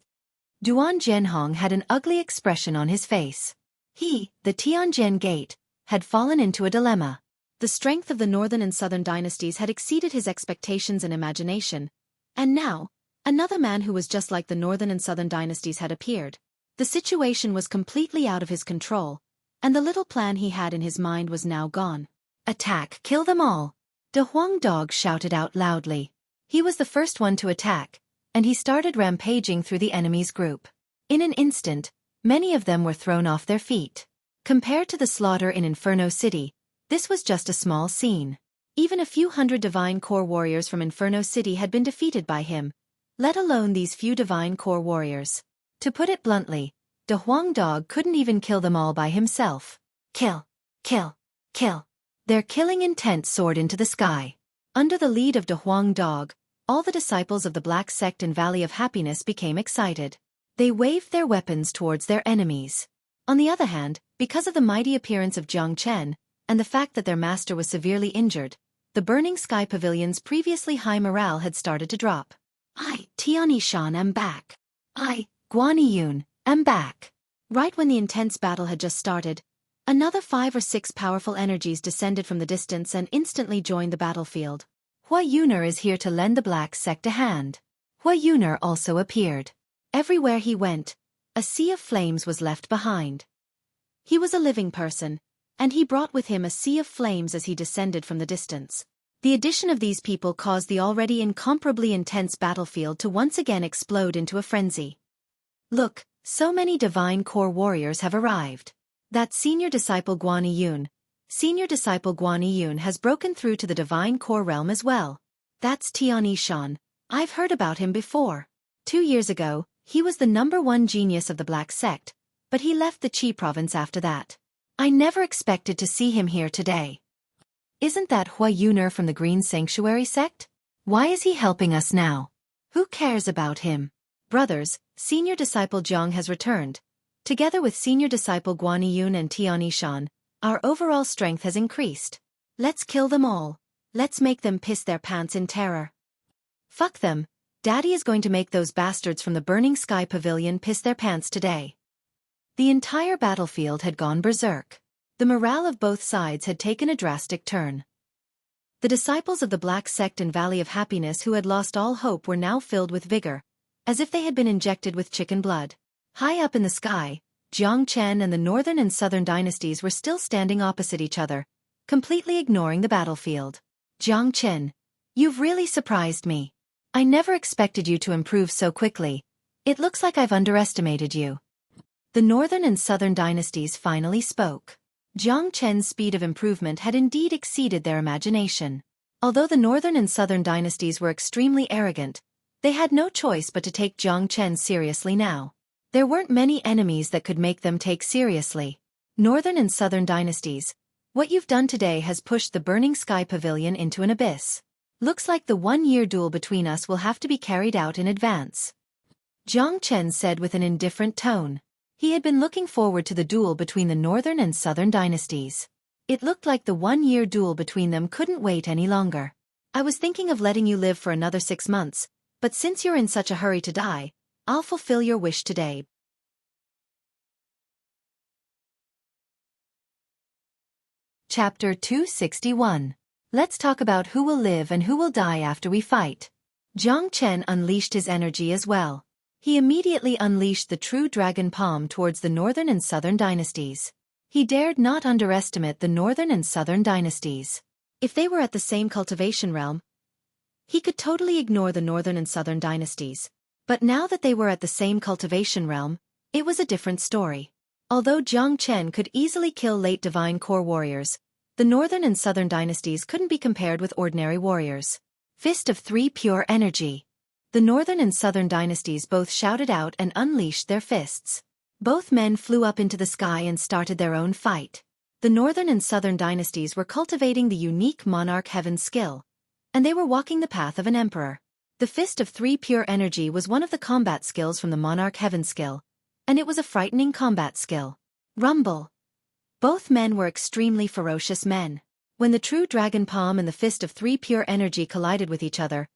Duan Zhenhong had an ugly expression on his face. He, the Tianjin Gate, had fallen into a dilemma. The strength of the northern and southern dynasties had exceeded his expectations and imagination, and now, another man who was just like the northern and southern dynasties had appeared. The situation was completely out of his control, and the little plan he had in his mind was now gone. Attack! Kill them all! De Huang Dog shouted out loudly. He was the first one to attack, and he started rampaging through the enemy's group. In an instant, many of them were thrown off their feet. Compared to the slaughter in Inferno City, this was just a small scene. Even a few hundred Divine Core warriors from Inferno City had been defeated by him, let alone these few Divine Core warriors. To put it bluntly, De Huang Dog couldn't even kill them all by himself. Kill! Kill! Kill! Their killing intent soared into the sky. Under the lead of De Huang Dog, all the disciples of the Black Sect and Valley of Happiness became excited. They waved their weapons towards their enemies. On the other hand, because of the mighty appearance of Jiang Chen, and the fact that their master was severely injured, the Burning Sky Pavilion's previously high morale had started to drop. I, Tianishan, am back. I, Guaniyun, am back. Right when the intense battle had just started, another 5 or 6 powerful energies descended from the distance and instantly joined the battlefield. Hua Yuner is here to lend the Black Sect a hand. Hua Yuner also appeared. Everywhere he went, a sea of flames was left behind. He was a living person, and he brought with him a sea of flames as he descended from the distance. The addition of these people caused the already incomparably intense battlefield to once again explode into a frenzy. Look, so many Divine Core warriors have arrived. That senior disciple Guaniyun has broken through to the Divine Core realm as well. That's Tianishan. I've heard about him before. 2 years ago, he was the #1 genius of the Black Sect, but he left the Qi province after that. I never expected to see him here today. Isn't that Hua Yuner from the Green Sanctuary sect? Why is he helping us now? Who cares about him? Brothers, senior disciple Jiang has returned. Together with senior disciple Guaniyun and Tianishan, our overall strength has increased. Let's kill them all. Let's make them piss their pants in terror. Fuck them. Daddy is going to make those bastards from the Burning Sky Pavilion piss their pants today. The entire battlefield had gone berserk. The morale of both sides had taken a drastic turn. The disciples of the Black Sect and Valley of Happiness who had lost all hope were now filled with vigor, as if they had been injected with chicken blood. High up in the sky, Jiang Chen and the northern and southern dynasties were still standing opposite each other, completely ignoring the battlefield. Jiang Chen, you've really surprised me. I never expected you to improve so quickly. It looks like I've underestimated you. The northern and southern dynasties finally spoke. Jiang Chen's speed of improvement had indeed exceeded their imagination. Although the northern and southern dynasties were extremely arrogant, they had no choice but to take Jiang Chen seriously now. There weren't many enemies that could make them take seriously. Northern and southern dynasties, what you've done today has pushed the Burning Sky Pavilion into an abyss. Looks like the 1-year duel between us will have to be carried out in advance. Jiang Chen said with an indifferent tone. He had been looking forward to the duel between the northern and southern dynasties. It looked like the one-year duel between them couldn't wait any longer. I was thinking of letting you live for another 6 months, but since you're in such a hurry to die, I'll fulfill your wish today. Chapter 261. Let's talk about who will live and who will die after we fight. Jiang Chen unleashed his energy as well. He immediately unleashed the true dragon palm towards the northern and southern dynasties. He dared not underestimate the northern and southern dynasties. If they were at the same cultivation realm, he could totally ignore the northern and southern dynasties. But now that they were at the same cultivation realm, it was a different story. Although Jiang Chen could easily kill late divine core warriors, the northern and southern dynasties couldn't be compared with ordinary warriors. Fist of 3 pure energy. The northern and southern dynasties both shouted out and unleashed their fists. Both men flew up into the sky and started their own fight. The northern and southern dynasties were cultivating the unique monarch heaven skill, and they were walking the path of an emperor. The Fist of 3 pure energy was one of the combat skills from the monarch heaven skill, and it was a frightening combat skill. Rumble. Both men were extremely ferocious men. When the true dragon palm and the Fist of 3 pure energy collided with each other,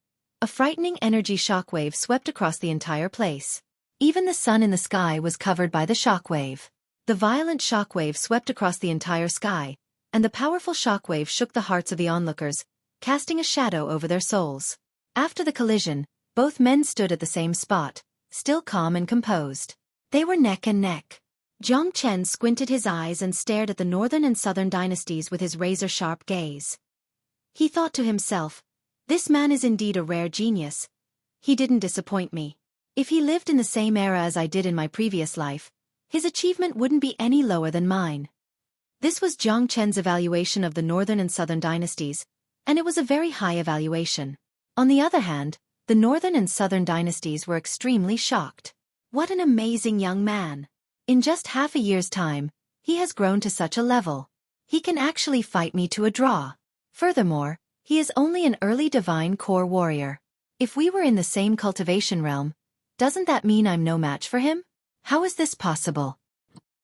a frightening energy shockwave swept across the entire place. Even the sun in the sky was covered by the shockwave. The violent shockwave swept across the entire sky, and the powerful shockwave shook the hearts of the onlookers, casting a shadow over their souls. After the collision, both men stood at the same spot, still calm and composed. They were neck and neck. Jiang Chen squinted his eyes and stared at the northern and southern dynasties with his razor-sharp gaze. He thought to himself, this man is indeed a rare genius. He didn't disappoint me. If he lived in the same era as I did in my previous life, his achievement wouldn't be any lower than mine. This was Jiang Chen's evaluation of the northern and southern dynasties, and it was a very high evaluation. On the other hand, the northern and southern dynasties were extremely shocked. What an amazing young man! In just half a year's time, he has grown to such a level. He can actually fight me to a draw. Furthermore, he is only an early divine core warrior. If we were in the same cultivation realm, doesn't that mean I'm no match for him? How is this possible?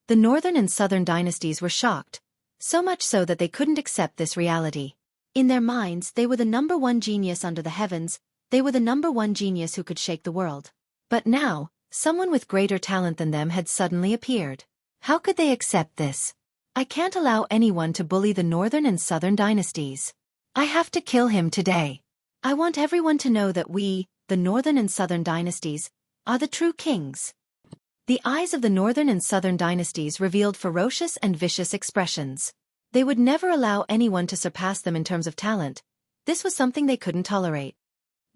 The northern and southern dynasties were shocked, so much so that they couldn't accept this reality. In their minds, they were the #1 genius under the heavens, they were the #1 genius who could shake the world. But now, someone with greater talent than them had suddenly appeared. How could they accept this? I can't allow anyone to bully the northern and southern dynasties. I have to kill him today. I want everyone to know that we, the northern and southern dynasties, are the true kings. The eyes of the northern and southern dynasties revealed ferocious and vicious expressions. They would never allow anyone to surpass them in terms of talent. This was something they couldn't tolerate.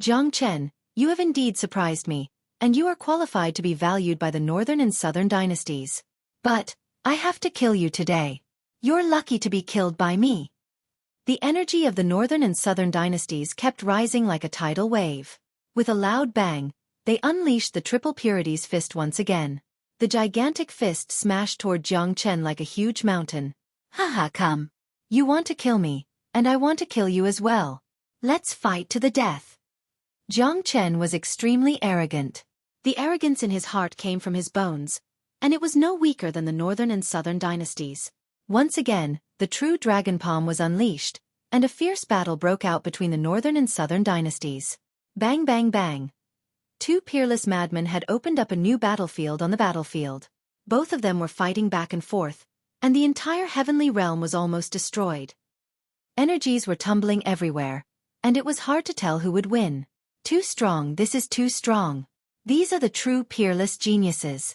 Jiang Chen, you have indeed surprised me, and you are qualified to be valued by the northern and southern dynasties. But, I have to kill you today. You're lucky to be killed by me. The energy of the northern and southern dynasties kept rising like a tidal wave. With a loud bang, they unleashed the triple purities fist once again. The gigantic fist smashed toward Jiang Chen like a huge mountain. Haha, come. You want to kill me, and I want to kill you as well. Let's fight to the death. Jiang Chen was extremely arrogant. The arrogance in his heart came from his bones, and it was no weaker than the northern and southern dynasties. Once again, the true dragon palm was unleashed, and a fierce battle broke out between the northern and southern dynasties. Bang bang bang. Two peerless madmen had opened up a new battlefield on the battlefield. Both of them were fighting back and forth, and the entire heavenly realm was almost destroyed. Energies were tumbling everywhere, and it was hard to tell who would win. Too strong, this is too strong. These are the true peerless geniuses.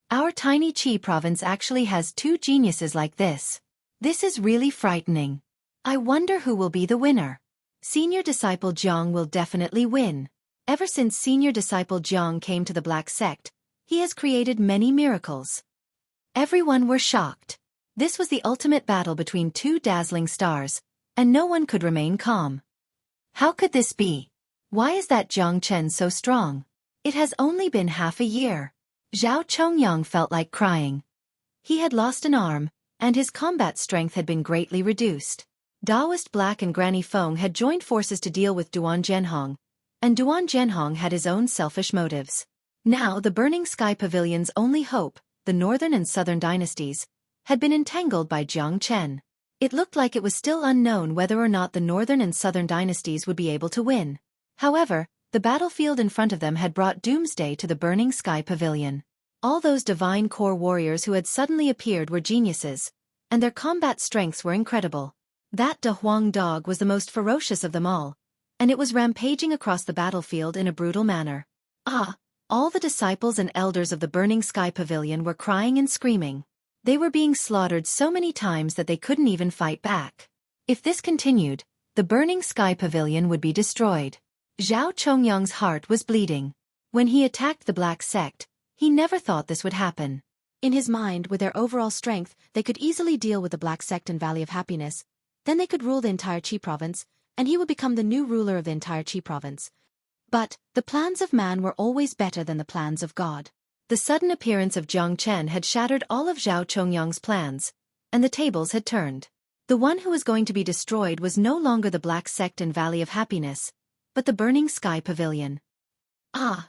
Our tiny Qi province actually has 2 geniuses like this. This is really frightening. I wonder who will be the winner. Senior disciple Jiang will definitely win. Ever since senior disciple Jiang came to the Black Sect, he has created many miracles. Everyone were shocked. This was the ultimate battle between 2 dazzling stars, and no one could remain calm. How could this be? Why is that Jiang Chen so strong? It has only been half a year. Zhao Chongyang felt like crying. He had lost an arm, and his combat strength had been greatly reduced. Daoist Black and Granny Feng had joined forces to deal with Duan Zhenhong, and Duan Zhenhong had his own selfish motives. Now the Burning Sky Pavilion's only hope, the northern and southern dynasties, had been entangled by Jiang Chen. It looked like it was still unknown whether or not the northern and southern dynasties would be able to win. However, the battlefield in front of them had brought doomsday to the Burning Sky Pavilion. All those divine core warriors who had suddenly appeared were geniuses, and their combat strengths were incredible. That De Huang dog was the most ferocious of them all, and it was rampaging across the battlefield in a brutal manner. All the disciples and elders of the Burning Sky Pavilion were crying and screaming. They were being slaughtered so many times that they couldn't even fight back. If this continued, the Burning Sky Pavilion would be destroyed. Zhao Chongyang's heart was bleeding. When he attacked the Black Sect, he never thought this would happen. In his mind, with their overall strength, they could easily deal with the Black Sect and Valley of Happiness. Then they could rule the entire Qi province, and he would become the new ruler of the entire Qi province. But the plans of man were always better than the plans of God. The sudden appearance of Jiang Chen had shattered all of Zhao Chongyang's plans, and the tables had turned. The one who was going to be destroyed was no longer the Black Sect and Valley of Happiness, but the Burning Sky Pavilion.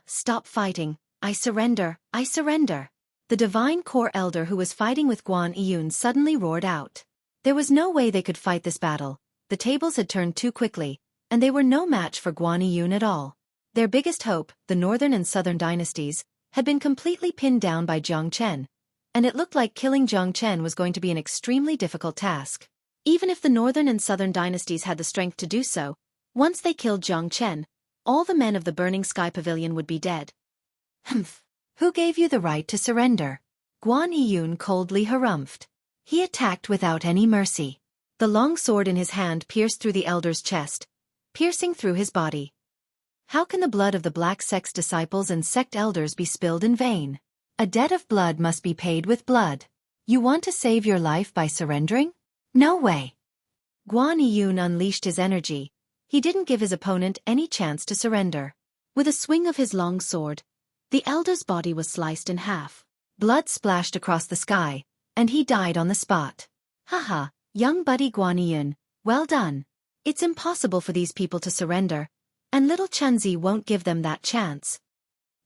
Stop fighting. I surrender, I surrender. The divine core elder who was fighting with Guan Yiyun suddenly roared out. There was no way they could fight this battle. The tables had turned too quickly, and they were no match for Guan Yiyun at all. Their biggest hope, the northern and southern dynasties, had been completely pinned down by Jiang Chen, and it looked like killing Jiang Chen was going to be an extremely difficult task. Even if the northern and southern dynasties had the strength to do so, once they killed Jiang Chen, all the men of the Burning Sky Pavilion would be dead. Who gave you the right to surrender? Guan Yiyun coldly harumphed. He attacked without any mercy. The long sword in his hand pierced through the elder's chest, piercing through his body. How can the blood of the Black Sect's disciples and sect elders be spilled in vain? A debt of blood must be paid with blood. You want to save your life by surrendering? No way. Guan Yiyun unleashed his energy. He didn't give his opponent any chance to surrender. With a swing of his long sword, the elder's body was sliced in half. Blood splashed across the sky, and he died on the spot. Young buddy Guan Yiyun, well done. It's impossible for these people to surrender, and little Chenzi won't give them that chance.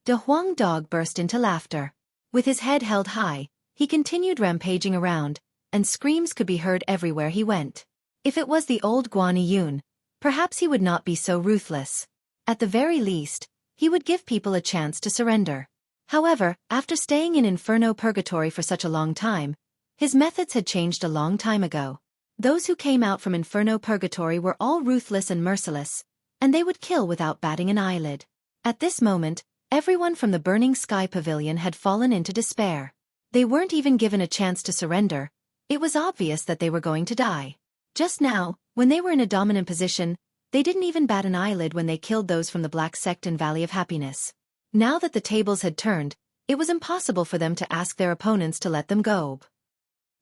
De Huang dog burst into laughter. With his head held high, he continued rampaging around, and screams could be heard everywhere he went. If it was the old Guan Yiyun, perhaps he would not be so ruthless. At the very least, he would give people a chance to surrender. However, after staying in Inferno Purgatory for such a long time, his methods had changed a long time ago. Those who came out from Inferno Purgatory were all ruthless and merciless, and they would kill without batting an eyelid. At this moment, everyone from the Burning Sky Pavilion had fallen into despair. They weren't even given a chance to surrender. It was obvious that they were going to die. Just now, when they were in a dominant position, they didn't even bat an eyelid when they killed those from the Black Sect and Valley of Happiness. Now that the tables had turned, it was impossible for them to ask their opponents to let them go.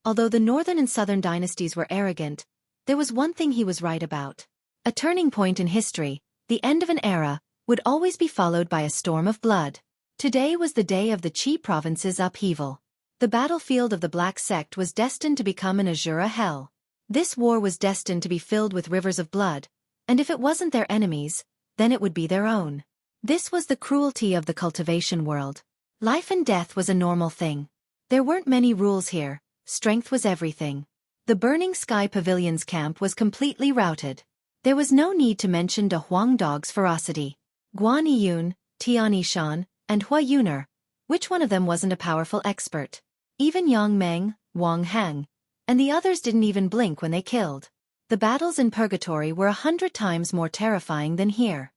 Although the northern and southern dynasties were arrogant, there was one thing he was right about. A turning point in history, the end of an era, would always be followed by a storm of blood. Today was the day of the Qi province's upheaval. The battlefield of the Black Sect was destined to become an Azura hell. This war was destined to be filled with rivers of blood, and if it wasn't their enemies, then it would be their own. This was the cruelty of the cultivation world. Life and death was a normal thing. There weren't many rules here. Strength was everything. The Burning Sky Pavilion's camp was completely routed. There was no need to mention De Huang dog's ferocity. Guan Yiyun, Tian Yishan, and Hua Yuner, which one of them wasn't a powerful expert? Even Yang Meng, Wang Hang, and the others didn't even blink when they killed. The battles in Purgatory were 100 times more terrifying than here.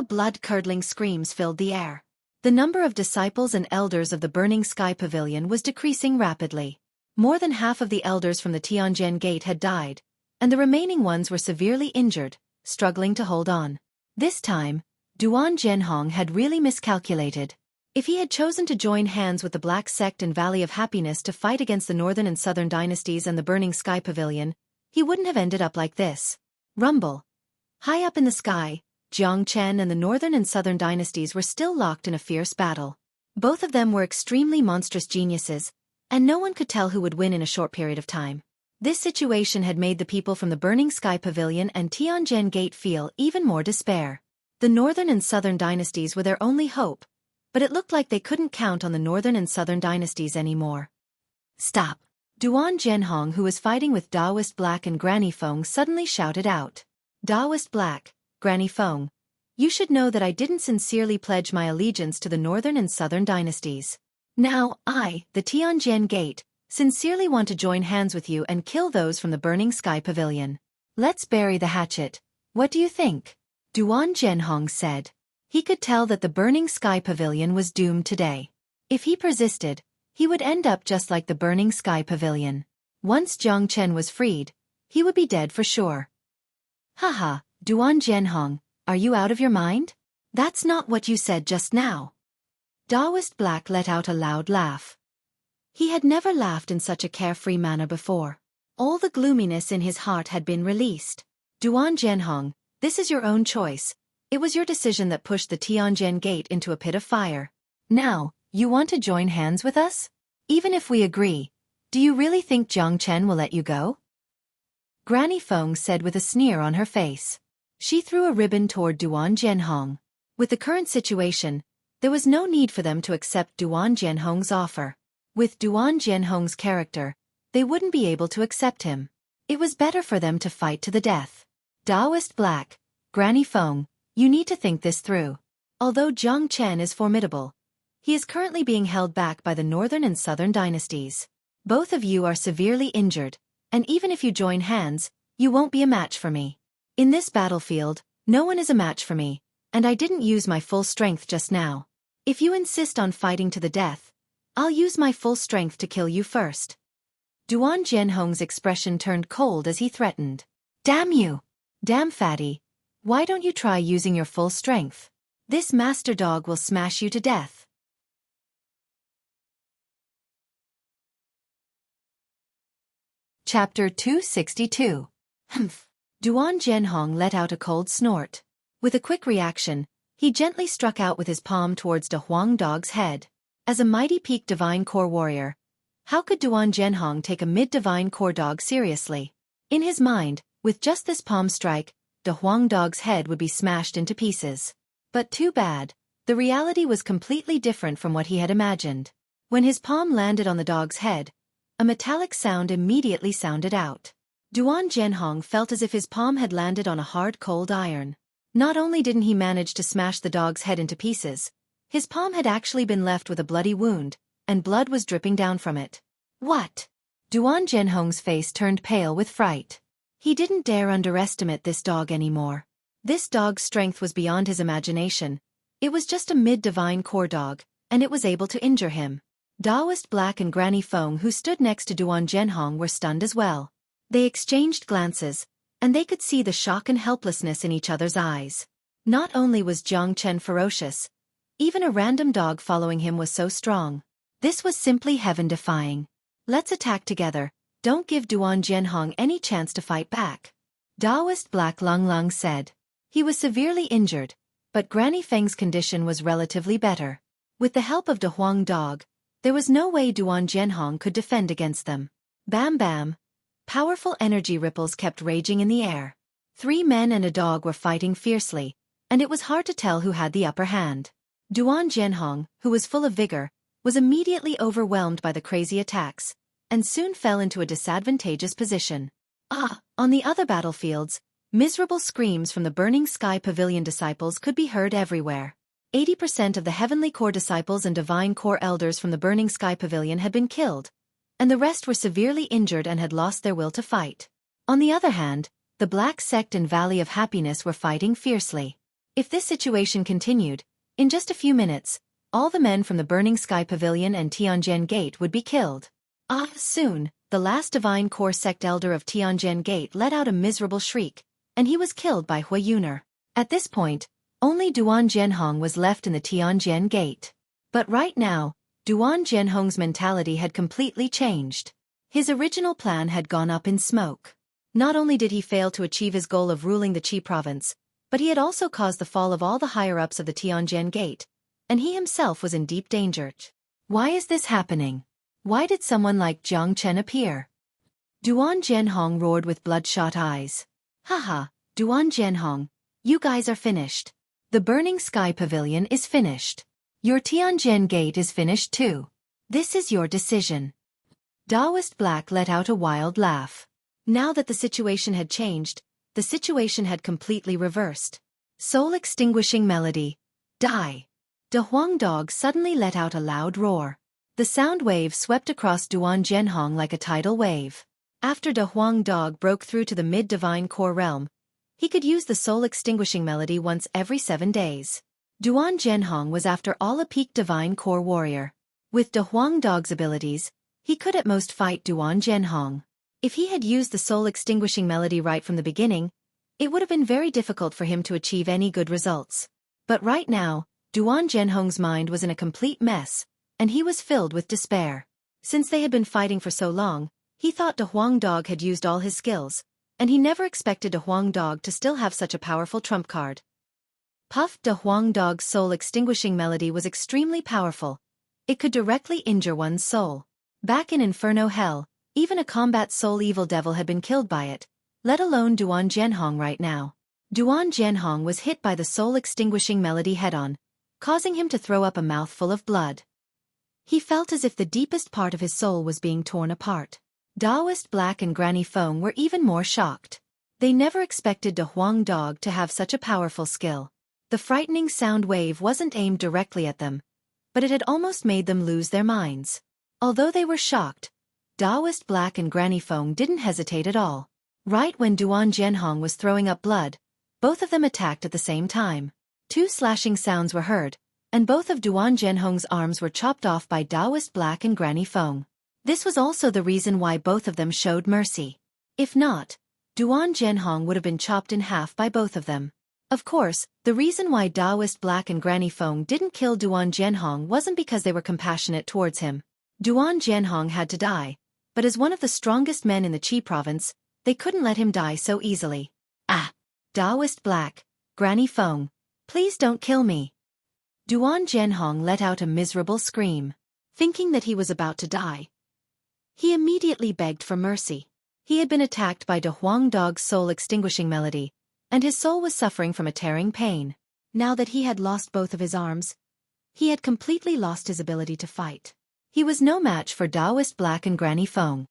Blood-curdling screams filled the air. The number of disciples and elders of the Burning Sky Pavilion was decreasing rapidly. More than half of the elders from the Tianjin Gate had died, and the remaining ones were severely injured, struggling to hold on. This time, Duan Zhenhong had really miscalculated. If he had chosen to join hands with the Black Sect and Valley of Happiness to fight against the Northern and Southern dynasties and the Burning Sky Pavilion, he wouldn't have ended up like this. Rumble. High up in the sky, Jiang Chen and the Northern and Southern dynasties were still locked in a fierce battle. Both of them were extremely monstrous geniuses, and no one could tell who would win in a short period of time. This situation had made the people from the Burning Sky Pavilion and Tianjin Gate feel even more despair. The Northern and Southern dynasties were their only hope, but it looked like they couldn't count on the northern and southern dynasties anymore. Stop! Duan Zhenhong, who was fighting with Daoist Black and Granny Feng, suddenly shouted out. Daoist Black, Granny Feng, you should know that I didn't sincerely pledge my allegiance to the northern and southern dynasties. Now, I, the Tianjian Gate, sincerely want to join hands with you and kill those from the Burning Sky Pavilion. Let's bury the hatchet. What do you think? Duan Zhenhong said. He could tell that the Burning Sky Pavilion was doomed today. If he persisted, he would end up just like the Burning Sky Pavilion. Once Jiang Chen was freed, he would be dead for sure. Haha, Duan Zhenhong, are you out of your mind? That's not what you said just now. Daoist Black let out a loud laugh. He had never laughed in such a carefree manner before. All the gloominess in his heart had been released. Duan Zhenhong, this is your own choice. It was your decision that pushed the Tianjian Gate into a pit of fire. Now, you want to join hands with us? Even if we agree, do you really think Jiang Chen will let you go? Granny Feng said with a sneer on her face. She threw a ribbon toward Duan Zhenhong. With the current situation, there was no need for them to accept Duan Zhenhong's offer. With Duan Zhenhong's character, they wouldn't be able to accept him. It was better for them to fight to the death. Daoist Black, Granny Feng, you need to think this through. Although Jiang Chen is formidable, he is currently being held back by the northern and southern dynasties. Both of you are severely injured, and even if you join hands, you won't be a match for me. In this battlefield, no one is a match for me, and I didn't use my full strength just now. If you insist on fighting to the death, I'll use my full strength to kill you first. Duan Zhenhong's expression turned cold as he threatened. Damn you! Damn fatty! Why don't you try using your full strength? This master dog will smash you to death. Chapter 262. Humph. Duan Zhenhong let out a cold snort. With a quick reaction, he gently struck out with his palm towards De Huang Dog's head. As a mighty peak divine core warrior, how could Duan Zhenhong take a mid-divine core dog seriously? In his mind, with just this palm strike, De Huang Dog's head would be smashed into pieces. But too bad, the reality was completely different from what he had imagined. When his palm landed on the dog's head, a metallic sound immediately sounded out. Duan Zhenhong felt as if his palm had landed on a hard cold iron. Not only didn't he manage to smash the dog's head into pieces, his palm had actually been left with a bloody wound, and blood was dripping down from it. What? Duan Zhenhong's face turned pale with fright. He didn't dare underestimate this dog anymore. This dog's strength was beyond his imagination. It was just a mid-divine core dog, and it was able to injure him. Daoist Black and Granny Feng, who stood next to Duan Zhenhong, were stunned as well. They exchanged glances, and they could see the shock and helplessness in each other's eyes. Not only was Jiang Chen ferocious, even a random dog following him was so strong. This was simply heaven-defying. Let's attack together, don't give Duan Zhenhong any chance to fight back. Daoist Black Lung said. He was severely injured, but Granny Feng's condition was relatively better. With the help of De Huang Dog, there was no way Duan Zhenhong could defend against them. Bam bam. Powerful energy ripples kept raging in the air. 3 men and a dog were fighting fiercely, and it was hard to tell who had the upper hand. Duan Zhenhong, who was full of vigor, was immediately overwhelmed by the crazy attacks, and soon fell into a disadvantageous position. On the other battlefields, miserable screams from the Burning Sky Pavilion disciples could be heard everywhere. 80% of the Heavenly Core disciples and Divine Core elders from the Burning Sky Pavilion had been killed, and the rest were severely injured and had lost their will to fight. On the other hand, the Black Sect and Valley of Happiness were fighting fiercely. If this situation continued, in just a few minutes, all the men from the Burning Sky Pavilion and Tianjian Gate would be killed. Soon, the last Divine Core Sect elder of Tianjian Gate let out a miserable shriek, and he was killed by Hui Yuner. At this point, only Duan Zhenhong was left in the Tianjian Gate. But right now, Duan Zhenhong's mentality had completely changed. His original plan had gone up in smoke. Not only did he fail to achieve his goal of ruling the Qi province, but he had also caused the fall of all the higher-ups of the Tianjian Gate, and he himself was in deep danger. Why is this happening? Why did someone like Jiang Chen appear? Duan Zhenhong roared with bloodshot eyes. Haha, Duan Zhenhong, you guys are finished. The Burning Sky Pavilion is finished. Your Tianjin gate is finished too. This is your decision. Taoist Black let out a wild laugh. Now that the situation had changed, the situation had completely reversed. Soul-extinguishing melody. Die. De Huang Dog suddenly let out a loud roar. The sound wave swept across Duan Zhenhong like a tidal wave. After De Huang Dog broke through to the mid-divine core realm, he could use the soul-extinguishing melody once every 7 days. Duan Zhenhong was after all a peak divine core warrior. With De Huang Dog's abilities, he could at most fight Duan Zhenhong. If he had used the soul-extinguishing melody right from the beginning, it would have been very difficult for him to achieve any good results. But right now, Duan Zhenhong's mind was in a complete mess, and he was filled with despair. Since they had been fighting for so long, he thought De Huang Dog had used all his skills, and he never expected De Huang Dog to still have such a powerful trump card. Puff De Huang Dog's soul-extinguishing melody was extremely powerful. It could directly injure one's soul. Back in Inferno Hell, even a combat soul evil devil had been killed by it, let alone Duan Zhenhong right now. Duan Zhenhong was hit by the soul-extinguishing melody head-on, causing him to throw up a mouthful of blood. He felt as if the deepest part of his soul was being torn apart. Taoist Black and Granny Feng were even more shocked. They never expected De Huang Dog to have such a powerful skill. The frightening sound wave wasn't aimed directly at them, but it had almost made them lose their minds. Although they were shocked, Taoist Black and Granny Feng didn't hesitate at all. Right when Duan Zhenhong was throwing up blood, both of them attacked at the same time. 2 slashing sounds were heard, and both of Duan Zhenhong's arms were chopped off by Taoist Black and Granny Feng. This was also the reason why both of them showed mercy. If not, Duan Zhenhong would have been chopped in half by both of them. Of course, the reason why Taoist Black and Granny Feng didn't kill Duan Zhenhong wasn't because they were compassionate towards him. Duan Zhenhong had to die, but as one of the strongest men in the Qi province, they couldn't let him die so easily. Ah! Taoist Black, Granny Feng, please don't kill me. Duan Zhenhong let out a miserable scream. Thinking that he was about to die, he immediately begged for mercy. He had been attacked by De Huang Dog's soul-extinguishing melody, and his soul was suffering from a tearing pain. Now that he had lost both of his arms, he had completely lost his ability to fight. He was no match for Taoist Black and Granny Feng.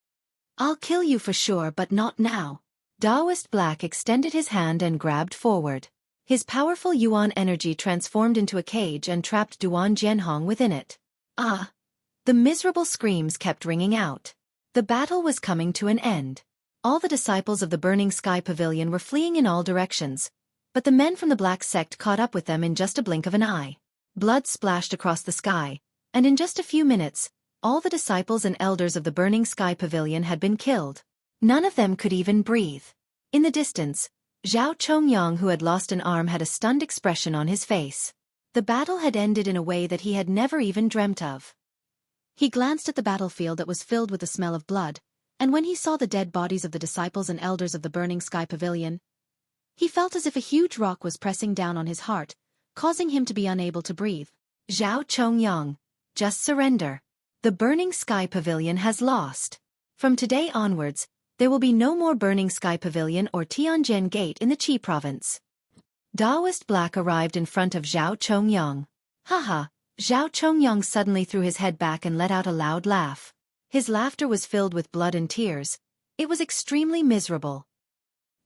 I'll kill you for sure, but not now. Taoist Black extended his hand and grabbed forward. His powerful Yuan energy transformed into a cage and trapped Duan Zhenhong within it. Ah! The miserable screams kept ringing out. The battle was coming to an end. All the disciples of the Burning Sky Pavilion were fleeing in all directions, but the men from the Black Sect caught up with them in just a blink of an eye. Blood splashed across the sky, and in just a few minutes, all the disciples and elders of the Burning Sky Pavilion had been killed. None of them could even breathe. In the distance, Zhao Chongyang, who had lost an arm, had a stunned expression on his face. The battle had ended in a way that he had never even dreamt of. He glanced at the battlefield that was filled with the smell of blood, and when he saw the dead bodies of the disciples and elders of the Burning Sky Pavilion, he felt as if a huge rock was pressing down on his heart, causing him to be unable to breathe. Zhao Chongyang, just surrender. The Burning Sky Pavilion has lost. From today onwards, there will be no more Burning Sky Pavilion or Tianjin Gate in the Qi province. Taoist Black arrived in front of Zhao Chongyang. Haha! Zhao Chongyang suddenly threw his head back and let out a loud laugh. His laughter was filled with blood and tears. It was extremely miserable.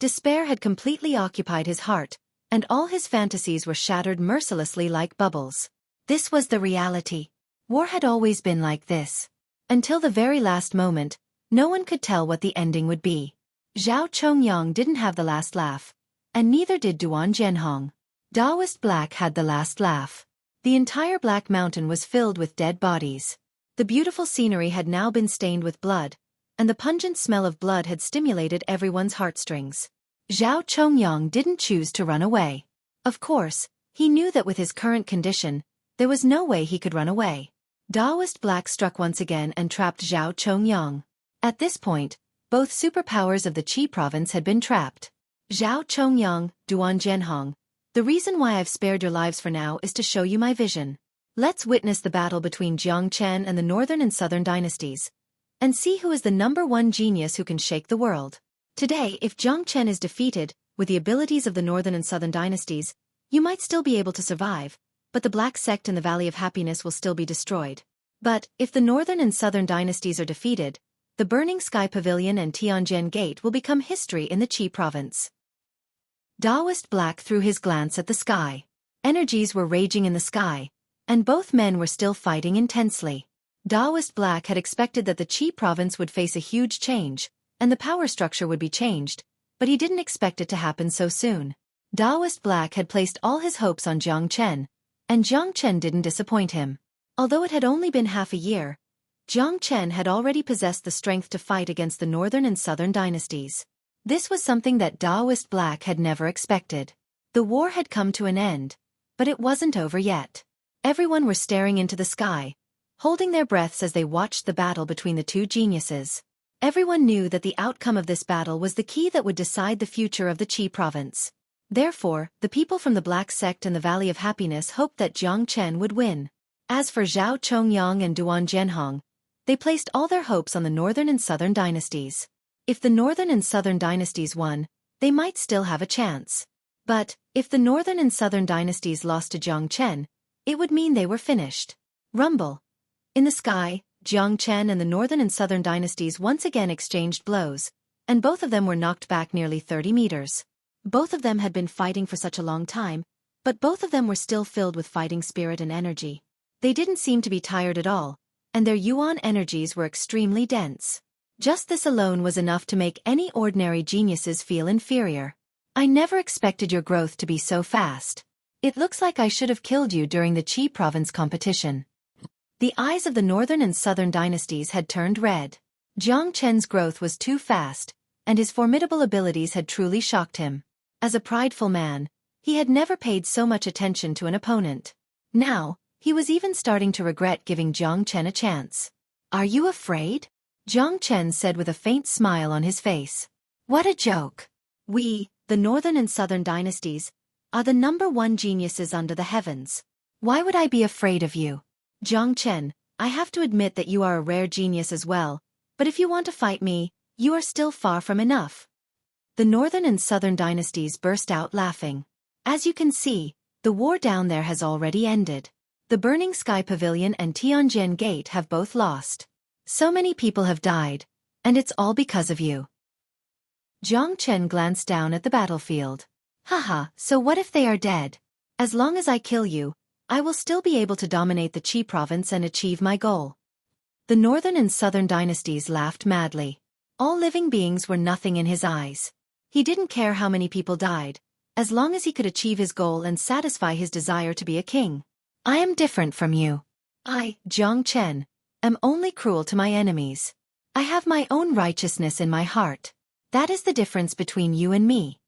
Despair had completely occupied his heart, and all his fantasies were shattered mercilessly like bubbles. This was the reality. War had always been like this. Until the very last moment, no one could tell what the ending would be. Zhao Chongyang didn't have the last laugh, and neither did Duan Zhenhong. Taoist Black had the last laugh. The entire Black Mountain was filled with dead bodies. The beautiful scenery had now been stained with blood, and the pungent smell of blood had stimulated everyone's heartstrings. Zhao Chongyang didn't choose to run away. Of course, he knew that with his current condition, there was no way he could run away. Taoist Black struck once again and trapped Zhao Chongyang. At this point, both superpowers of the Qi province had been trapped. Zhao Chongyang, Duan Zhenhong, the reason why I've spared your lives for now is to show you my vision. Let's witness the battle between Jiang Chen and the Northern and Southern dynasties, and see who is the #1 genius who can shake the world. Today, if Jiang Chen is defeated, with the abilities of the Northern and Southern dynasties, you might still be able to survive, but the Black Sect and the Valley of Happiness will still be destroyed. But, if the Northern and Southern dynasties are defeated, the Burning Sky Pavilion and Tianjin Gate will become history in the Qi province. Daoist Black threw his glance at the sky. Energies were raging in the sky, and both men were still fighting intensely. Daoist Black had expected that the Qi province would face a huge change, and the power structure would be changed, but he didn't expect it to happen so soon. Daoist Black had placed all his hopes on Jiang Chen, and Jiang Chen didn't disappoint him. Although it had only been half a year, Jiang Chen had already possessed the strength to fight against the Northern and Southern dynasties. This was something that Daoist Black had never expected. The war had come to an end, but it wasn't over yet. Everyone were staring into the sky, holding their breaths as they watched the battle between the two geniuses. Everyone knew that the outcome of this battle was the key that would decide the future of the Qi province. Therefore, the people from the Black Sect and the Valley of Happiness hoped that Jiang Chen would win. As for Zhao Chongyang and Duan Zhenhong, they placed all their hopes on the Northern and Southern dynasties. If the Northern and Southern dynasties won, they might still have a chance. But, if the Northern and Southern dynasties lost to Jiang Chen, it would mean they were finished. Rumble. In the sky, Jiang Chen and the Northern and Southern dynasties once again exchanged blows, and both of them were knocked back nearly 30 meters. Both of them had been fighting for such a long time, but both of them were still filled with fighting spirit and energy. They didn't seem to be tired at all, and their yuan energies were extremely dense. Just this alone was enough to make any ordinary geniuses feel inferior. I never expected your growth to be so fast. It looks like I should have killed you during the Qi province competition. The eyes of the Northern and Southern dynasties had turned red. Jiang Chen's growth was too fast, and his formidable abilities had truly shocked him. As a prideful man, he had never paid so much attention to an opponent. Now, he was even starting to regret giving Jiang Chen a chance. "Are you afraid?" Jiang Chen said with a faint smile on his face. "What a joke. We, the Northern and Southern dynasties, are the #1 geniuses under the heavens. Why would I be afraid of you? Jiang Chen, I have to admit that you are a rare genius as well, but if you want to fight me, you are still far from enough." The Northern and Southern dynasties burst out laughing. As you can see, the war down there has already ended. The Burning Sky Pavilion and Tianjin Gate have both lost. So many people have died, and it's all because of you. Jiang Chen glanced down at the battlefield. Haha, so what if they are dead? As long as I kill you, I will still be able to dominate the Qi province and achieve my goal. The Northern and Southern dynasties laughed madly. All living beings were nothing in his eyes. He didn't care how many people died, as long as he could achieve his goal and satisfy his desire to be a king. I am different from you. I, Jiang Chen, am only cruel to my enemies. I have my own righteousness in my heart. That is the difference between you and me.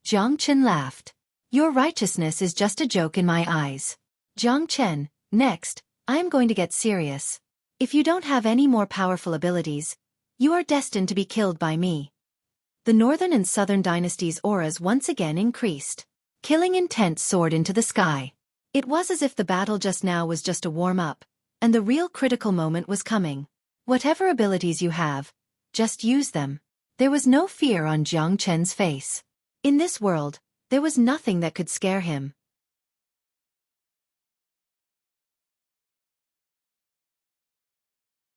Jiang Chen laughed. Your righteousness is just a joke in my eyes. Jiang Chen, next, I am going to get serious. If you don't have any more powerful abilities, you are destined to be killed by me. The Northern and Southern dynasties' auras once again increased. Killing intent soared into the sky. It was as if the battle just now was just a warm-up, and the real critical moment was coming. Whatever abilities you have, just use them. There was no fear on Jiang Chen's face. In this world, there was nothing that could scare him.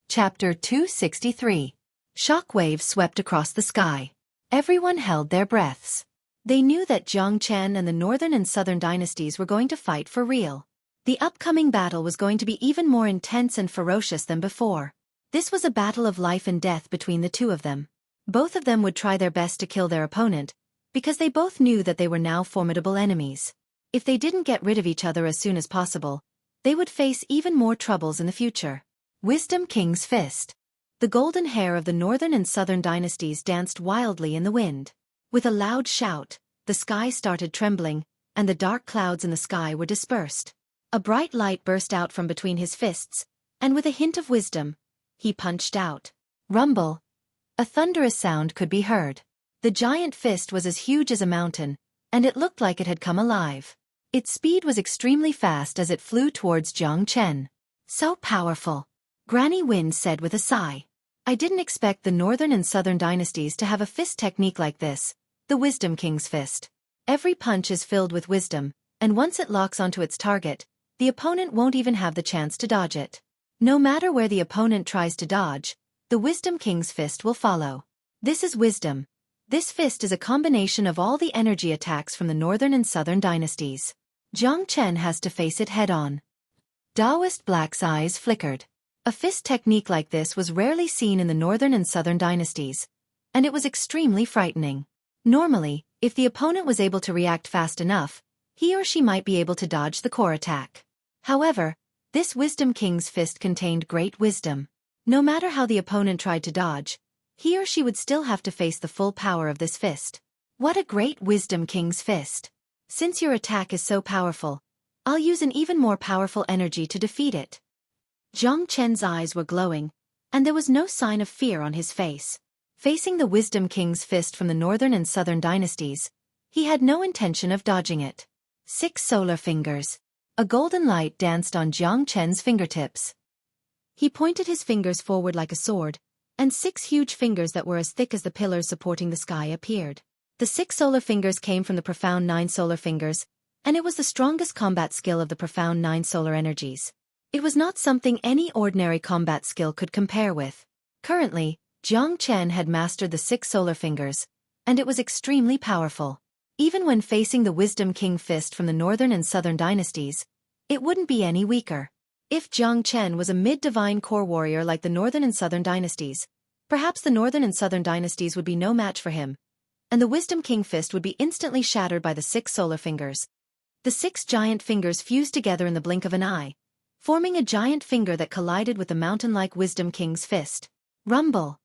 Chapter 263. Shockwaves swept across the sky. Everyone held their breaths. They knew that Jiang Chen and the Northern and Southern dynasties were going to fight for real. The upcoming battle was going to be even more intense and ferocious than before. This was a battle of life and death between the two of them. Both of them would try their best to kill their opponent, because they both knew that they were now formidable enemies. If they didn't get rid of each other as soon as possible, they would face even more troubles in the future. Wisdom King's Fist. The golden hair of the Northern and Southern dynasties danced wildly in the wind. With a loud shout, the sky started trembling, and the dark clouds in the sky were dispersed. A bright light burst out from between his fists, and with a hint of wisdom, he punched out. Rumble. A thunderous sound could be heard. The giant fist was as huge as a mountain, and it looked like it had come alive. Its speed was extremely fast as it flew towards Jiang Chen. So powerful. Granny Wind said with a sigh. I didn't expect the Northern and Southern dynasties to have a fist technique like this, the Wisdom King's Fist. Every punch is filled with wisdom, and once it locks onto its target, the opponent won't even have the chance to dodge it. No matter where the opponent tries to dodge, the Wisdom King's fist will follow. This is wisdom. This fist is a combination of all the energy attacks from the northern and southern dynasties. Jiang Chen has to face it head-on. Taoist Black's eyes flickered. A fist technique like this was rarely seen in the northern and southern dynasties, and it was extremely frightening. Normally, if the opponent was able to react fast enough, he or she might be able to dodge the core attack. However, this Wisdom King's fist contained great wisdom. No matter how the opponent tried to dodge, he or she would still have to face the full power of this fist. What a great Wisdom King's fist! Since your attack is so powerful, I'll use an even more powerful energy to defeat it. Jiang Chen's eyes were glowing, and there was no sign of fear on his face. Facing the Wisdom King's fist from the northern and southern dynasties, he had no intention of dodging it. 6 solar fingers. A golden light danced on Jiang Chen's fingertips. He pointed his fingers forward like a sword, and 6 huge fingers that were as thick as the pillars supporting the sky appeared. The 6 solar fingers came from the profound 9 solar fingers, and it was the strongest combat skill of the profound 9 solar energies. It was not something any ordinary combat skill could compare with. Currently, Jiang Chen had mastered the 6 solar fingers, and it was extremely powerful. Even when facing the Wisdom King fist from the northern and southern dynasties, it wouldn't be any weaker. If Jiang Chen was a mid-divine core warrior like the northern and southern dynasties, perhaps the northern and southern dynasties would be no match for him, and the Wisdom King fist would be instantly shattered by the 6 solar fingers. The 6 giant fingers fused together in the blink of an eye, forming a giant finger that collided with the mountain-like Wisdom King's fist. Rumble!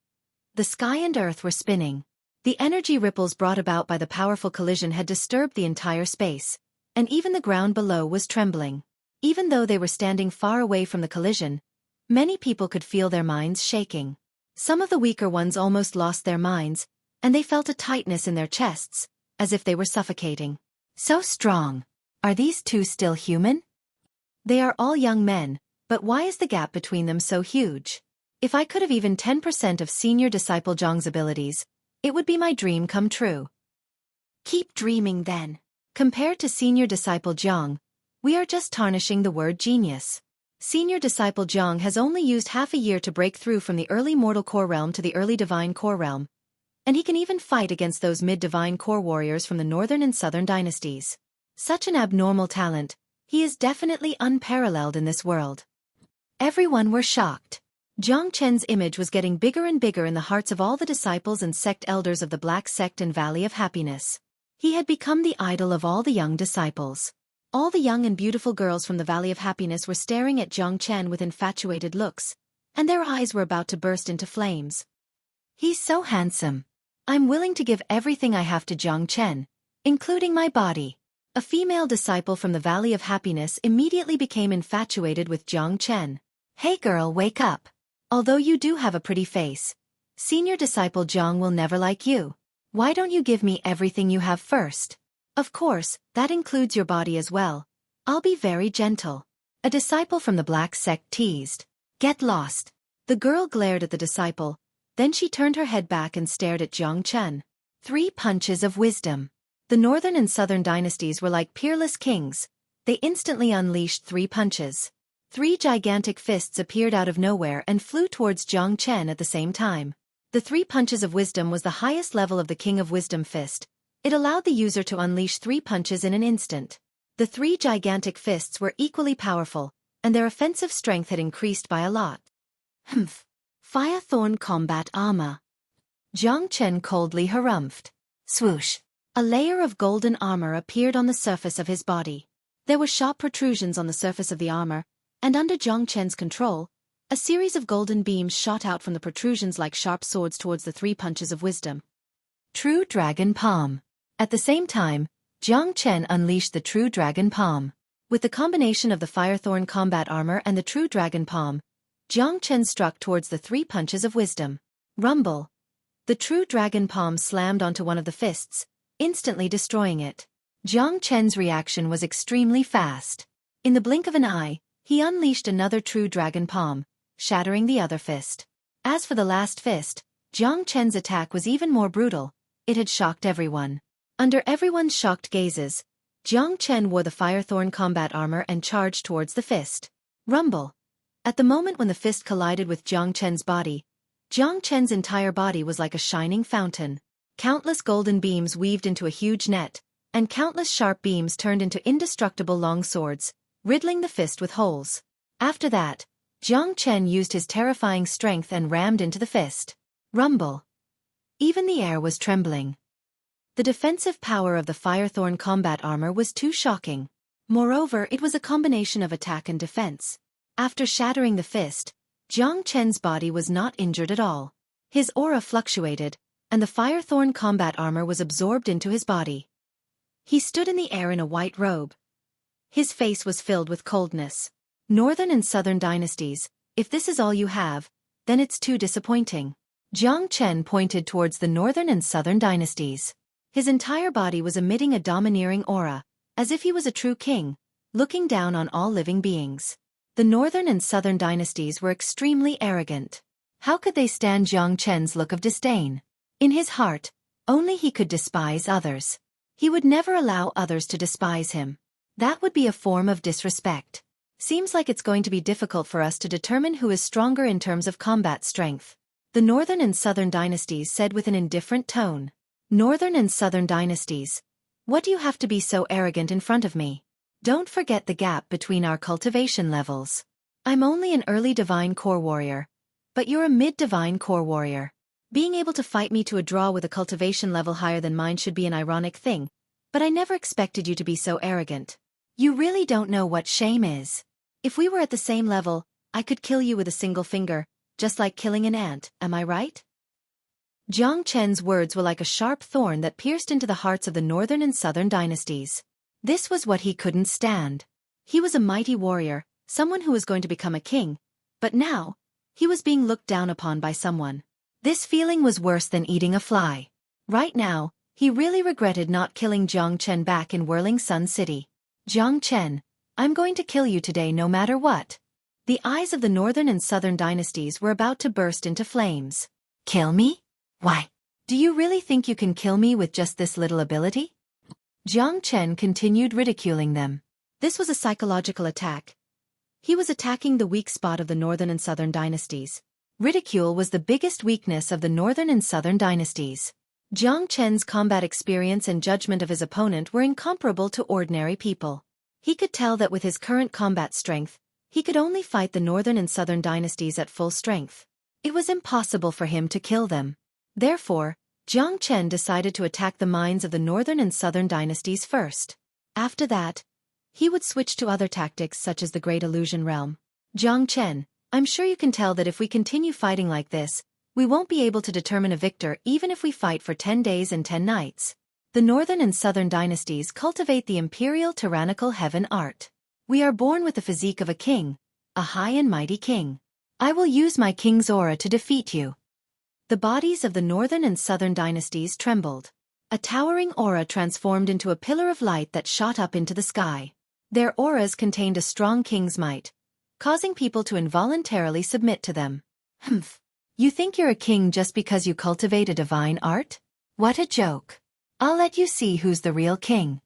The sky and earth were spinning. The energy ripples brought about by the powerful collision had disturbed the entire space, and even the ground below was trembling. Even though they were standing far away from the collision, many people could feel their minds shaking. Some of the weaker ones almost lost their minds, and they felt a tightness in their chests, as if they were suffocating. So strong! Are these two still human? They are all young men, but why is the gap between them so huge? If I could have even 10% of Senior Disciple Zhang's abilities, it would be my dream come true. Keep dreaming then. Compared to Senior Disciple Zhang, we are just tarnishing the word genius. Senior Disciple Zhang has only used half a year to break through from the early mortal core realm to the early divine core realm, and he can even fight against those mid-divine core warriors from the northern and southern dynasties. Such an abnormal talent, he is definitely unparalleled in this world. Everyone were shocked. Jiang Chen's image was getting bigger and bigger in the hearts of all the disciples and sect elders of the Black Sect and Valley of Happiness. He had become the idol of all the young disciples. All the young and beautiful girls from the Valley of Happiness were staring at Jiang Chen with infatuated looks, and their eyes were about to burst into flames. He's so handsome. I'm willing to give everything I have to Jiang Chen, including my body. A female disciple from the Valley of Happiness immediately became infatuated with Jiang Chen. Hey girl, wake up. Although you do have a pretty face, Senior Disciple Zhang will never like you. Why don't you give me everything you have first? Of course, that includes your body as well. I'll be very gentle. A disciple from the Black Sect teased. Get lost. The girl glared at the disciple, then she turned her head back and stared at Jiang Chen. 3 punches of wisdom. The northern and southern dynasties were like peerless kings. They instantly unleashed 3 punches. 3 gigantic fists appeared out of nowhere and flew towards Jiang Chen at the same time. The 3 punches of wisdom was the highest level of the King of Wisdom fist. It allowed the user to unleash 3 punches in an instant. The 3 gigantic fists were equally powerful, and their offensive strength had increased by a lot. Humph. Firethorn Combat Armor. Jiang Chen coldly harumphed. Swoosh. A layer of golden armor appeared on the surface of his body. There were sharp protrusions on the surface of the armor, and under Jiang Chen's control, a series of golden beams shot out from the protrusions like sharp swords towards the 3 punches of wisdom. True Dragon Palm. At the same time, Jiang Chen unleashed the True Dragon Palm. With the combination of the Firethorn Combat Armor and the True Dragon Palm, Jiang Chen struck towards the 3 punches of wisdom. Rumble. The True Dragon Palm slammed onto one of the fists, instantly destroying it. Jiang Chen's reaction was extremely fast. In the blink of an eye, he unleashed another True Dragon Palm, shattering the other fist. As for the last fist, Jiang Chen's attack was even more brutal. It had shocked everyone. Under everyone's shocked gazes, Jiang Chen wore the Firethorn combat armor and charged towards the fist. Rumble. At the moment when the fist collided with Jiang Chen's body, Jiang Chen's entire body was like a shining fountain. Countless golden beams weaved into a huge net, and countless sharp beams turned into indestructible long swords, riddling the fist with holes. After that, Jiang Chen used his terrifying strength and rammed into the fist. Rumble. Even the air was trembling. The defensive power of the Firethorn combat armor was too shocking. Moreover, it was a combination of attack and defense. After shattering the fist, Jiang Chen's body was not injured at all. His aura fluctuated, and the Firethorn combat armor was absorbed into his body. He stood in the air in a white robe. His face was filled with coldness. Northern and Southern dynasties, if this is all you have, then it's too disappointing. Jiang Chen pointed towards the Northern and Southern dynasties. His entire body was emitting a domineering aura, as if he was a true king, looking down on all living beings. The Northern and Southern dynasties were extremely arrogant. How could they stand Jiang Chen's look of disdain? In his heart, only he could despise others. He would never allow others to despise him. That would be a form of disrespect. Seems like it's going to be difficult for us to determine who is stronger in terms of combat strength. The Northern and Southern dynasties said with an indifferent tone. Northern and Southern dynasties. What do you have to be so arrogant in front of me? Don't forget the gap between our cultivation levels. I'm only an early divine core warrior, but you're a mid-divine core warrior. Being able to fight me to a draw with a cultivation level higher than mine should be an ironic thing, but I never expected you to be so arrogant. You really don't know what shame is. If we were at the same level, I could kill you with a single finger, just like killing an ant, am I right? Jiang Chen's words were like a sharp thorn that pierced into the hearts of the Northern and Southern dynasties. This was what he couldn't stand. He was a mighty warrior, someone who was going to become a king, but now, he was being looked down upon by someone. This feeling was worse than eating a fly. Right now, he really regretted not killing Jiang Chen back in Whirling Sun City. Jiang Chen, I'm going to kill you today no matter what. The eyes of the Northern and Southern dynasties were about to burst into flames. Kill me? Why? Do you really think you can kill me with just this little ability? Jiang Chen continued ridiculing them. This was a psychological attack. He was attacking the weak spot of the Northern and Southern dynasties. Ridicule was the biggest weakness of the Northern and Southern dynasties. Jiang Chen's combat experience and judgment of his opponent were incomparable to ordinary people. He could tell that with his current combat strength, he could only fight the Northern and Southern dynasties at full strength. It was impossible for him to kill them. Therefore, Jiang Chen decided to attack the minds of the Northern and Southern dynasties first. After that, he would switch to other tactics such as the Great Illusion Realm. Jiang Chen, I'm sure you can tell that if we continue fighting like this, we won't be able to determine a victor even if we fight for 10 days and 10 nights. The Northern and Southern dynasties cultivate the imperial tyrannical heaven art. We are born with the physique of a king, a high and mighty king. I will use my king's aura to defeat you. The bodies of the Northern and Southern dynasties trembled. A towering aura transformed into a pillar of light that shot up into the sky. Their auras contained a strong king's might, causing people to involuntarily submit to them. Humph. You think you're a king just because you cultivate a divine art? What a joke. I'll let you see who's the real king.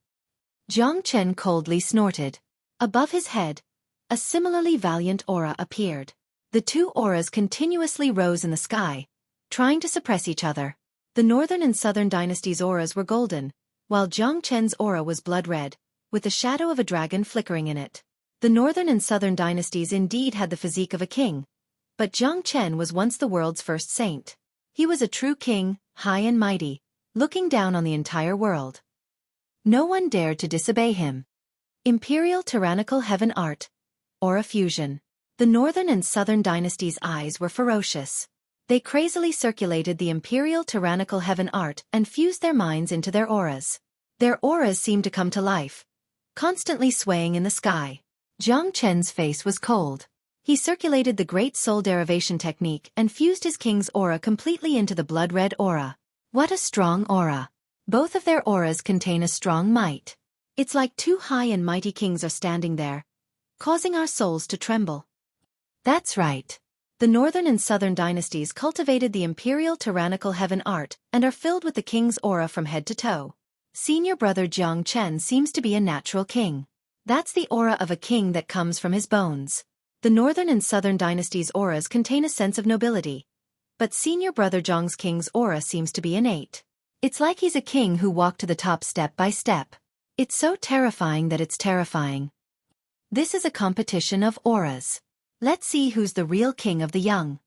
Jiang Chen coldly snorted. Above his head, a similarly valiant aura appeared. The two auras continuously rose in the sky, trying to suppress each other. The Northern and Southern dynasties' auras were golden, while Jiang Chen's aura was blood red, with the shadow of a dragon flickering in it. The Northern and Southern dynasties indeed had the physique of a king, but Jiang Chen was once the world's first saint. He was a true king, high and mighty, looking down on the entire world. No one dared to disobey him. Imperial tyrannical heaven art, aura fusion. The Northern and Southern dynasties' eyes were ferocious. They crazily circulated the imperial tyrannical heaven art and fused their minds into their auras. Their auras seemed to come to life, constantly swaying in the sky. Jiang Chen's face was cold. He circulated the Great Soul Derivation technique and fused his king's aura completely into the blood-red aura. What a strong aura. Both of their auras contain a strong might. It's like two high and mighty kings are standing there, causing our souls to tremble. That's right. The Northern and Southern dynasties cultivated the imperial tyrannical heaven art and are filled with the king's aura from head to toe. Senior brother Jiang Chen seems to be a natural king. That's the aura of a king that comes from his bones. The northern and southern dynasties' auras contain a sense of nobility. But senior brother Jiang's king's aura seems to be innate. It's like he's a king who walked to the top step by step. It's so terrifying that it's terrifying. This is a competition of auras. Let's see who's the real king of the young.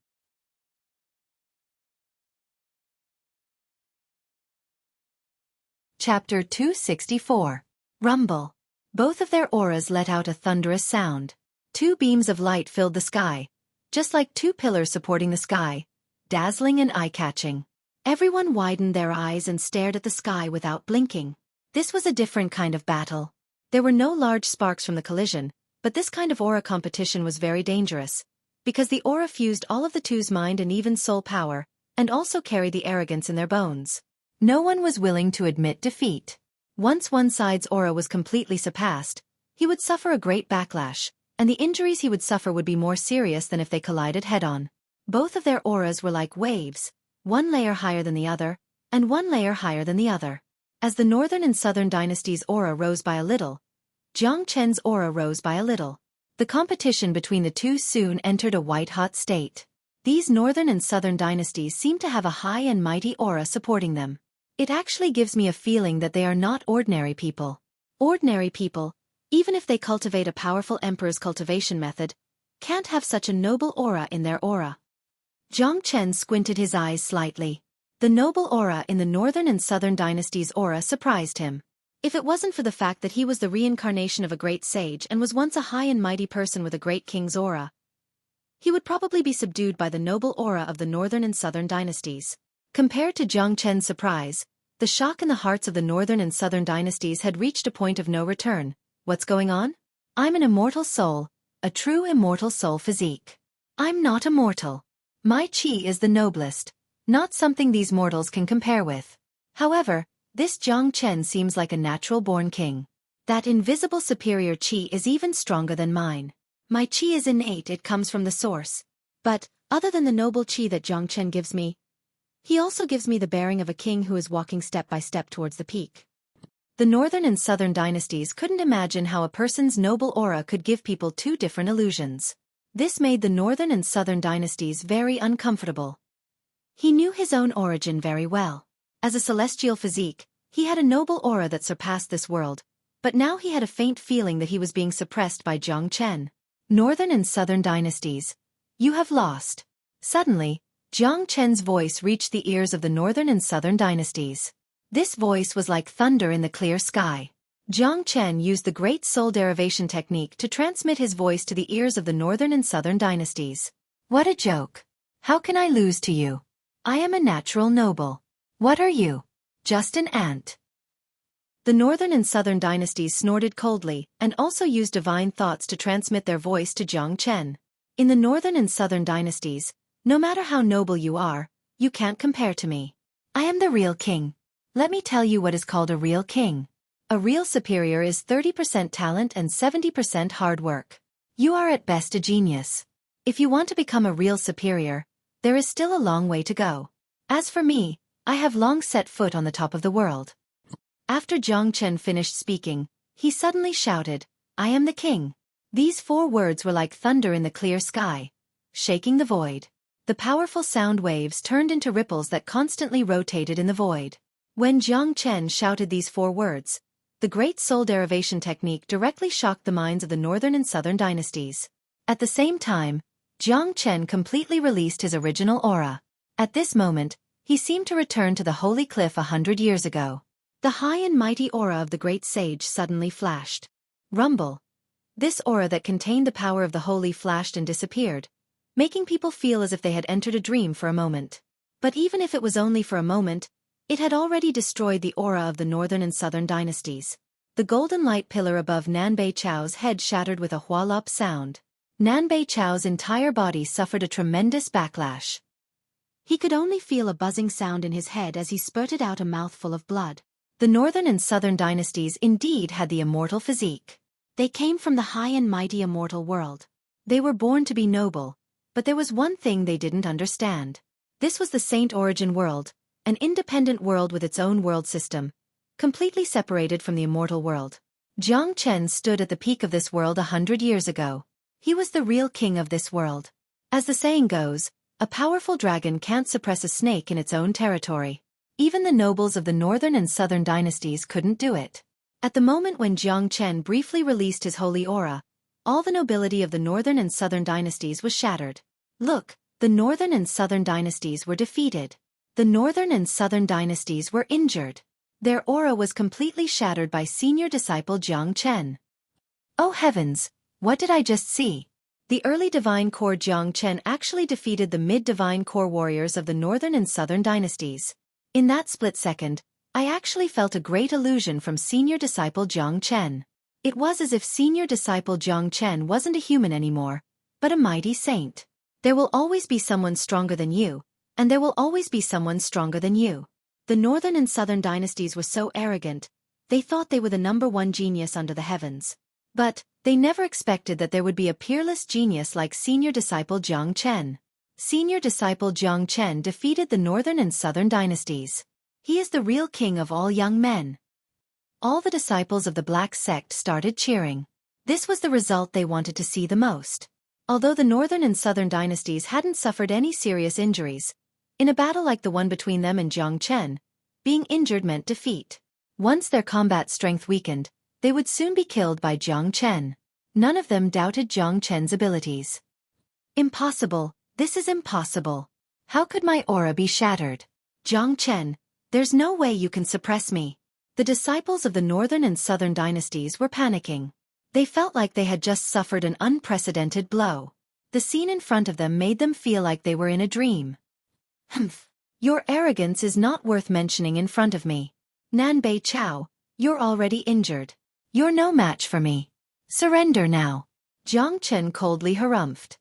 Chapter 264. Rumble. Both of their auras let out a thunderous sound. Two beams of light filled the sky, just like two pillars supporting the sky, dazzling and eye-catching. Everyone widened their eyes and stared at the sky without blinking. This was a different kind of battle. There were no large sparks from the collision, but this kind of aura competition was very dangerous, because the aura fused all of the two's mind and even soul power, and also carried the arrogance in their bones. No one was willing to admit defeat. Once one side's aura was completely surpassed, he would suffer a great backlash, and the injuries he would suffer would be more serious than if they collided head-on. Both of their auras were like waves, one layer higher than the other, and one layer higher than the other. As the northern and southern dynasties' aura rose by a little, Jiang Chen's aura rose by a little. The competition between the two soon entered a white-hot state. These northern and southern dynasties seem to have a high and mighty aura supporting them. It actually gives me a feeling that they are not ordinary people. Ordinary people, even if they cultivate a powerful emperor's cultivation method, can't have such a noble aura in their aura. Jiang Chen squinted his eyes slightly. The noble aura in the northern and southern dynasties' aura surprised him. If it wasn't for the fact that he was the reincarnation of a great sage and was once a high and mighty person with a great king's aura, he would probably be subdued by the noble aura of the northern and southern dynasties. Compared to Jiang Chen's surprise, the shock in the hearts of the northern and southern dynasties had reached a point of no return. What's going on? I'm an immortal soul, a true immortal soul physique. I'm not immortal. My chi is the noblest, not something these mortals can compare with. However, this Jiang Chen seems like a natural-born king. That invisible superior chi is even stronger than mine. My chi is innate, it comes from the source. But, other than the noble chi that Jiang Chen gives me, he also gives me the bearing of a king who is walking step by step towards the peak. The northern and southern dynasties couldn't imagine how a person's noble aura could give people two different illusions. This made the northern and southern dynasties very uncomfortable. He knew his own origin very well. As a celestial physique, he had a noble aura that surpassed this world, but now he had a faint feeling that he was being suppressed by Jiang Chen. Northern and southern dynasties, you have lost. Suddenly, Jiang Chen's voice reached the ears of the northern and southern dynasties. This voice was like thunder in the clear sky. Jiang Chen used the great soul derivation technique to transmit his voice to the ears of the northern and southern dynasties. What a joke. How can I lose to you? I am a natural noble. What are you? Just an ant. The northern and southern dynasties snorted coldly and also used divine thoughts to transmit their voice to Jiang Chen. In the northern and southern dynasties, no matter how noble you are, you can't compare to me. I am the real king. Let me tell you what is called a real king. A real superior is 30% talent and 70% hard work. You are at best a genius. If you want to become a real superior, there is still a long way to go. As for me, I have long set foot on the top of the world. After Jiang Chen finished speaking, he suddenly shouted, I am the king. These 4 words were like thunder in the clear sky, shaking the void. The powerful sound waves turned into ripples that constantly rotated in the void. When Jiang Chen shouted these 4 words, the great soul derivation technique directly shocked the minds of the northern and southern dynasties. At the same time, Jiang Chen completely released his original aura. At this moment, he seemed to return to the holy cliff 100 years ago. The high and mighty aura of the great sage suddenly flashed. Rumble. This aura that contained the power of the holy flashed and disappeared, making people feel as if they had entered a dream for a moment. But even if it was only for a moment, it had already destroyed the aura of the northern and southern dynasties. The golden light pillar above Nanbei Chao's head shattered with a hualop sound. Nanbei Chao's entire body suffered a tremendous backlash. He could only feel a buzzing sound in his head as he spurted out a mouthful of blood. The northern and southern dynasties indeed had the immortal physique. They came from the high and mighty immortal world. They were born to be noble, but there was one thing they didn't understand. This was the Saint Origin world, an independent world with its own world system, completely separated from the immortal world. Jiang Chen stood at the peak of this world 100 years ago. He was the real king of this world. As the saying goes, a powerful dragon can't suppress a snake in its own territory. Even the nobles of the northern and southern dynasties couldn't do it. At the moment when Jiang Chen briefly released his holy aura, all the nobility of the northern and southern dynasties was shattered. Look, the northern and southern dynasties were defeated. The northern and southern dynasties were injured. Their aura was completely shattered by senior disciple Jiang Chen. Oh heavens, what did I just see? The early divine core Jiang Chen actually defeated the mid-divine core warriors of the northern and southern dynasties. In that split second, I actually felt a great illusion from senior disciple Jiang Chen. It was as if senior disciple Jiang Chen wasn't a human anymore, but a mighty saint. There will always be someone stronger than you, and there will always be someone stronger than you. The northern and southern dynasties were so arrogant, they thought they were the #1 genius under the heavens. But they never expected that there would be a peerless genius like senior disciple Jiang Chen. Senior disciple Jiang Chen defeated the northern and southern dynasties. He is the real king of all young men. All the disciples of the Black Sect started cheering. This was the result they wanted to see the most. Although the northern and southern dynasties hadn't suffered any serious injuries, in a battle like the one between them and Jiang Chen, being injured meant defeat. Once their combat strength weakened, they would soon be killed by Jiang Chen. None of them doubted Jiang Chen's abilities. Impossible, this is impossible. How could my aura be shattered? Jiang Chen, there's no way you can suppress me. The disciples of the northern and southern dynasties were panicking. They felt like they had just suffered an unprecedented blow. The scene in front of them made them feel like they were in a dream. Humph. Your arrogance is not worth mentioning in front of me. Nanbei Chao, you're already injured. You're no match for me. Surrender now. Jiang Chen coldly harumphed.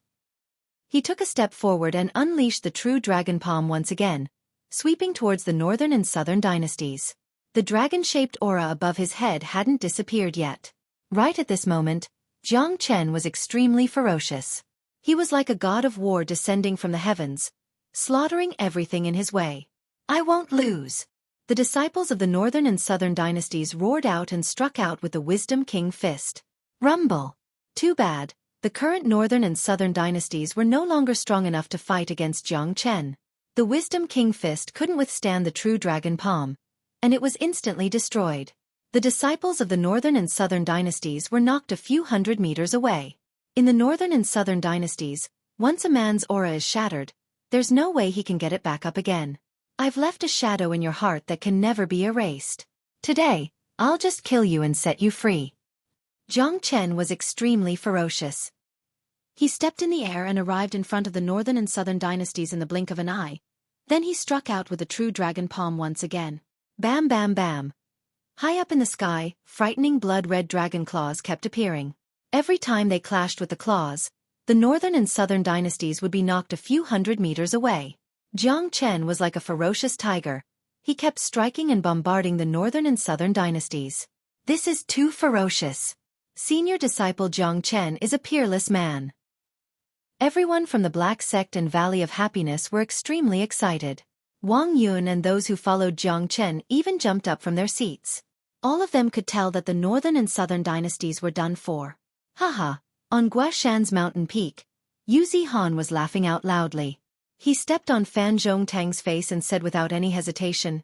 He took a step forward and unleashed the true dragon palm once again, sweeping towards the northern and southern dynasties. The dragon-shaped aura above his head hadn't disappeared yet. Right at this moment, Jiang Chen was extremely ferocious. He was like a god of war descending from the heavens, slaughtering everything in his way. I won't lose. The disciples of the northern and southern dynasties roared out and struck out with the Wisdom King fist. Rumble. Too bad, the current northern and southern dynasties were no longer strong enough to fight against Jiang Chen. The Wisdom King fist couldn't withstand the true dragon palm, and it was instantly destroyed. The disciples of the northern and southern dynasties were knocked a few hundred meters away. In the northern and southern dynasties, once a man's aura is shattered, there's no way he can get it back up again. I've left a shadow in your heart that can never be erased. Today, I'll just kill you and set you free. Jiang Chen was extremely ferocious. He stepped in the air and arrived in front of the northern and southern dynasties in the blink of an eye. Then he struck out with the true dragon palm once again. Bam bam bam. High up in the sky, frightening blood-red dragon claws kept appearing. Every time they clashed with the claws, the northern and southern dynasties would be knocked a few hundred meters away. Jiang Chen was like a ferocious tiger. He kept striking and bombarding the northern and southern dynasties. This is too ferocious. Senior disciple Jiang Chen is a peerless man. Everyone from the Black Sect and Valley of Happiness were extremely excited. Wang Yun and those who followed Jiang Chen even jumped up from their seats. All of them could tell that the northern and southern dynasties were done for. Haha, on Guashan's mountain peak, Yu Zihan was laughing out loudly. He stepped on Fan Zhongtang's face and said without any hesitation,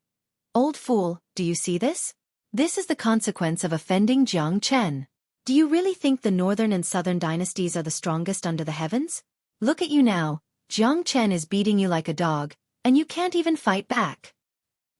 "Old fool, do you see this? This is the consequence of offending Jiang Chen. Do you really think the northern and southern dynasties are the strongest under the heavens? Look at you now, Jiang Chen is beating you like a dog, and you can't even fight back."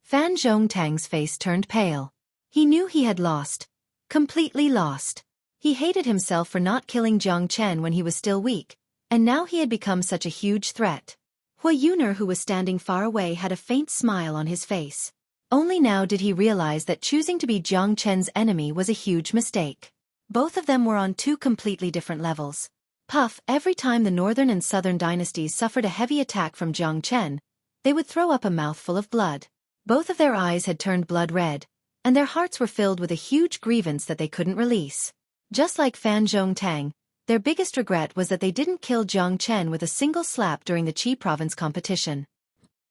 Fan Zhongtang's face turned pale. He knew he had lost. Completely lost. He hated himself for not killing Jiang Chen when he was still weak, and now he had become such a huge threat. Hui Yuner, who was standing far away, had a faint smile on his face. Only now did he realize that choosing to be Jiang Chen's enemy was a huge mistake. Both of them were on two completely different levels. Puff, every time the northern and southern dynasties suffered a heavy attack from Jiang Chen, they would throw up a mouthful of blood. Both of their eyes had turned blood red, and their hearts were filled with a huge grievance that they couldn't release. Just like Fan Zhongtang, their biggest regret was that they didn't kill Jiang Chen with a single slap during the Qi province competition.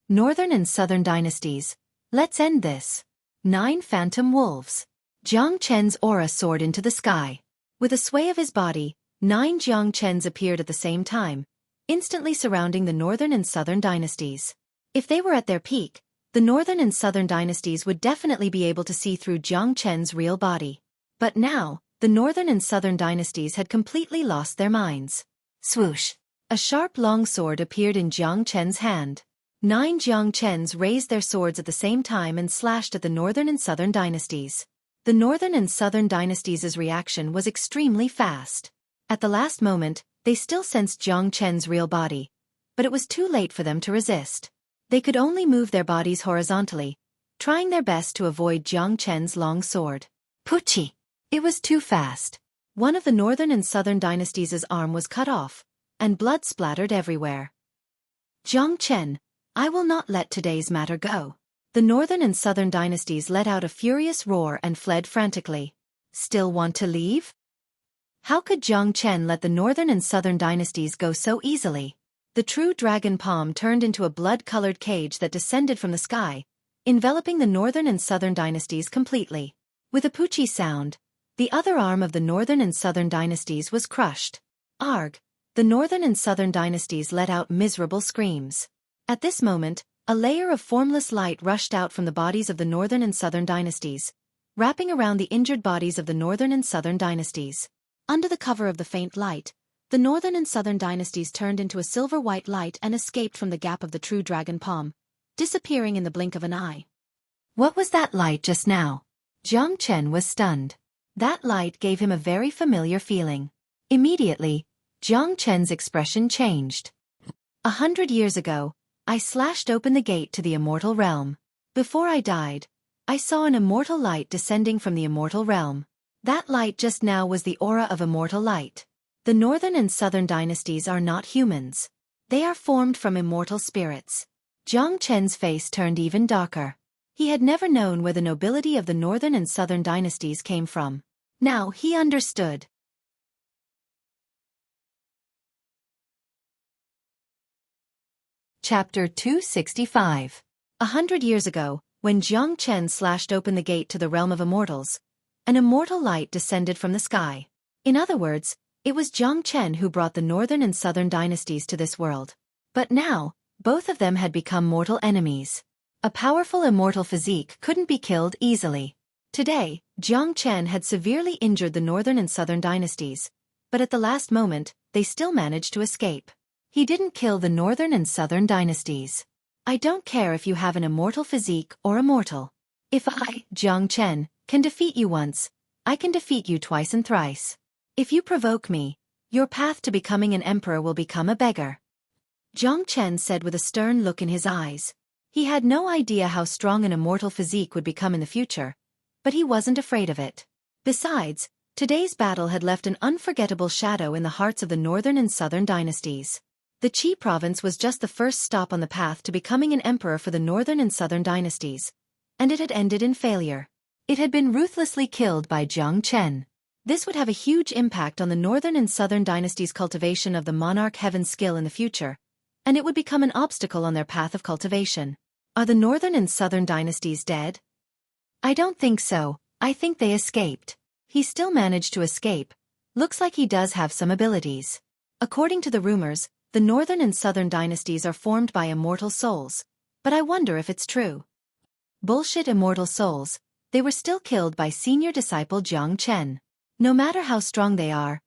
Northern and southern dynasties, let's end this. 9 phantom wolves. Jiang Chen's aura soared into the sky. With a sway of his body, 9 Jiang Chens appeared at the same time, instantly surrounding the northern and southern dynasties. If they were at their peak, the northern and southern dynasties would definitely be able to see through Jiang Chen's real body. But now, the northern and southern dynasties had completely lost their minds. Swoosh! A sharp long sword appeared in Jiang Chen's hand. 9 Jiang Chens raised their swords at the same time and slashed at the northern and southern dynasties. The northern and southern dynasties' reaction was extremely fast. At the last moment, they still sensed Jiang Chen's real body, but it was too late for them to resist. They could only move their bodies horizontally, trying their best to avoid Jiang Chen's long sword. Puchi! It was too fast. One of the northern and southern dynasties' arm was cut off, and blood splattered everywhere. Jiang Chen, I will not let today's matter go. The northern and southern dynasties let out a furious roar and fled frantically. Still want to leave? How could Jiang Chen let the northern and southern dynasties go so easily? The true dragon palm turned into a blood-colored cage that descended from the sky, enveloping the northern and southern dynasties completely. With a poochie sound, the other arm of the northern and southern dynasties was crushed. Arg! The northern and southern dynasties let out miserable screams. At this moment, a layer of formless light rushed out from the bodies of the northern and southern dynasties, wrapping around the injured bodies of the northern and southern dynasties. Under the cover of the faint light, the northern and southern dynasties turned into a silver-white light and escaped from the gap of the true dragon palm, disappearing in the blink of an eye. What was that light just now? Jiang Chen was stunned. That light gave him a very familiar feeling. Immediately, Jiang Chen's expression changed. 100 years ago, I slashed open the gate to the immortal realm. Before I died, I saw an immortal light descending from the immortal realm. That light just now was the aura of immortal light. The northern and southern dynasties are not humans. They are formed from immortal spirits. Jiang Chen's face turned even darker. He had never known where the nobility of the northern and southern dynasties came from. Now he understood. Chapter 265. 100 years ago, when Jiang Chen slashed open the gate to the realm of immortals, an immortal light descended from the sky. In other words, it was Jiang Chen who brought the northern and southern dynasties to this world. But now, both of them had become mortal enemies. A powerful immortal physique couldn't be killed easily. Today, Jiang Chen had severely injured the northern and southern dynasties, but at the last moment, they still managed to escape. He didn't kill the northern and southern dynasties. I don't care if you have an immortal physique or immortal. If I, Jiang Chen, can defeat you once, I can defeat you twice and thrice. If you provoke me, your path to becoming an emperor will become a beggar. Jiang Chen said with a stern look in his eyes. He had no idea how strong an immortal physique would become in the future, but he wasn't afraid of it. Besides, today's battle had left an unforgettable shadow in the hearts of the northern and southern dynasties. The Qi province was just the first stop on the path to becoming an emperor for the northern and southern dynasties, and it had ended in failure. It had been ruthlessly killed by Jiang Chen. This would have a huge impact on the northern and southern dynasties' cultivation of the monarch heaven skill in the future, and it would become an obstacle on their path of cultivation. Are the northern and southern dynasties dead? I don't think so. I think they escaped. He still managed to escape. Looks like he does have some abilities. According to the rumors, the northern and southern dynasties are formed by immortal souls, but I wonder if it's true. Bullshit immortal souls. They were still killed by senior disciple Jiang Chen. No matter how strong they are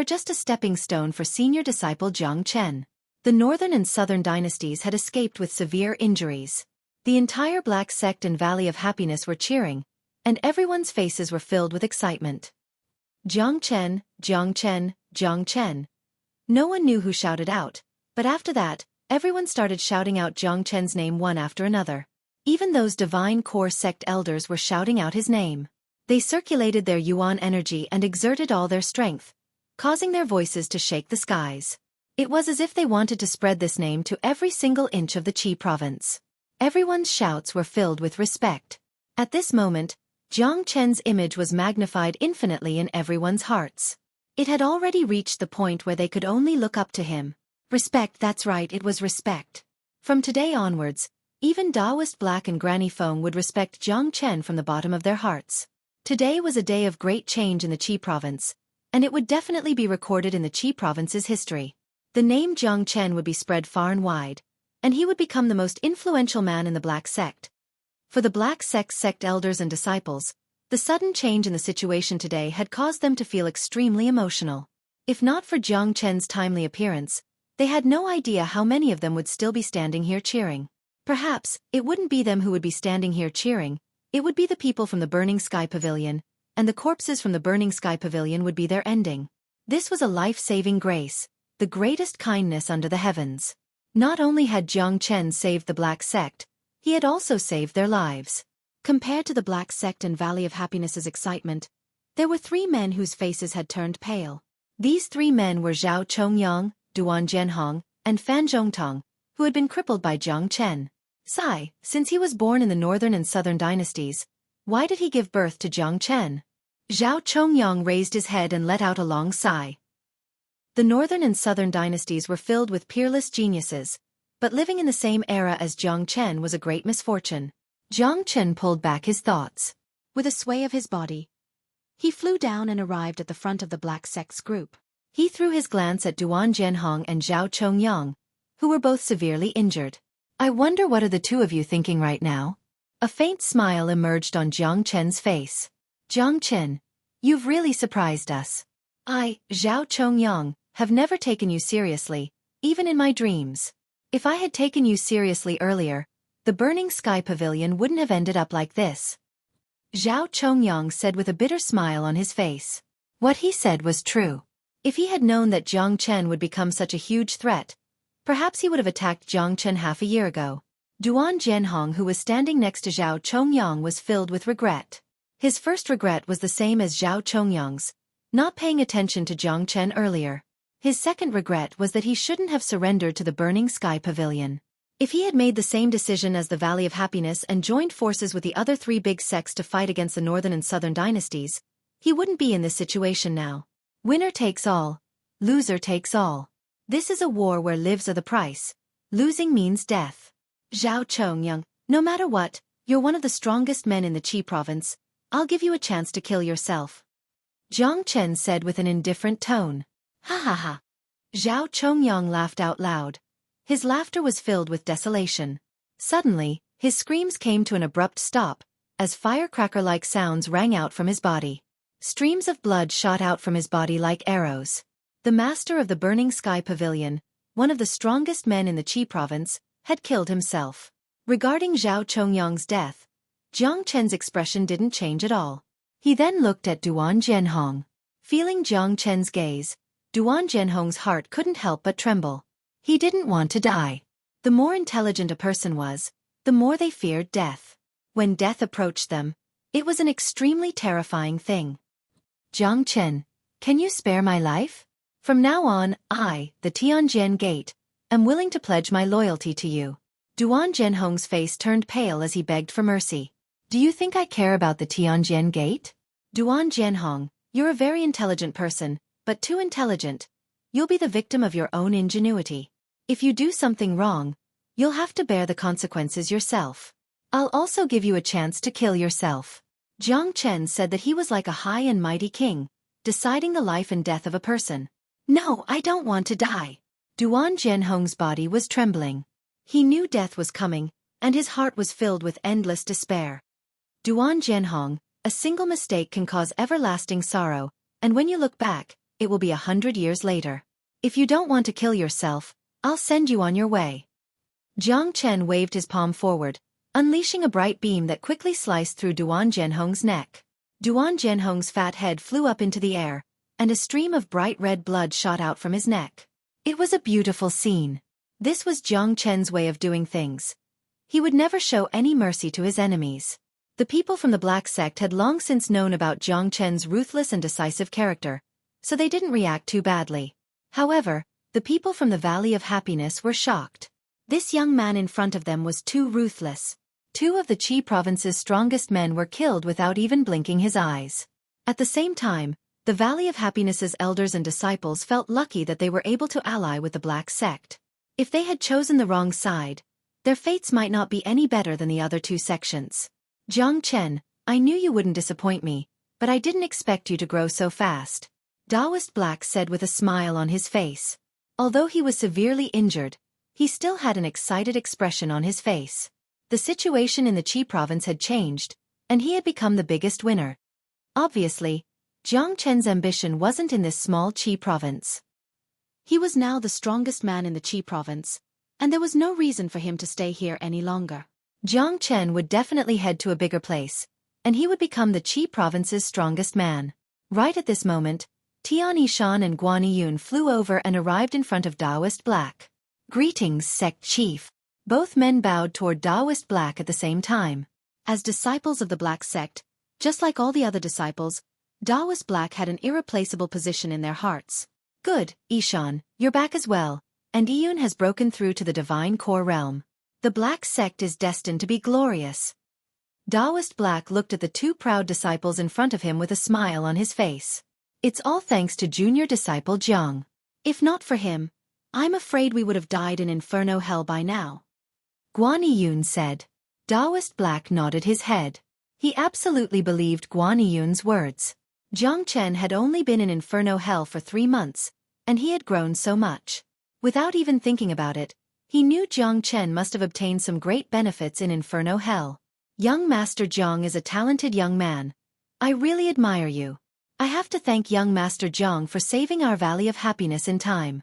just a stepping stone for senior disciple Jiang Chen. The northern and southern dynasties had escaped with severe injuries. The entire Black Sect and Valley of Happiness were cheering, and everyone's faces were filled with excitement. Jiang Chen, Jiang Chen, Jiang Chen. No one knew who shouted out, but after that, everyone started shouting out Jiang Chen's name one after another. Even those divine core sect elders were shouting out his name. They circulated their yuan energy and exerted all their strength, causing their voices to shake the skies. It was as if they wanted to spread this name to every single inch of the Qi province. Everyone's shouts were filled with respect. At this moment, Jiang Chen's image was magnified infinitely in everyone's hearts. It had already reached the point where they could only look up to him. Respect, that's right, it was respect. From today onwards, Even Taoist Black and Granny Feng would respect Jiang Chen from the bottom of their hearts. Today was a day of great change in the Qi province, and it would definitely be recorded in the Qi province's history. The name Jiang Chen would be spread far and wide, and he would become the most influential man in the Black Sect. For the Black Sect's sect elders and disciples, the sudden change in the situation today had caused them to feel extremely emotional. If not for Jiang Chen's timely appearance, they had no idea how many of them would still be standing here cheering. Perhaps, it wouldn't be them who would be standing here cheering, it would be the people from the Burning Sky Pavilion, and the corpses from the Burning Sky Pavilion would be their ending. This was a life-saving grace, the greatest kindness under the heavens. Not only had Jiang Chen saved the Black Sect, he had also saved their lives. Compared to the Black Sect and Valley of Happiness's excitement, there were 3 men whose faces had turned pale. These 3 men were Zhao Chongyang, Duan Zhenhong, and Fan Zhongtong, who had been crippled by Jiang Chen. Sigh, since he was born in the northern and southern dynasties, why did he give birth to Jiang Chen? Zhao Chongyang raised his head and let out a long sigh. The northern and southern dynasties were filled with peerless geniuses, but living in the same era as Jiang Chen was a great misfortune. Jiang Chen pulled back his thoughts. With a sway of his body, he flew down and arrived at the front of the Black Sect's group. He threw his glance at Duan Zhenhong and Zhao Chongyang, who were both severely injured. I wonder what are the 2 of you thinking right now? A faint smile emerged on Jiang Chen's face. Jiang Chen, you've really surprised us. I, Zhao Chongyang, have never taken you seriously, even in my dreams. If I had taken you seriously earlier, the Burning Sky Pavilion wouldn't have ended up like this. Zhao Chongyang said with a bitter smile on his face. What he said was true. If he had known that Jiang Chen would become such a huge threat, perhaps he would have attacked Jiang Chen half a year ago. Duan Zhenhong, who was standing next to Zhao Chongyang, was filled with regret. His first regret was the same as Zhao Chongyang's, not paying attention to Jiang Chen earlier. His second regret was that he shouldn't have surrendered to the Burning Sky Pavilion. If he had made the same decision as the Valley of Happiness and joined forces with the other 3 big sects to fight against the northern and southern dynasties, he wouldn't be in this situation now. Winner takes all, loser takes all. This is a war where lives are the price. Losing means death. Zhao Chongyang, no matter what, you're one of the strongest men in the Qi province. I'll give you a chance to kill yourself. Jiang Chen said with an indifferent tone. Ha ha ha. Zhao Chongyang laughed out loud. His laughter was filled with desolation. Suddenly, his screams came to an abrupt stop, as firecracker-like sounds rang out from his body. Streams of blood shot out from his body like arrows. The master of the Burning Sky Pavilion, one of the strongest men in the Qi province, had killed himself. Regarding Zhao Chongyang's death, Jiang Chen's expression didn't change at all. He then looked at Duan Zhenhong. Feeling Jiang Chen's gaze, Duan Zhenhong's heart couldn't help but tremble. He didn't want to die. The more intelligent a person was, the more they feared death. When death approached them, it was an extremely terrifying thing. Jiang Chen, can you spare my life? From now on, I, the Tianjin Gate, am willing to pledge my loyalty to you. Duan Zhenhong's face turned pale as he begged for mercy. Do you think I care about the Tianjin Gate? Duan Zhenhong, you're a very intelligent person, but too intelligent. You'll be the victim of your own ingenuity. If you do something wrong, you'll have to bear the consequences yourself. I'll also give you a chance to kill yourself. Jiang Chen said that he was like a high and mighty king, deciding the life and death of a person. No, I don't want to die. Duan Zhenhong's body was trembling. He knew death was coming, and his heart was filled with endless despair. Duan Zhenhong, a single mistake can cause everlasting sorrow, and when you look back, it will be 100 years later. If you don't want to kill yourself, I'll send you on your way. Jiang Chen waved his palm forward, unleashing a bright beam that quickly sliced through Duan Zhenhong's neck. Duan Zhenhong's fat head flew up into the air, and a stream of bright red blood shot out from his neck. It was a beautiful scene. This was Jiang Chen's way of doing things. He would never show any mercy to his enemies. The people from the Black Sect had long since known about Jiang Chen's ruthless and decisive character, so they didn't react too badly. However, the people from the Valley of Happiness were shocked. This young man in front of them was too ruthless. 2 of the Qi province's strongest men were killed without even blinking his eyes. At the same time, the Valley of Happiness's elders and disciples felt lucky that they were able to ally with the Black Sect. If they had chosen the wrong side, Their fates might not be any better than the other two sections. Jiang Chen, I knew you wouldn't disappoint me, but I didn't expect you to grow so fast. Taoist Black said with a smile on his face. Although he was severely injured, he still had an excited expression on his face. The situation in the Qi province had changed, and he had become the biggest winner. Obviously, Jiang Chen's ambition wasn't in this small Qi province. He was now the strongest man in the Qi province, and there was no reason for him to stay here any longer. Jiang Chen would definitely head to a bigger place, and he would become the Qi province's strongest man. Right at this moment, Tian Yishan and Guan Yun flew over and arrived in front of Taoist Black. Greetings, sect chief. Both men bowed toward Taoist Black at the same time. As disciples of the Black sect, just like all the other disciples, Taoist Black had an irreplaceable position in their hearts. Good, Yishan, you're back as well, and Yun has broken through to the divine core realm. The Black sect is destined to be glorious. Taoist Black looked at the two proud disciples in front of him with a smile on his face. It's all thanks to junior disciple Jiang. If not for him, I'm afraid we would have died in Inferno Hell by now. Guan Yun said. Taoist Black nodded his head. He absolutely believed Guan Yun's words. Jiang Chen had only been in Inferno Hell for 3 months, and he had grown so much. Without even thinking about it, he knew Jiang Chen must have obtained some great benefits in Inferno Hell. Young Master Jiang is a talented young man. I really admire you. I have to thank young Master Jiang for saving our Valley of Happiness in time.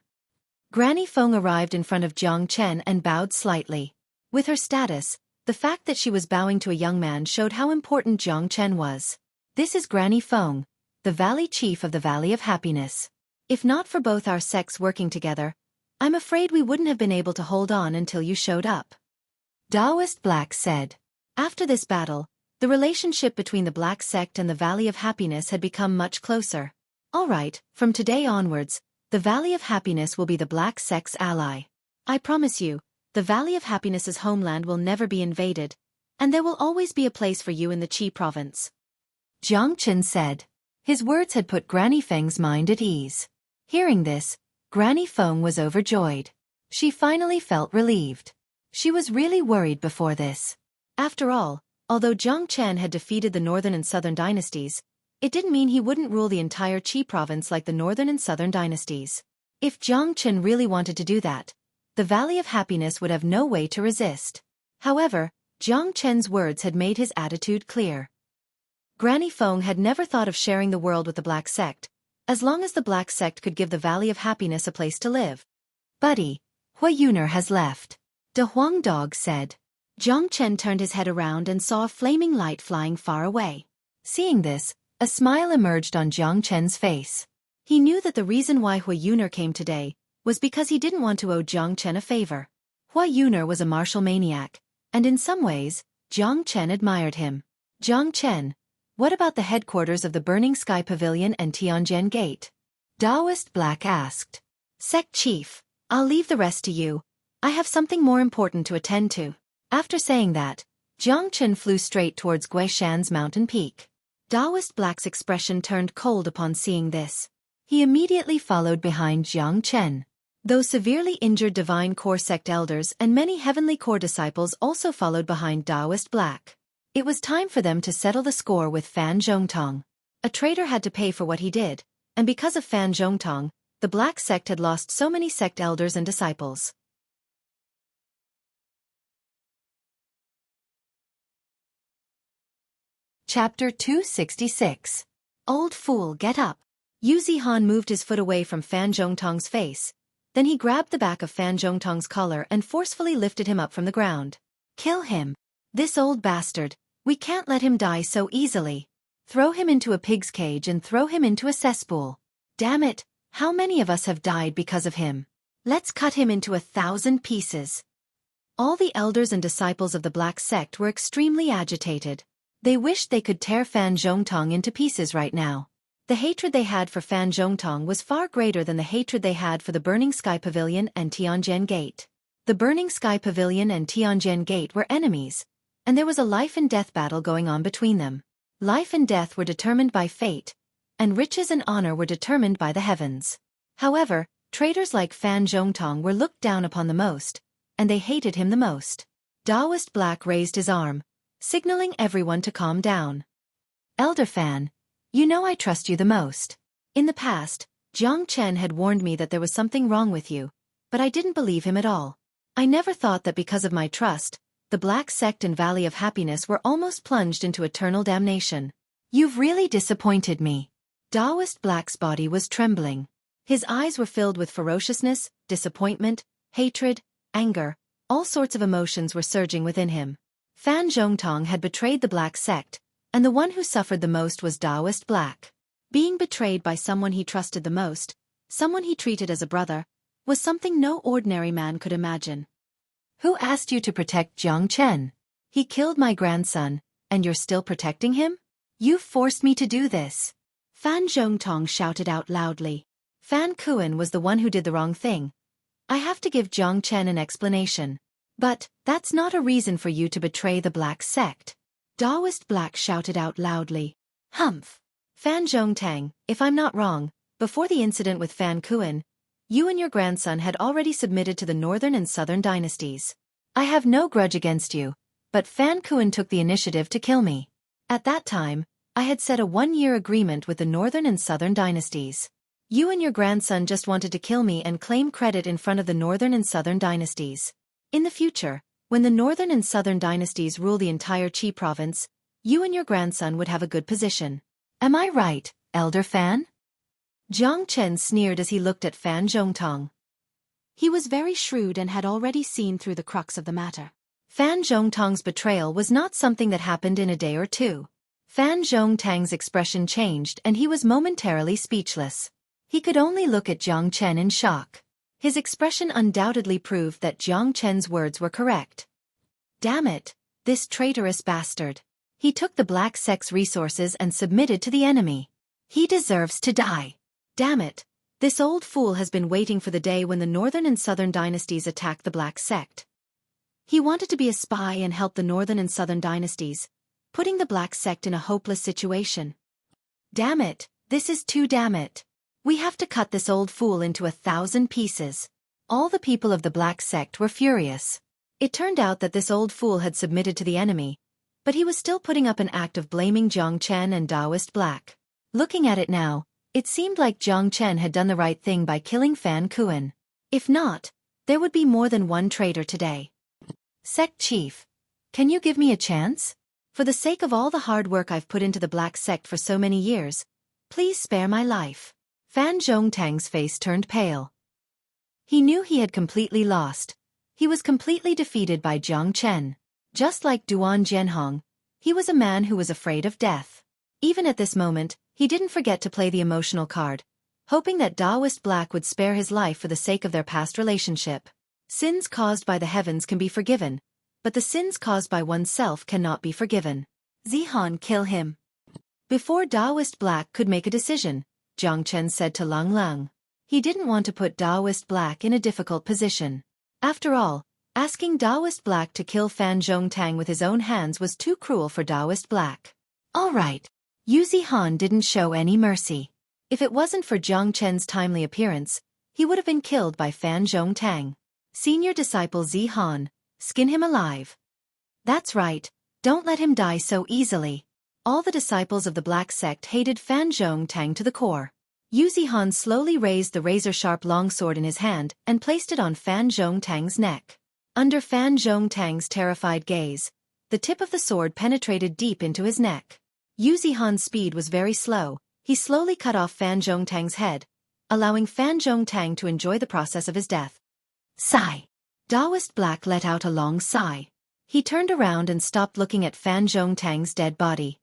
Granny Feng arrived in front of Jiang Chen and bowed slightly. With her status, the fact that she was bowing to a young man showed how important Jiang Chen was. This is Granny Feng, the Valley Chief of the Valley of Happiness. If not for both our sects working together, I'm afraid we wouldn't have been able to hold on until you showed up. Taoist Black said. After this battle, the relationship between the Black sect and the Valley of Happiness had become much closer. All right, from today onwards, the Valley of Happiness will be the Black sect's ally. I promise you, the Valley of Happiness's homeland will never be invaded, and there will always be a place for you in the Qi province. Jiang Chen said. His words had put Granny Feng's mind at ease. Hearing this, Granny Feng was overjoyed. She finally felt relieved. She was really worried before this. After all, although Jiang Chen had defeated the Northern and Southern dynasties, it didn't mean he wouldn't rule the entire Qi province like the Northern and Southern dynasties. If Jiang Chen really wanted to do that, the Valley of Happiness would have no way to resist. However, Jiang Chen's words had made his attitude clear. Granny Feng had never thought of sharing the world with the Black sect, as long as the Black sect could give the Valley of Happiness a place to live. Buddy, Hui Yuner has left. De Huang Dog said. Jiang Chen turned his head around and saw a flaming light flying far away. Seeing this, a smile emerged on Jiang Chen's face. He knew that the reason why Hui Yuner came today was because he didn't want to owe Jiang Chen a favor. Hui Yuner was a martial maniac, and in some ways, Jiang Chen admired him. Jiang Chen, what about the headquarters of the Burning Sky Pavilion and Tianjin Gate? Taoist Black asked. Sect Chief, I'll leave the rest to you. I have something more important to attend to. After saying that, Jiang Chen flew straight towards Guishan's mountain peak. Taoist Black's expression turned cold upon seeing this. He immediately followed behind Jiang Chen. Those severely injured Divine Core sect elders and many Heavenly Core disciples also followed behind Taoist Black. It was time for them to settle the score with Fan Zhongtong. A traitor had to pay for what he did, and because of Fan Zhongtong, the Black sect had lost so many sect elders and disciples. Chapter 266. Old fool, get up. Yu Zihan moved his foot away from Fan Zhongtong's face. Then he grabbed the back of Fan Zhongtong's collar and forcefully lifted him up from the ground. Kill him. This old bastard, we can't let him die so easily. Throw him into a pig's cage and throw him into a cesspool. Damn it, how many of us have died because of him? Let's cut him into 1,000 pieces. All the elders and disciples of the Black sect were extremely agitated. They wished they could tear Fan Zhongtong into pieces right now. The hatred they had for Fan Zhongtong was far greater than the hatred they had for the Burning Sky Pavilion and Tianjin Gate. The Burning Sky Pavilion and Tianjin Gate were enemies, and there was a life-and-death battle going on between them. Life and death were determined by fate, and riches and honor were determined by the heavens. However, traitors like Fan Zhongtong were looked down upon the most, and they hated him the most. Taoist Black raised his arm, signaling everyone to calm down. Elder Fan, you know I trust you the most. In the past, Jiang Chen had warned me that there was something wrong with you, but I didn't believe him at all. I never thought that because of my trust, the Black Sect and Valley of Happiness were almost plunged into eternal damnation. You've really disappointed me. Taoist Black's body was trembling. His eyes were filled with ferociousness, disappointment, hatred, anger. All sorts of emotions were surging within him. Fan Zhongtong had betrayed the Black Sect, and the one who suffered the most was Taoist Black. Being betrayed by someone he trusted the most, someone he treated as a brother, was something no ordinary man could imagine. Who asked you to protect Jiang Chen? He killed my grandson, and you're still protecting him? You forced me to do this. Fan Zhongtong shouted out loudly. Fan Kuan was the one who did the wrong thing. I have to give Jiang Chen an explanation. But that's not a reason for you to betray the Black Sect. Taoist Black shouted out loudly. Humph. Fan Zhongtang, if I'm not wrong, before the incident with Fan Kuan, you and your grandson had already submitted to the Northern and Southern dynasties. I have no grudge against you, but Fan Kuan took the initiative to kill me. At that time, I had set a 1-year agreement with the Northern and Southern dynasties. You and your grandson just wanted to kill me and claim credit in front of the Northern and Southern dynasties. In the future, when the Northern and Southern dynasties rule the entire Qi province, you and your grandson would have a good position. Am I right, Elder Fan? Jiang Chen sneered as he looked at Fan Zhongtong. He was very shrewd and had already seen through the crux of the matter. Fan Zhongtong's betrayal was not something that happened in a day or two. Fan Zhongtang's expression changed and he was momentarily speechless. He could only look at Jiang Chen in shock. His expression undoubtedly proved that Jiang Chen's words were correct. Damn it, this traitorous bastard. He took the Black Sect's resources and submitted to the enemy. He deserves to die. Damn it, this old fool has been waiting for the day when the Northern and Southern dynasties attack the Black Sect. He wanted to be a spy and help the Northern and Southern dynasties, putting the Black Sect in a hopeless situation. Damn it, this is too damn it. We have to cut this old fool into 1,000 pieces. All the people of the Black Sect were furious. It turned out that this old fool had submitted to the enemy, but he was still putting up an act of blaming Jiang Chen and Taoist Black. Looking at it now, it seemed like Jiang Chen had done the right thing by killing Fan Kuan. If not, there would be more than one traitor today. Sect Chief, can you give me a chance? For the sake of all the hard work I've put into the Black Sect for so many years, please spare my life. Fan Zhongtang's face turned pale. He knew he had completely lost. He was completely defeated by Jiang Chen. Just like Duan Zhenhong, he was a man who was afraid of death. Even at this moment, he didn't forget to play the emotional card, hoping that Taoist Black would spare his life for the sake of their past relationship. Sins caused by the heavens can be forgiven, but the sins caused by oneself cannot be forgiven. Zihan, kill him. Before Taoist Black could make a decision, Jiang Chen said to Lang Lang. He didn't want to put Taoist Black in a difficult position. After all, asking Taoist Black to kill Fan Zhongtang with his own hands was too cruel for Taoist Black. All right. Yu Zihan didn't show any mercy. If it wasn't for Jiang Chen's timely appearance, he would have been killed by Fan Zhongtang. Senior disciple Zihan, skin him alive. That's right, don't let him die so easily. All the disciples of the Black Sect hated Fan Zhongtang to the core. Yu Zihan slowly raised the razor-sharp longsword in his hand and placed it on Fan Zhongtang's neck. Under Fan Zhongtang's terrified gaze, the tip of the sword penetrated deep into his neck. Yu Zihan's speed was very slow. He slowly cut off Fan Zhongtang's head, allowing Fan Zhongtang to enjoy the process of his death. Sigh. Taoist Black let out a long sigh. He turned around and stopped looking at Fan Zhongtang's dead body.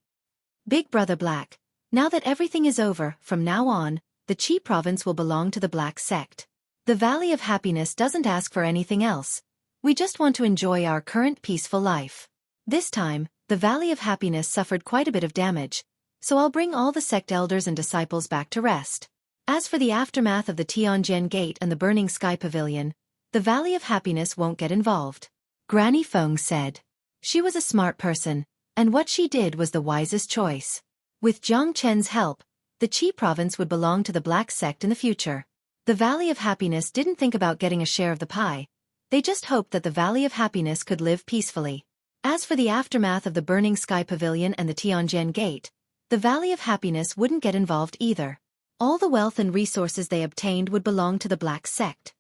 Big Brother Black, now that everything is over, from now on, the Qi province will belong to the Black Sect. The Valley of Happiness doesn't ask for anything else. We just want to enjoy our current peaceful life. This time, the Valley of Happiness suffered quite a bit of damage, so I'll bring all the sect elders and disciples back to rest. As for the aftermath of the Tianjin Gate and the Burning Sky Pavilion, the Valley of Happiness won't get involved. Granny Feng said. She was a smart person, and what she did was the wisest choice. With Jiang Chen's help, the Qi province would belong to the Black Sect in the future. The Valley of Happiness didn't think about getting a share of the pie. They just hoped that the Valley of Happiness could live peacefully. As for the aftermath of the Burning Sky Pavilion and the Tianjin Gate, the Valley of Happiness wouldn't get involved either. All the wealth and resources they obtained would belong to the Black Sect.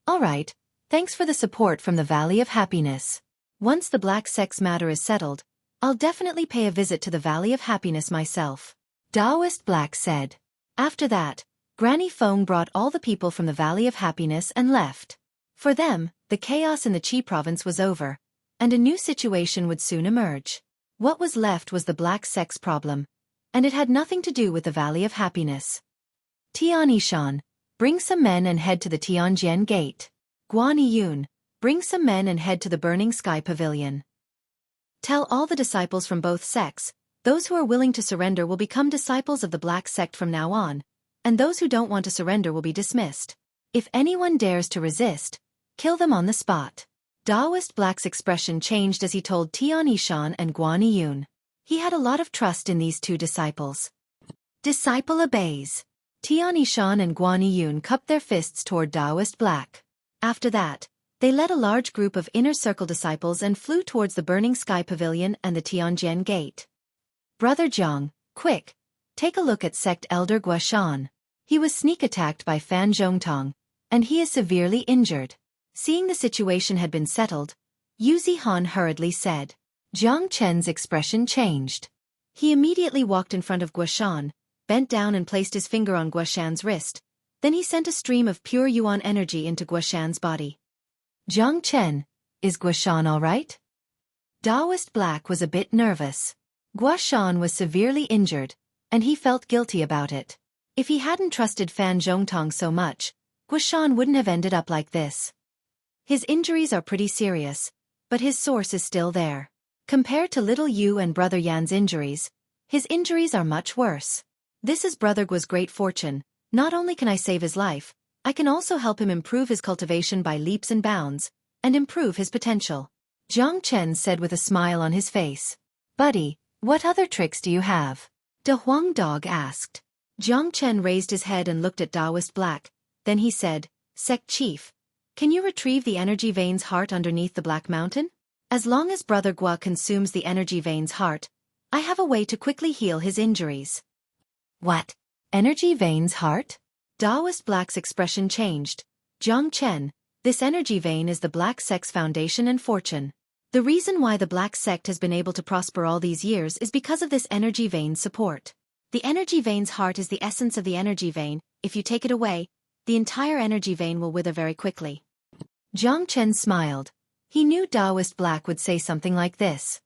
Alright, thanks for the support from the Valley of Happiness. Once the Black Sect's matter is settled, I'll definitely pay a visit to the Valley of Happiness myself, Taoist Black said. After that, Granny Feng brought all the people from the Valley of Happiness and left. For them, the chaos in the Qi province was over, and a new situation would soon emerge. What was left was the Black Sect's problem, and it had nothing to do with the Valley of Happiness. Tian Yishan, bring some men and head to the Tianjin Gate. Guan Yun, bring some men and head to the Burning Sky Pavilion. Tell all the disciples from both sects, those who are willing to surrender will become disciples of the Black Sect from now on, and those who don't want to surrender will be dismissed. If anyone dares to resist, kill them on the spot. Taoist Black's expression changed as he told Tian Yishan and Guan Yun. He had a lot of trust in these two disciples. Disciple obeys. Tian Yishan and Guan Yun cupped their fists toward Taoist Black. After that, they led a large group of inner circle disciples and flew towards the Burning Sky Pavilion and the Tianjin Gate. Brother Zhang, quick, take a look at Sect Elder Guashan. He was sneak attacked by Fan Zhongtong, and he is severely injured. Seeing the situation had been settled, Yu Zihan hurriedly said. Zhang Chen's expression changed. He immediately walked in front of Guashan, bent down and placed his finger on Guashan's wrist. Then he sent a stream of pure yuan energy into Guashan's body. Zhang Chen, is Guashan all right? Taoist Black was a bit nervous. Guashan was severely injured, and he felt guilty about it. If he hadn't trusted Fan Zhongtong so much, Guashan wouldn't have ended up like this. His injuries are pretty serious, but his source is still there. Compared to little Yu and Brother Yan's injuries, his injuries are much worse. This is Brother Gua's great fortune. Not only can I save his life, I can also help him improve his cultivation by leaps and bounds, and improve his potential. Zhang Chen said with a smile on his face. Buddy, what other tricks do you have? De Huang Dog asked. Zhang Chen raised his head and looked at Taoist Black. Then he said, Sect Chief, can you retrieve the energy vein's heart underneath the Black Mountain? As long as Brother Gua consumes the energy vein's heart, I have a way to quickly heal his injuries. What? Energy vein's heart? Taoist Black's expression changed. Zhang Chen, this energy vein is the Black Sect's foundation and fortune. The reason why the Black Sect has been able to prosper all these years is because of this energy vein's support. The energy vein's heart is the essence of the energy vein. If you take it away, the entire energy vein will wither very quickly. Zhang Chen smiled. He knew Taoist Black would say something like this.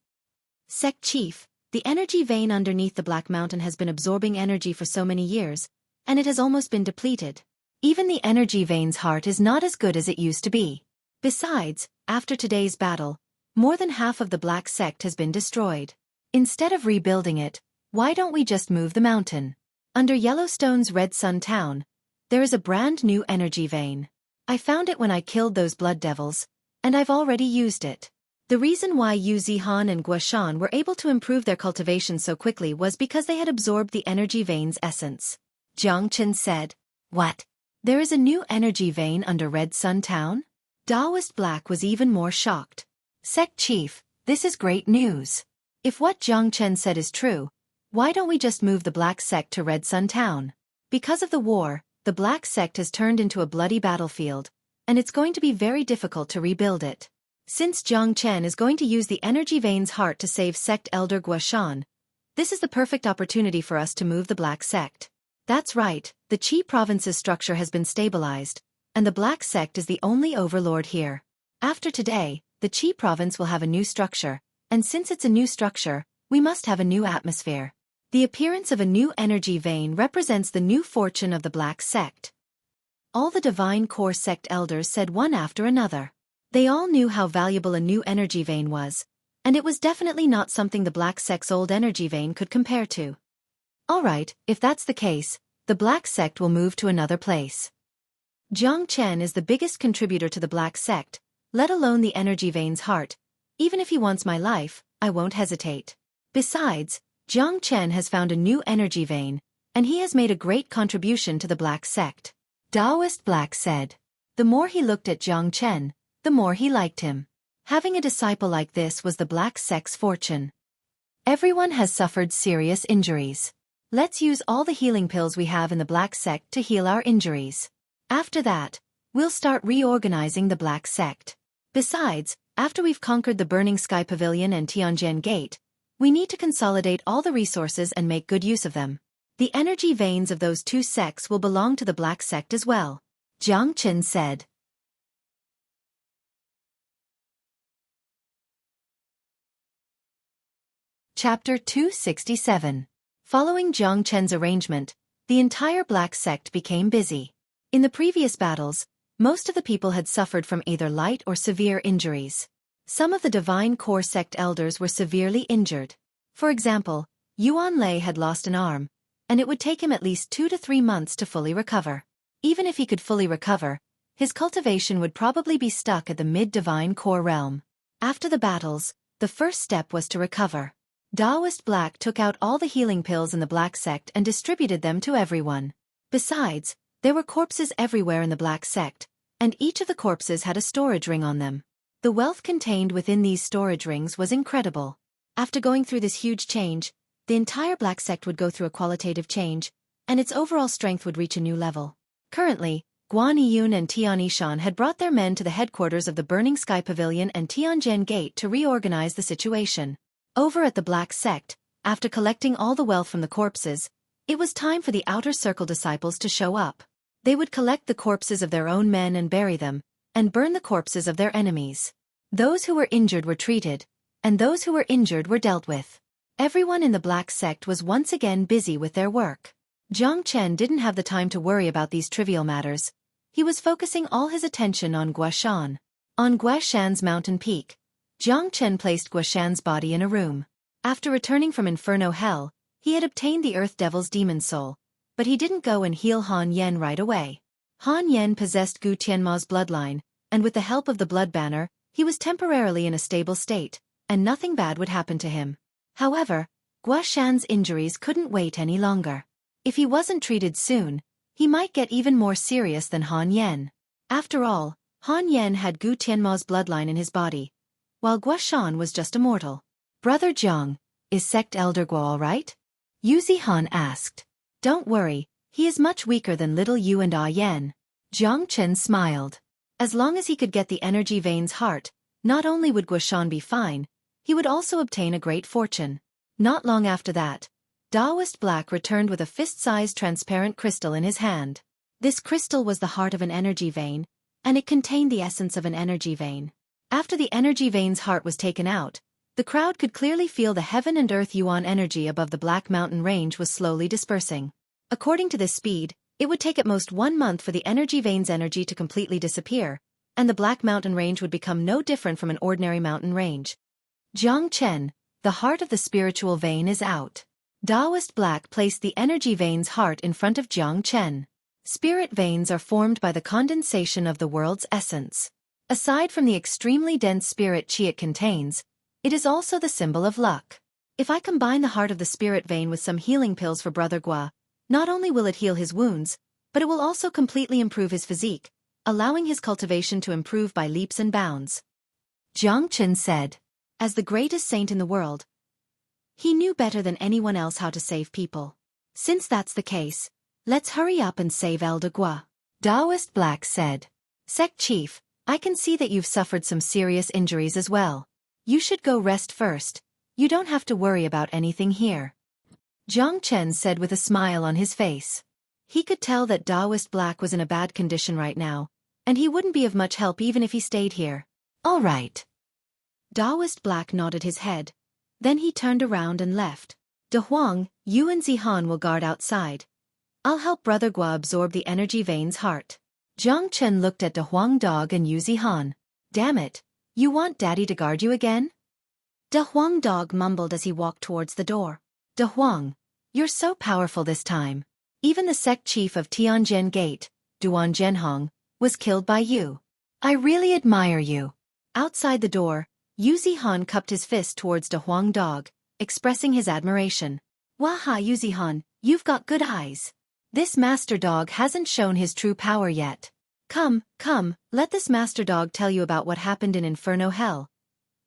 Sect Chief, the energy vein underneath the Black Mountain has been absorbing energy for so many years, and it has almost been depleted. Even the energy vein's heart is not as good as it used to be. Besides, after today's battle, more than half of the Black Sect has been destroyed. Instead of rebuilding it, why don't we just move the mountain? Under Yellowstone's Red Sun Town, there is a brand new energy vein. I found it when I killed those blood devils, and I've already used it. The reason why Yu Zihan and Guashan were able to improve their cultivation so quickly was because they had absorbed the energy vein's essence. Zhang Chen said, What? There is a new energy vein under Red Sun Town? Taoist Black was even more shocked. Sect Chief, this is great news. If what Zhang Chen said is true, why don't we just move the Black Sect to Red Sun Town? Because of the war, the Black Sect has turned into a bloody battlefield, and it's going to be very difficult to rebuild it. Since Zhang Chen is going to use the energy vein's heart to save Sect Elder Guashan, this is the perfect opportunity for us to move the Black Sect. That's right, the Qi province's structure has been stabilized, and the Black Sect is the only overlord here. After today, the Qi province will have a new structure, and since it's a new structure, we must have a new atmosphere. The appearance of a new energy vein represents the new fortune of the Black Sect. All the Divine Core Sect elders said one after another. They all knew how valuable a new energy vein was, and it was definitely not something the Black Sect's old energy vein could compare to. Alright, if that's the case, the Black Sect will move to another place. Zhang Chen is the biggest contributor to the Black Sect, let alone the energy vein's heart. Even if he wants my life, I won't hesitate. Besides, Zhang Chen has found a new energy vein, and he has made a great contribution to the Black Sect. Taoist Black said. The more he looked at Zhang Chen, the more he liked him. Having a disciple like this was the black sect's fortune. Everyone has suffered serious injuries. Let's use all the healing pills we have in the black sect to heal our injuries. After that, we'll start reorganizing the black sect. Besides, after we've conquered the Burning Sky Pavilion and Tianjin Gate, we need to consolidate all the resources and make good use of them. The energy veins of those two sects will belong to the black sect as well, Jiang Chen said. Chapter 267. Following Jiang Chen's arrangement, the entire black sect became busy. In the previous battles, most of the people had suffered from either light or severe injuries. Some of the Divine Core sect elders were severely injured. For example, Yuan Lei had lost an arm, and it would take him at least 2 to 3 months to fully recover. Even if he could fully recover, his cultivation would probably be stuck at the mid-Divine Core realm. After the battles, the first step was to recover. Daoist Black took out all the healing pills in the black sect and distributed them to everyone. Besides, there were corpses everywhere in the black sect, and each of the corpses had a storage ring on them. The wealth contained within these storage rings was incredible. After going through this huge change, the entire black sect would go through a qualitative change, and its overall strength would reach a new level. Currently, Guan Yiyun and Tian Yishan had brought their men to the headquarters of the Burning Sky Pavilion and Tianjin Gate to reorganize the situation. Over at the black sect, after collecting all the wealth from the corpses, it was time for the outer circle disciples to show up. They would collect the corpses of their own men and bury them, and burn the corpses of their enemies. Those who were injured were treated, and those who were injured were dealt with. Everyone in the black sect was once again busy with their work. Jiang Chen didn't have the time to worry about these trivial matters. He was focusing all his attention on Guashan. On Guashan's mountain peak, Jiang Chen placed Guashan's body in a room. After returning from Inferno Hell, he had obtained the Earth Devil's demon soul, but he didn't go and heal Han Yen right away. Han Yen possessed Gu Tianma's bloodline, and with the help of the Blood Banner, he was temporarily in a stable state, and nothing bad would happen to him. However, Guashan's injuries couldn't wait any longer. If he wasn't treated soon, he might get even more serious than Han Yen. After all, Han Yen had Gu Tianma's bloodline in his body, while Guashan was just a mortal. Brother Jiang, is Sect Elder Guo all right? Yu Zihan asked. Don't worry, he is much weaker than little Yu and Yen. Jiang Chen smiled. As long as he could get the energy veins heart, not only would Guashan be fine, he would also obtain a great fortune. Not long after that, Daoist Black returned with a fist-sized transparent crystal in his hand. This crystal was the heart of an energy vein, and it contained the essence of an energy vein. After the energy vein's heart was taken out, the crowd could clearly feel the heaven and earth yuan energy above the Black Mountain range was slowly dispersing. According to this speed, it would take at most 1 month for the energy vein's energy to completely disappear, and the Black Mountain range would become no different from an ordinary mountain range. Jiang Chen, the heart of the spiritual vein is out. Daoist Black placed the energy vein's heart in front of Jiang Chen. Spirit veins are formed by the condensation of the world's essence. Aside from the extremely dense spirit chi it contains, it is also the symbol of luck. If I combine the heart of the spirit vein with some healing pills for Brother Gua, not only will it heal his wounds, but it will also completely improve his physique, allowing his cultivation to improve by leaps and bounds. Jiang Chen said. As the greatest saint in the world, he knew better than anyone else how to save people. Since that's the case, let's hurry up and save Elder Gua. Daoist Black said. Sect Chief, I can see that you've suffered some serious injuries as well. You should go rest first. You don't have to worry about anything here. Jiang Chen said with a smile on his face. He could tell that Daoist Black was in a bad condition right now, and he wouldn't be of much help even if he stayed here. All right. Daoist Black nodded his head. Then he turned around and left. De Huang, you and Zihan will guard outside. I'll help Brother Gua absorb the energy vein's heart. Jiang Chen looked at De Huang Dog and Yu Zihan. Damn it, you want Daddy to guard you again? De Huang Dog mumbled as he walked towards the door. De Huang, you're so powerful this time. Even the sect chief of Tianjin Gate, Duan Zhenhong, was killed by you. I really admire you. Outside the door, Yu Zihan cupped his fist towards De Huang Dog, expressing his admiration. Waha Yu Zihan, you've got good eyes. This master dog hasn't shown his true power yet. Come, come, let this master dog tell you about what happened in Inferno Hell.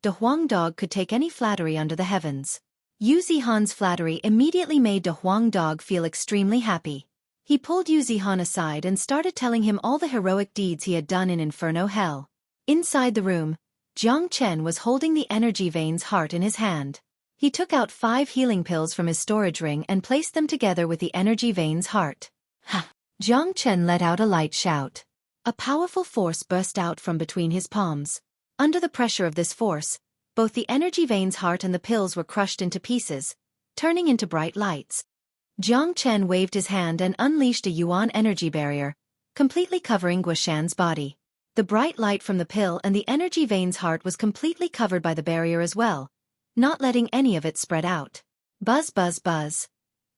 De Huang Dog could take any flattery under the heavens. Yu Zihan's flattery immediately made De Huang Dog feel extremely happy. He pulled Yu Zihan aside and started telling him all the heroic deeds he had done in Inferno Hell. Inside the room, Jiang Chen was holding the energy vein's heart in his hand. He took out 5 healing pills from his storage ring and placed them together with the energy vein's heart. Ha! Jiang Chen let out a light shout. A powerful force burst out from between his palms. Under the pressure of this force, both the energy vein's heart and the pills were crushed into pieces, turning into bright lights. Jiang Chen waved his hand and unleashed a yuan energy barrier, completely covering Guoshan's body. The bright light from the pill and the energy vein's heart was completely covered by the barrier as well, not letting any of it spread out. Buzz buzz buzz.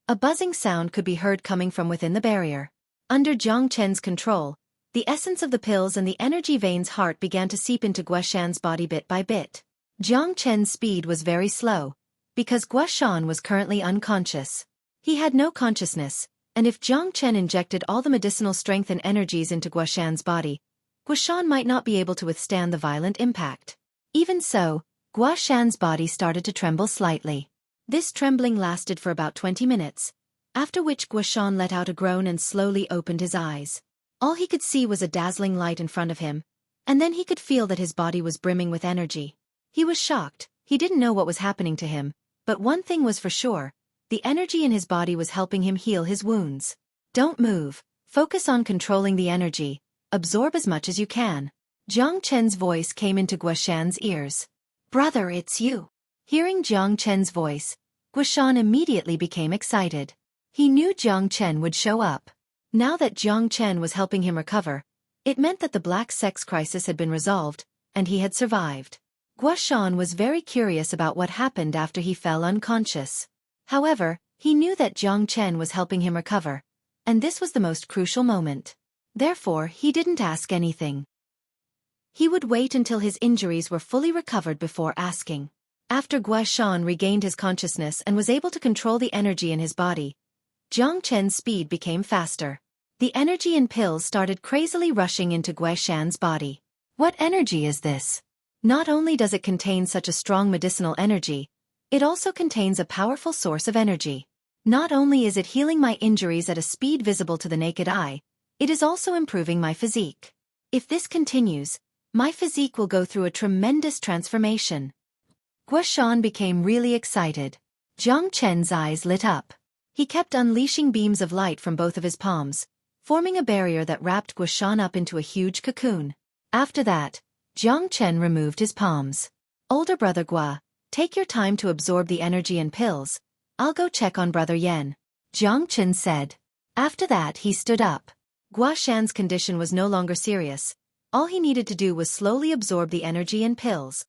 A buzzing sound could be heard coming from within the barrier. Under Jiang Chen's control, the essence of the pills and the energy vein's heart began to seep into Guoshan's body bit by bit. Jiang Chen's speed was very slow, because Guoshan was currently unconscious. He had no consciousness, and if Jiang Chen injected all the medicinal strength and energies into Guoshan's body, Guoshan might not be able to withstand the violent impact. Even so, Guoshan's body started to tremble slightly. This trembling lasted for about 20 minutes, after which Guoshan let out a groan and slowly opened his eyes. All he could see was a dazzling light in front of him, and then he could feel that his body was brimming with energy. He was shocked. He didn't know what was happening to him, but one thing was for sure, the energy in his body was helping him heal his wounds. Don't move. Focus on controlling the energy. Absorb as much as you can. Jiang Chen's voice came into Guoshan's ears. Brother, it's you. Hearing Jiang Chen's voice, Guoshan immediately became excited. He knew Jiang Chen would show up. Now that Jiang Chen was helping him recover, it meant that the black sex crisis had been resolved, and he had survived. Guoshan was very curious about what happened after he fell unconscious. However, he knew that Jiang Chen was helping him recover, and this was the most crucial moment. Therefore, he didn't ask anything. He would wait until his injuries were fully recovered before asking. After Guoshan regained his consciousness and was able to control the energy in his body, Jiang Chen's speed became faster. The energy in pills started crazily rushing into Guoshan's body. What energy is this? Not only does it contain such a strong medicinal energy, it also contains a powerful source of energy. Not only is it healing my injuries at a speed visible to the naked eye, it is also improving my physique. If this continues, my physique will go through a tremendous transformation. Guoshan became really excited. Jiang Chen's eyes lit up. He kept unleashing beams of light from both of his palms, forming a barrier that wrapped Guoshan up into a huge cocoon. After that, Jiang Chen removed his palms. Older brother Gua, take your time to absorb the energy and pills. I'll go check on brother Yan, Jiang Chen said. After that he stood up. Guoshan's condition was no longer serious. All he needed to do was slowly absorb the energy and pills.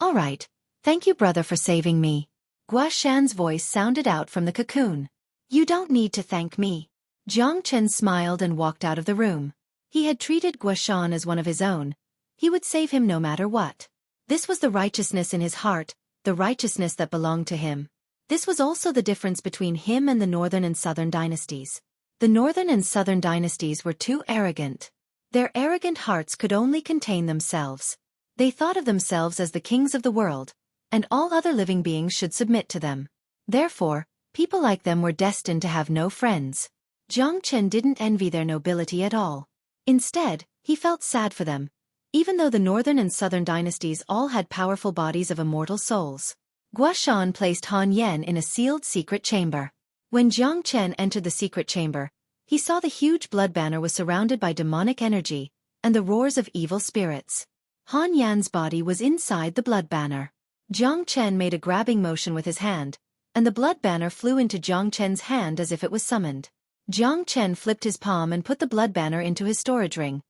All right, thank you brother for saving me. Guoshan's voice sounded out from the cocoon. You don't need to thank me. Jiang Chen smiled and walked out of the room. He had treated Guoshan as one of his own. He would save him no matter what. This was the righteousness in his heart, the righteousness that belonged to him. This was also the difference between him and the northern and southern dynasties. The northern and southern dynasties were too arrogant. Their arrogant hearts could only contain themselves. They thought of themselves as the kings of the world, and all other living beings should submit to them. Therefore, people like them were destined to have no friends. Jiang Chen didn't envy their nobility at all. Instead, he felt sad for them, even though the northern and southern dynasties all had powerful bodies of immortal souls. Guoshan placed Han Yan in a sealed secret chamber. When Jiang Chen entered the secret chamber, he saw the huge blood banner was surrounded by demonic energy and the roars of evil spirits. Han Yan's body was inside the blood banner. Jiang Chen made a grabbing motion with his hand, and the blood banner flew into Jiang Chen's hand as if it was summoned. Jiang Chen flipped his palm and put the blood banner into his storage ring.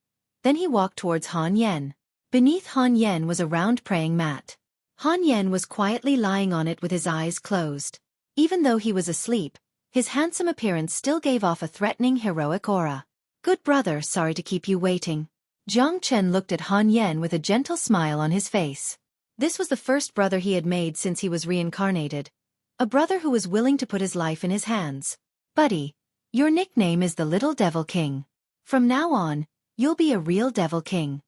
Then he walked towards Han Yan. Beneath Han Yan was a round praying mat. Han Yan was quietly lying on it with his eyes closed. Even though he was asleep, his handsome appearance still gave off a threatening heroic aura. Good brother, sorry to keep you waiting. Jiang Chen looked at Han Yan with a gentle smile on his face. This was the first brother he had made since he was reincarnated. A brother who was willing to put his life in his hands. Buddy, your nickname is the Little Devil King. From now on, You'll be a real devil king.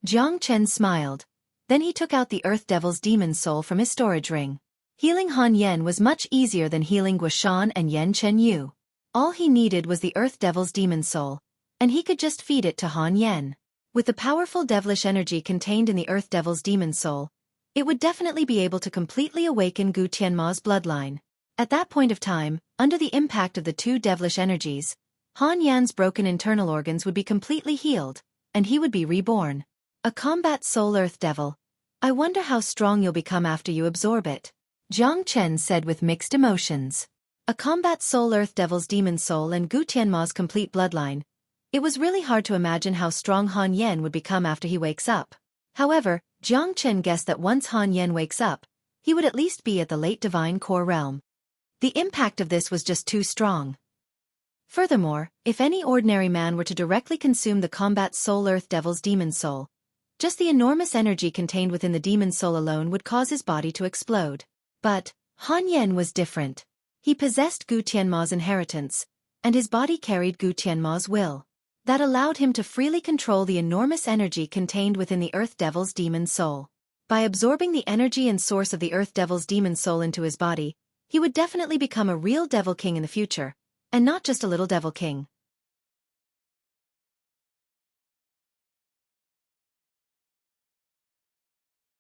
Jiang Chen smiled. Then he took out the Earth Devil's demon soul from his storage ring. Healing Han Yan was much easier than healing Guoshan and Yan Chen Yu. All he needed was the Earth Devil's demon soul, and he could just feed it to Han Yan. With the powerful devilish energy contained in the Earth Devil's demon soul, it would definitely be able to completely awaken Gu Tianma's bloodline. At that point of time, under the impact of the two devilish energies, Han Yan's broken internal organs would be completely healed, and he would be reborn. A combat soul Earth Devil. I wonder how strong you'll become after you absorb it. Jiang Chen said with mixed emotions. A combat soul Earth Devil's demon soul and Gu Tianma's complete bloodline. It was really hard to imagine how strong Han Yan would become after he wakes up. However, Jiang Chen guessed that once Han Yan wakes up, he would at least be at the late divine core realm. The impact of this was just too strong. Furthermore, if any ordinary man were to directly consume the combat soul Earth Devil's demon soul, just the enormous energy contained within the demon soul alone would cause his body to explode. But Han Yan was different. He possessed Gu Tianma's inheritance, and his body carried Gu Tianma's will. That allowed him to freely control the enormous energy contained within the Earth Devil's demon soul. By absorbing the energy and source of the Earth Devil's demon soul into his body, he would definitely become a real devil king in the future, and not just a little devil king.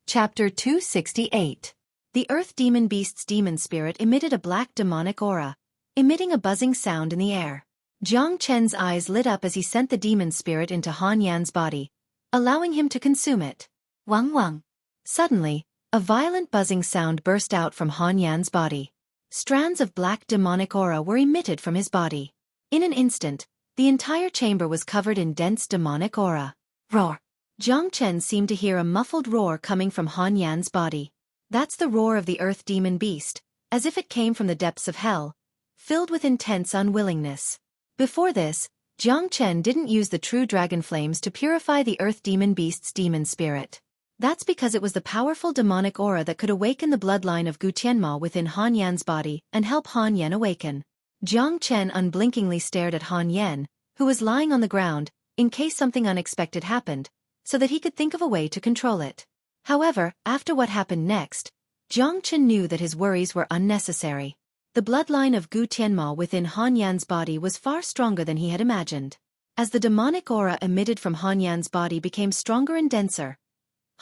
Chapter 268. The Earth Demon Beast's demon spirit emitted a black demonic aura, emitting a buzzing sound in the air. Jiang Chen's eyes lit up as he sent the demon spirit into Han Yan's body, allowing him to consume it. Wang wang. Suddenly, a violent buzzing sound burst out from Han Yan's body. Strands of black demonic aura were emitted from his body. In an instant, the entire chamber was covered in dense demonic aura. Roar! Jiang Chen seemed to hear a muffled roar coming from Han Yan's body. That's the roar of the Earth Demon Beast, as if it came from the depths of hell, filled with intense unwillingness. Before this, Jiang Chen didn't use the true dragon flames to purify the Earth Demon Beast's demon spirit. That's because it was the powerful demonic aura that could awaken the bloodline of Gu Tianma within Han Yan's body and help Han Yan awaken. Jiang Chen unblinkingly stared at Han Yan, who was lying on the ground, in case something unexpected happened, so that he could think of a way to control it. However, after what happened next, Jiang Chen knew that his worries were unnecessary. The bloodline of Gu Tianma within Han Yan's body was far stronger than he had imagined. As the demonic aura emitted from Han Yan's body became stronger and denser,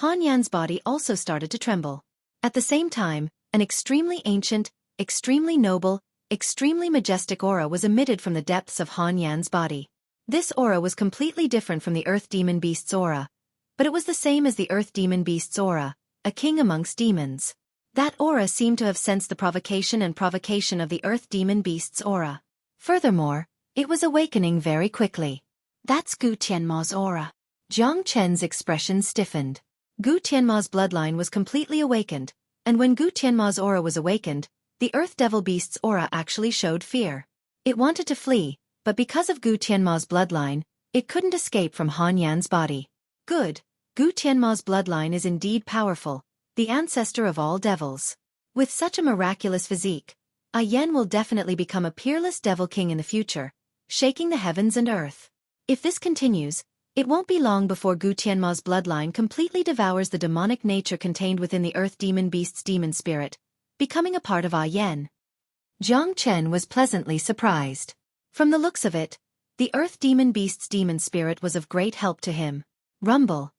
Han Yan's body also started to tremble. At the same time, an extremely ancient, extremely noble, extremely majestic aura was emitted from the depths of Han Yan's body. This aura was completely different from the Earth Demon Beast's aura, but it was the same as the Earth Demon Beast's aura, a king amongst demons. That aura seemed to have sensed the provocation of the Earth Demon Beast's aura. Furthermore, it was awakening very quickly. That's Gu Tianma's aura. Jiang Chen's expression stiffened. Gu Tianma's bloodline was completely awakened, and when Gu Tianma's aura was awakened, the Earth Devil Beast's aura actually showed fear. It wanted to flee, but because of Gu Tianma's bloodline, it couldn't escape from Han Yan's body. Good. Gu Tianma's bloodline is indeed powerful, the ancestor of all devils. With such a miraculous physique, Yan will definitely become a peerless devil king in the future, shaking the heavens and earth. If this continues, it won't be long before Gu Tianma's bloodline completely devours the demonic nature contained within the Earth Demon Beast's demon spirit, becoming a part of Yan. Jiang Chen was pleasantly surprised. From the looks of it, the Earth Demon Beast's demon spirit was of great help to him. Rumble.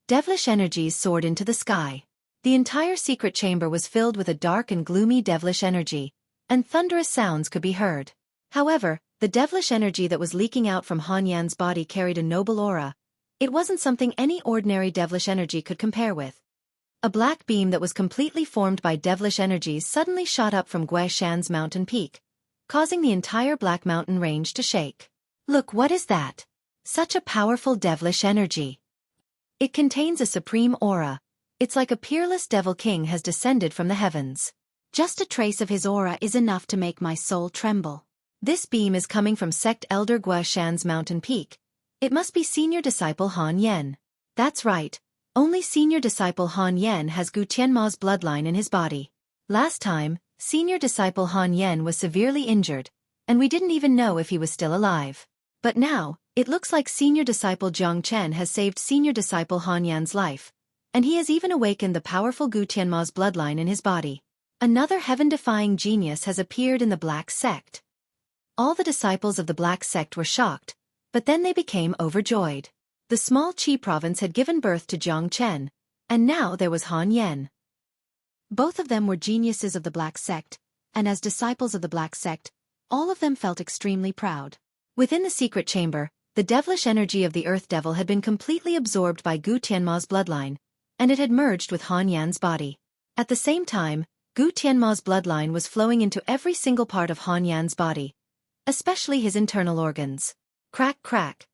Devilish energies soared into the sky. The entire secret chamber was filled with a dark and gloomy devilish energy, and thunderous sounds could be heard. However, the devilish energy that was leaking out from Han Yan's body carried a noble aura. It wasn't something any ordinary devilish energy could compare with. A black beam that was completely formed by devilish energies suddenly shot up from Guishan's mountain peak, causing the entire Black Mountain range to shake. Look, what is that? Such a powerful devilish energy. It contains a supreme aura. It's like a peerless devil king has descended from the heavens. Just a trace of his aura is enough to make my soul tremble. This beam is coming from sect elder Guishan's mountain peak. It must be senior disciple Han Yan. That's right. Only senior disciple Han Yan has Gu Tianma's bloodline in his body. Last time, senior disciple Han Yan was severely injured, and we didn't even know if he was still alive. But now, It looks like senior disciple Jiang Chen has saved senior disciple Han Yan's life, and he has even awakened the powerful Gu Tianma's bloodline in his body. Another heaven-defying genius has appeared in the Black Sect. All the disciples of the Black Sect were shocked, but then they became overjoyed. The small Qi province had given birth to Jiang Chen, and now there was Han Yan. Both of them were geniuses of the Black Sect, and as disciples of the Black Sect, all of them felt extremely proud. Within the secret chamber, the devilish energy of the Earth Devil had been completely absorbed by Gu Tianma's bloodline, and it had merged with Han Yan's body. At the same time, Gu Tianma's bloodline was flowing into every single part of Han Yan's body, especially his internal organs. Crack, crack.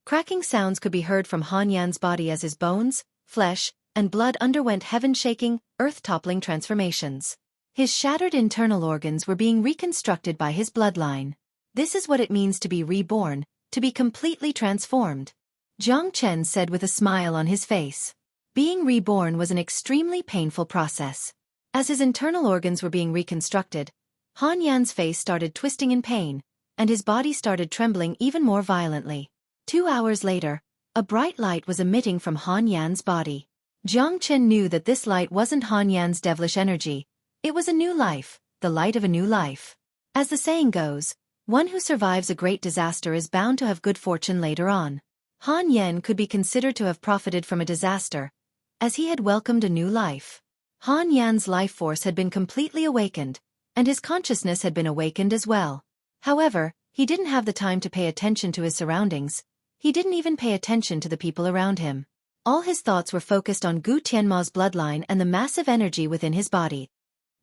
Cracking sounds could be heard from Han Yan's body as his bones, flesh, and blood underwent heaven-shaking, earth-toppling transformations. His shattered internal organs were being reconstructed by his bloodline. This is what it means to be reborn, to be completely transformed. Jiang Chen said with a smile on his face. Being reborn was an extremely painful process. As his internal organs were being reconstructed, Han Yan's face started twisting in pain, and his body started trembling even more violently. 2 hours later, a bright light was emitting from Han Yan's body. Jiang Chen knew that this light wasn't Han Yan's devilish energy. It was a new life, the light of a new life. As the saying goes, one who survives a great disaster is bound to have good fortune later on. Han Yan could be considered to have profited from a disaster, as he had welcomed a new life. Han Yan's life force had been completely awakened, and his consciousness had been awakened as well. However, he didn't have the time to pay attention to his surroundings. He didn't even pay attention to the people around him. All his thoughts were focused on Gu Tianma's bloodline and the massive energy within his body.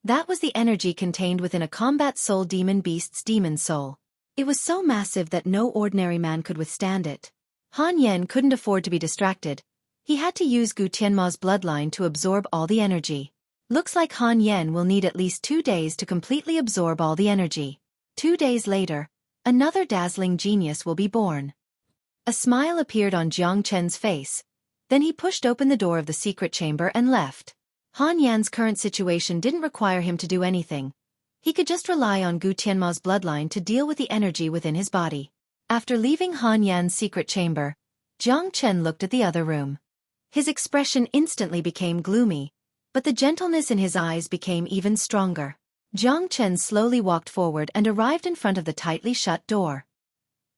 That was the energy contained within a combat soul demon beast's demon soul. It was so massive that no ordinary man could withstand it. Han Yan couldn't afford to be distracted. He had to use Gu Tianma's bloodline to absorb all the energy. Looks like Han Yan will need at least 2 days to completely absorb all the energy. 2 days later, another dazzling genius will be born. A smile appeared on Jiang Chen's face. Then he pushed open the door of the secret chamber and left. Han Yan's current situation didn't require him to do anything. He could just rely on Gu Tianma's bloodline to deal with the energy within his body. After leaving Han Yan's secret chamber, Jiang Chen looked at the other room. His expression instantly became gloomy, but the gentleness in his eyes became even stronger. Jiang Chen slowly walked forward and arrived in front of the tightly shut door.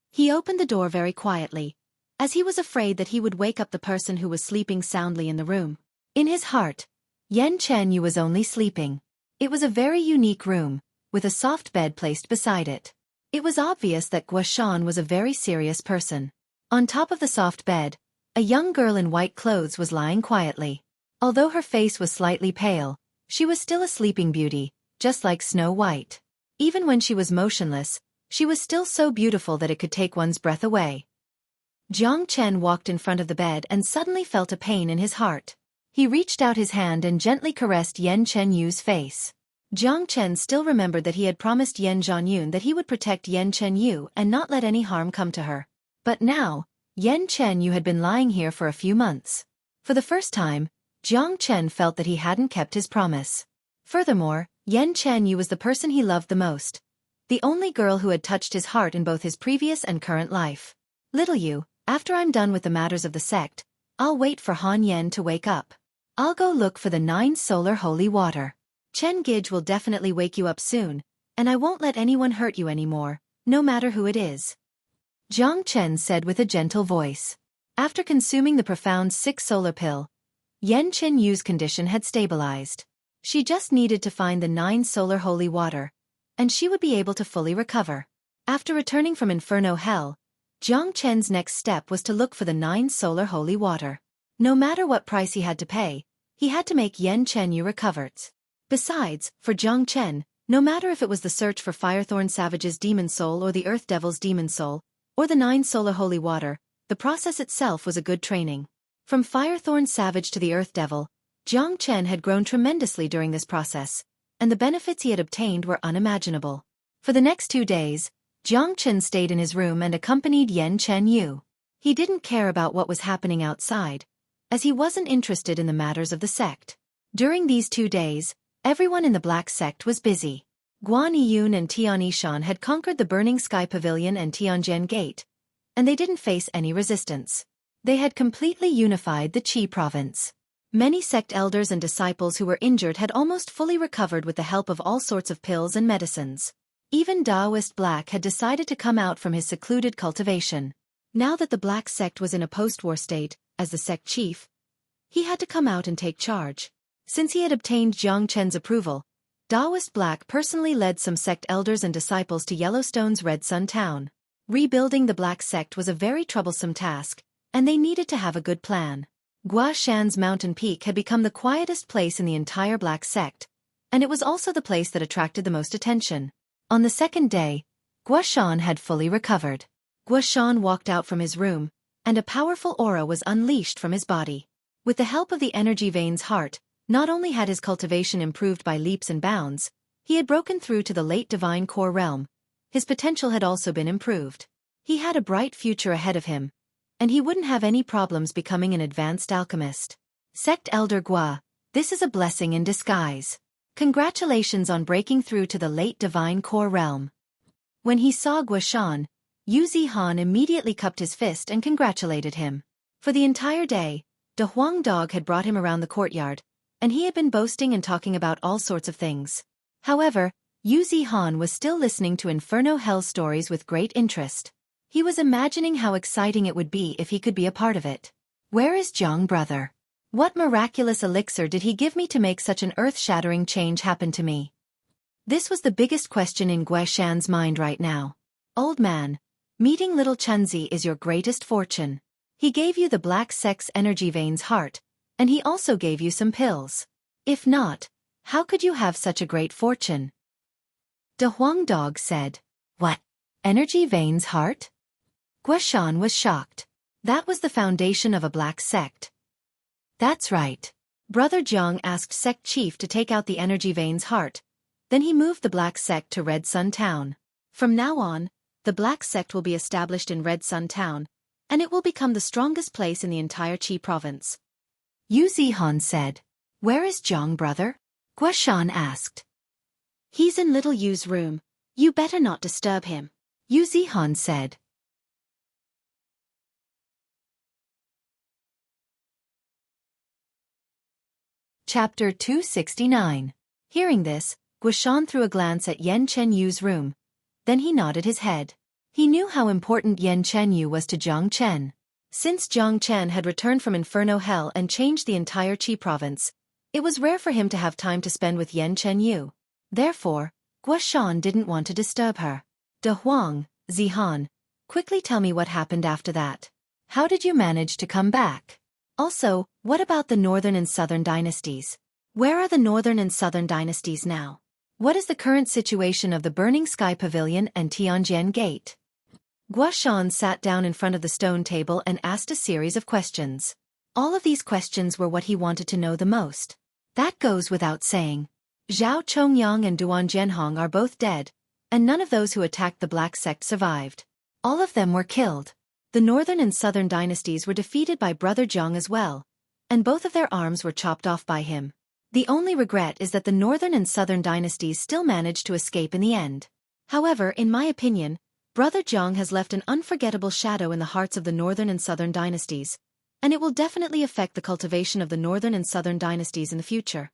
He opened the door very quietly, as he was afraid that he would wake up the person who was sleeping soundly in the room. In his heart, Yan Chenyu was only sleeping. It was a very unique room, with a soft bed placed beside it. It was obvious that Guoshan was a very serious person. On top of the soft bed, a young girl in white clothes was lying quietly. Although her face was slightly pale, she was still a sleeping beauty, just like Snow White. Even when she was motionless, she was still so beautiful that it could take one's breath away. Jiang Chen walked in front of the bed and suddenly felt a pain in his heart. He reached out his hand and gently caressed Yan Chenyu's face. Jiang Chen still remembered that he had promised Yan Zhanyun that he would protect Yan Chenyu and not let any harm come to her. But now, Yan Chenyu had been lying here for a few months. For the first time, Jiang Chen felt that he hadn't kept his promise. Furthermore, Yan Chenyu was the person he loved the most. The only girl who had touched his heart in both his previous and current life. Little you, after I'm done with the matters of the sect, I'll wait for Han Yan to wake up. I'll go look for the 9 solar holy water. Chen Gij will definitely wake you up soon, and I won't let anyone hurt you anymore, no matter who it is. Jiang Chen said with a gentle voice. After consuming the profound 6 solar pill, Yan Chenyu's condition had stabilized. She just needed to find the 9 solar holy water, and she would be able to fully recover. After returning from Inferno Hell, Jiang Chen's next step was to look for the 9 solar holy water. No matter what price he had to pay, he had to make Yan Chenyu recover. Besides, for Jiang Chen, no matter if it was the search for Firethorn Savage's demon soul or the Earth Devil's demon soul, or the 9 solar holy water, the process itself was a good training. From Firethorn Savage to the Earth Devil, Jiang Chen had grown tremendously during this process, and the benefits he had obtained were unimaginable. For the next 2 days, Jiang Chen stayed in his room and accompanied Yan Chenyu. He didn't care about what was happening outside, as he wasn't interested in the matters of the sect. During these 2 days, everyone in the Black Sect was busy. Guan Yiyun and Tian Yishan had conquered the Burning Sky Pavilion and Tianjian Gate, and they didn't face any resistance. They had completely unified the Qi province. Many sect elders and disciples who were injured had almost fully recovered with the help of all sorts of pills and medicines. Even Taoist Black had decided to come out from his secluded cultivation. Now that the Black sect was in a post-war state, as the sect chief, he had to come out and take charge. Since he had obtained Jiang Chen's approval, Taoist Black personally led some sect elders and disciples to Yellowstone's Red Sun town. Rebuilding the Black sect was a very troublesome task, and they needed to have a good plan. Guashan's mountain peak had become the quietest place in the entire Black sect, and it was also the place that attracted the most attention. On the second day, Guashan had fully recovered. Guashan walked out from his room, and a powerful aura was unleashed from his body. With the help of the energy vein's heart, not only had his cultivation improved by leaps and bounds, he had broken through to the late divine core realm. His potential had also been improved. He had a bright future ahead of him, and he wouldn't have any problems becoming an advanced alchemist. Sect Elder Gua, this is a blessing in disguise. Congratulations on breaking through to the late divine core realm. When he saw Guashan, Yu Zihan immediately cupped his fist and congratulated him. For the entire day, De Huang Dog had brought him around the courtyard, and he had been boasting and talking about all sorts of things. However, Yu Zihan was still listening to Inferno Hell stories with great interest. He was imagining how exciting it would be if he could be a part of it. Where is Jiang brother? What miraculous elixir did he give me to make such an earth-shattering change happen to me? This was the biggest question in Guashan's mind right now. Old man, meeting little Chunzi is your greatest fortune. He gave you the Black Sect's energy vein's heart, and he also gave you some pills. If not, how could you have such a great fortune? De Huang Dog said. What? Energy vein's heart? Guashan was shocked. That was the foundation of a Black sect. That's right. Brother Jiang asked sect chief to take out the energy vein's heart. Then he moved the Black sect to Red Sun town. From now on, the Black sect will be established in Red Sun town, and it will become the strongest place in the entire Qi province. Yu Zihan said. Where is Jiang brother? Guashan asked. He's in little Yu's room. You better not disturb him. Yu Zihan said. Chapter 269. Hearing this, Guashan threw a glance at Yan Chen-Yu's room. Then he nodded his head. He knew how important Yan Chen-Yu was to Jiang Chen. Since Jiang Chen had returned from Inferno Hell and changed the entire Qi province, it was rare for him to have time to spend with Yan Chen-Yu. Therefore, Guashan didn't want to disturb her. De Huang, Zihan, quickly tell me what happened after that. How did you manage to come back? Also, what about the Northern and Southern dynasties? Where are the Northern and Southern dynasties now? What is the current situation of the Burning Sky Pavilion and Tianjian Gate? Guashan sat down in front of the stone table and asked a series of questions. All of these questions were what he wanted to know the most. That goes without saying. Zhao Chongyang and Duan Zhenhong are both dead, and none of those who attacked the Black Sect survived. All of them were killed. The Northern and Southern dynasties were defeated by Brother Jiang as well, and both of their arms were chopped off by him. The only regret is that the Northern and Southern dynasties still managed to escape in the end. However, in my opinion, Brother Jiang has left an unforgettable shadow in the hearts of the Northern and Southern dynasties, and it will definitely affect the cultivation of the Northern and Southern dynasties in the future.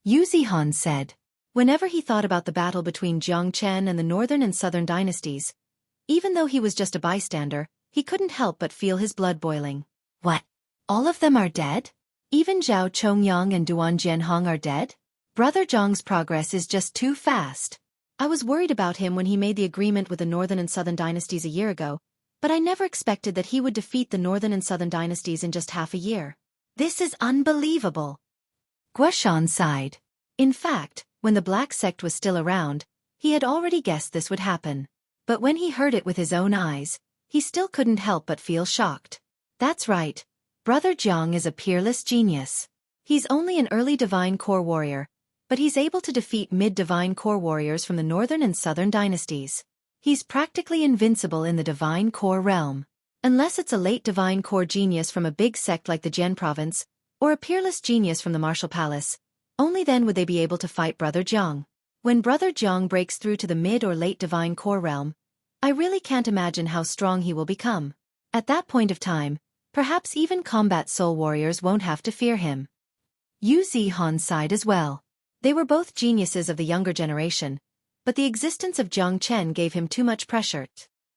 Yu Zihan said. Whenever he thought about the battle between Jiang Chen and the Northern and Southern dynasties, even though he was just a bystander, he couldn't help but feel his blood boiling. What? All of them are dead? Even Zhao Chongyang and Duan Zhenhong are dead? Brother Jiang's progress is just too fast. I was worried about him when he made the agreement with the Northern and Southern dynasties a year ago, but I never expected that he would defeat the Northern and Southern dynasties in just half a year. This is unbelievable. Guashan sighed. In fact, when the Black Sect was still around, he had already guessed this would happen. But when he heard it with his own eyes, he still couldn't help but feel shocked. That's right. Brother Jiang is a peerless genius. He's only an early Divine Core warrior, but he's able to defeat mid-Divine Core warriors from the Northern and Southern dynasties. He's practically invincible in the Divine Core realm. Unless it's a late Divine Core genius from a big sect like the Jian province, or a peerless genius from the Martial Palace, only then would they be able to fight Brother Jiang. When Brother Jiang breaks through to the mid or late Divine Core realm, I really can't imagine how strong he will become. At that point of time, perhaps even combat soul warriors won't have to fear him. Yu Zihan sighed as well. They were both geniuses of the younger generation, but the existence of Jiang Chen gave him too much pressure.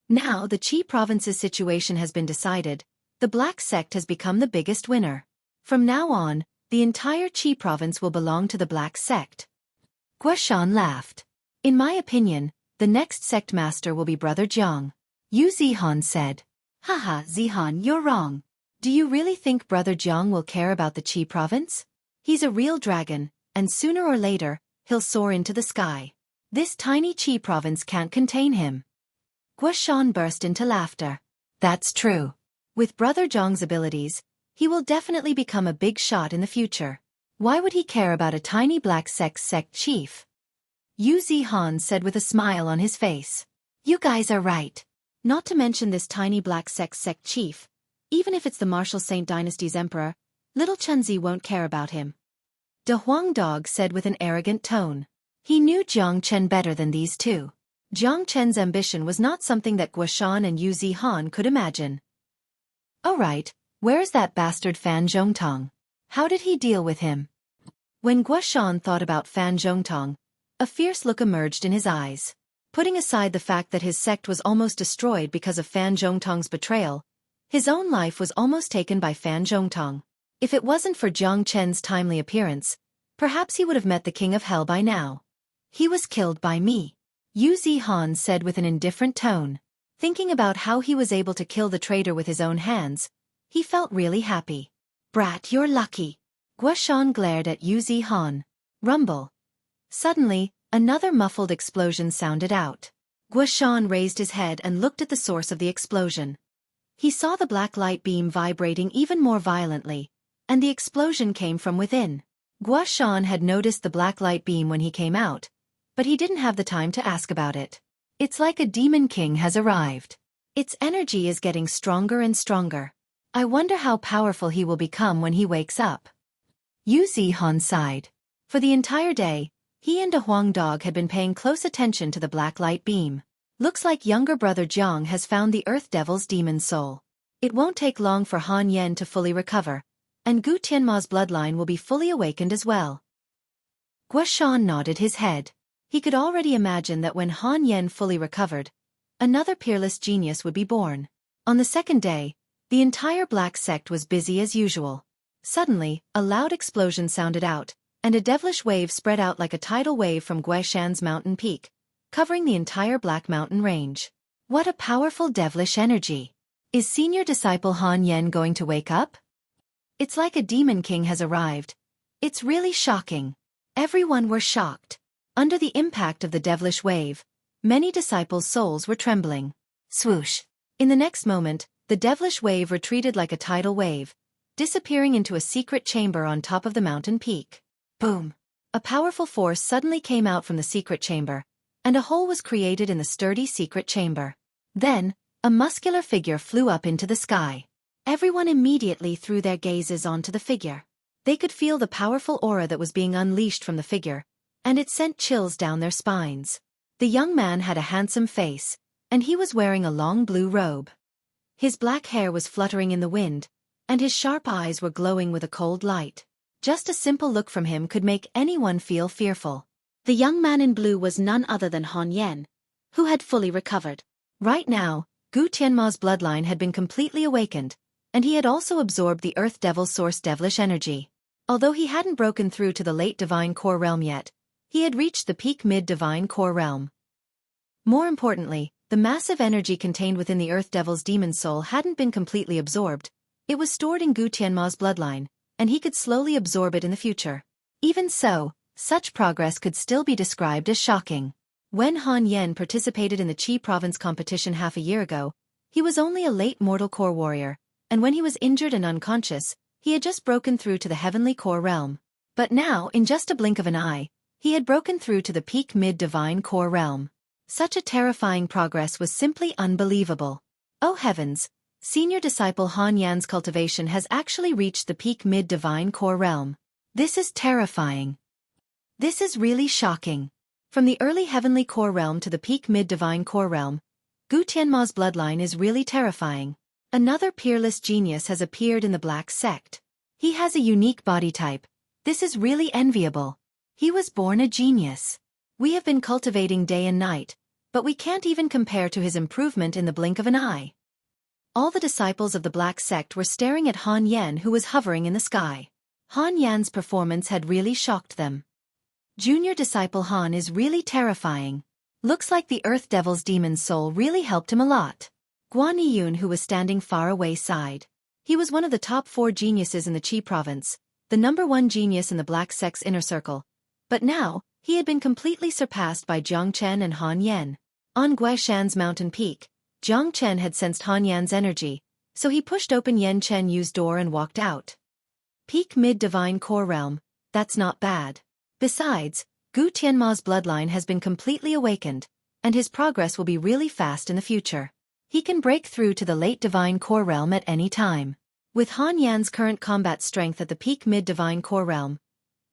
Now the Qi province's situation has been decided, the Black Sect has become the biggest winner. From now on, the entire Qi province will belong to the Black Sect. Guoshan laughed. In my opinion, the next sect master will be Brother Jiang. Yu Zihan said. Haha, Zihan, you're wrong. Do you really think Brother Jiang will care about the Qi province? He's a real dragon, and sooner or later, he'll soar into the sky. This tiny Qi province can't contain him. Guoshan burst into laughter. That's true. With Brother Jiang's abilities, he will definitely become a big shot in the future. Why would he care about a tiny Black sect chief? Yu Zihan said with a smile on his face. You guys are right. Not to mention this tiny Black sect chief. Even if it's the Martial Saint Dynasty's emperor, little Chunzi won't care about him. De Huang Dog said with an arrogant tone. He knew Jiang Chen better than these two. Jiang Chen's ambition was not something that Guoshan and Yu Zihan could imagine. Oh right, where is that bastard Fan Zhongtong? How did he deal with him? When Guoshan thought about Fan Zhongtong, a fierce look emerged in his eyes. Putting aside the fact that his sect was almost destroyed because of Fan Zhongtong's betrayal, his own life was almost taken by Fan Zhongtong. If it wasn't for Jiang Chen's timely appearance, perhaps he would have met the King of Hell by now. He was killed by me. Yu Zihan said with an indifferent tone. Thinking about how he was able to kill the traitor with his own hands, he felt really happy. Brat, you're lucky. Guoshan glared at Yu Zihan. Rumble. Suddenly, another muffled explosion sounded out. Guoshan raised his head and looked at the source of the explosion. He saw the black light beam vibrating even more violently, and the explosion came from within. Guoshan had noticed the black light beam when he came out, but he didn't have the time to ask about it. It's like a demon king has arrived. Its energy is getting stronger and stronger. I wonder how powerful he will become when he wakes up. Yu Zihan sighed. For the entire day, he and De Huang Dog had been paying close attention to the black light beam. Looks like younger brother Jiang has found the Earth Devil's demon soul. It won't take long for Han Yen to fully recover, and Gu Tianma's bloodline will be fully awakened as well. Guoshan nodded his head. He could already imagine that when Han Yen fully recovered, another peerless genius would be born. On the second day, the entire Black Sect was busy as usual. Suddenly, a loud explosion sounded out, and a devilish wave spread out like a tidal wave from Guishan's mountain peak, covering the entire Black Mountain range. What a powerful devilish energy! Is senior disciple Han Yen going to wake up? It's like a demon king has arrived. It's really shocking. Everyone were shocked. Under the impact of the devilish wave, many disciples' souls were trembling. Swoosh! In the next moment, the devilish wave retreated like a tidal wave, disappearing into a secret chamber on top of the mountain peak. Boom! A powerful force suddenly came out from the secret chamber, and a hole was created in the sturdy secret chamber. Then, a muscular figure flew up into the sky. Everyone immediately threw their gazes onto the figure. They could feel the powerful aura that was being unleashed from the figure, and it sent chills down their spines. The young man had a handsome face, and he was wearing a long blue robe. His black hair was fluttering in the wind, and his sharp eyes were glowing with a cold light. Just a simple look from him could make anyone feel fearful. The young man in blue was none other than Han Yen, who had fully recovered. Right now, Gu Tianma's bloodline had been completely awakened, and he had also absorbed the Earth Devil Source devilish energy. Although he hadn't broken through to the late Divine Core Realm yet, he had reached the peak mid-Divine Core Realm. More importantly, the massive energy contained within the Earth Devil's demon soul hadn't been completely absorbed. It was stored in Gu Tianma's bloodline, and he could slowly absorb it in the future. Even so, such progress could still be described as shocking. When Han Yen participated in the Qi province competition half a year ago, he was only a late mortal core warrior, and when he was injured and unconscious, he had just broken through to the heavenly core realm. But now, in just a blink of an eye, he had broken through to the peak mid-divine core realm. Such a terrifying progress was simply unbelievable. Oh heavens! Senior disciple Han Yan's cultivation has actually reached the peak mid-divine core realm. This is terrifying. This is really shocking. From the early heavenly core realm to the peak mid-divine core realm, Gu Tianma's bloodline is really terrifying. Another peerless genius has appeared in the Black Sect. He has a unique body type. This is really enviable. He was born a genius. We have been cultivating day and night, but we can't even compare to his improvement in the blink of an eye. All the disciples of the Black Sect were staring at Han Yan, who was hovering in the sky. Han Yan's performance had really shocked them. Junior disciple Han is really terrifying. Looks like the Earth Devil's demon soul really helped him a lot. Guan Yiyun, who was standing far away, sighed. He was one of the top 4 geniuses in the Qi province, the #1 genius in the Black Sect's inner circle. But now, he had been completely surpassed by Jiang Chen and Han Yan. On Guishan's mountain peak, Jiang Chen had sensed Han Yan's energy, so he pushed open Yan Chen Yu's door and walked out. Peak mid-divine core realm, that's not bad. Besides, Gu Tianma's bloodline has been completely awakened, and his progress will be really fast in the future. He can break through to the late divine core realm at any time. With Han Yan's current combat strength at the peak mid-divine core realm,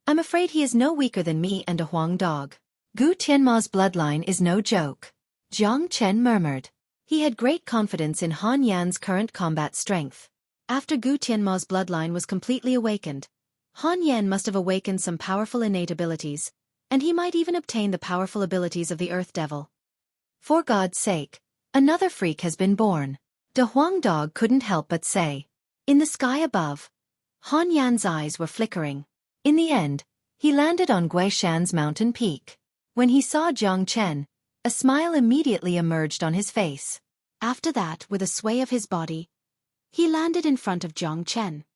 I'm afraid he is no weaker than me and a Huang dog. Gu Tianma's bloodline is no joke. Jiang Chen murmured. He had great confidence in Han Yan's current combat strength. After Gu Tianma's bloodline was completely awakened, Han Yan must have awakened some powerful innate abilities, and he might even obtain the powerful abilities of the Earth Devil. For God's sake, another freak has been born. The Huang dog couldn't help but say. In the sky above, Han Yan's eyes were flickering. In the end, he landed on Guishan's mountain peak. When he saw Jiang Chen, a smile immediately emerged on his face. After that, with a sway of his body, he landed in front of Jiang Chen.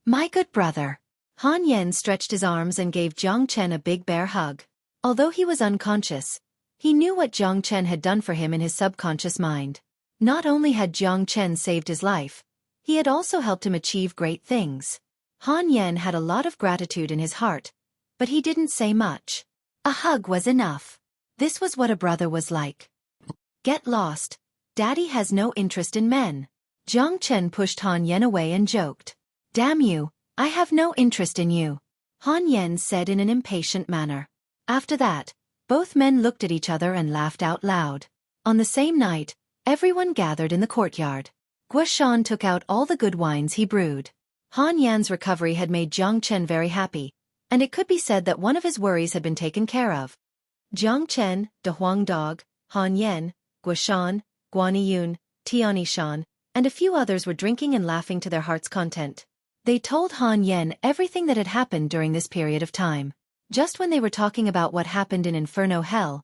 My good brother. Han Yan stretched his arms and gave Jiang Chen a big bear hug. Although he was unconscious, he knew what Jiang Chen had done for him in his subconscious mind. Not only had Jiang Chen saved his life, he had also helped him achieve great things. Han Yan had a lot of gratitude in his heart, but he didn't say much. A hug was enough. This was what a brother was like. Get lost. Daddy has no interest in men. Jiang Chen pushed Han Yan away and joked. Damn you, I have no interest in you, Han Yan said in an impatient manner. After that, both men looked at each other and laughed out loud. On the same night, everyone gathered in the courtyard. Guishan took out all the good wines he brewed. Han Yan's recovery had made Jiang Chen very happy, and it could be said that one of his worries had been taken care of. Jiang Chen, the Huang dog, Han Yan, Guishan, Guan Yiyun, Tianishan, and a few others were drinking and laughing to their heart's content. They told Han Yan everything that had happened during this period of time. Just when they were talking about what happened in Inferno Hell,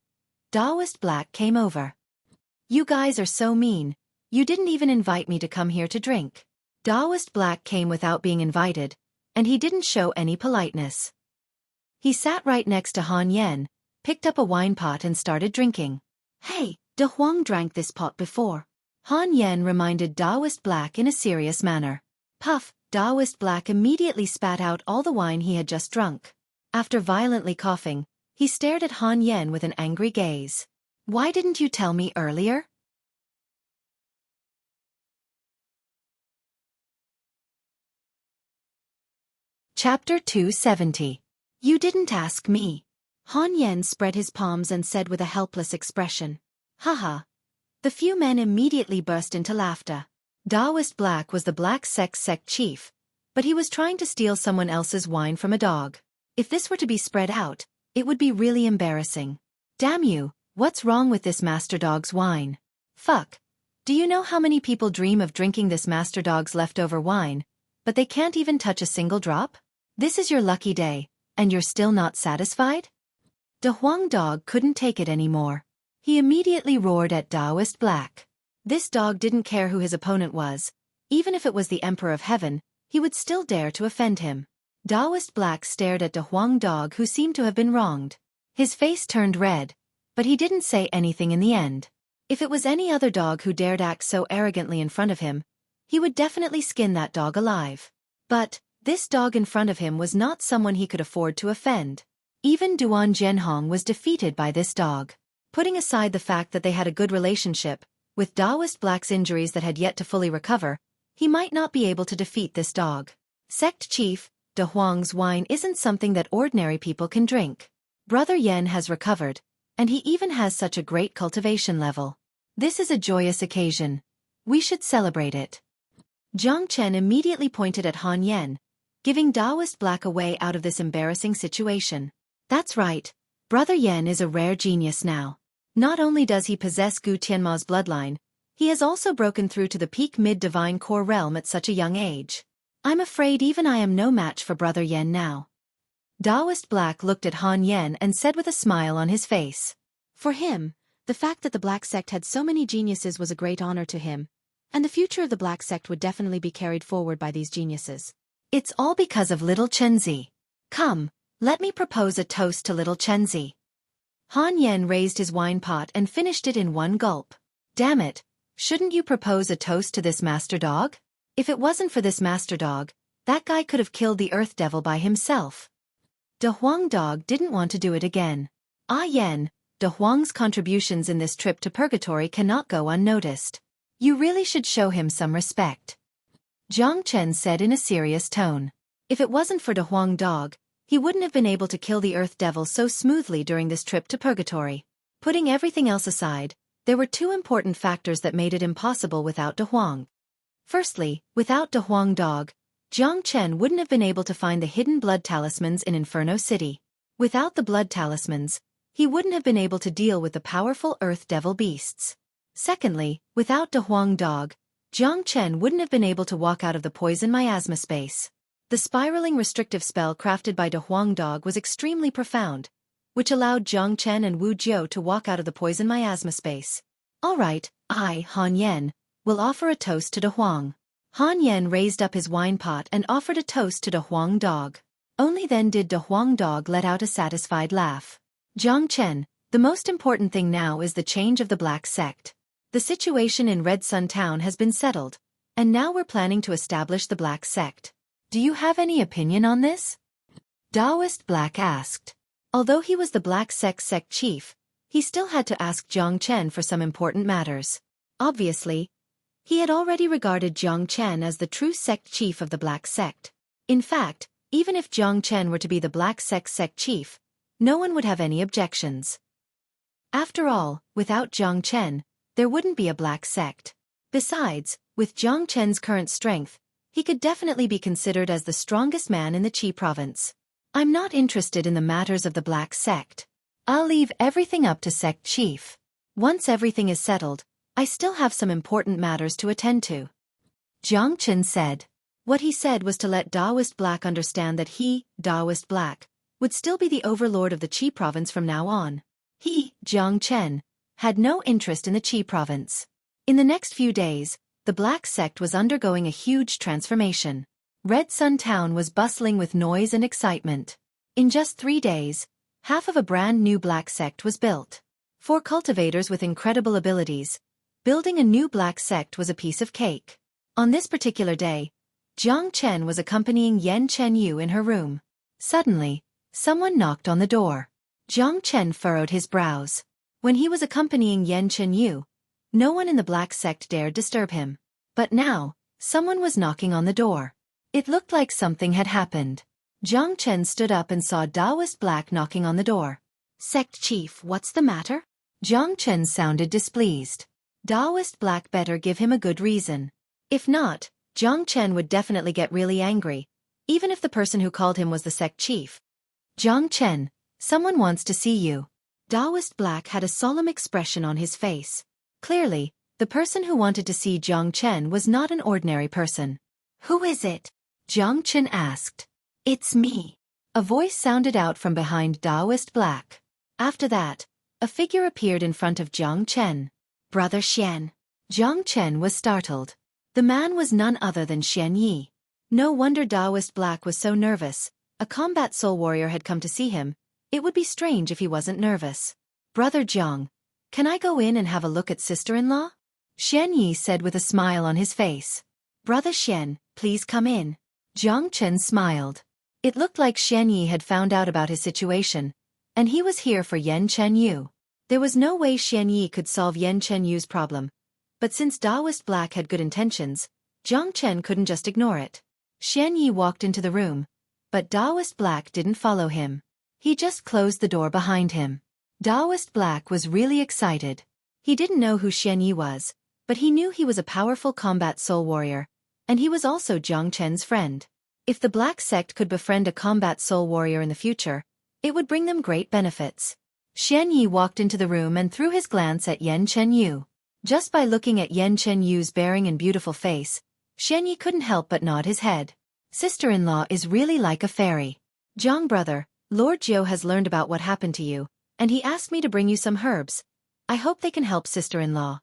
Taoist Black came over. You guys are so mean. You didn't even invite me to come here to drink. Taoist Black came without being invited, and he didn't show any politeness. He sat right next to Han Yan, picked up a wine pot and started drinking. Hey, De Huang drank this pot before. Han Yan reminded Taoist Black in a serious manner. Puff, Taoist Black immediately spat out all the wine he had just drunk. After violently coughing, he stared at Han Yan with an angry gaze. Why didn't you tell me earlier? Chapter 270. You didn't ask me. Han Yan spread his palms and said with a helpless expression. Haha. The few men immediately burst into laughter. Taoist Black was the Black Sect chief, but he was trying to steal someone else's wine from a dog. If this were to be spread out, it would be really embarrassing. Damn you, what's wrong with this master dog's wine? Fuck. Do you know how many people dream of drinking this master dog's leftover wine, but they can't even touch a single drop? This is your lucky day, and you're still not satisfied? The Huang dog couldn't take it anymore. He immediately roared at Taoist Black. This dog didn't care who his opponent was. Even if it was the Emperor of Heaven, he would still dare to offend him. Taoist Black stared at the Huang dog, who seemed to have been wronged. His face turned red, but he didn't say anything in the end. If it was any other dog who dared act so arrogantly in front of him, he would definitely skin that dog alive. But this dog in front of him was not someone he could afford to offend. Even Duan Zhenhong was defeated by this dog. Putting aside the fact that they had a good relationship, with Taoist Black's injuries that had yet to fully recover, he might not be able to defeat this dog. Sect Chief, De Huang's wine isn't something that ordinary people can drink. Brother Yen has recovered, and he even has such a great cultivation level. This is a joyous occasion. We should celebrate it. Jiang Chen immediately pointed at Han Yen, giving Taoist Black a way out of this embarrassing situation. That's right. Brother Yen is a rare genius now. Not only does he possess Gu Tianma's bloodline, he has also broken through to the peak mid-divine core realm at such a young age. I'm afraid even I am no match for Brother Yen now. Taoist Black looked at Han Yen and said with a smile on his face. For him, the fact that the Black Sect had so many geniuses was a great honor to him, and the future of the Black Sect would definitely be carried forward by these geniuses. It's all because of little Chenzi. Come, let me propose a toast to little Chenzi. Han Yen raised his wine pot and finished it in one gulp. Damn it, shouldn't you propose a toast to this master dog? If it wasn't for this master dog, that guy could have killed the Earth Devil by himself. De Huang Dog didn't want to do it again. Ah Yen, De Huang's contributions in this trip to purgatory cannot go unnoticed. You really should show him some respect. Jiang Chen said in a serious tone. If it wasn't for De Huang Dog, he wouldn't have been able to kill the Earth Devil so smoothly during this trip to purgatory. Putting everything else aside, there were two important factors that made it impossible without De Huang. Firstly, without De Huang Dog, Jiang Chen wouldn't have been able to find the hidden blood talismans in Inferno City. Without the blood talismans, he wouldn't have been able to deal with the powerful Earth Devil beasts. Secondly, without De Huang Dog, Jiang Chen wouldn't have been able to walk out of the poison miasma space. The spiraling restrictive spell crafted by De Huang Dog was extremely profound, which allowed Jiang Chen and Wu Jiu to walk out of the poison miasma space. Alright, I, Han Yen, will offer a toast to De Huang. Han Yen raised up his wine pot and offered a toast to De Huang Dog. Only then did De Huang Dog let out a satisfied laugh. Jiang Chen, the most important thing now is the change of the Black Sect. The situation in Red Sun Town has been settled, and now we're planning to establish the Black Sect. Do you have any opinion on this? Taoist Black asked. Although he was the Black Sect chief, he still had to ask Jiang Chen for some important matters. Obviously, he had already regarded Jiang Chen as the true sect chief of the Black Sect. In fact, even if Jiang Chen were to be the Black Sect chief, no one would have any objections. After all, without Jiang Chen, there wouldn't be a Black Sect. Besides, with Jiang Chen's current strength, he could definitely be considered as the strongest man in the Qi province. I'm not interested in the matters of the Black Sect. I'll leave everything up to sect chief. Once everything is settled, I still have some important matters to attend to. Jiang Chen said. What he said was to let Taoist Black understand that he, Taoist Black, would still be the overlord of the Qi province from now on. He, Jiang Chen, had no interest in the Qi province. In the next few days, the Black Sect was undergoing a huge transformation. Red Sun Town was bustling with noise and excitement. In just 3 days, half of a brand new Black Sect was built. 4 cultivators with incredible abilities. Building a new Black Sect was a piece of cake. On this particular day, Jiang Chen was accompanying Yen Chenyu in her room. Suddenly, someone knocked on the door. Jiang Chen furrowed his brows. When he was accompanying Yen Chenyu, no one in the Black Sect dared disturb him. But now, someone was knocking on the door. It looked like something had happened. Jiang Chen stood up and saw Taoist Black knocking on the door. Sect Chief, what's the matter? Jiang Chen sounded displeased. Taoist Black better give him a good reason. If not, Jiang Chen would definitely get really angry, even if the person who called him was the sect chief. Jiang Chen, someone wants to see you. Taoist Black had a solemn expression on his face. Clearly, the person who wanted to see Jiang Chen was not an ordinary person. Who is it? Jiang Chen asked. It's me. A voice sounded out from behind Taoist Black. After that, a figure appeared in front of Jiang Chen. Brother Xian. Jiang Chen was startled. The man was none other than Xian Yi. No wonder Taoist Black was so nervous. A combat soul warrior had come to see him. It would be strange if he wasn't nervous. Brother Jiang, can I go in and have a look at sister-in-law? Xian Yi said with a smile on his face. Brother Xian, please come in. Jiang Chen smiled. It looked like Xian Yi had found out about his situation, and he was here for Yen Chenyu. There was no way Xian Yi could solve Yen Chenyu's problem, but since Taoist Black had good intentions, Jiang Chen couldn't just ignore it. Xian Yi walked into the room, but Taoist Black didn't follow him. He just closed the door behind him. Taoist Black was really excited. He didn't know who Xueqi was, but he knew he was a powerful combat soul warrior, and he was also Jiang Chen's friend. If the Black Sect could befriend a combat soul warrior in the future, it would bring them great benefits. Xueqi walked into the room and threw his glance at Yan Chenyu. Just by looking at Yan Chenyu's bearing and beautiful face, Xueqi couldn't help but nod his head. Sister-in-law is really like a fairy. Jiang brother, Lord Jiu has learned about what happened to you, and he asked me to bring you some herbs. I hope they can help sister-in-law.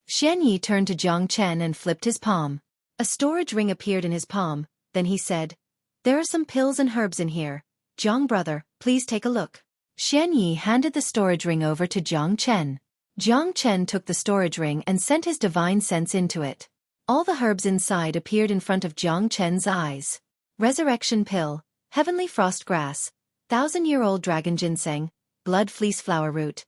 Xueqi turned to Jiang Chen and flipped his palm. A storage ring appeared in his palm, then he said, "There are some pills and herbs in here. Jiang brother, please take a look." Xueqi handed the storage ring over to Jiang Chen. Jiang Chen took the storage ring and sent his divine sense into it. All the herbs inside appeared in front of Jiang Chen's eyes. Resurrection pill, heavenly frost grass, 1,000-year-old dragon ginseng, blood fleece flower root.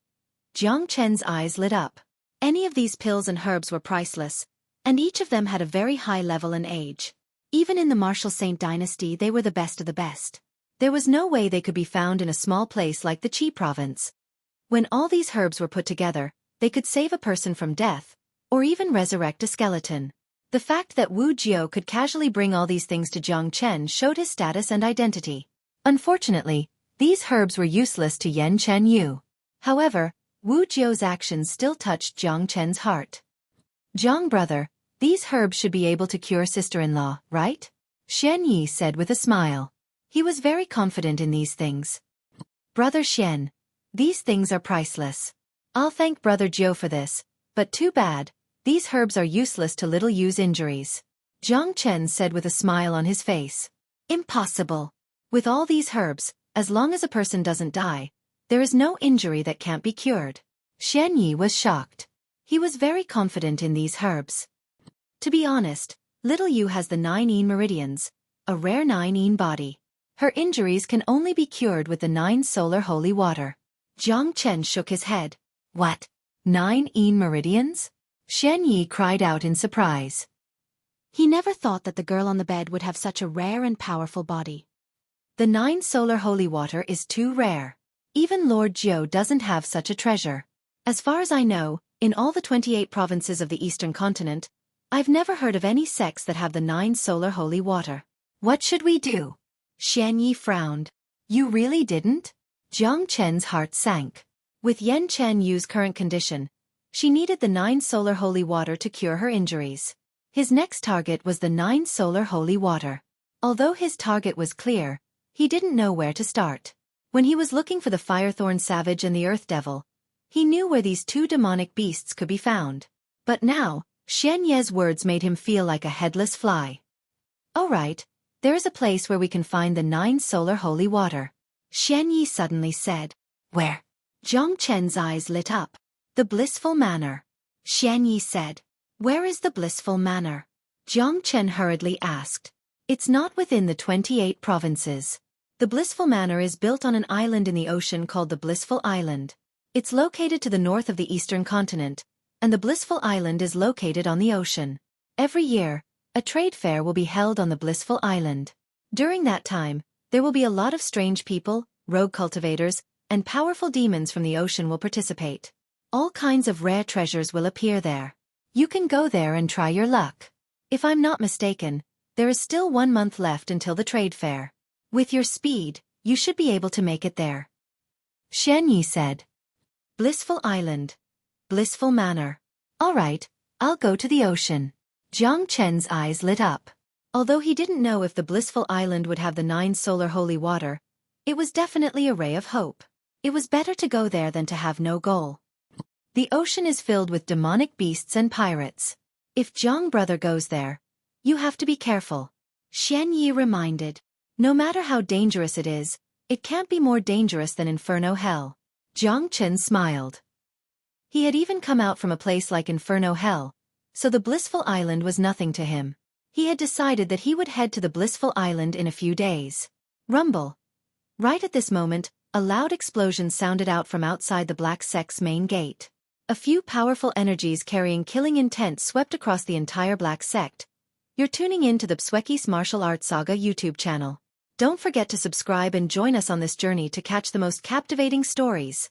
Jiang Chen's eyes lit up. Any of these pills and herbs were priceless, and each of them had a very high level and age. Even in the Martial Saint dynasty they were the best of the best. There was no way they could be found in a small place like the Qi province. When all these herbs were put together, they could save a person from death, or even resurrect a skeleton. The fact that Wu Jiu could casually bring all these things to Jiang Chen showed his status and identity. Unfortunately, these herbs were useless to Yan Chenyu. However, Wu Jiu's actions still touched Jiang Chen's heart. "Jiang brother, these herbs should be able to cure sister-in-law, right?" Xueqi said with a smile. He was very confident in these things. "Brother Xian, these things are priceless. I'll thank Brother Jiu for this, but too bad, these herbs are useless to little Yu's injuries." Jiang Chen said with a smile on his face. "Impossible. With all these herbs, as long as a person doesn't die, there is no injury that can't be cured." Xueqi was shocked. He was very confident in these herbs. To be honest, little Yu has the 9 yin meridians, a rare 9 yin body. Her injuries can only be cured with the 9 solar holy water. Jiang Chen shook his head. "What? 9 yin meridians?" Xueqi cried out in surprise. He never thought that the girl on the bed would have such a rare and powerful body. The 9 solar holy water is too rare. Even Lord Jiu doesn't have such a treasure. As far as I know, in all the 28 provinces of the Eastern continent, I've never heard of any sects that have the 9 solar holy water. What should we do? Xueqi frowned. You really didn't? Jiang Chen's heart sank. With Yan Chenyu's current condition, she needed the 9 solar holy water to cure her injuries. His next target was the 9 solar holy water. Although his target was clear, he didn't know where to start. When he was looking for the Firethorn Savage and the Earth Devil, he knew where these 2 demonic beasts could be found. But now, Xueqi's words made him feel like a headless fly. "All right, there is a place where we can find the 9 solar holy water," Xueqi suddenly said. "Where?" Jiang Chen's eyes lit up. "The Blissful Manor." Xueqi said. "Where is the Blissful Manor?" Jiang Chen hurriedly asked. "It's not within the 28 provinces. The Blissful Manor is built on an island in the ocean called the Blissful Island. It's located to the north of the Eastern continent, and the Blissful Island is located on the ocean. Every year, a trade fair will be held on the Blissful Island. During that time, there will be a lot of strange people, rogue cultivators, and powerful demons from the ocean will participate. All kinds of rare treasures will appear there. You can go there and try your luck. If I'm not mistaken, there is still 1 month left until the trade fair. With your speed, you should be able to make it there." Xueqi said. "Blissful Island. Blissful Manor. All right, I'll go to the ocean." Jiang Chen's eyes lit up. Although he didn't know if the Blissful Island would have the 9 solar holy water, it was definitely a ray of hope. It was better to go there than to have no goal. The ocean is filled with demonic beasts and pirates. If Jiang brother goes there, you have to be careful. Xueqi reminded. No matter how dangerous it is, it can't be more dangerous than Inferno Hell. Jiang Chen smiled. He had even come out from a place like Inferno Hell, so the Blissful Island was nothing to him. He had decided that he would head to the Blissful Island in a few days. Rumble. Right at this moment, a loud explosion sounded out from outside the Black Sect's main gate. A few powerful energies carrying killing intent swept across the entire Black Sect. You're tuning in to the Xueqi's Martial Arts Saga YouTube channel. Don't forget to subscribe and join us on this journey to catch the most captivating stories.